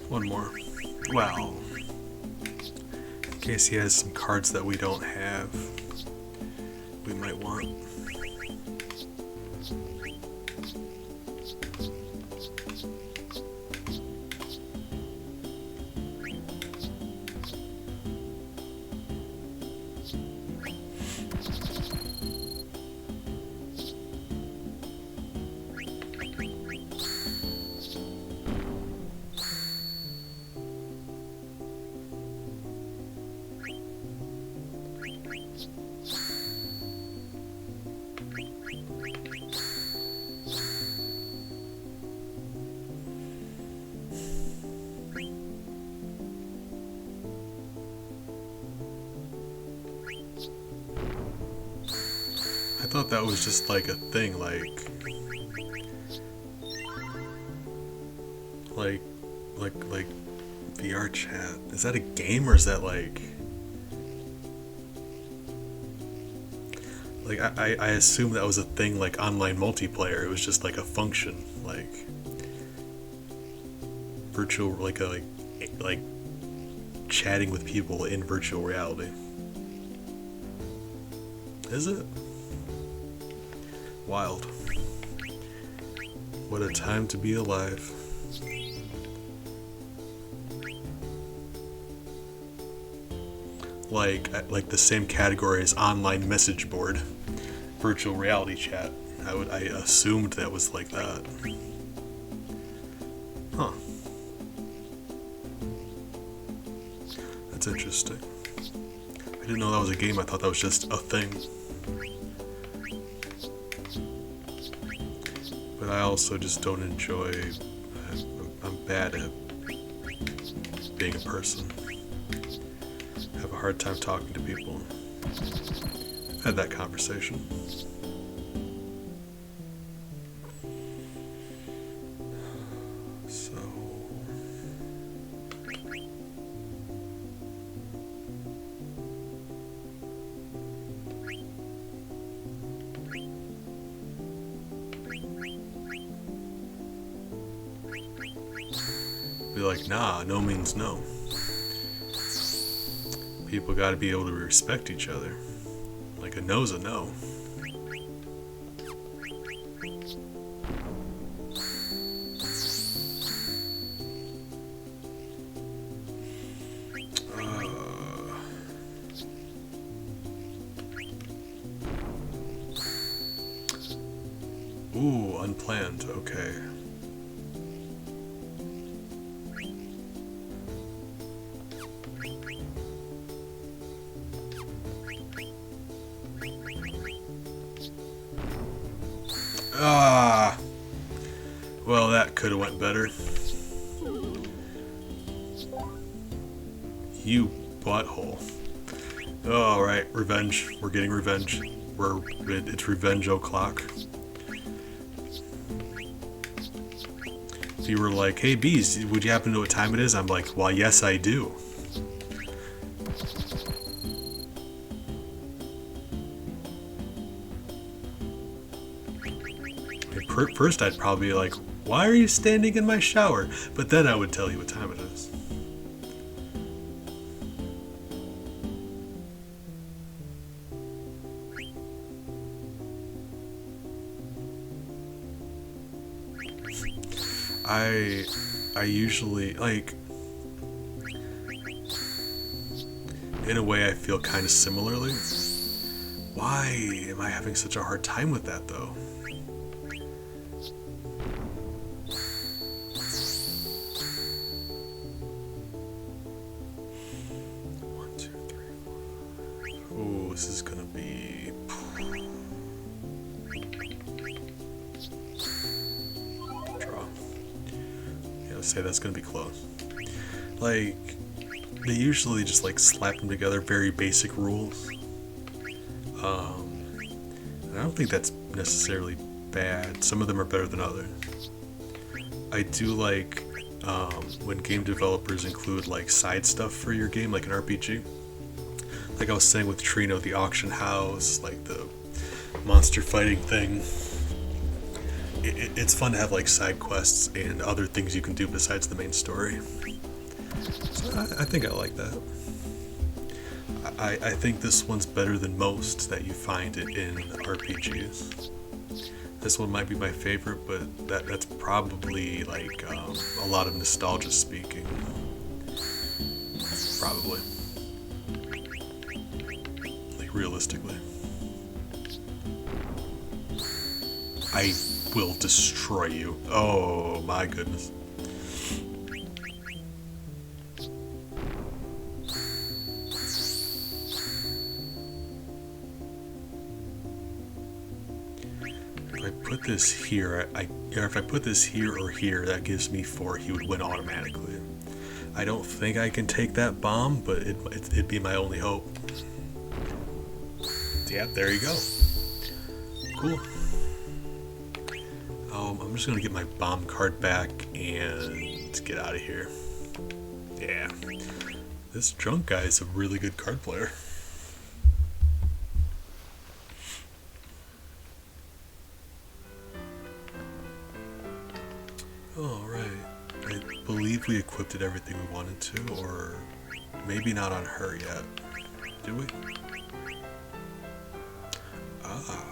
One more. Well, in case he has some cards that we don't have, we might want. I thought that was just like a thing, like VR chat. Is that a game or is that like I assumed that was a thing like online multiplayer. It was just like a function, like virtual, like chatting with people in virtual reality. Is it? Wild. What a time to be alive. Like the same category as online message board, virtual reality chat. I assumed that was like that. Huh. That's interesting. I didn't know that was a game. I thought that was just a thing. But I also just don't enjoy. I'm bad at being a person. I have a hard time talking to people. I've had that conversation. So. Be like, nah, no means no. People gotta be able to respect each other. Like a no's a no. Ooh, unplanned, okay. Ah, well, that could have went better. You butthole. Oh, all right, revenge. We're getting revenge. It's revenge o'clock. If you were like, "Hey, Bees, would you happen to know what time it is?" I'm like, "Well, yes, I do." First, I'd probably be like, "Why are you standing in my shower?" But then I would tell you what time it is. I usually, like, in a way I feel kind of similarly. Why am I having such a hard time with that though? This is gonna be draw. Yeah, let's say that's gonna be close. Like, they usually just like slap them together, very basic rules. And I don't think that's necessarily bad. Some of them are better than others. I do like when game developers include like side stuff for your game, like an RPG. Like I was saying with Trino, the auction house, like the monster fighting thing. It's fun to have like side quests and other things you can do besides the main story. So I think I like that. I think this one's better than most that you find it in RPGs. This one might be my favorite, but that's probably like a lot of nostalgia speaking. Probably. Realistically, I will destroy you. Oh my goodness. put this here, or if I put this here or here, that gives me 4. He would win automatically. I don't think I can take that bomb, but it'd be my only hope. Yeah, there you go. Cool. I'm just gonna get my bomb card back and get out of here. Yeah. This drunk guy is a really good card player. Alright. I believe we equipped everything we wanted to, or maybe not on her yet. Did we? Ah.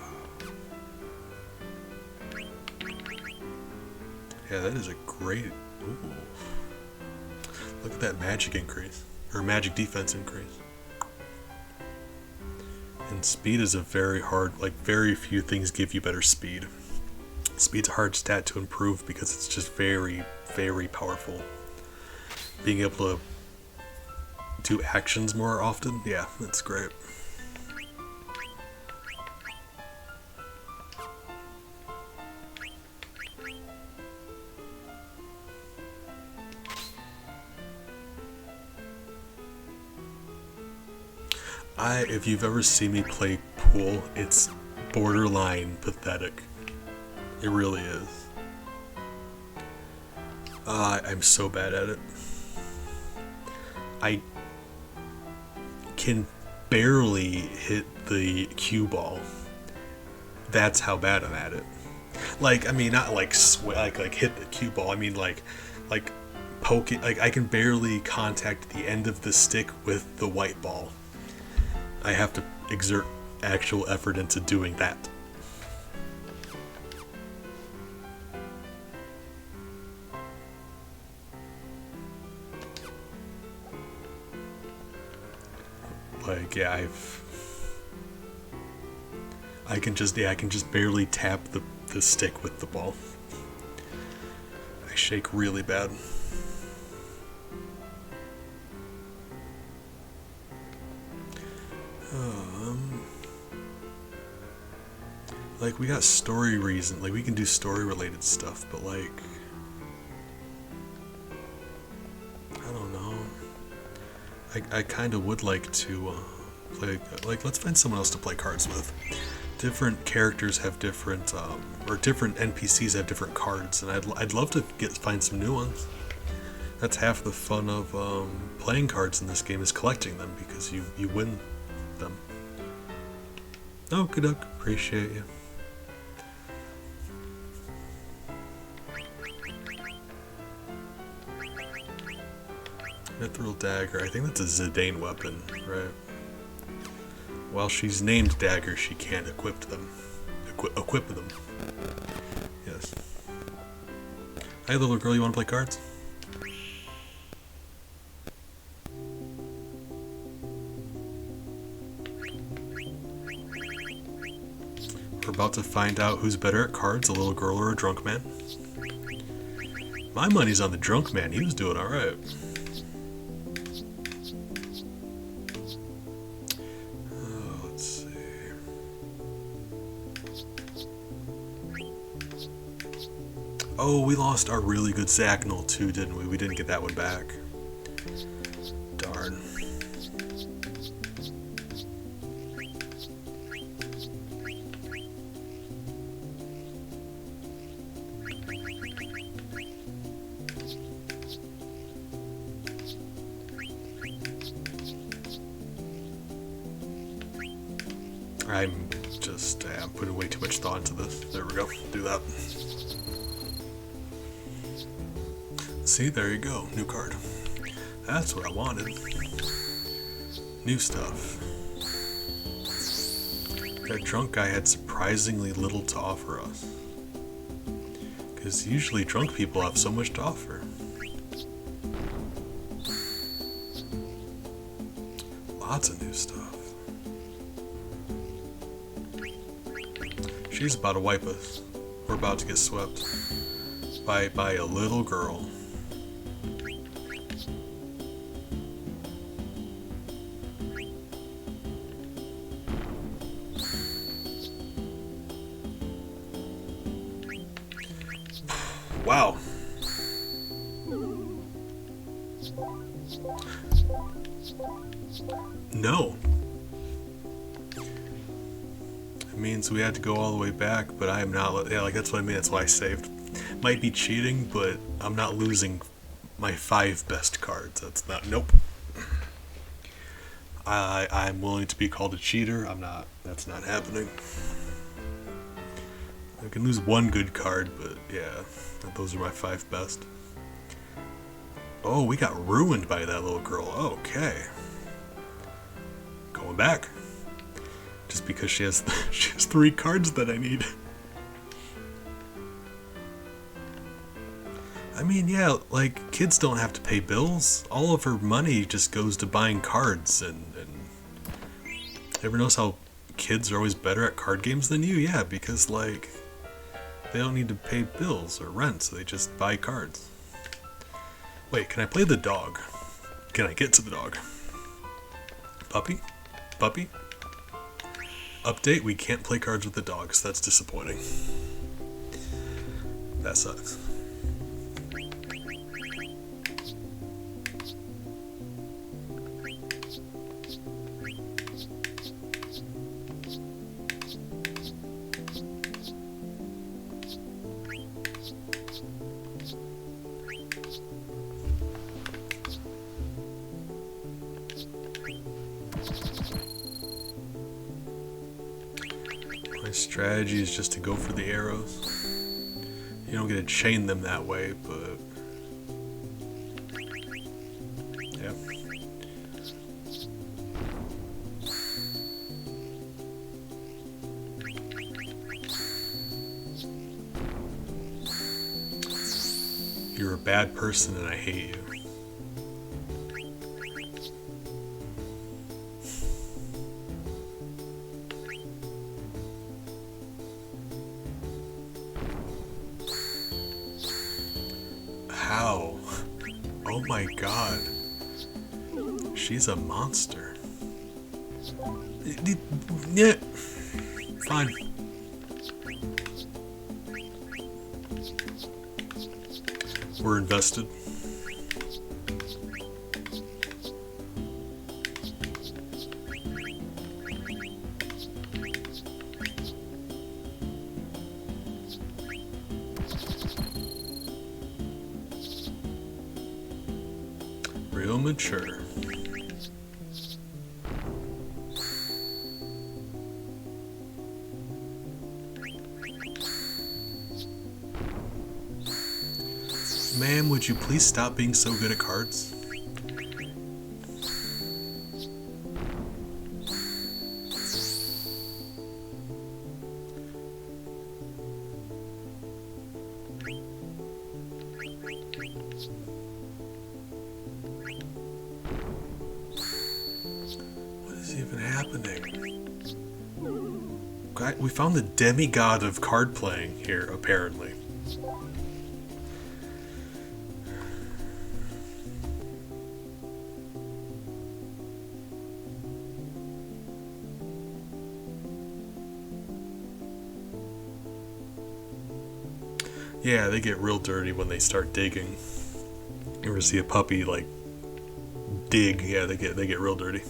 Yeah, that is a great... Ooh. Look at that magic increase. Or magic defense increase. And speed is a very hard... Like, very few things give you better speed. Speed's a hard stat to improve because it's just very, very powerful. Being able to do actions more often, yeah, that's great. If you've ever seen me play pool, it's borderline pathetic. It really is. I'm so bad at it. I can barely hit the cue ball. That's how bad I'm at it. Like, I mean, not like like hit the cue ball. I mean, like poke it. Like, I can barely contact the end of the stick with the white ball. I have to exert actual effort into doing that. Like, yeah, I can just barely tap the stick with the ball. I shake really bad. Like, we got story reason, like, we can do story related stuff, but like, I don't know. I kind of would like to play, like, let's find someone else to play cards with. Different characters have different, or different NPCs have different cards, and I'd love to find some new ones. That's half the fun of playing cards in this game, is collecting them, because you win them. Oh, good luck. Appreciate you. Mithril Dagger. I think that's a Zidane weapon, right? While she's named Dagger, she can't equip them. Equip them. Yes. Hey, little girl, you want to play cards? We're about to find out who's better at cards, a little girl or a drunk man. My money's on the drunk man. He was doing alright. Oh, we lost our really good Zachnel too, didn't we? We didn't get that one back. Darn. I'm putting way too much thought into this. There we go. Do that. See, there you go. New card. That's what I wanted. New stuff. That drunk guy had surprisingly little to offer us. Because usually drunk people have so much to offer. Lots of new stuff. She's about to wipe us. We're about to get swept by a little girl. Wow. No. It means we had to go all the way back, but I am not. Yeah, like that's what I mean. That's why I saved. Might be cheating, but I'm not losing my 5 best cards. That's not. Nope. I'm willing to be called a cheater. I'm not. That's not happening. I can lose 1 good card, but yeah, those are my 5 best. Oh, we got ruined by that little girl. Okay. Going back. Just because she has 3 cards that I need. I mean, yeah, like, kids don't have to pay bills. All of her money just goes to buying cards, and everyone knows how kids are always better at card games than you? Yeah, because, like, they don't need to pay bills or rent, so they just buy cards. Wait, can I play the dog? Can I get to the dog? Puppy? Puppy? Update, we can't play cards with the dogs. That's disappointing. That sucks. My strategy is just to go for the arrows. You don't get to chain them that way, but yeah. You're a bad person and I hate you. How? Oh my god. She's a monster. Yeah. Fine. We're invested. Real mature. Ma'am, would you please stop being so good at cards? What is even happening? We found the demigod of card playing here, apparently. Yeah, they get real dirty when they start digging. You ever see a puppy like dig? Yeah, they get real dirty.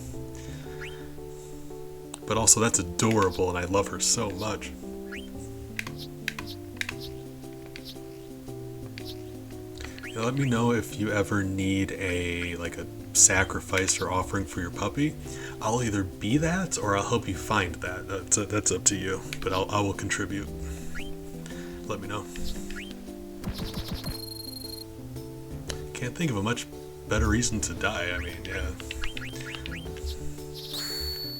But also that's adorable and I love her so much. Yeah, let me know if you ever need a sacrifice or offering for your puppy. I'll either be that or I'll help you find that. That's up to you. But I will contribute. Let me know. Can't think of a much better reason to die. I mean, yeah.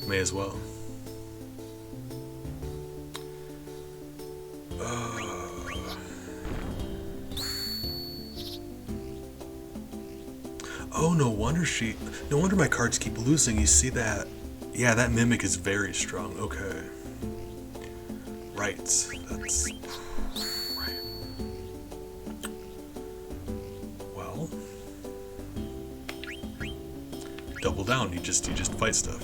May as well. Oh, no wonder my cards keep losing. You see that? Yeah, that mimic is very strong. Okay. Right. That's right. Well, double down. You just fight stuff.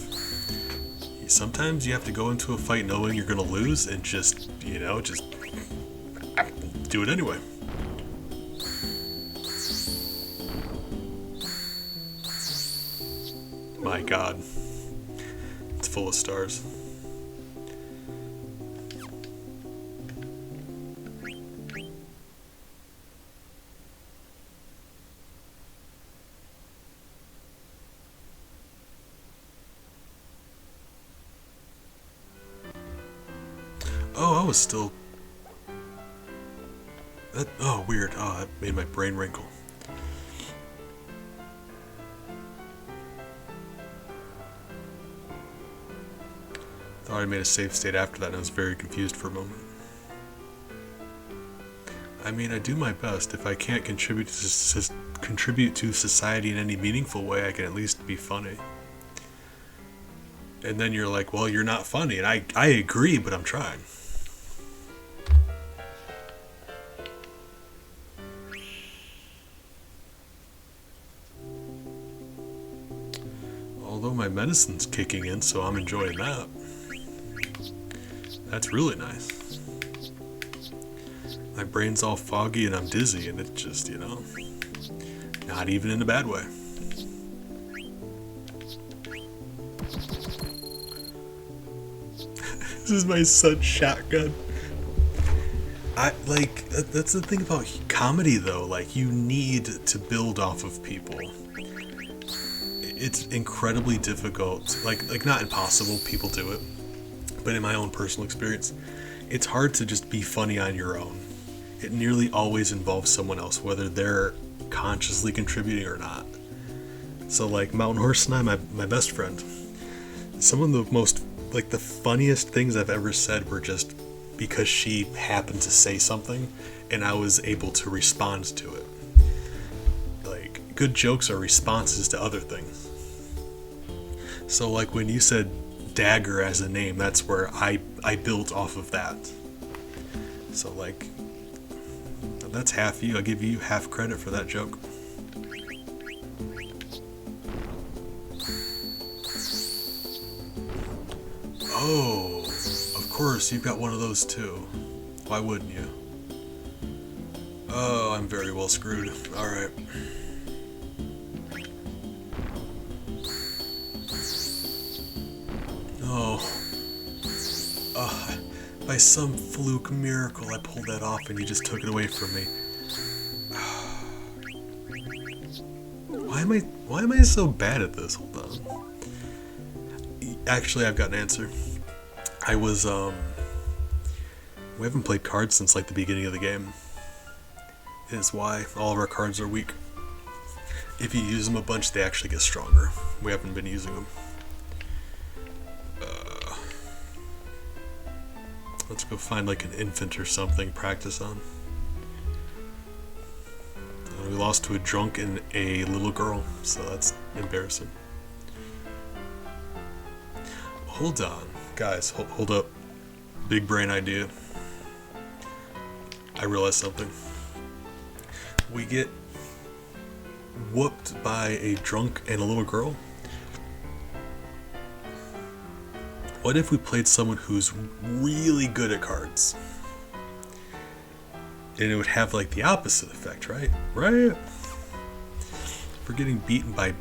Sometimes you have to go into a fight knowing you're gonna lose and just do it anyway. My God. It's full of stars. Oh, I was still... oh, weird. Oh, that made my brain wrinkle. Thought I made a save state after that and I was very confused for a moment. I mean, I do my best. If I can't contribute to society in any meaningful way, I can at least be funny. And then you're like, well, you're not funny. And I agree, but I'm trying. Although my medicine's kicking in, so I'm enjoying that. That's really nice. My brain's all foggy and I'm dizzy, and it's just, you know, not even in a bad way. This is my son's shotgun. That's the thing about comedy though, like you need to build off of people. It's incredibly difficult, like not impossible, people do it. But in my own personal experience, it's hard to just be funny on your own. It nearly always involves someone else, whether they're consciously contributing or not. So like Mountain Horse and I, my best friend, some of the most, like the funniest things I've ever said were just because she happened to say something and I was able to respond to it. Like, good jokes are responses to other things. So like when you said Dagger as a name, that's where I built off of that. So like, that's half you. I'll give you half credit for that joke. Oh, of course, you've got one of those too. Why wouldn't you? Oh, I'm very well screwed. Alright. Oh. By some fluke miracle, I pulled that off and you just took it away from me. Why am I so bad at this? Hold on. Actually, I've got an answer. We haven't played cards since like the beginning of the game. Is why all of our cards are weak. If you use them a bunch, they actually get stronger. We haven't been using them. Let's go find like an infant or something, practice on. We lost to a drunk and a little girl, so that's embarrassing. Hold on, guys, hold up. Big brain idea. I realized something. We get whooped by a drunk and a little girl. What if we played someone who's really good at cards? And it would have like the opposite effect, right? Right? If we're getting beaten by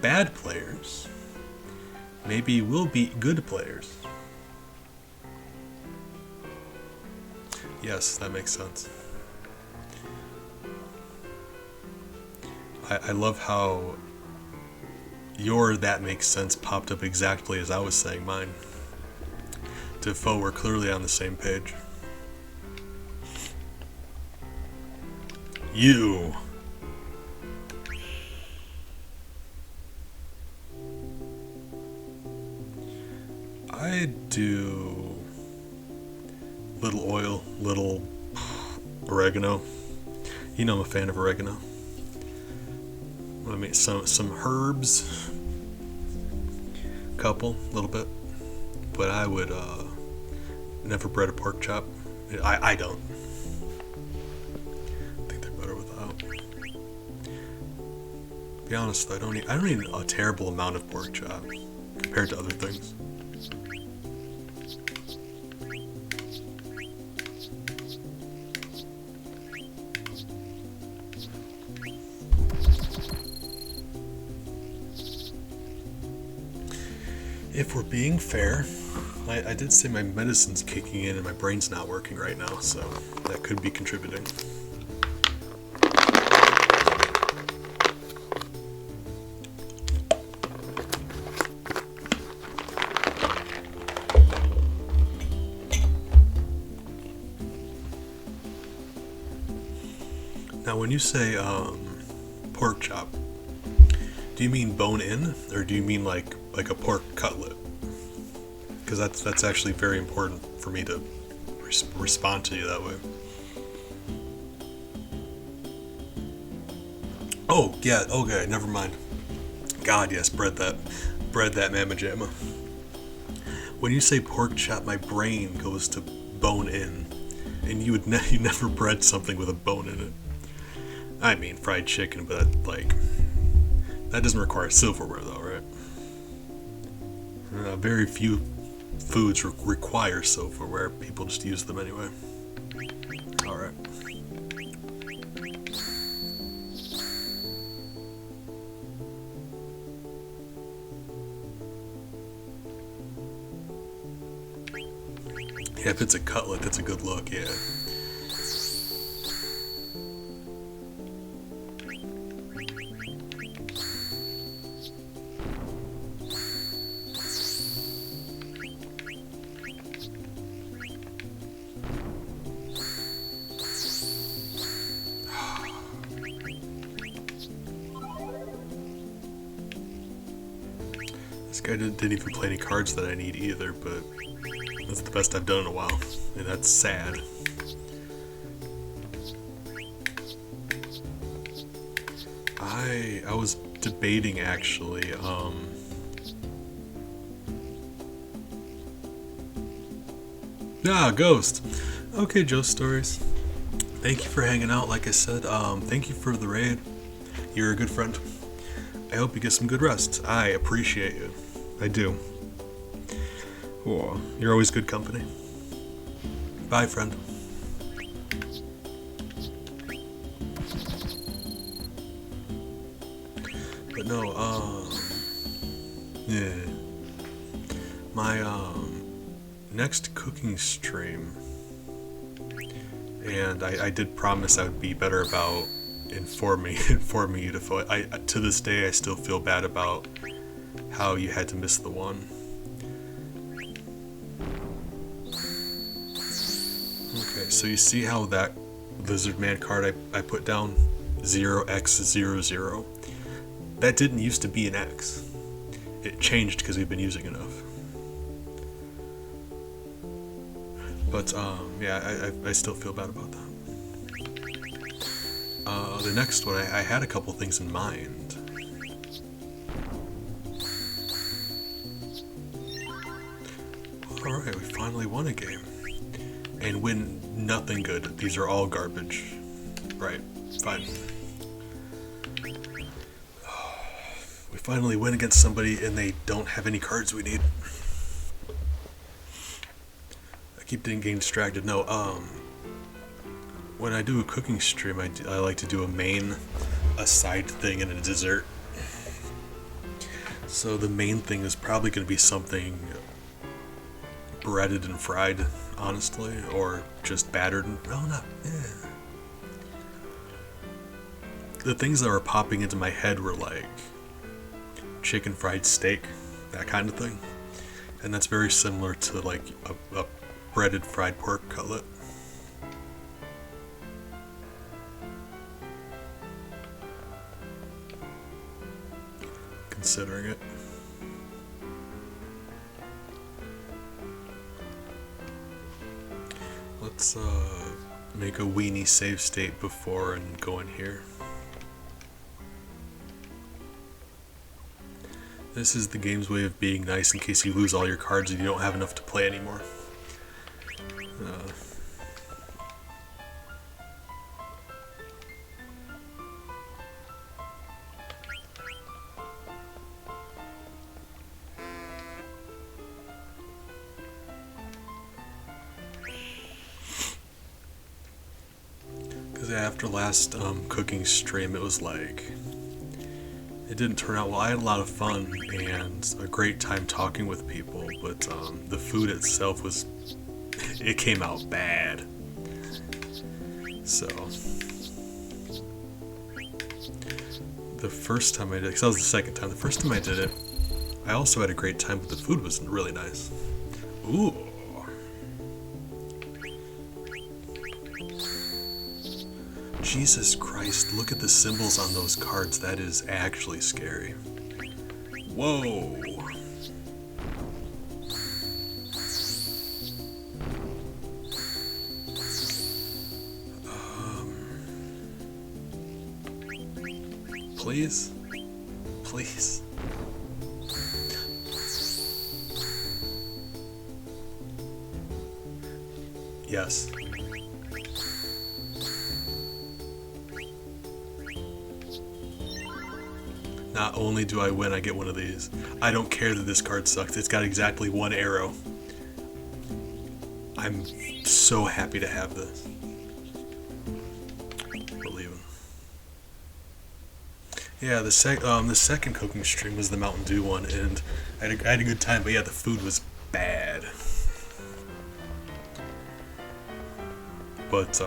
bad players, maybe we'll beat good players. Yes, that makes sense. I love how your "that makes sense" popped up exactly as I was saying mine. Defoe, we're clearly on the same page. You. I do little oil, little oregano. You know I'm a fan of oregano. I mean, some herbs, couple, a little bit, but I would never bread a pork chop. I don't. I think they're better without. To be honest, I don't eat a terrible amount of pork chop compared to other things. If we're being fair, I did say my medicine's kicking in and my brain's not working right now, so that could be contributing. Now, when you say pork chop, do you mean bone in, or do you mean like a pork cutlet? Because that's actually very important for me to respond to you that way. Oh yeah, okay, never mind. God, yes, bread that mamma jamma. When you say pork chop, my brain goes to bone in, and you never bread something with a bone in it. I mean fried chicken, but like that doesn't require silverware though, right? Very few foods require silverware. People just use them anyway. All right. Yeah, if it's a cutlet, that's a good look. Yeah. This guy didn't even play any cards that I need either, but that's the best I've done in a while, and that's sad. I was debating actually, Ghost! Okay, Joe Stories. Thank you for hanging out, like I said. Thank you for the raid. You're a good friend. I hope you get some good rest. I appreciate you. I do. Oh, you're always good company. Bye, friend. But no, yeah. My, next cooking stream, and I did promise I would be better about informing you to this day I still feel bad about how you had to miss the one. Okay, so you see how that Lizard Man card I put down 0x00, that didn't used to be an X. It changed because we've been using enough. But yeah, I still feel bad about that. The next one, I had a couple things in mind. Alright, we finally won a game. And win nothing good. These are all garbage. Right, fine. We finally win against somebody and they don't have any cards we need. I keep getting distracted. No, when I do a cooking stream, I like to do a main, a side thing, and a dessert. So the main thing is probably going to be something breaded and fried, honestly, or just battered and The things that were popping into my head were like chicken fried steak, that kind of thing, and that's very similar to like a breaded fried pork cutlet. Considering it. Let's make a weenie save state before and go in here. This is the game's way of being nice in case you lose all your cards and you don't have enough to play anymore. After last cooking stream, it was like didn't turn out well. I had a lot of fun and a great time talking with people, but the food itself it came out bad. So the first time I did it, because that was the second time, the first time I did it, I also had a great time, but the food was really nice. Ooh. Jesus Christ, look at the symbols on those cards. That is actually scary. Whoa. Please? Please? Yes. Not only do I win, I get one of these. I don't care that this card sucks. It's got exactly one arrow. I'm so happy to have this. We're leaving. Yeah, the second cooking stream was the Mountain Dew one, and I had a good time. But yeah, the food was bad. But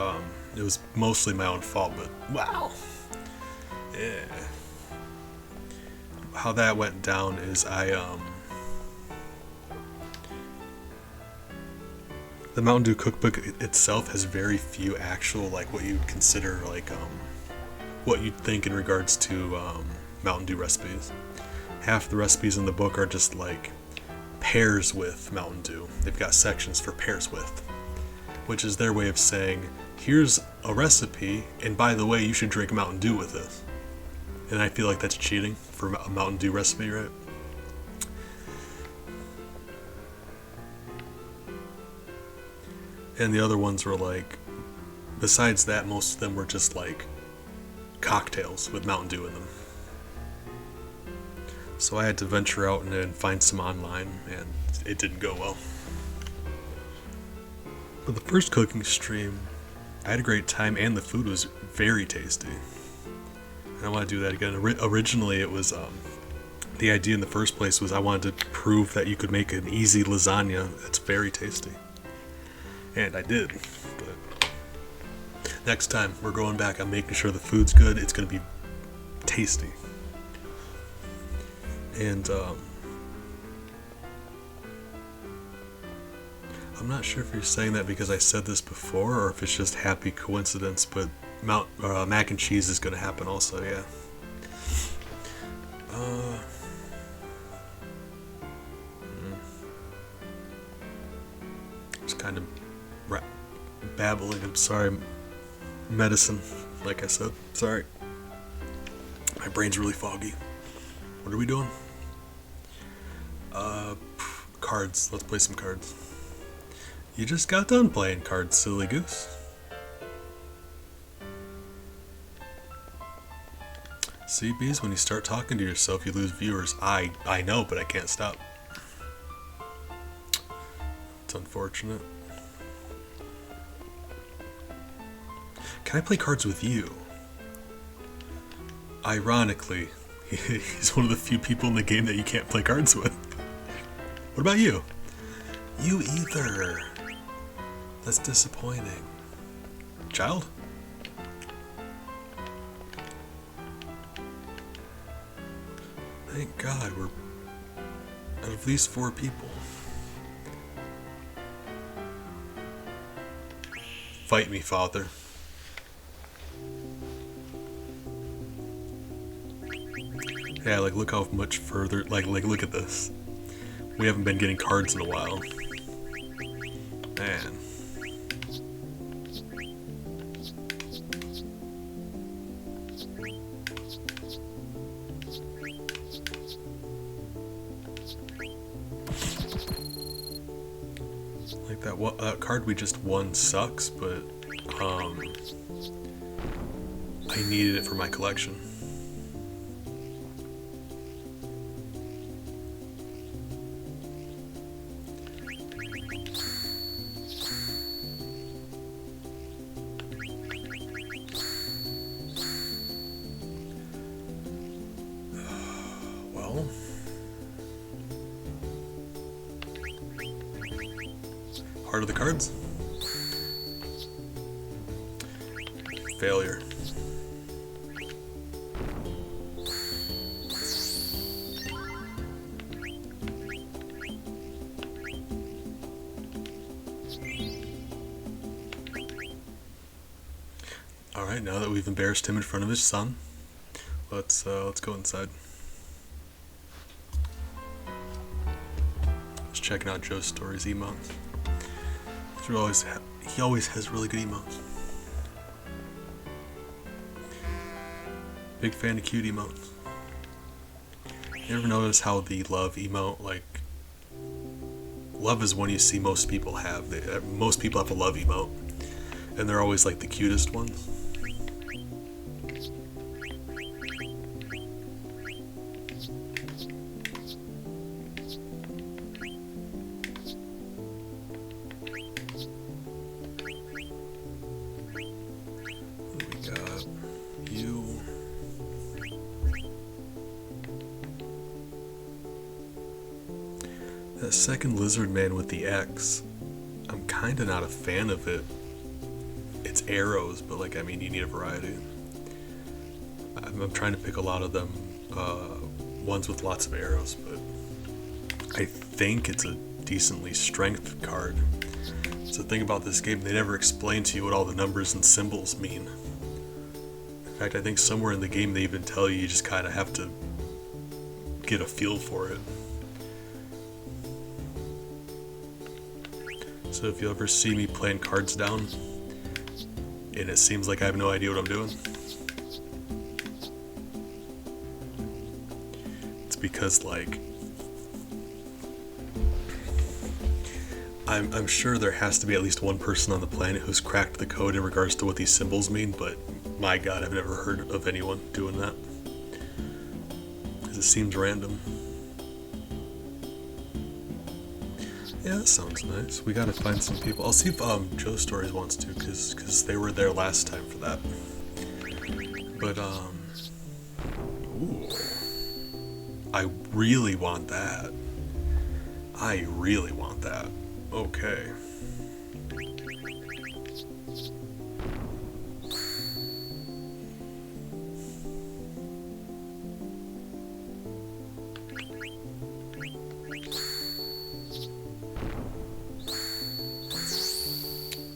it was mostly my own fault. But wow, yeah. How that went down is the Mountain Dew cookbook itself has very few actual, like, what you'd consider like what you'd think in regards to Mountain Dew recipes. Half the recipes in the book are just like pairs with Mountain Dew. They've got sections for pairs with, which is their way of saying, here's a recipe, and by the way, you should drink Mountain Dew with this. And I feel like that's cheating for a Mountain Dew recipe, right? And the other ones were like, besides that, most of them were just like cocktails with Mountain Dew in them. So I had to venture out and then find some online, and it didn't go well. But the first cooking stream, I had a great time, and the food was very tasty. And I want to do that again. Originally, it was the idea in the first place was I wanted to prove that you could make an easy lasagna that's very tasty, and I did. But next time we're going back, I'm making sure the food's good. It's going to be tasty. And I'm not sure if you're saying that because I said this before, or if it's just happy coincidence, but mac and cheese is going to happen also, yeah. Just kind of babbling. I'm sorry. Medicine, like I said. Sorry. My brain's really foggy. What are we doing? Cards. Let's play some cards. You just got done playing cards, silly goose. See, bees, when you start talking to yourself, you lose viewers. I know, but I can't stop. It's unfortunate. Can I play cards with you? Ironically, he's one of the few people in the game that you can't play cards with. What about you? You either. That's disappointing. Child? Thank God we're out of these 4 people. Fight me, Father. Yeah, like, look how much further, like look at this. We haven't been getting cards in a while. Man. Like that card we just won sucks, but I needed it for my collection. go. Heart of the cards. Failure. Alright, now that we've embarrassed him in front of his son, let's go inside. Just checking out Joe Story's emotes. He always has really good emotes. Big fan of cute emotes. You ever notice how the love emote, like, love is one you see most people have. Most people have a love emote, and they're always like the cutest ones. We got you. That second lizard man with the X, I'm kinda not a fan of it. It's arrows, but like, I mean, you need a variety. I'm trying to pick a lot of them, ones with lots of arrows, but I think it's a decently strength card. It's the thing about this game, they never explain to you what all the numbers and symbols mean. In fact, I think somewhere in the game they even tell you just kind of have to get a feel for it. So if you ever see me playing cards down, and it seems like I have no idea what I'm doing, it's because, like, I'm sure there has to be at least one person on the planet who's cracked the code in regards to what these symbols mean, but my god, I've never heard of anyone doing that. Because it seems random. Yeah, that sounds nice. We gotta find some people. I'll see if Joe Stories wants to, because they were there last time for that. But, ooh. I really want that. I really want that. Okay.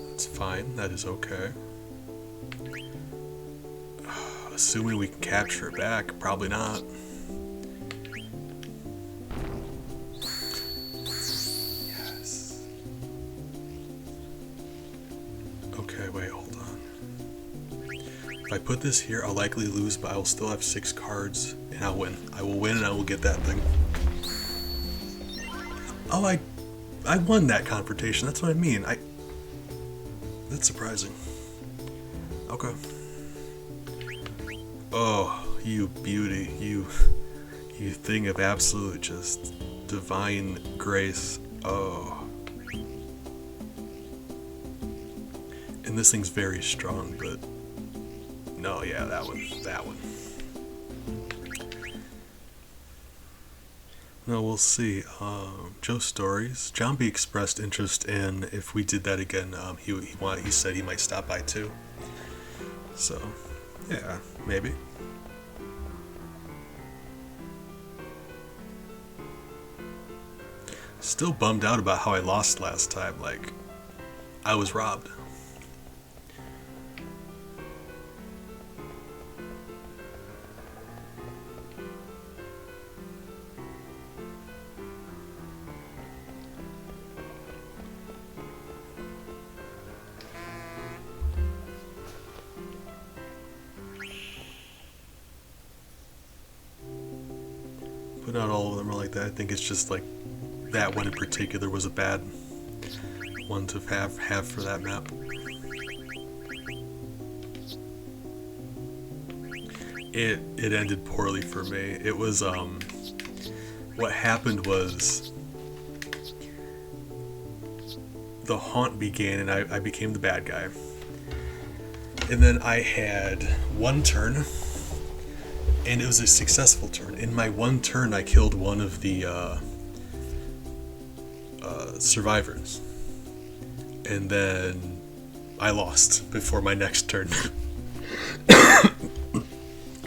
That's fine, that is okay. Assuming we can capture it back, probably not. Okay, wait, hold on. If I put this here, I'll likely lose, but I will still have 6 cards, and I'll win. I will win, and I will get that thing. Oh, I won that confrontation. That's what I mean. That's surprising. Okay. Oh, you beauty. You thing of absolute just divine grace. Oh. And this thing's very strong, but no, yeah, that one. No, we'll see. Joe Stories. John B expressed interest in if we did that again. He said he might stop by too. So, yeah, maybe. Still bummed out about how I lost last time. Like, I was robbed. But not all of them are like that. I think it's just like that one in particular was a bad one to have for that map. It ended poorly for me. It was what happened was the haunt began and I became the bad guy. And then I had one turn And it was a successful turn. In my one turn, I killed one of the survivors. And then I lost before my next turn.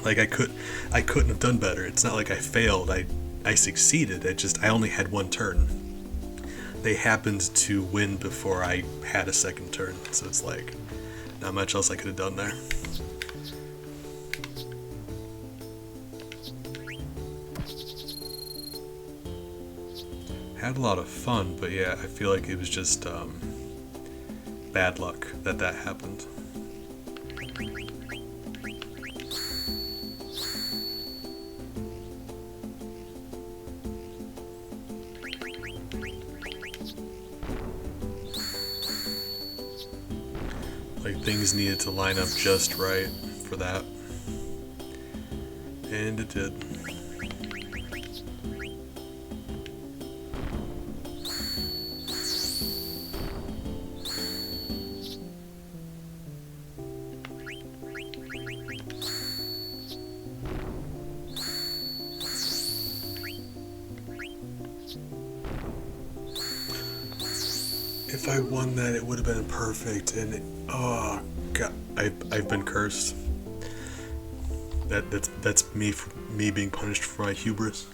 Like I couldn't have done better. It's not like I failed. I succeeded. I only had one turn. They happened to win before I had a second turn. So it's like not much else I could have done there. Had a lot of fun, but yeah, I feel like it was just bad luck that happened. Like things needed to line up just right for that. And it did. If I won that, it would have been perfect, and oh god, I've been cursed. That's me being punished for my hubris.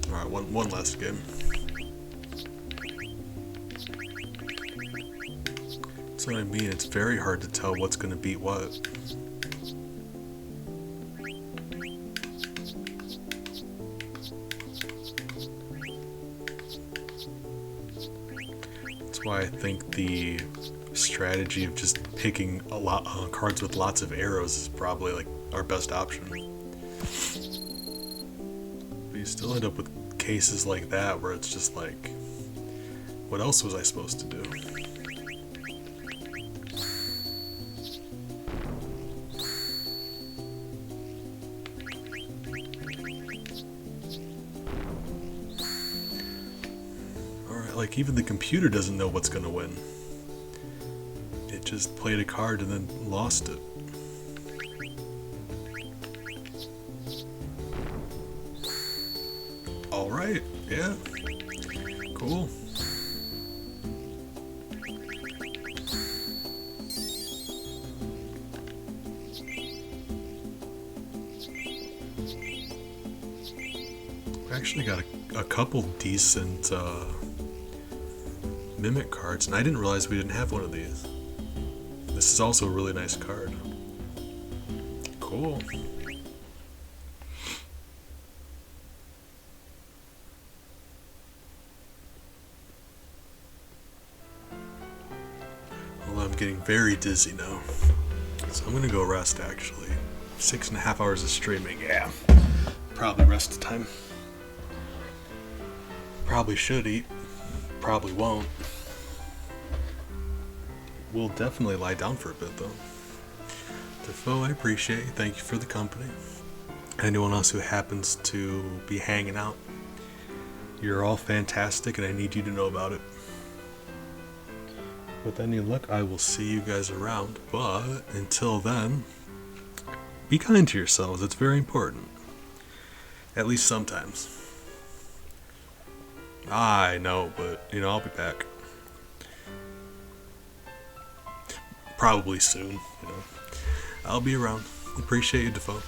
All right, one last game. That's what I mean. It's very hard to tell what's gonna beat what. Why I think the strategy of just picking a lot cards with lots of arrows is probably like our best option. But you still end up with cases like that where it's just like, what else was I supposed to do? Like, even the computer doesn't know what's gonna win. It just played a card and then lost it. Alright, yeah. Cool. We actually got a couple decent Mimic cards, and I didn't realize we didn't have one of these. This is also a really nice card. Cool. Well, I'm getting very dizzy now, so I'm gonna go rest actually. 6.5 hours of streaming, yeah. Probably rest time. Probably should eat. Probably won't. We'll definitely lie down for a bit though. Defoe, I appreciate you. Thank you for the company. Anyone else who happens to be hanging out, you're all fantastic and I need you to know about it. With any luck, I will see you guys around, but until then, be kind to yourselves. It's very important. At least sometimes. I know, but I'll be back. Probably soon, I'll be around. Appreciate you, Defoe.